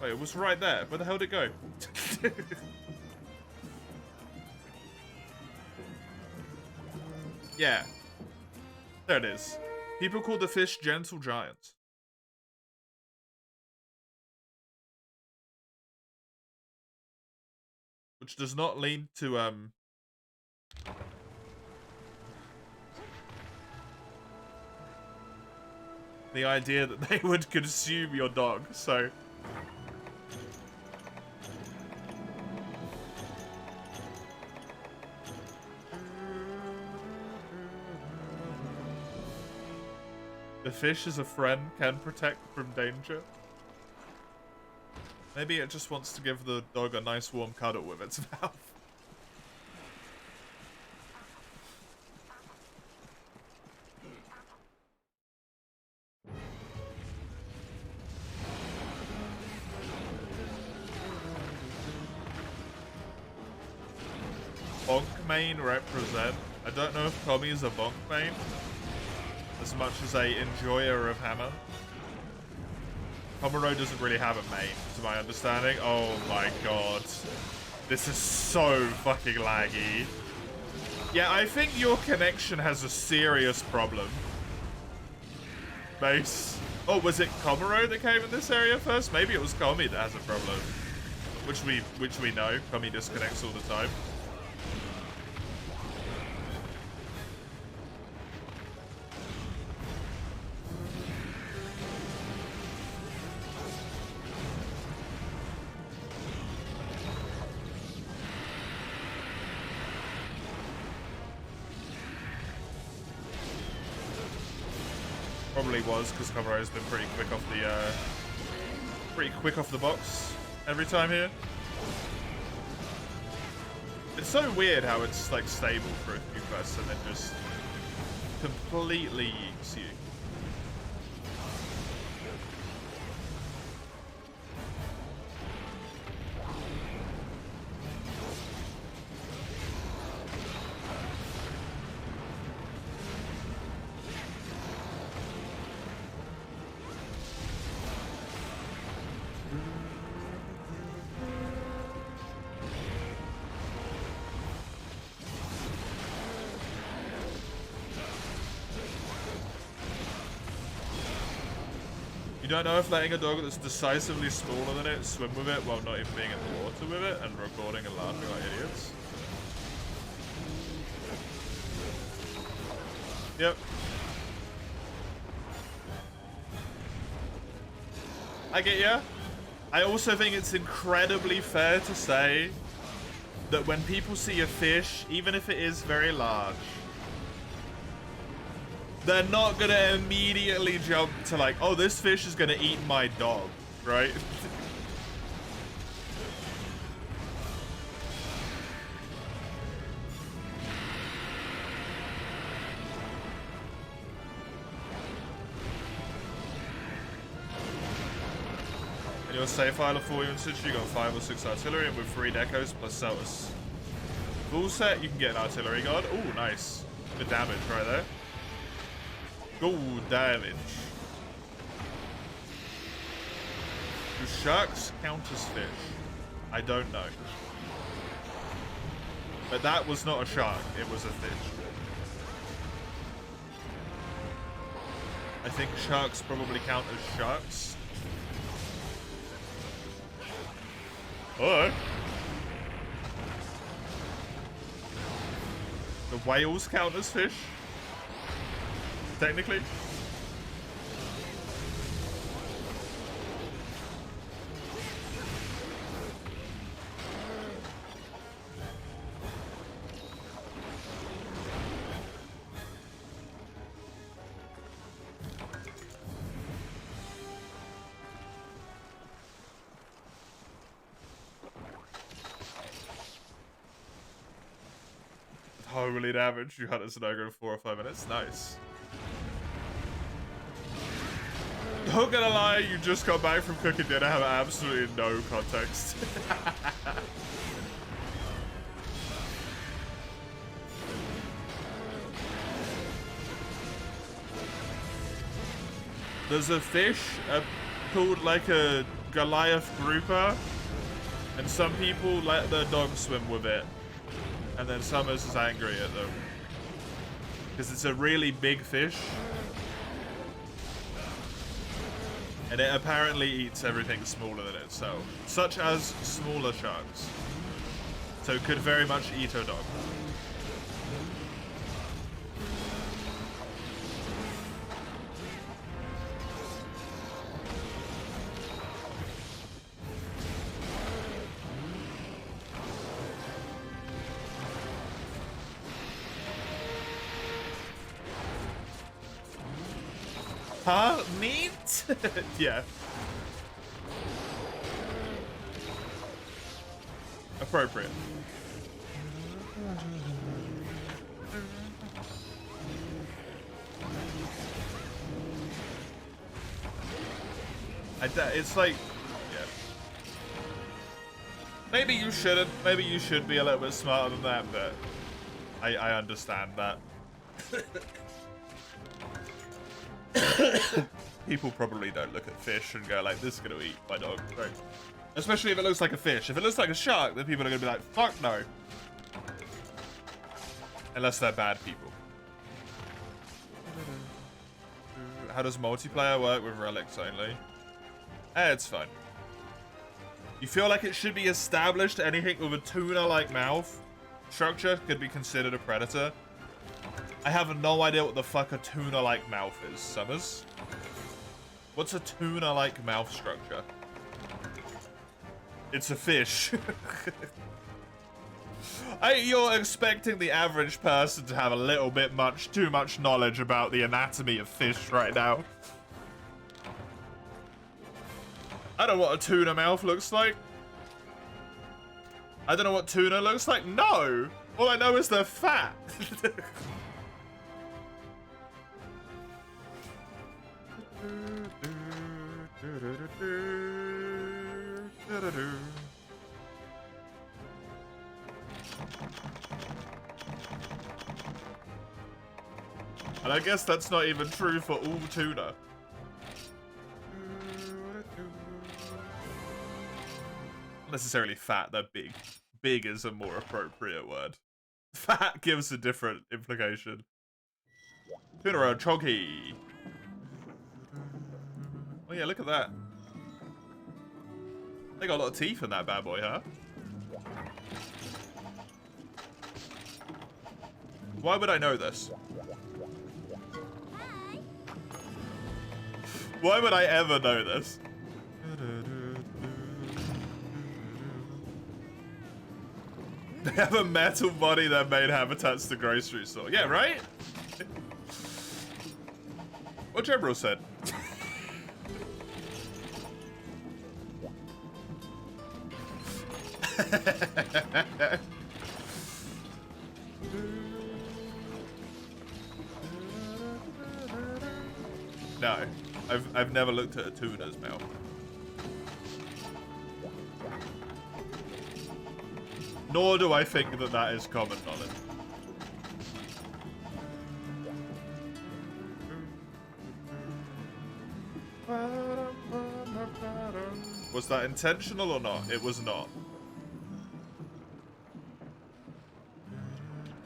Wait, it was right there. Where the hell did it go? Yeah. There it is. People call the fish gentle giants. Which does not lead to, the idea that they would consume your dog, so... The fish as a friend can protect from danger. Maybe it just wants to give the dog a nice warm cuddle with its mouth. Bonk main represent. I don't know if Tommy is a bonk main as much as a enjoyer of hammer. Komuro doesn't really have a main, to my understanding. Oh my god. This is so fucking laggy. Yeah, I think your connection has a serious problem. Base. Oh, was it Komuro that came in this area first? Maybe it was Komi that has a problem. Which we know. Komi disconnects all the time. Probably was because Komuro has been pretty quick off the box every time here. It's so weird how it's like stable for a few quests and then just completely yeets you. You don't know if letting a dog that's decisively smaller than it swim with it while not even being in the water with it and recording and laughing like idiots. Yep. I get ya. I also think it's incredibly fair to say that when people see a fish, even if it is very large, they're not gonna immediately jump to like, oh, this fish is gonna eat my dog, right? In your save file of 4 units, you got 5 or 6 artillery and with 3 decos plus Celtus. Full set, you can get an artillery guard. Oh, nice. Good damage right there. Good damage. Do sharks count as fish? I don't know. But that was not a shark, it was a fish. I think sharks probably count as sharks. Alright. The whales count as fish? Technically? Holy damage, you had a Sinogo in 4 or 5 minutes. Nice. Not gonna lie, you just got back from cooking dinner, have absolutely no context. There's a fish called like a Goliath grouper, and some people let their dog swim with it. And then Summers is angry at them. Because it's a really big fish. And it apparently eats everything smaller than itself. Such as smaller sharks. So it could very much eat a dog. Huh? Meat? Yeah. Appropriate. It's like, yeah. Maybe you shouldn't. Maybe you should be a little bit smarter than that, but I understand that. People probably don't look at fish and go like, this is gonna eat my dog, right? Especially if it looks like a fish. If it looks like a shark, then people are gonna be like, fuck no. Unless they're bad people. How does multiplayer work with relics only? It's fine. You feel like it should be established anything with a tuna-like mouth structure could be considered a predator? I have no idea what the fuck a tuna-like mouth is, Summers. What's a tuna-like mouth structure? It's a fish. You're expecting the average person to have a little bit too much knowledge about the anatomy of fish right now. I don't know what a tuna mouth looks like. I don't know what tuna looks like. No! All I know is they're fat. And I guess that's not even true for all tuna. Not necessarily fat, they're big. Big is a more appropriate word. Fat gives a different implication. Tuna choggy. Oh yeah, look at that. They got a lot of teeth in that bad boy, huh? Why would I know this? Why would I ever know this? They have a metal body that main habitat's the grocery store. Yeah, right? What General said. No, I've never looked at a tuna's mouth. Nor do I think that that is common knowledge. Was that intentional or not? It was not.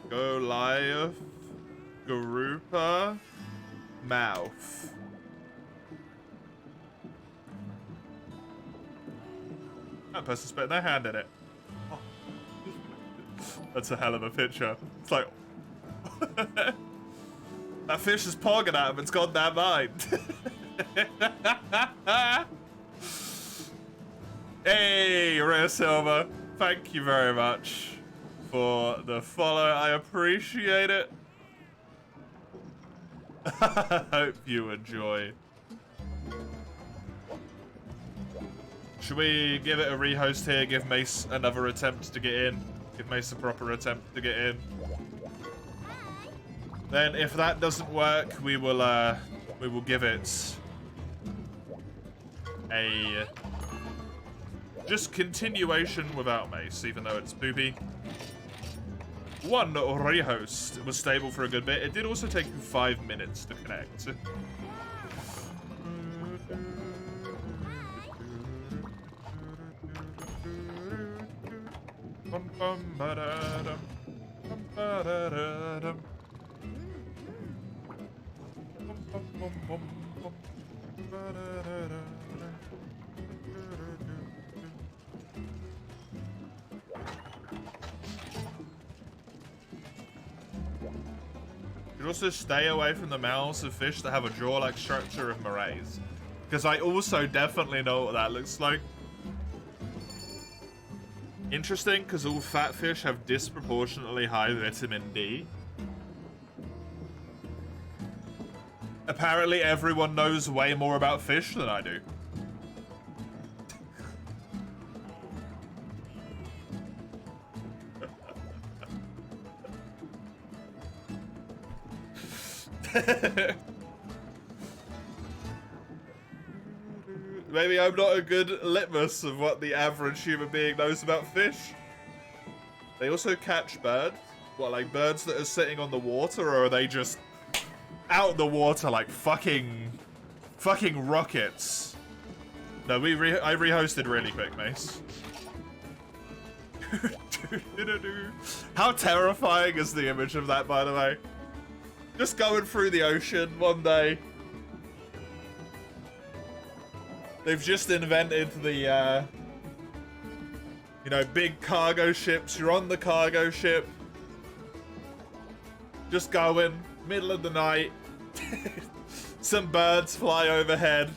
Goliath. Garupa. Mouth. That person spit their hand in it. Oh. That's a hell of a picture. It's like... that fish is pogging at him. It's got that mind. Hey, Rare Silver. Thank you very much for the follow. I appreciate it. I hope you enjoy. Should we give it a rehost here? Give Mace another attempt to get in. Give Mace a proper attempt to get in. Then, if that doesn't work, we will give it a just continuation without Mace, even though it's poopy. One rehost was stable for a good bit. It did also take 5 minutes to connect. You should also stay away from the mouths of fish that have a jaw-like structure of morays, because I also definitely know what that looks like. Interesting, because all fat fish have disproportionately high vitamin D. Apparently everyone knows way more about fish than I do. Maybe I'm not a good litmus of what the average human being knows about fish. They also catch birds. What, like birds that are sitting on the water, or are they just out the water like fucking rockets? No, I rehosted really quick, Mace. How terrifying is the image of that, by the way? Just going through the ocean one day. They've just invented the, you know, big cargo ships. You're on the cargo ship. Just going, middle of the night. Some birds fly overhead.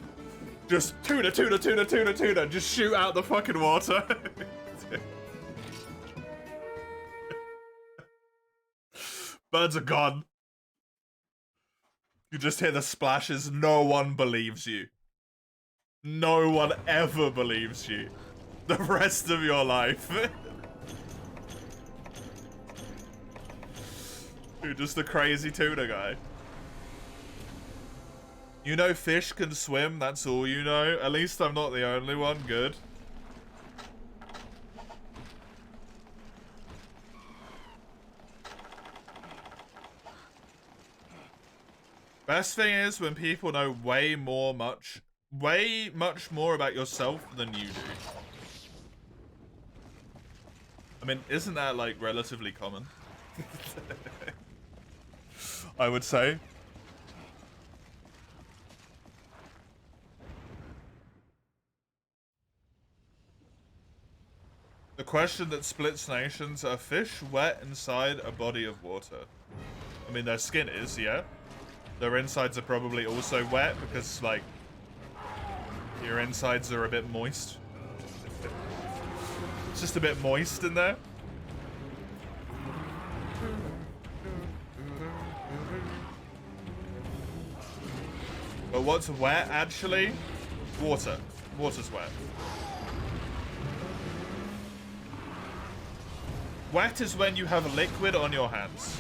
Just tuna, tuna, tuna, tuna, tuna. Just shoot out the fucking water. Birds are gone. You just hear the splashes. No one believes you. No one ever believes you. The rest of your life. You're just a crazy tuna guy. You know fish can swim, that's all you know. At least I'm not the only one. Good. Best thing is when people know way much more about yourself than you do. I mean, isn't that like relatively common? I would say. The question that splits nations: are fish wet inside a body of water? I mean, their skin is, yeah. Their insides are probably also wet because, like, your insides are a bit moist. It's just a bit moist in there. But what's wet, actually? Water. Water's wet. Wet is when you have liquid on your hands.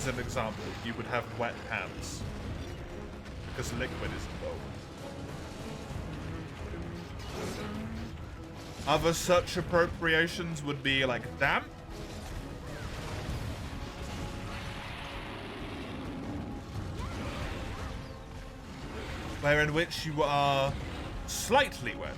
as an example, you would have wet hands because liquid is involved. Other such appropriations would be like damp. Where in which you are slightly wet.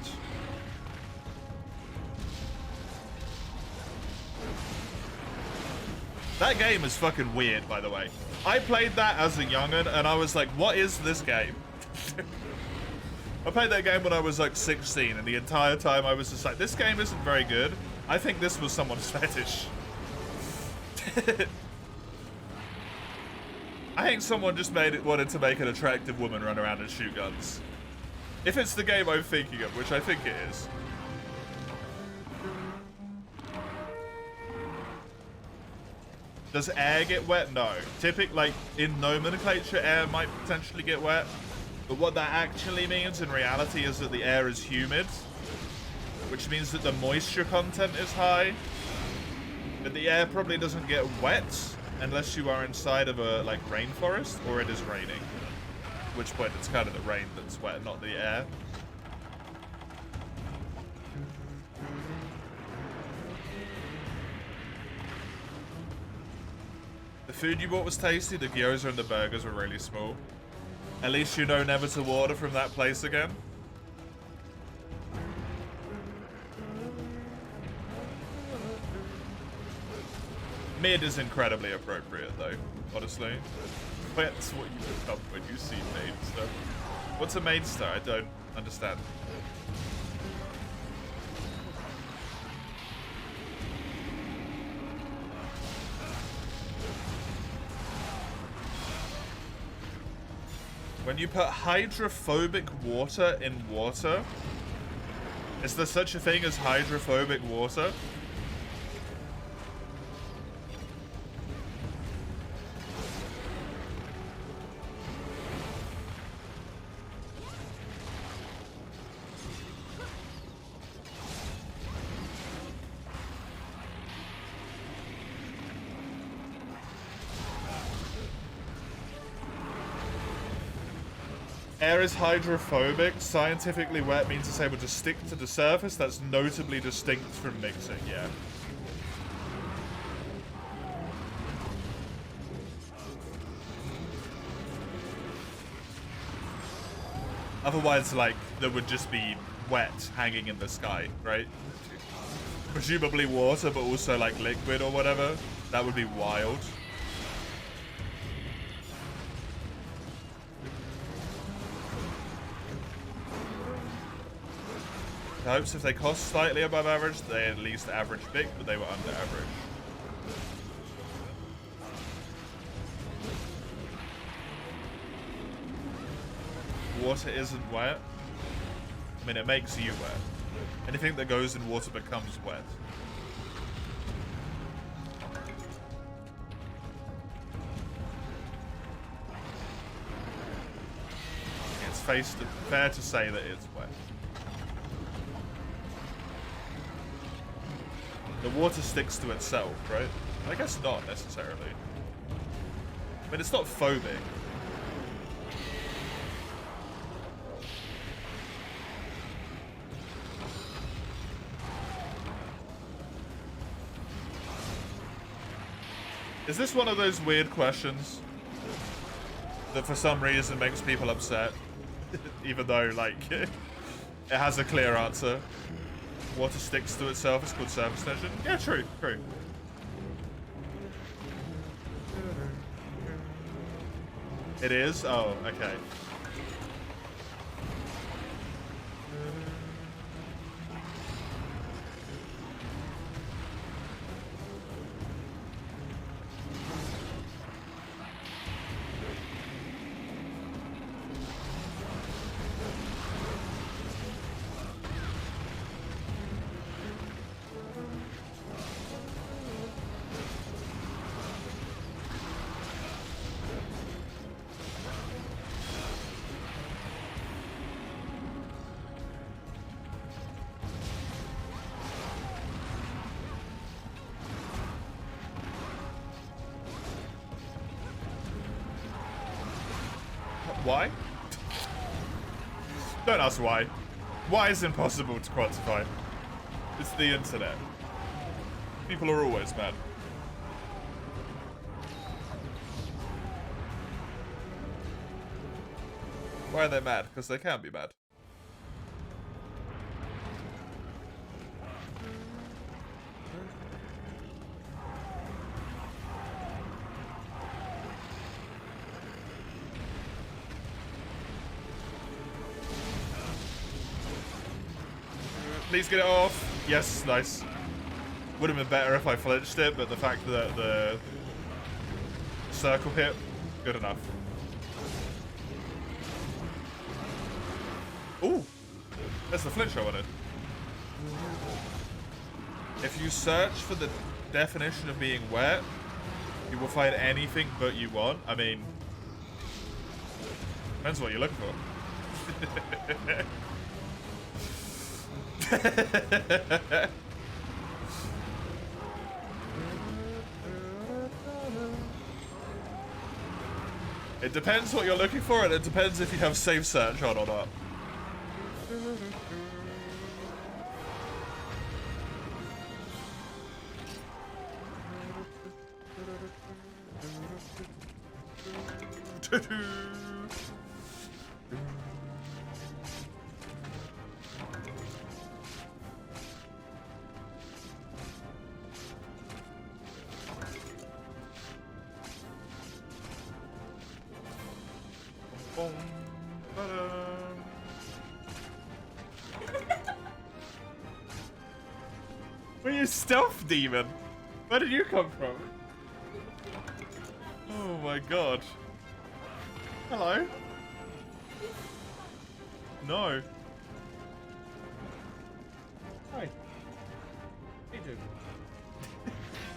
That game is fucking weird, by the way. I played that as a young'un, and I was like, what is this game? I played that game when I was like 16, and the entire time I was just like, this game isn't very good. I think this was someone's fetish. I think someone just wanted to make an attractive woman run around and shoot guns. If it's the game I'm thinking of, which I think it is. Does air get wet? No. Typically, like, in nomenclature, air might potentially get wet. But what that actually means in reality is that the air is humid, which means that the moisture content is high. But the air probably doesn't get wet unless you are inside of a, like, rainforest or it is raining. At which point it's kind of the rain that's wet, not the air. The food you bought was tasty, the gyoza and the burgers were really small. At least you know never to order from that place again. Mid is incredibly appropriate though, honestly. That's what you become when you see maid stuff. What's a maid star? I don't understand. When you put hydrophobic water in water, is there such a thing as hydrophobic water? Air is hydrophobic. Scientifically wet means it's able to stick to the surface. That's notably distinct from mixing, yeah. Otherwise, like, there would just be wet hanging in the sky, right? Presumably water, but also, like, liquid or whatever. That would be wild. I hope if they cost slightly above average, they at least average big, but they were under average. Water isn't wet. I mean, it makes you wet. Anything that goes in water becomes wet. It's fair to say that it's wet. The water sticks to itself, right? I guess not necessarily. I mean, it's not phobic. Is this one of those weird questions that for some reason makes people upset? Even though, like, it has a clear answer. Water sticks to itself, it's called surface tension. Yeah, true, true. It is? Oh, okay. Why? Don't ask why. Why is impossible to quantify? It's the internet. People are always mad. Why are they mad? Because they can be mad. Please get it off. Yes, nice. Would have been better if I flinched it, but the fact that the circle hit, good enough. Ooh, that's the flinch I wanted. If you search for the definition of being wet, you will find anything but you want. I mean, depends what you're looking for. It depends what you're looking for, and it depends if you have safe search on or not. Were you stealth demon? Where did you come from? Oh my god. Hello? No. Hi. How you doing?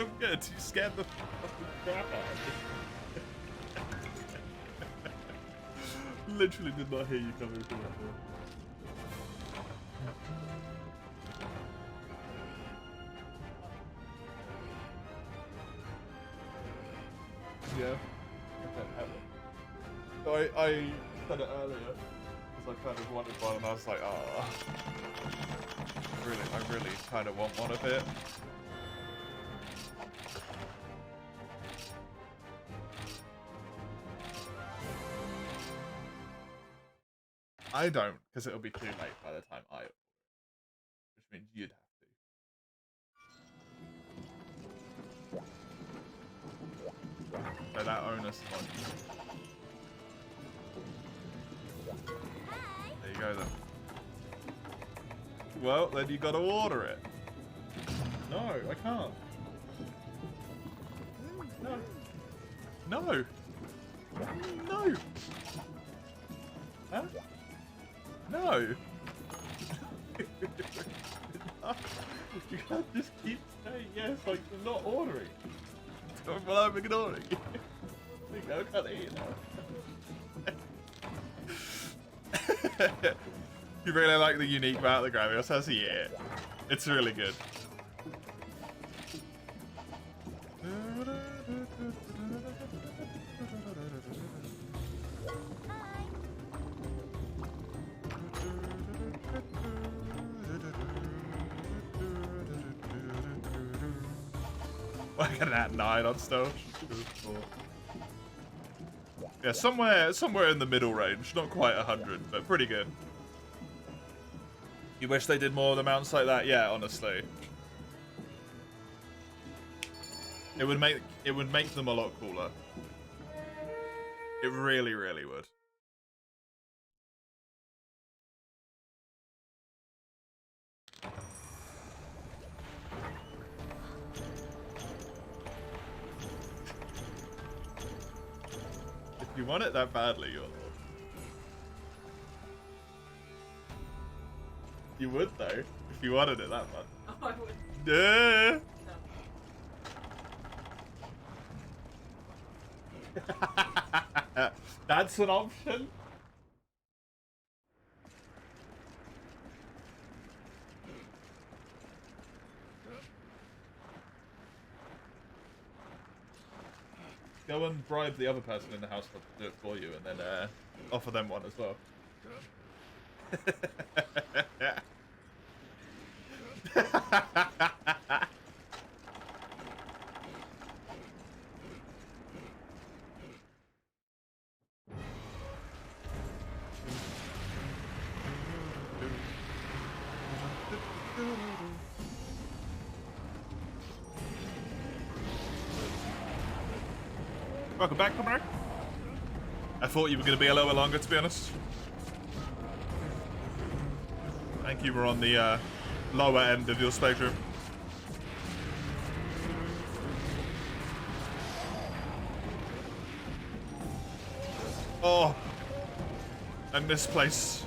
I'm good. You scared the fucking crap out of me. Literally did not hear you coming from that door. Yeah. I said it earlier because I kind of wanted one, and I was like, oh, I really kind of want one of it. I don't, because it'll be too late by the time I order it, which means you'd have to. So that onus is on you. There you go then. Well, then you gotta order it. No, I can't. No. No. No. Huh? No. You can't just keep saying yes like you're not ordering. Well, I'm ignoring you. There you go, can't eat now. You really like the unique mount of the Gravios? Has he? Yeah. It's really good. I got an at 9 on stealth. Yeah, somewhere in the middle range. Not quite 100, but pretty good. You wish they did more of the mounts like that? Yeah, honestly. It would make them a lot cooler. It really, really would. If you want it that badly, you'll. You would though, if you wanted it that much. Oh, I would. Yeah. No. That's an option. Go and bribe the other person in the house to do it for you, and then offer them one as well. Welcome back, comrade. I thought you were going to be a little bit longer, to be honest. I think you were on the lower end of your spectrum. Oh, I misplaced.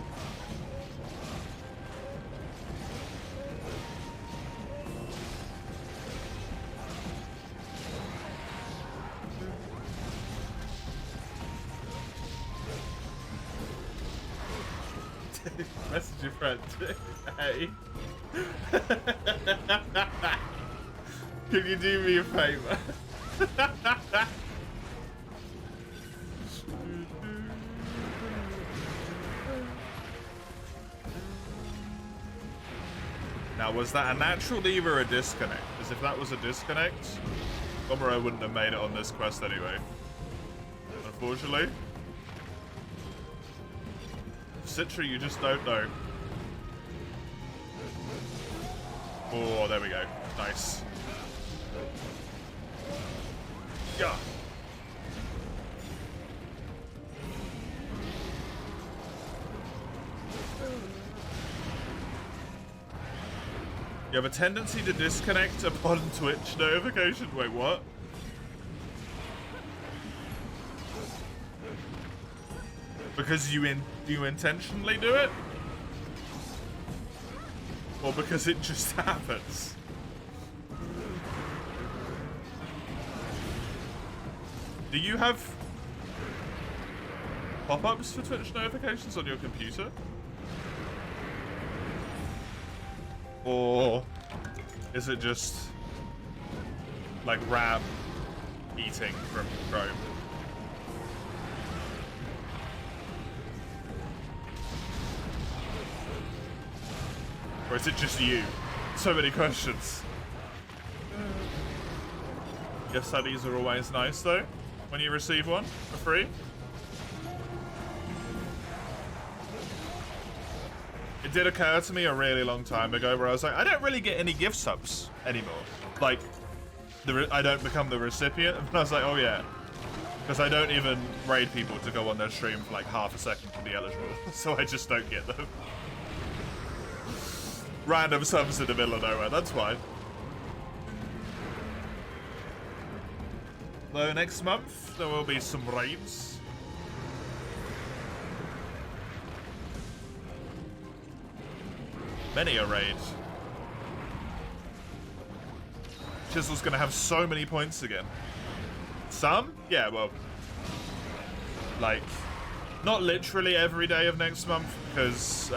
Message your friend. Hey. Can you do me a favor? Now, was that a natural leave or a disconnect? Because if that was a disconnect, Gomero wouldn't have made it on this quest anyway. Unfortunately. Citra, you just don't know. Oh, there we go. Nice. Yeah. You have a tendency to disconnect upon Twitch notification. Wait, what? Because you intentionally do it? Or because it just happens? Do you have pop-ups for Twitch notifications on your computer? Or is it just like RAM eating from Chrome? Or is it just you? So many questions. Gift studies are always nice though, when you receive one for free. It did occur to me a really long time ago where I was like, I don't really get any gift subs anymore. Like, I don't become the recipient. And I was like, oh yeah. Because I don't even raid people to go on their stream for like half a second to be eligible. So I just don't get them. Random subs in the middle of nowhere, that's fine. Though next month, there will be some raids. Many a raid. Chisel's gonna have so many points again. Some? Yeah, well. Like, not literally every day of next month, because,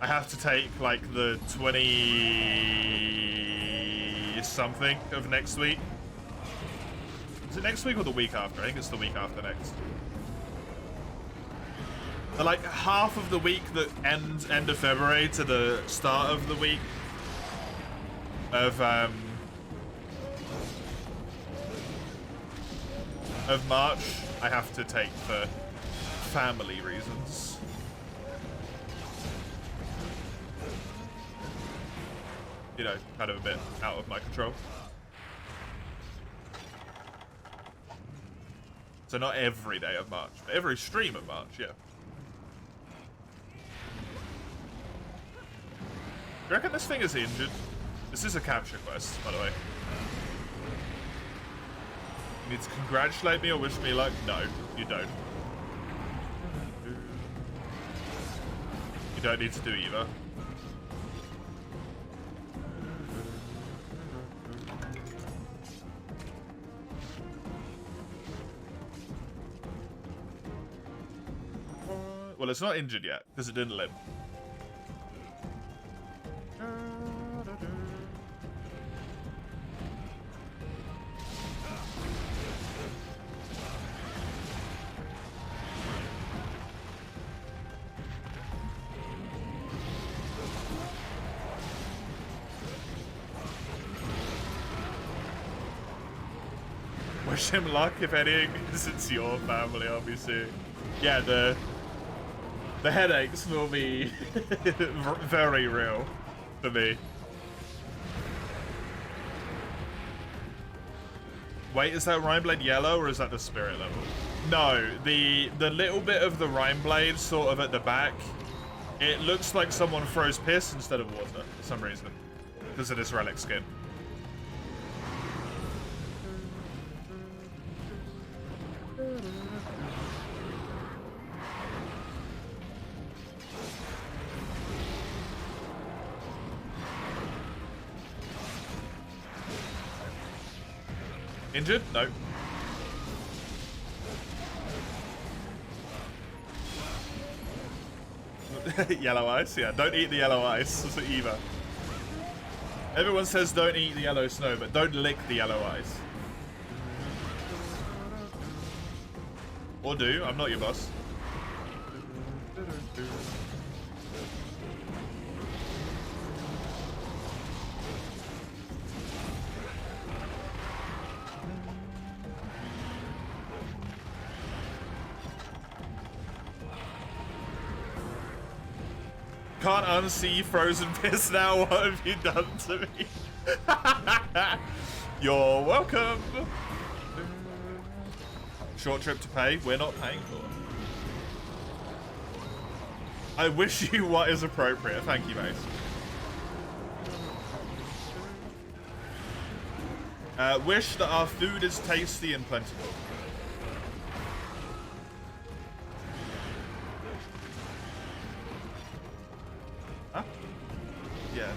I have to take, like, the 20-something of next week. Is it next week or the week after? I think it's the week after next. So, like, half of the week that ends end of February to the start of the week of March, I have to take for family reasons. You know, kind of a bit out of my control. So not every day of March, but every stream of March, yeah. You reckon this thing is injured? This is a capture quest, by the way. You need to congratulate me or wish me luck? No, you don't. You don't need to do either. Well, it's not injured yet, because it didn't limp. Wish him luck if anything, because it's your family, obviously. Yeah, the headaches will be very real for me. Wait, is that Rhyme Blade yellow or is that the spirit level? No, the little bit of the Rhyme Blade sort of at the back, it looks like someone throws piss instead of water for some reason. Because of this Relic skin. Injured? No. Yellow ice? Yeah, don't eat the yellow ice either. Everyone says don't eat the yellow snow, but don't lick the yellow ice. Or do, I'm not your boss. Can't unsee frozen piss now. What have you done to me? You're welcome. Short trip to pay. We're not paying for. I wish you what is appropriate. Thank you, mate. Wish that our food is tasty and plentiful. Huh? Yeah.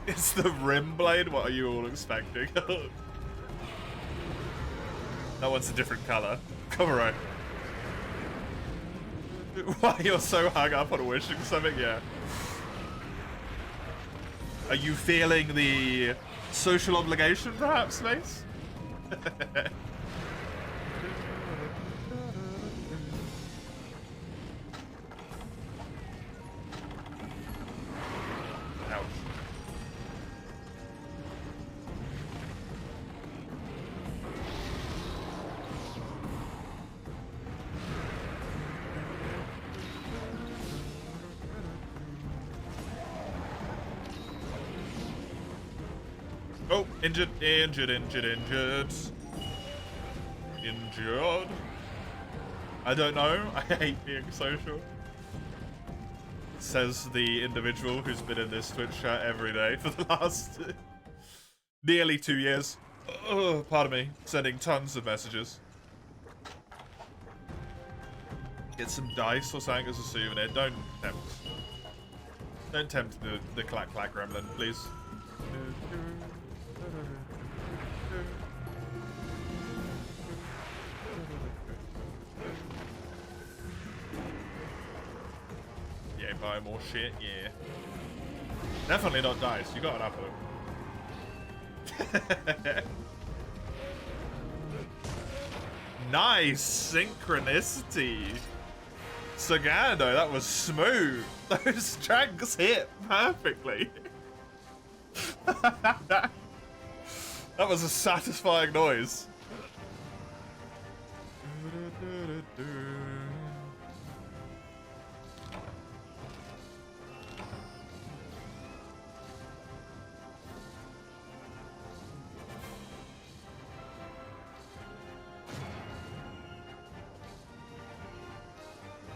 It's the rim blade? What are you all expecting? That one's a different color. Cover right. Why you're so hung up on wishing something? Yeah. Are you feeling the social obligation, perhaps, mate? Ouch. Oh, injured, injured, injured, injured. Injured. I don't know. I hate being social. Says the individual who's been in this Twitch chat every day for the last nearly 2 years. Oh, pardon me. Sending tons of messages. Get some dice or something as a souvenir. Don't tempt. Don't tempt the clack clack gremlin, please. Yeah, buy more shit, yeah. Definitely not dice, you got enough of them. Nice synchronicity. Sagando, that was smooth. Those tracks hit perfectly. That was a satisfying noise.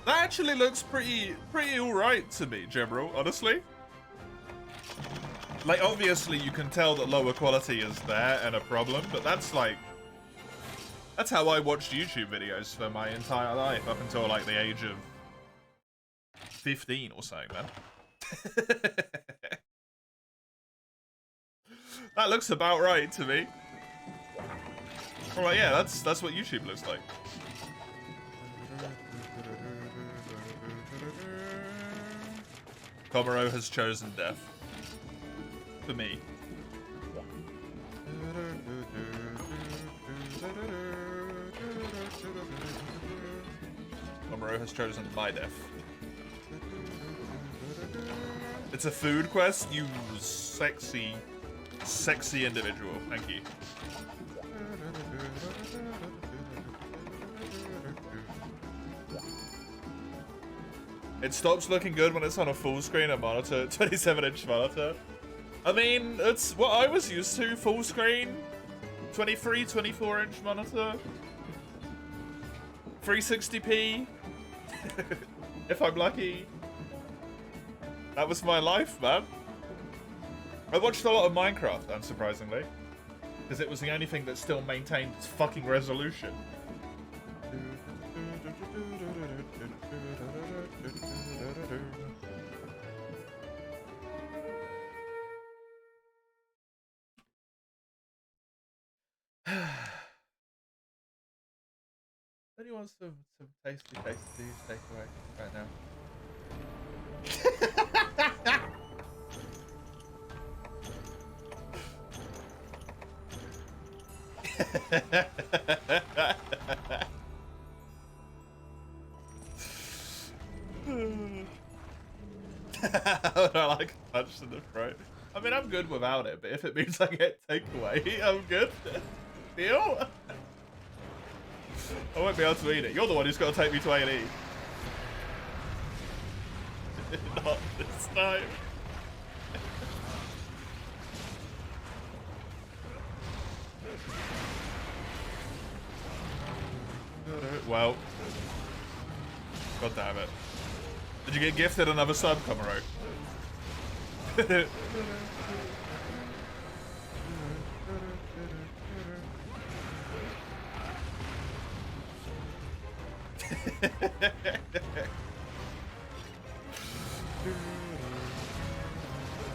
That actually looks pretty alright to me, General, honestly. Like, obviously you can tell that lower quality is there and a problem, but that's like... That's how I watched YouTube videos for my entire life, up until like the age of 15 or so, man. That looks about right to me. Alright, yeah, that's what YouTube looks like. Komuro has chosen death. For me. Komuro has chosen my death. It's a food quest, you sexy Sexy individual. Thank you. It stops looking good when it's on a full screen at monitor, 27-inch monitor. I mean, it's what I was used to, full screen, 23, 24-inch monitor, 360p, if I'm lucky. That was my life, man. I watched a lot of Minecraft, unsurprisingly, because it was the only thing that still maintained its fucking resolution. Anyone some tasty takeaway right now? I like punched in the throat. I mean, I'm good without it, but if it means I get takeaway, I'm good. Deal? I won't be able to eat it. You're the one who's got to take me to A&E. Not this time. Well. God damn it. Did you get gifted another sub, Komaro?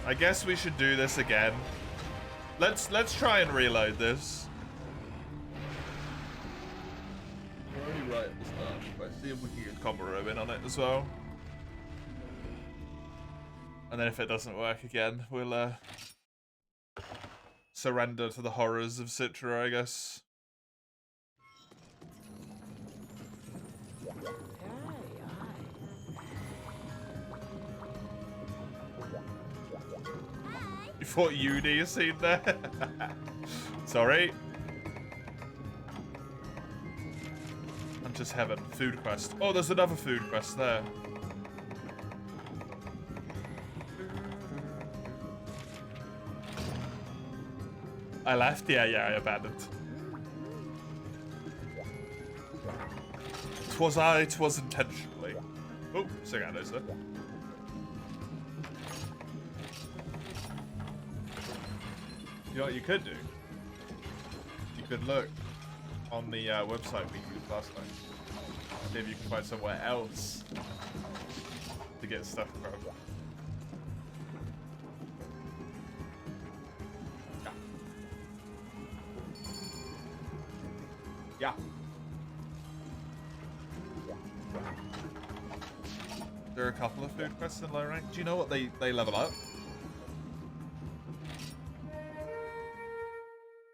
I guess we should do this again. Let's try and reload this. We're already right at the start, but see if we can get Komaro in on it as well. And then if it doesn't work again, we'll surrender to the horrors of Citra, I guess. You thought UD scene there? Sorry. Hunter's Heaven. Food quest. Oh, there's another food quest there. I left? Yeah, I abandoned. Twas intentionally. Oh, Ciganos there. You know what you could do? You could look on the website we used last night. See if you can find somewhere else to get stuff from. Yeah. There are a couple of food quests in low rank. Do you know what they level up?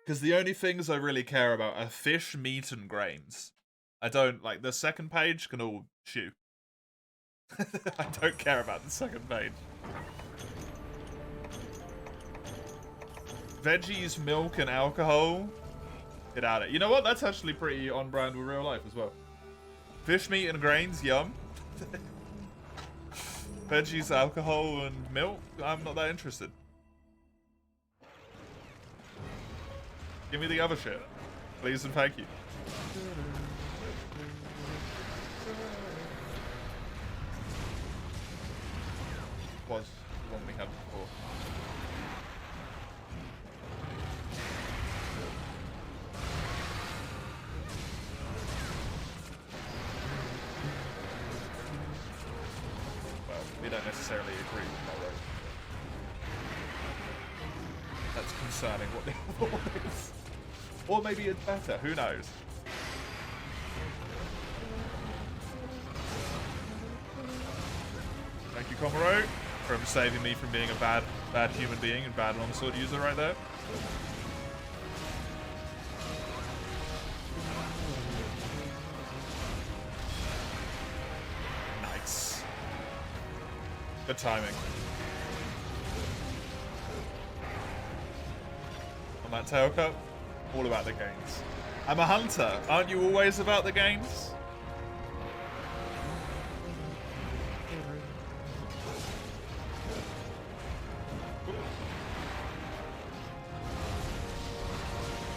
Because the only things I really care about are fish, meat, and grains. I don't, like, the second page can all shoot. I don't care about the second page. Veggies, milk, and alcohol. Get out of it. You know what? That's actually pretty on brand with real life as well. Fish, meat, and grains, yum. Veggies, alcohol, and milk. I'm not that interested. Give me the other shit. Please and thank you. Was the one we had before. Well, we don't necessarily agree with that, right? That's concerning what the other one is. Or maybe it's better, who knows? Thank you, Komaro, for saving me from being a bad human being and bad longsword user right there. Nice. Good timing. on that tail cup. All about the gains. I'm a hunter. Aren't you always about the gains?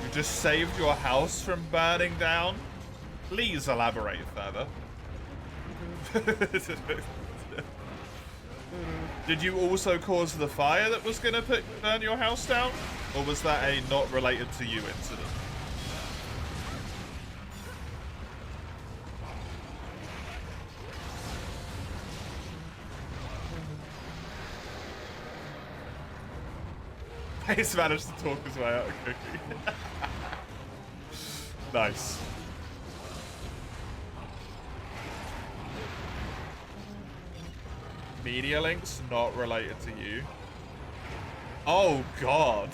You just saved your house from burning down? Please elaborate further. Did you also cause the fire that was going to burn your house down? Or was that a not related to you incident? He's managed to talk his way out of cookie. Nice. Media links not related to you. Oh god.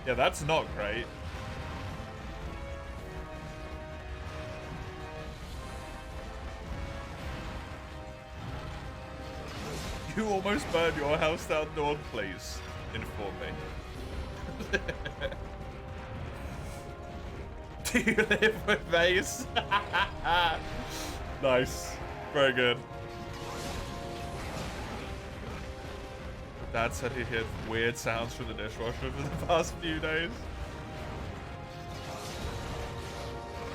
Yeah, that's not great. You almost burned your house down, Dawn, please inform me. Do you live with Mace? Nice. Very good. Dad said he heard weird sounds from the dishwasher for the past few days.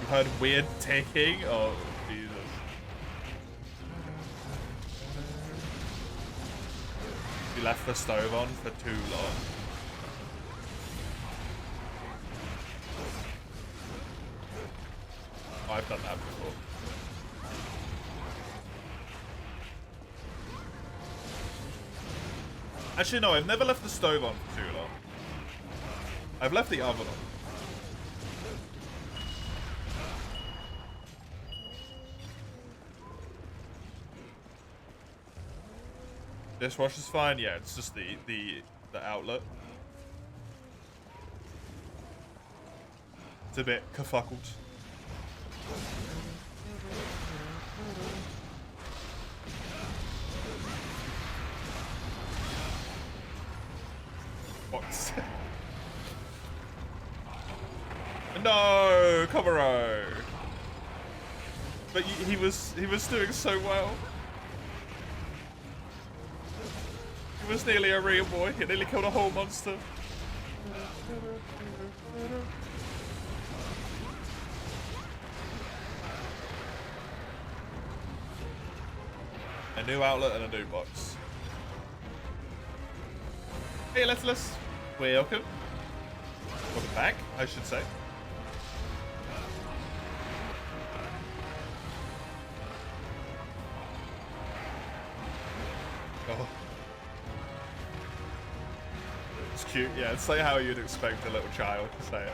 You heard weird ticking? Oh, Jesus. You left the stove on for too long. Oh, I've done that before. Actually, no, I've never left the stove on for too long. I've left the oven on. Dishwasher's fine, yeah, it's just the outlet. It's a bit kerfuckled. Box. No, Komuro. But he was doing so well. He was nearly a real boy. He nearly killed a whole monster. A new outlet and a new box. Hey, Lethless. Welcome. Welcome back, I should say. Oh. It's cute, yeah. It's like how you'd expect a little child to say it.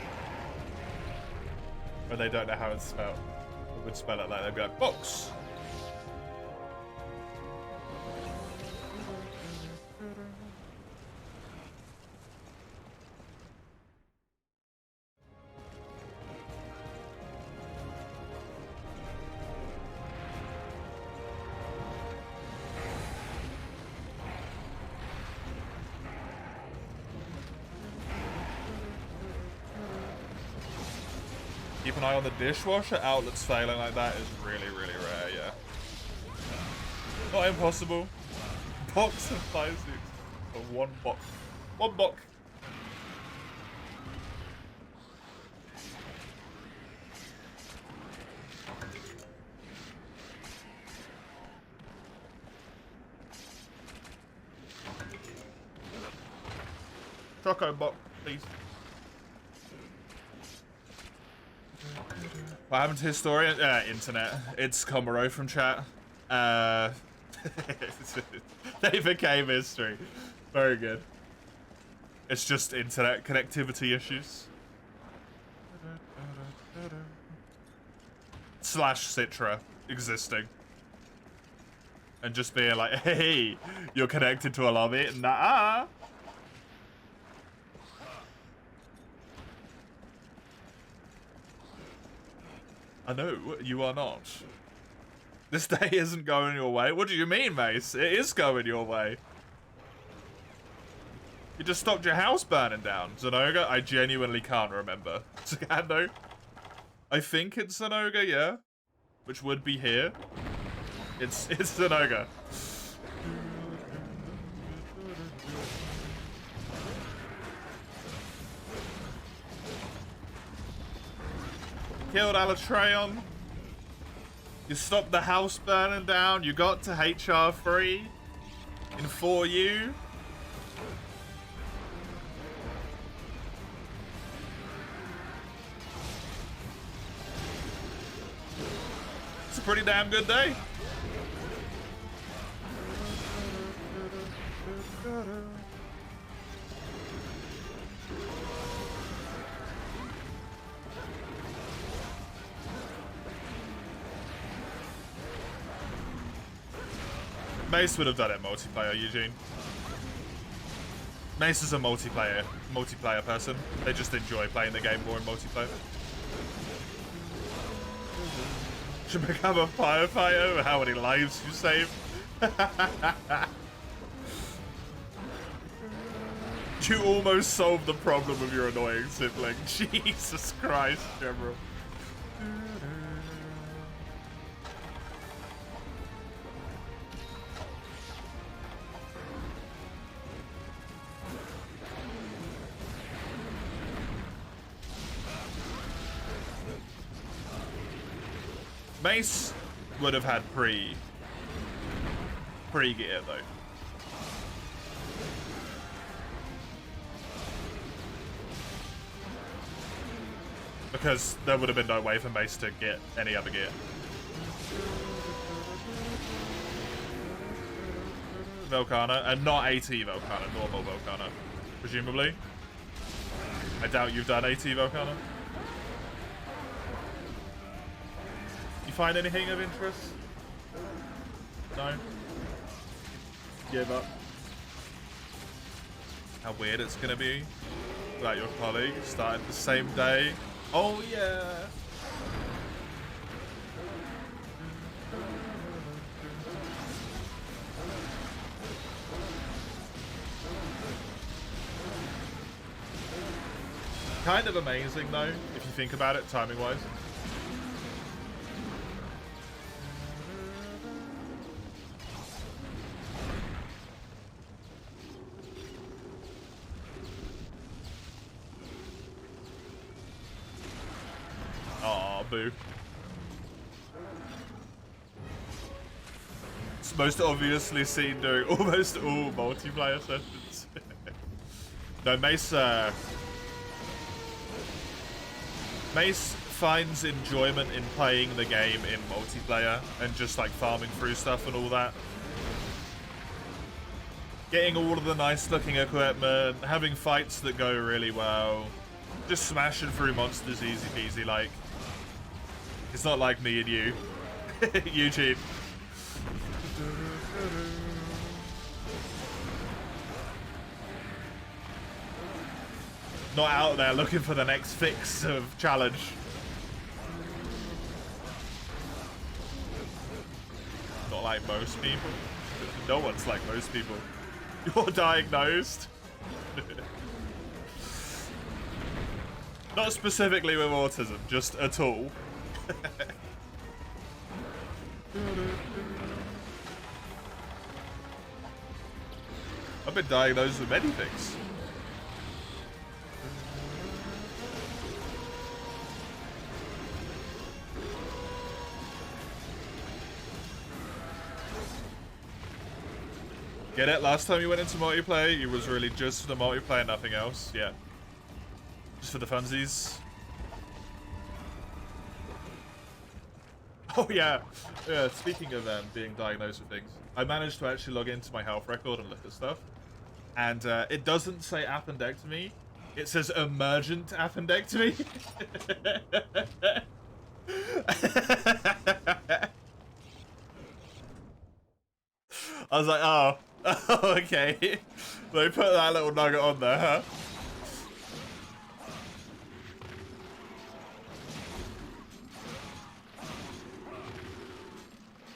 When they don't know how it's spelled. They would spell it like they'd be like, box! Keep an eye on the dishwasher. Outlets failing like that is really, really rare, yeah. Not impossible. Box of plastic. So one box. One box. Choco box, please. What happened to Historian? Internet. It's Komuro from chat. They became history. Very good. It's just internet connectivity issues. Slash Citra existing. And just being like, hey, you're connected to a lobby. Nah. I know, you are not. This day isn't going your way. What do you mean, Mace? It is going your way. You just stopped your house burning down. Zenoga? I genuinely can't remember. Zagando? I think it's Zenoga, yeah. Which would be here. It's Zenoga. Killed Alatreon. You stopped the house burning down. You got to HR3 in 4U. It's a pretty damn good day. Mace would have done it multiplayer, Eugene. Mace is a multiplayer person. They just enjoy playing the game more in multiplayer. Should become a firefighter. How many lives you save? You almost solved the problem of your annoying sibling. Jesus Christ, General. Mace would have had pre-gear though. Because there would have been no way for Mace to get any other gear. Velkhana, and not AT Velkhana, normal Velkhana, presumably. I doubt you've done AT Velkhana. You find anything of interest? No? Give up. How weird it's gonna be that your colleague started the same day. Oh yeah! Kind of amazing though, if you think about it, timing-wise. Boo. It's most obviously seen during almost all multiplayer sessions. No, Mace finds enjoyment in playing the game in multiplayer and just like farming through stuff and all that. Getting all of the nice looking equipment, having fights that go really well, just smashing through monsters easy peasy like. It's not like me and you. Eugene. Not out there looking for the next fix of challenge. Not like most people. No one's like most people. You're diagnosed. Not specifically with autism, just at all. I've been diagnosed with many things. Get it? Last time you went into multiplayer, you was really just for the multiplayer, nothing else. Yeah. Just for the funsies. Oh yeah, yeah. Speaking of being diagnosed with things, I managed to actually log into my health record and look at stuff, and it doesn't say appendectomy; it says emergent appendectomy. I was like, oh, okay. They put that little nugget on there, huh?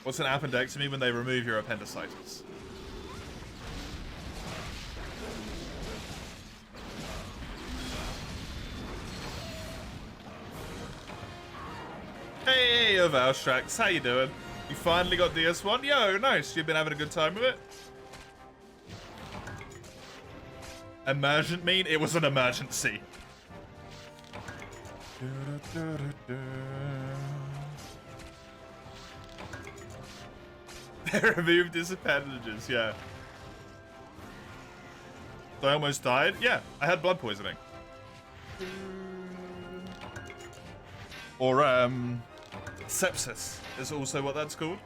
What's an appendectomy? When they remove your appendicitis. Yo, Valstrax, how you doing? You finally got DS1? Yo, nice. You've been having a good time with it? Emergent mean? It was an emergency. They removed his appendages, yeah. So I almost died? Yeah, I had blood poisoning. Or, sepsis is also what that's called.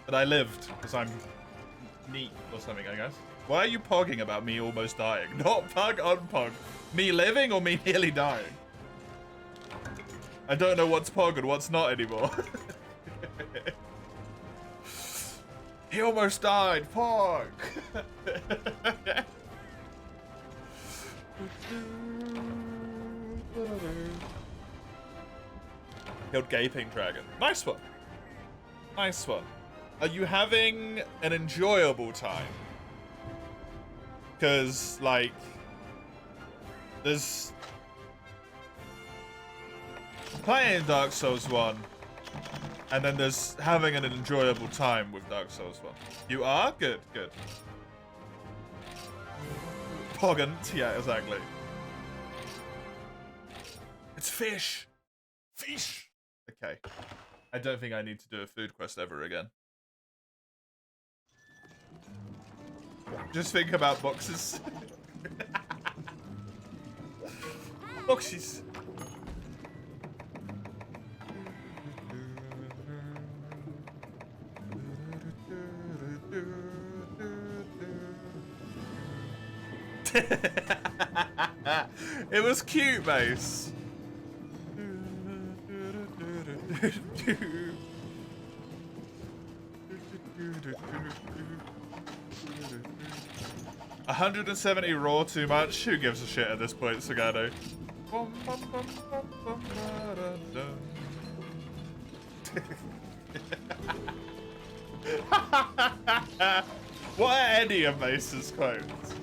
But I lived, because I'm neat or something, I guess. Why are you pogging about me almost dying? Not pug, unpug. Me living or me nearly dying? I don't know what's pog and what's not anymore. He almost died, pog! Killed Gaping Dragon. Nice one. Nice one. Are you having an enjoyable time? Because, like, there's... playing Dark Souls 1, and then there's having an enjoyable time with Dark Souls 1. You are? Good, good. Poggant, yeah, exactly. It's fish! Fish! Okay. I don't think I need to do a food quest ever again. Just think about boxes. Boxes. It was cute, Mace. 170 raw too much? Who gives a shit at this point, Sagado? What are any of Mace's quotes?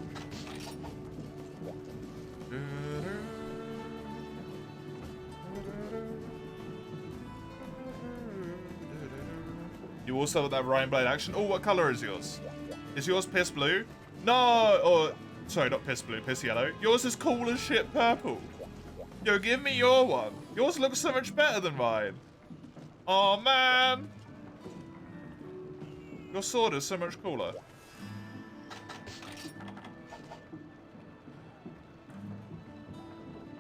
You also have that Ryan Blade action. Oh, what color is yours? Is yours piss blue? No, or sorry, not piss blue, piss yellow. Yours is cool as shit purple. Yo, give me your one. Yours looks so much better than mine. Oh man. Your sword is so much cooler.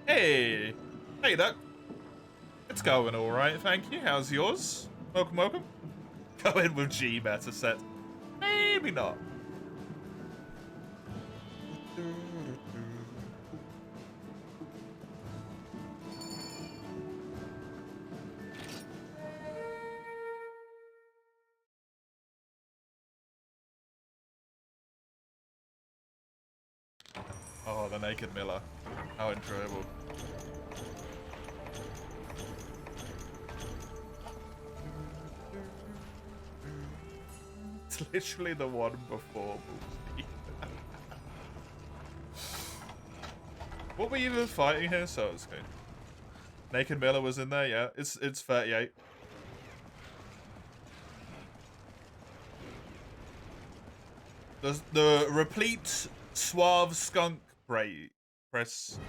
Hey. Hey, Duck. It's going alright, thank you. How's yours? Welcome, welcome. Go in with G meta set. Maybe not. Oh, the Naked Miller. How enjoyable. It's literally the one before. What were you even fighting here? So it's good. Naked Miller was in there, yeah. It's 38. The replete suave skunk press.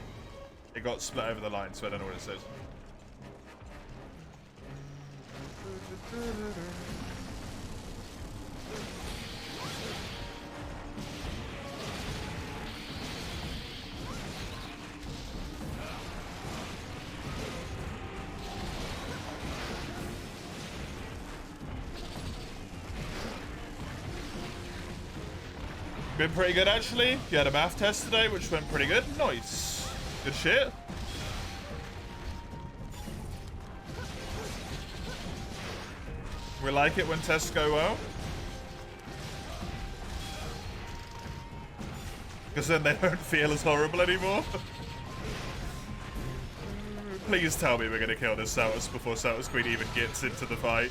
It got split over the line, so I don't know what it says. Been pretty good, actually. You had a math test today, which went pretty good. Nice. Good shit. We like it when tests go well. Because then they don't feel as horrible anymore. Please tell me we're going to kill this Saltus before Saltus Queen even gets into the fight.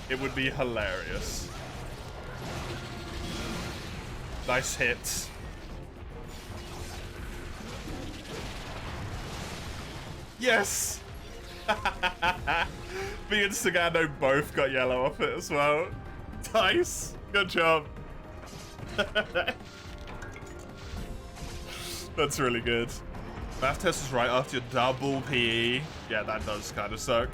It would be hilarious. Nice hit. Yes! Me and Sagando both got yellow off it as well. Nice. Good job. That's really good. Math test is right after your double PE. Yeah, that does kind of suck.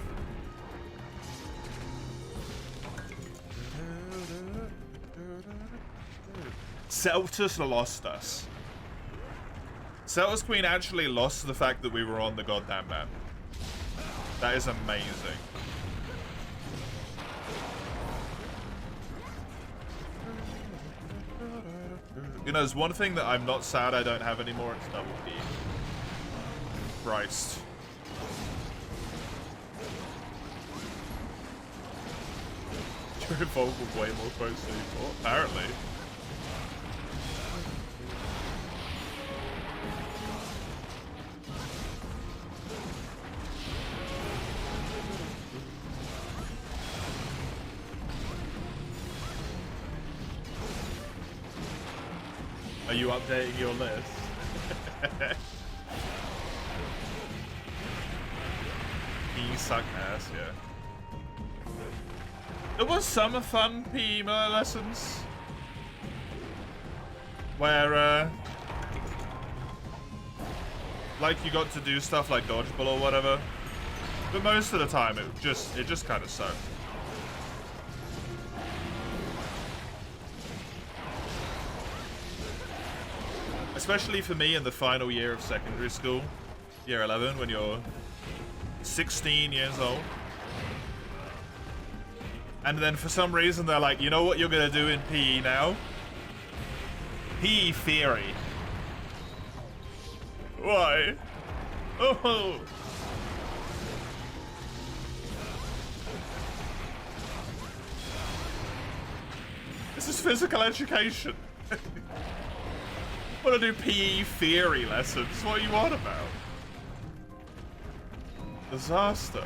Celtus lost us. Celtus Queen actually lost the fact that we were on the goddamn map. That is amazing. You know, there's one thing that I'm not sad I don't have anymore, it's double P. Christ. You're involved with way more quotes than you thought, apparently. Are you updating your list? He suck ass, yeah. There was some fun PE lessons where, like you got to do stuff like dodgeball or whatever, but most of the time it just kind of sucked. Especially for me in the final year of secondary school, year 11, when you're 16 years old. And then for some reason they're like, you know what you're gonna do in PE now? PE theory. Why? Oh. This is physical education. I want to do PE theory lessons. What are you on about? Disaster.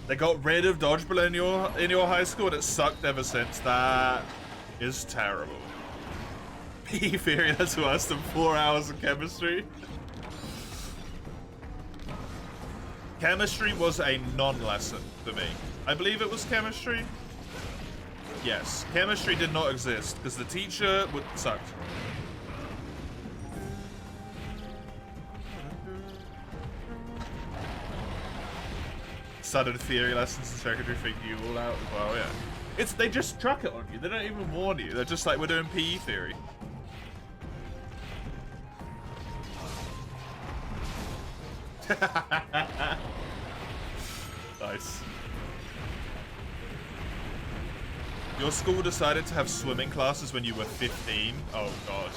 They got rid of dodgeball in your high school and it sucked ever since. That is terrible. PE theory, that's worse than 4 hours of chemistry. Chemistry was a non-lesson for me. I believe it was chemistry. Yes, chemistry did not exist because the teacher sucked. Sudden theory lessons in secondary freak you all out as well, yeah. They just chuck it on you. They don't even warn you. They're just like, we're doing PE theory. Nice. Your school decided to have swimming classes when you were 15? Oh god.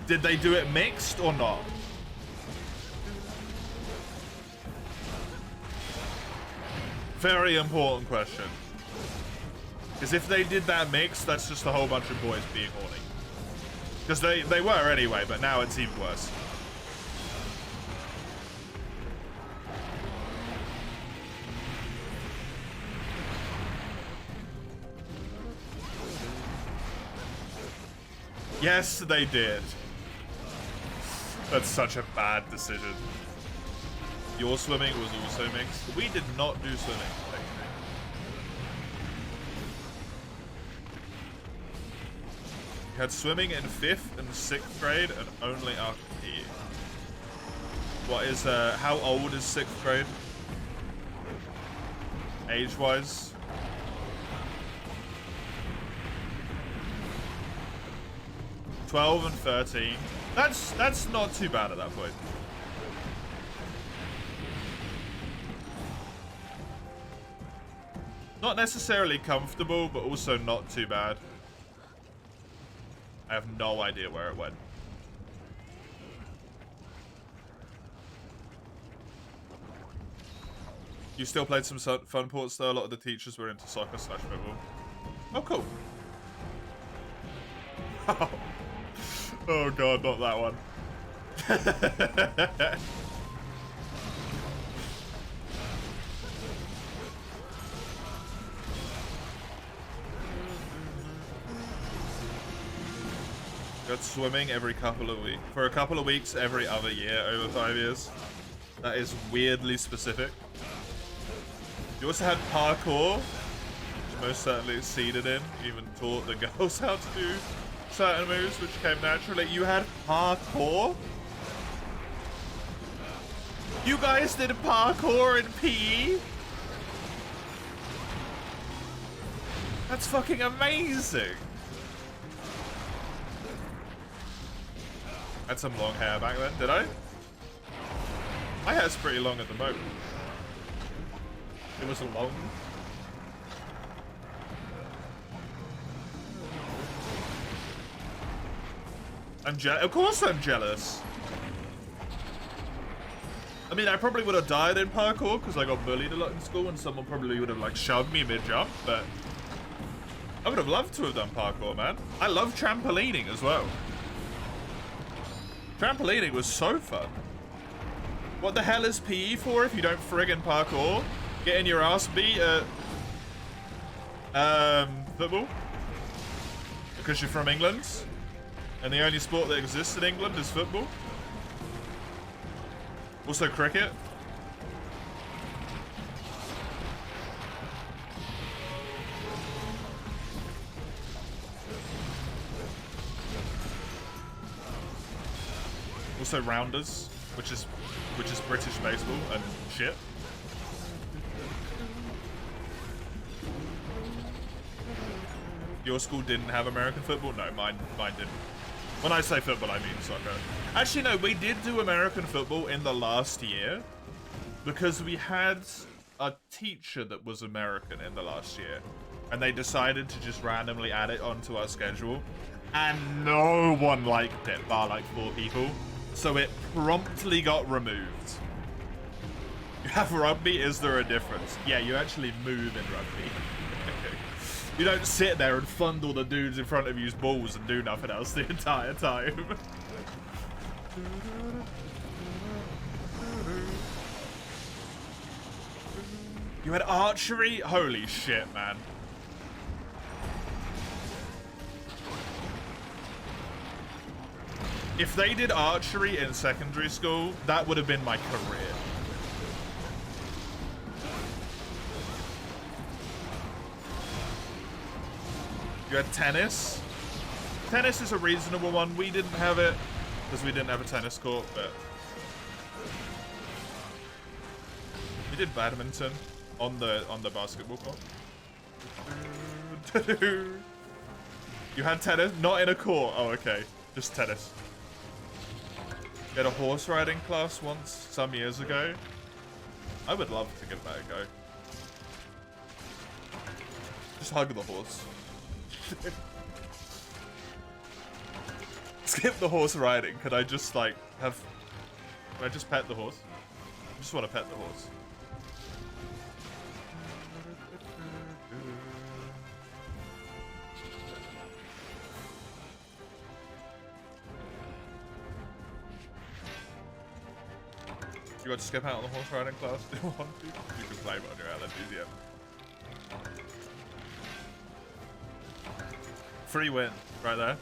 Did they do it mixed or not? Very important question. Because if they did that mixed, that's just a whole bunch of boys being horny. Because they were anyway, but now it's even worse. Yes, they did. That's such a bad decision. Your swimming was also mixed. We did not do swimming, actually. You had swimming in 5th and 6th grade and only after PE. What is, how old is 6th grade? Age-wise? $12 and 13. That's not too bad at that point. Not necessarily comfortable, but also not too bad. I have no idea where it went. You still played some fun ports though? A lot of the teachers were into soccer / football. Oh, cool. Oh god, not that one. That's swimming every couple of weeks. For a couple of weeks every other year over 5 years. That is weirdly specific. You also had parkour, which most certainly exceeded in. You even taught the girls how to do certain moves, which came naturally. You had parkour? You guys did parkour in PE? That's fucking amazing. I had some long hair back then, did I? My hair's pretty long at the moment. It was long. Of course I'm jealous. I mean, I probably would have died in parkour because I got bullied a lot in school and someone probably would have like shoved me mid-jump, but I would have loved to have done parkour, man. I love trampolining as well. Trampolining was so fun. What the hell is PE for if you don't friggin' parkour? Getting your ass beat at football? Because you're from England? And the only sport that exists in England is football? Also cricket? Also rounders, which is British baseball and shit. Your school didn't have American football? No, mine didn't. When I say football, I mean soccer. Actually, no, we did do American football in the last year because we had a teacher that was American in the last year, and they decided to just randomly add it onto our schedule, and no one liked it, bar like 4 people. So it promptly got removed. You have rugby, is there a difference? Yeah, you actually move in rugby. You don't sit there and fondle the dudes in front of you's balls and do nothing else the entire time. You had archery? Holy shit, man. If they did archery in secondary school, that would have been my career. You had tennis. Tennis is a reasonable one. We didn't have it because we didn't have a tennis court, but we did badminton on the basketball court. You had tennis, not in a court. Oh, okay, just tennis. You had a horse riding class once, some years ago. I would love to give that a go. Just hug the horse. Skip the horse riding. Could I just like have... Can I just pet the horse? I just want to pet the horse. You got to skip out on the horse riding class? Do you want to? You can claim it on your allergies, yeah. Free win, right there.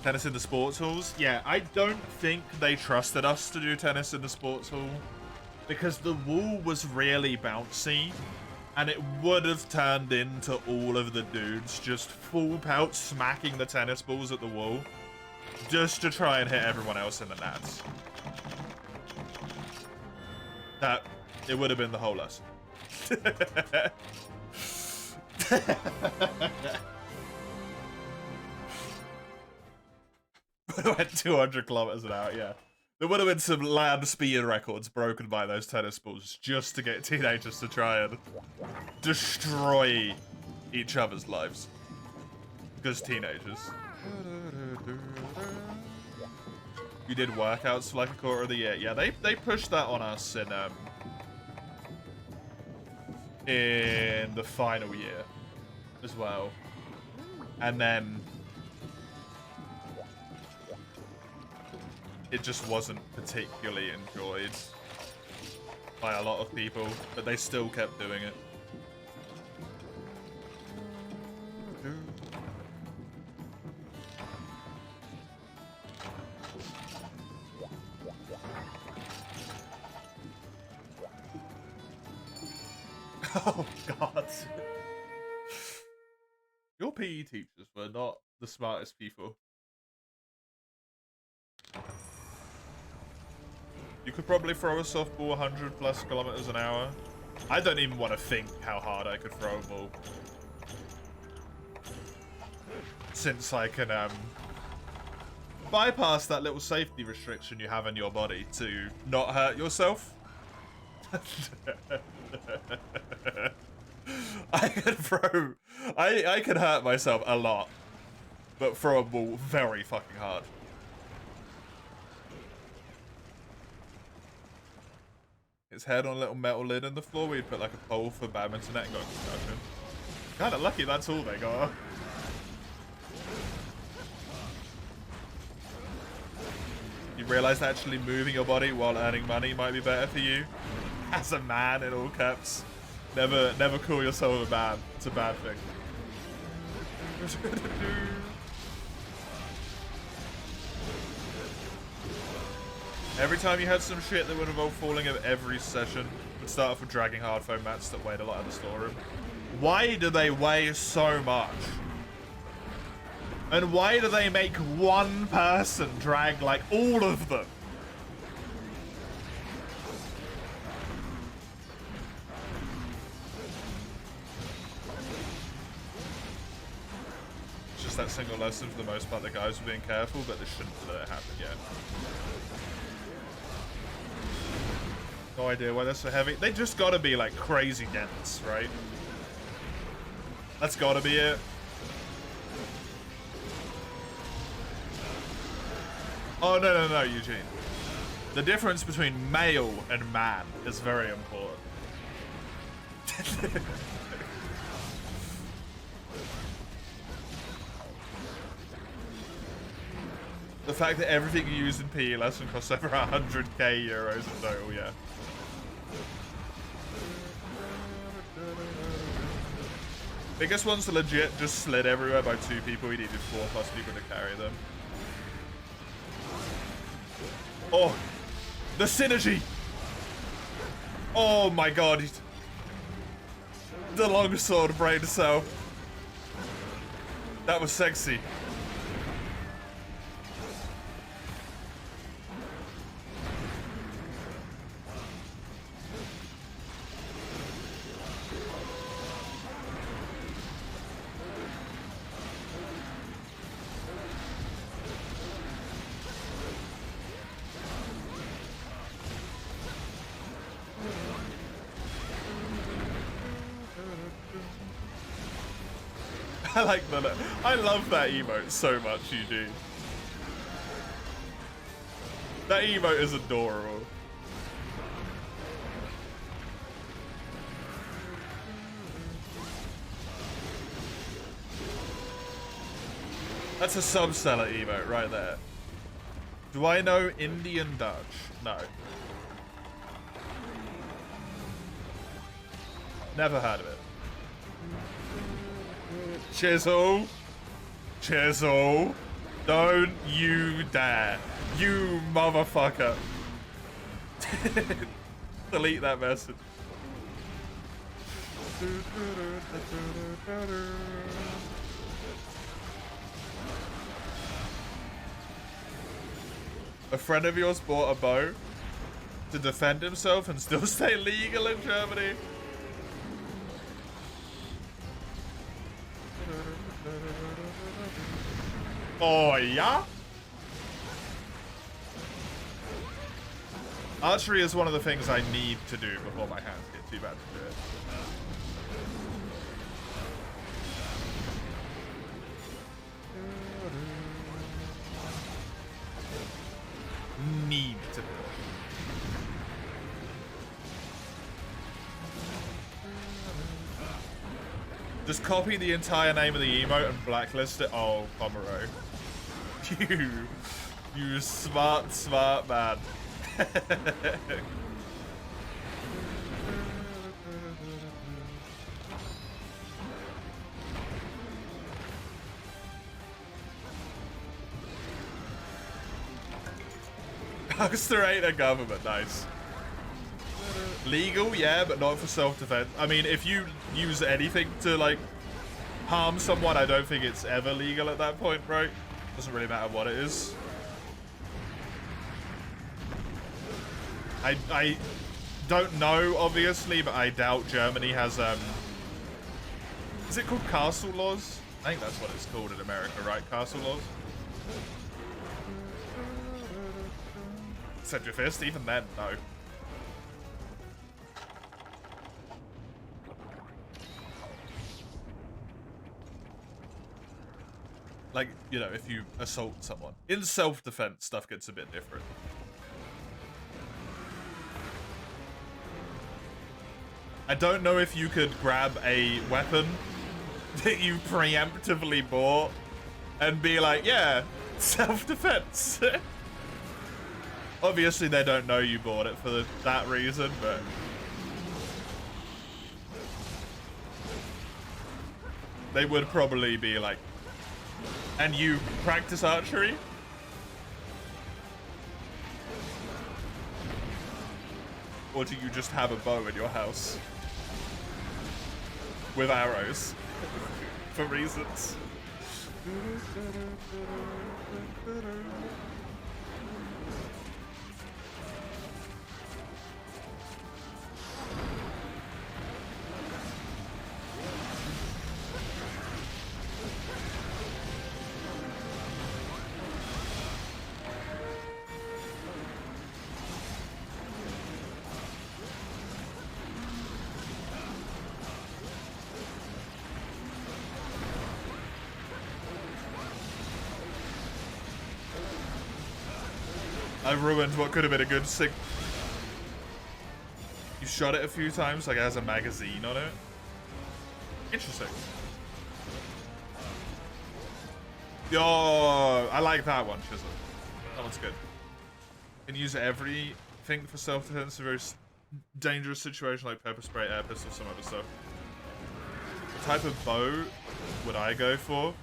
Tennis in the sports halls? Yeah, I don't think they trusted us to do tennis in the sports hall because the wall was really bouncy and it would have turned into all of the dudes just full pelt smacking the tennis balls at the wall just to try and hit everyone else in the nats. That, it would have been the whole lesson. Would have went 200 kilometers an hour, yeah. There would have been some land speed records broken by those tennis balls just to get teenagers to try and destroy each other's lives. Because teenagers. You did workouts for like a quarter of the year. Yeah, they pushed that on us in the final year as well. And then it just wasn't particularly enjoyed by a lot of people, but they still kept doing it. Oh, God. Your PE teachers were not the smartest people. You could probably throw a softball 100 plus kilometers an hour. I don't even want to think how hard I could throw a ball. Since I can bypass that little safety restriction you have in your body to not hurt yourself. I could throw... I could hurt myself a lot, but throw a ball very fucking hard. His head on a little metal lid in the floor, we'd put like a pole for badminton net and go concussion. Kinda lucky that's all they got. You realise actually moving your body while earning money might be better for you? As a man, in all caps. Never call yourself a man. It's a bad thing. Every time you had some shit that would involve falling at every session, would start off with dragging hard foam mats that weighed a lot in the storeroom. Why do they weigh so much? And why do they make one person drag like all of them? It's just that single lesson for the most part. The guys were being careful, but this shouldn't have let it happen yet. No idea why they're so heavy. They just gotta be like crazy dense, right? That's gotta be it. Oh, no, Eugene. The difference between male and man is very important. The fact that everything you use in PE lesson costs over 100k euros in total, yeah. Biggest ones are legit just slid everywhere by 2 people. We needed 4 plus people to carry them. Oh, the synergy! Oh my god. The longsword brain cell. That was sexy. I like that. I love that emote so much, you do. That emote is adorable. That's a sub-seller emote right there. Do I know Indian Dutch? No. Never heard of it. Chisel. Chisel. Don't you dare. You motherfucker. Delete that message. A friend of yours bought a bow to defend himself and still stay legal in Germany. Oh, yeah? Archery is one of the things I need to do before my hands get too bad to do it. Need to do it. Just copy the entire name of the emote and blacklist it. Oh, Pomeroy. You smart man. Huckster ain't a government, nice. Legal, yeah, but not for self-defense. I mean, if you use anything to, like, harm someone, I don't think it's ever legal at that point, right? Doesn't really matter what it is. I don't know, obviously, but I doubt Germany has, is it called castle laws? I think that's what it's called in America, right? Castle laws? Send your fist? Even then, no. Like, you know, if you assault someone. In self-defense, stuff gets a bit different. I don't know if you could grab a weapon that you preemptively bought and be like, yeah, self-defense. Obviously, they don't know you bought it for that reason, but... they would probably be like, and you practice archery? Or do you just have a bow in your house? With arrows. For reasons. I ruined what could have been a good sig. You shot it a few times, like it has a magazine on it. Interesting. Yo, I like that one, Chisel. That one's good. You can use everything for self-defense in a very dangerous situation like pepper spray, air pistol, some other stuff. What type of bow would I go for?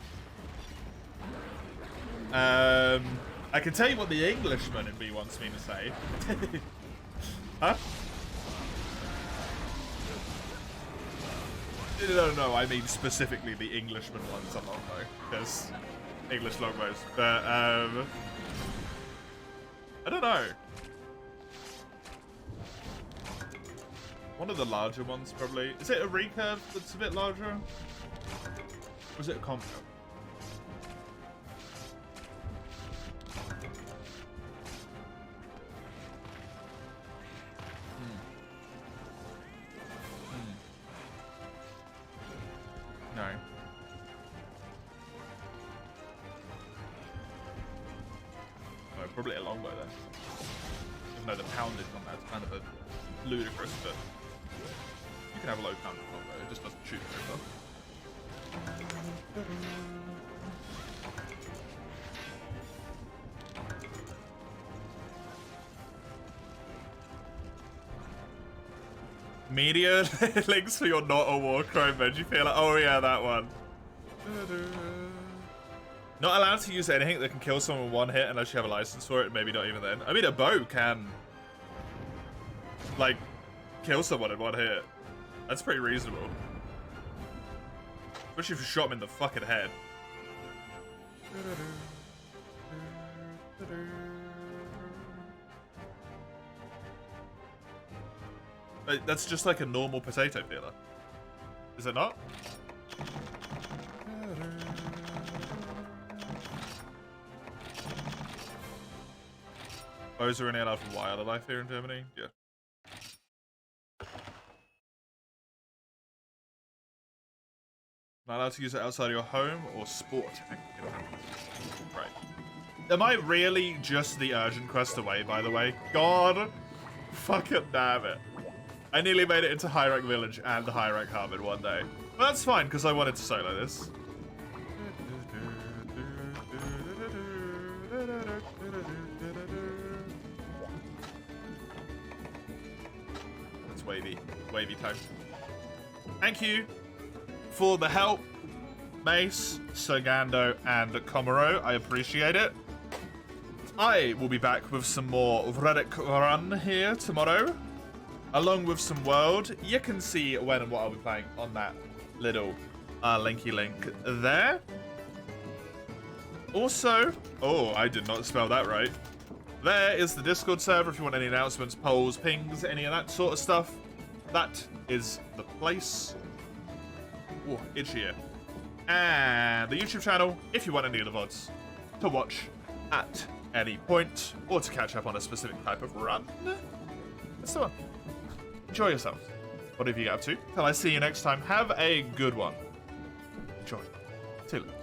I can tell you what the Englishman in me wants me to say. Huh? No, I mean specifically the Englishman ones a longbow. There's English longbows. But, I don't know. One of the larger ones, probably. Is it a recurve that's a bit larger? Or is it a combo? No. No, probably a longbow then. Even though the poundage on that's kind of a ludicrous, but you can have a low poundage longbow, it just doesn't shoot very well. Media links for your not a war crime veggie feeler. Oh yeah, that one. Not allowed to use anything that can kill someone with one hit unless you have a license for it. Maybe not even then. I mean, a bow can, like, kill someone in one hit. That's pretty reasonable. Especially if you shot him in the fucking head. That's just like a normal potato peeler. Is it not? Bows are only allowed for wildlife here in Germany? Yeah. Not allowed to use it outside of your home or sport activity. Right. Am I really just the urgent quest away, by the way? God fucking damn it. I nearly made it into High Rank Village and the High Rank Hub in one day. But that's fine, because I wanted to solo this. That's wavy. Wavy time. Thank you for the help, Mace, Sergando, and Komaro. I appreciate it. I will be back with some more Relic run here tomorrow. along with some world. You can see when and what I'll be playing on that little linky link there. Also, oh, I did not spell that right. There is the Discord server if you want any announcements, polls, pings, any of that sort of stuff. That is the place. Oh, itchy ear. And the YouTube channel if you want any of the VODs to watch at any point or to catch up on a specific type of run. That's the one. Enjoy yourself. Whatever you get up to. Till I see you next time, have a good one. Enjoy. See you later.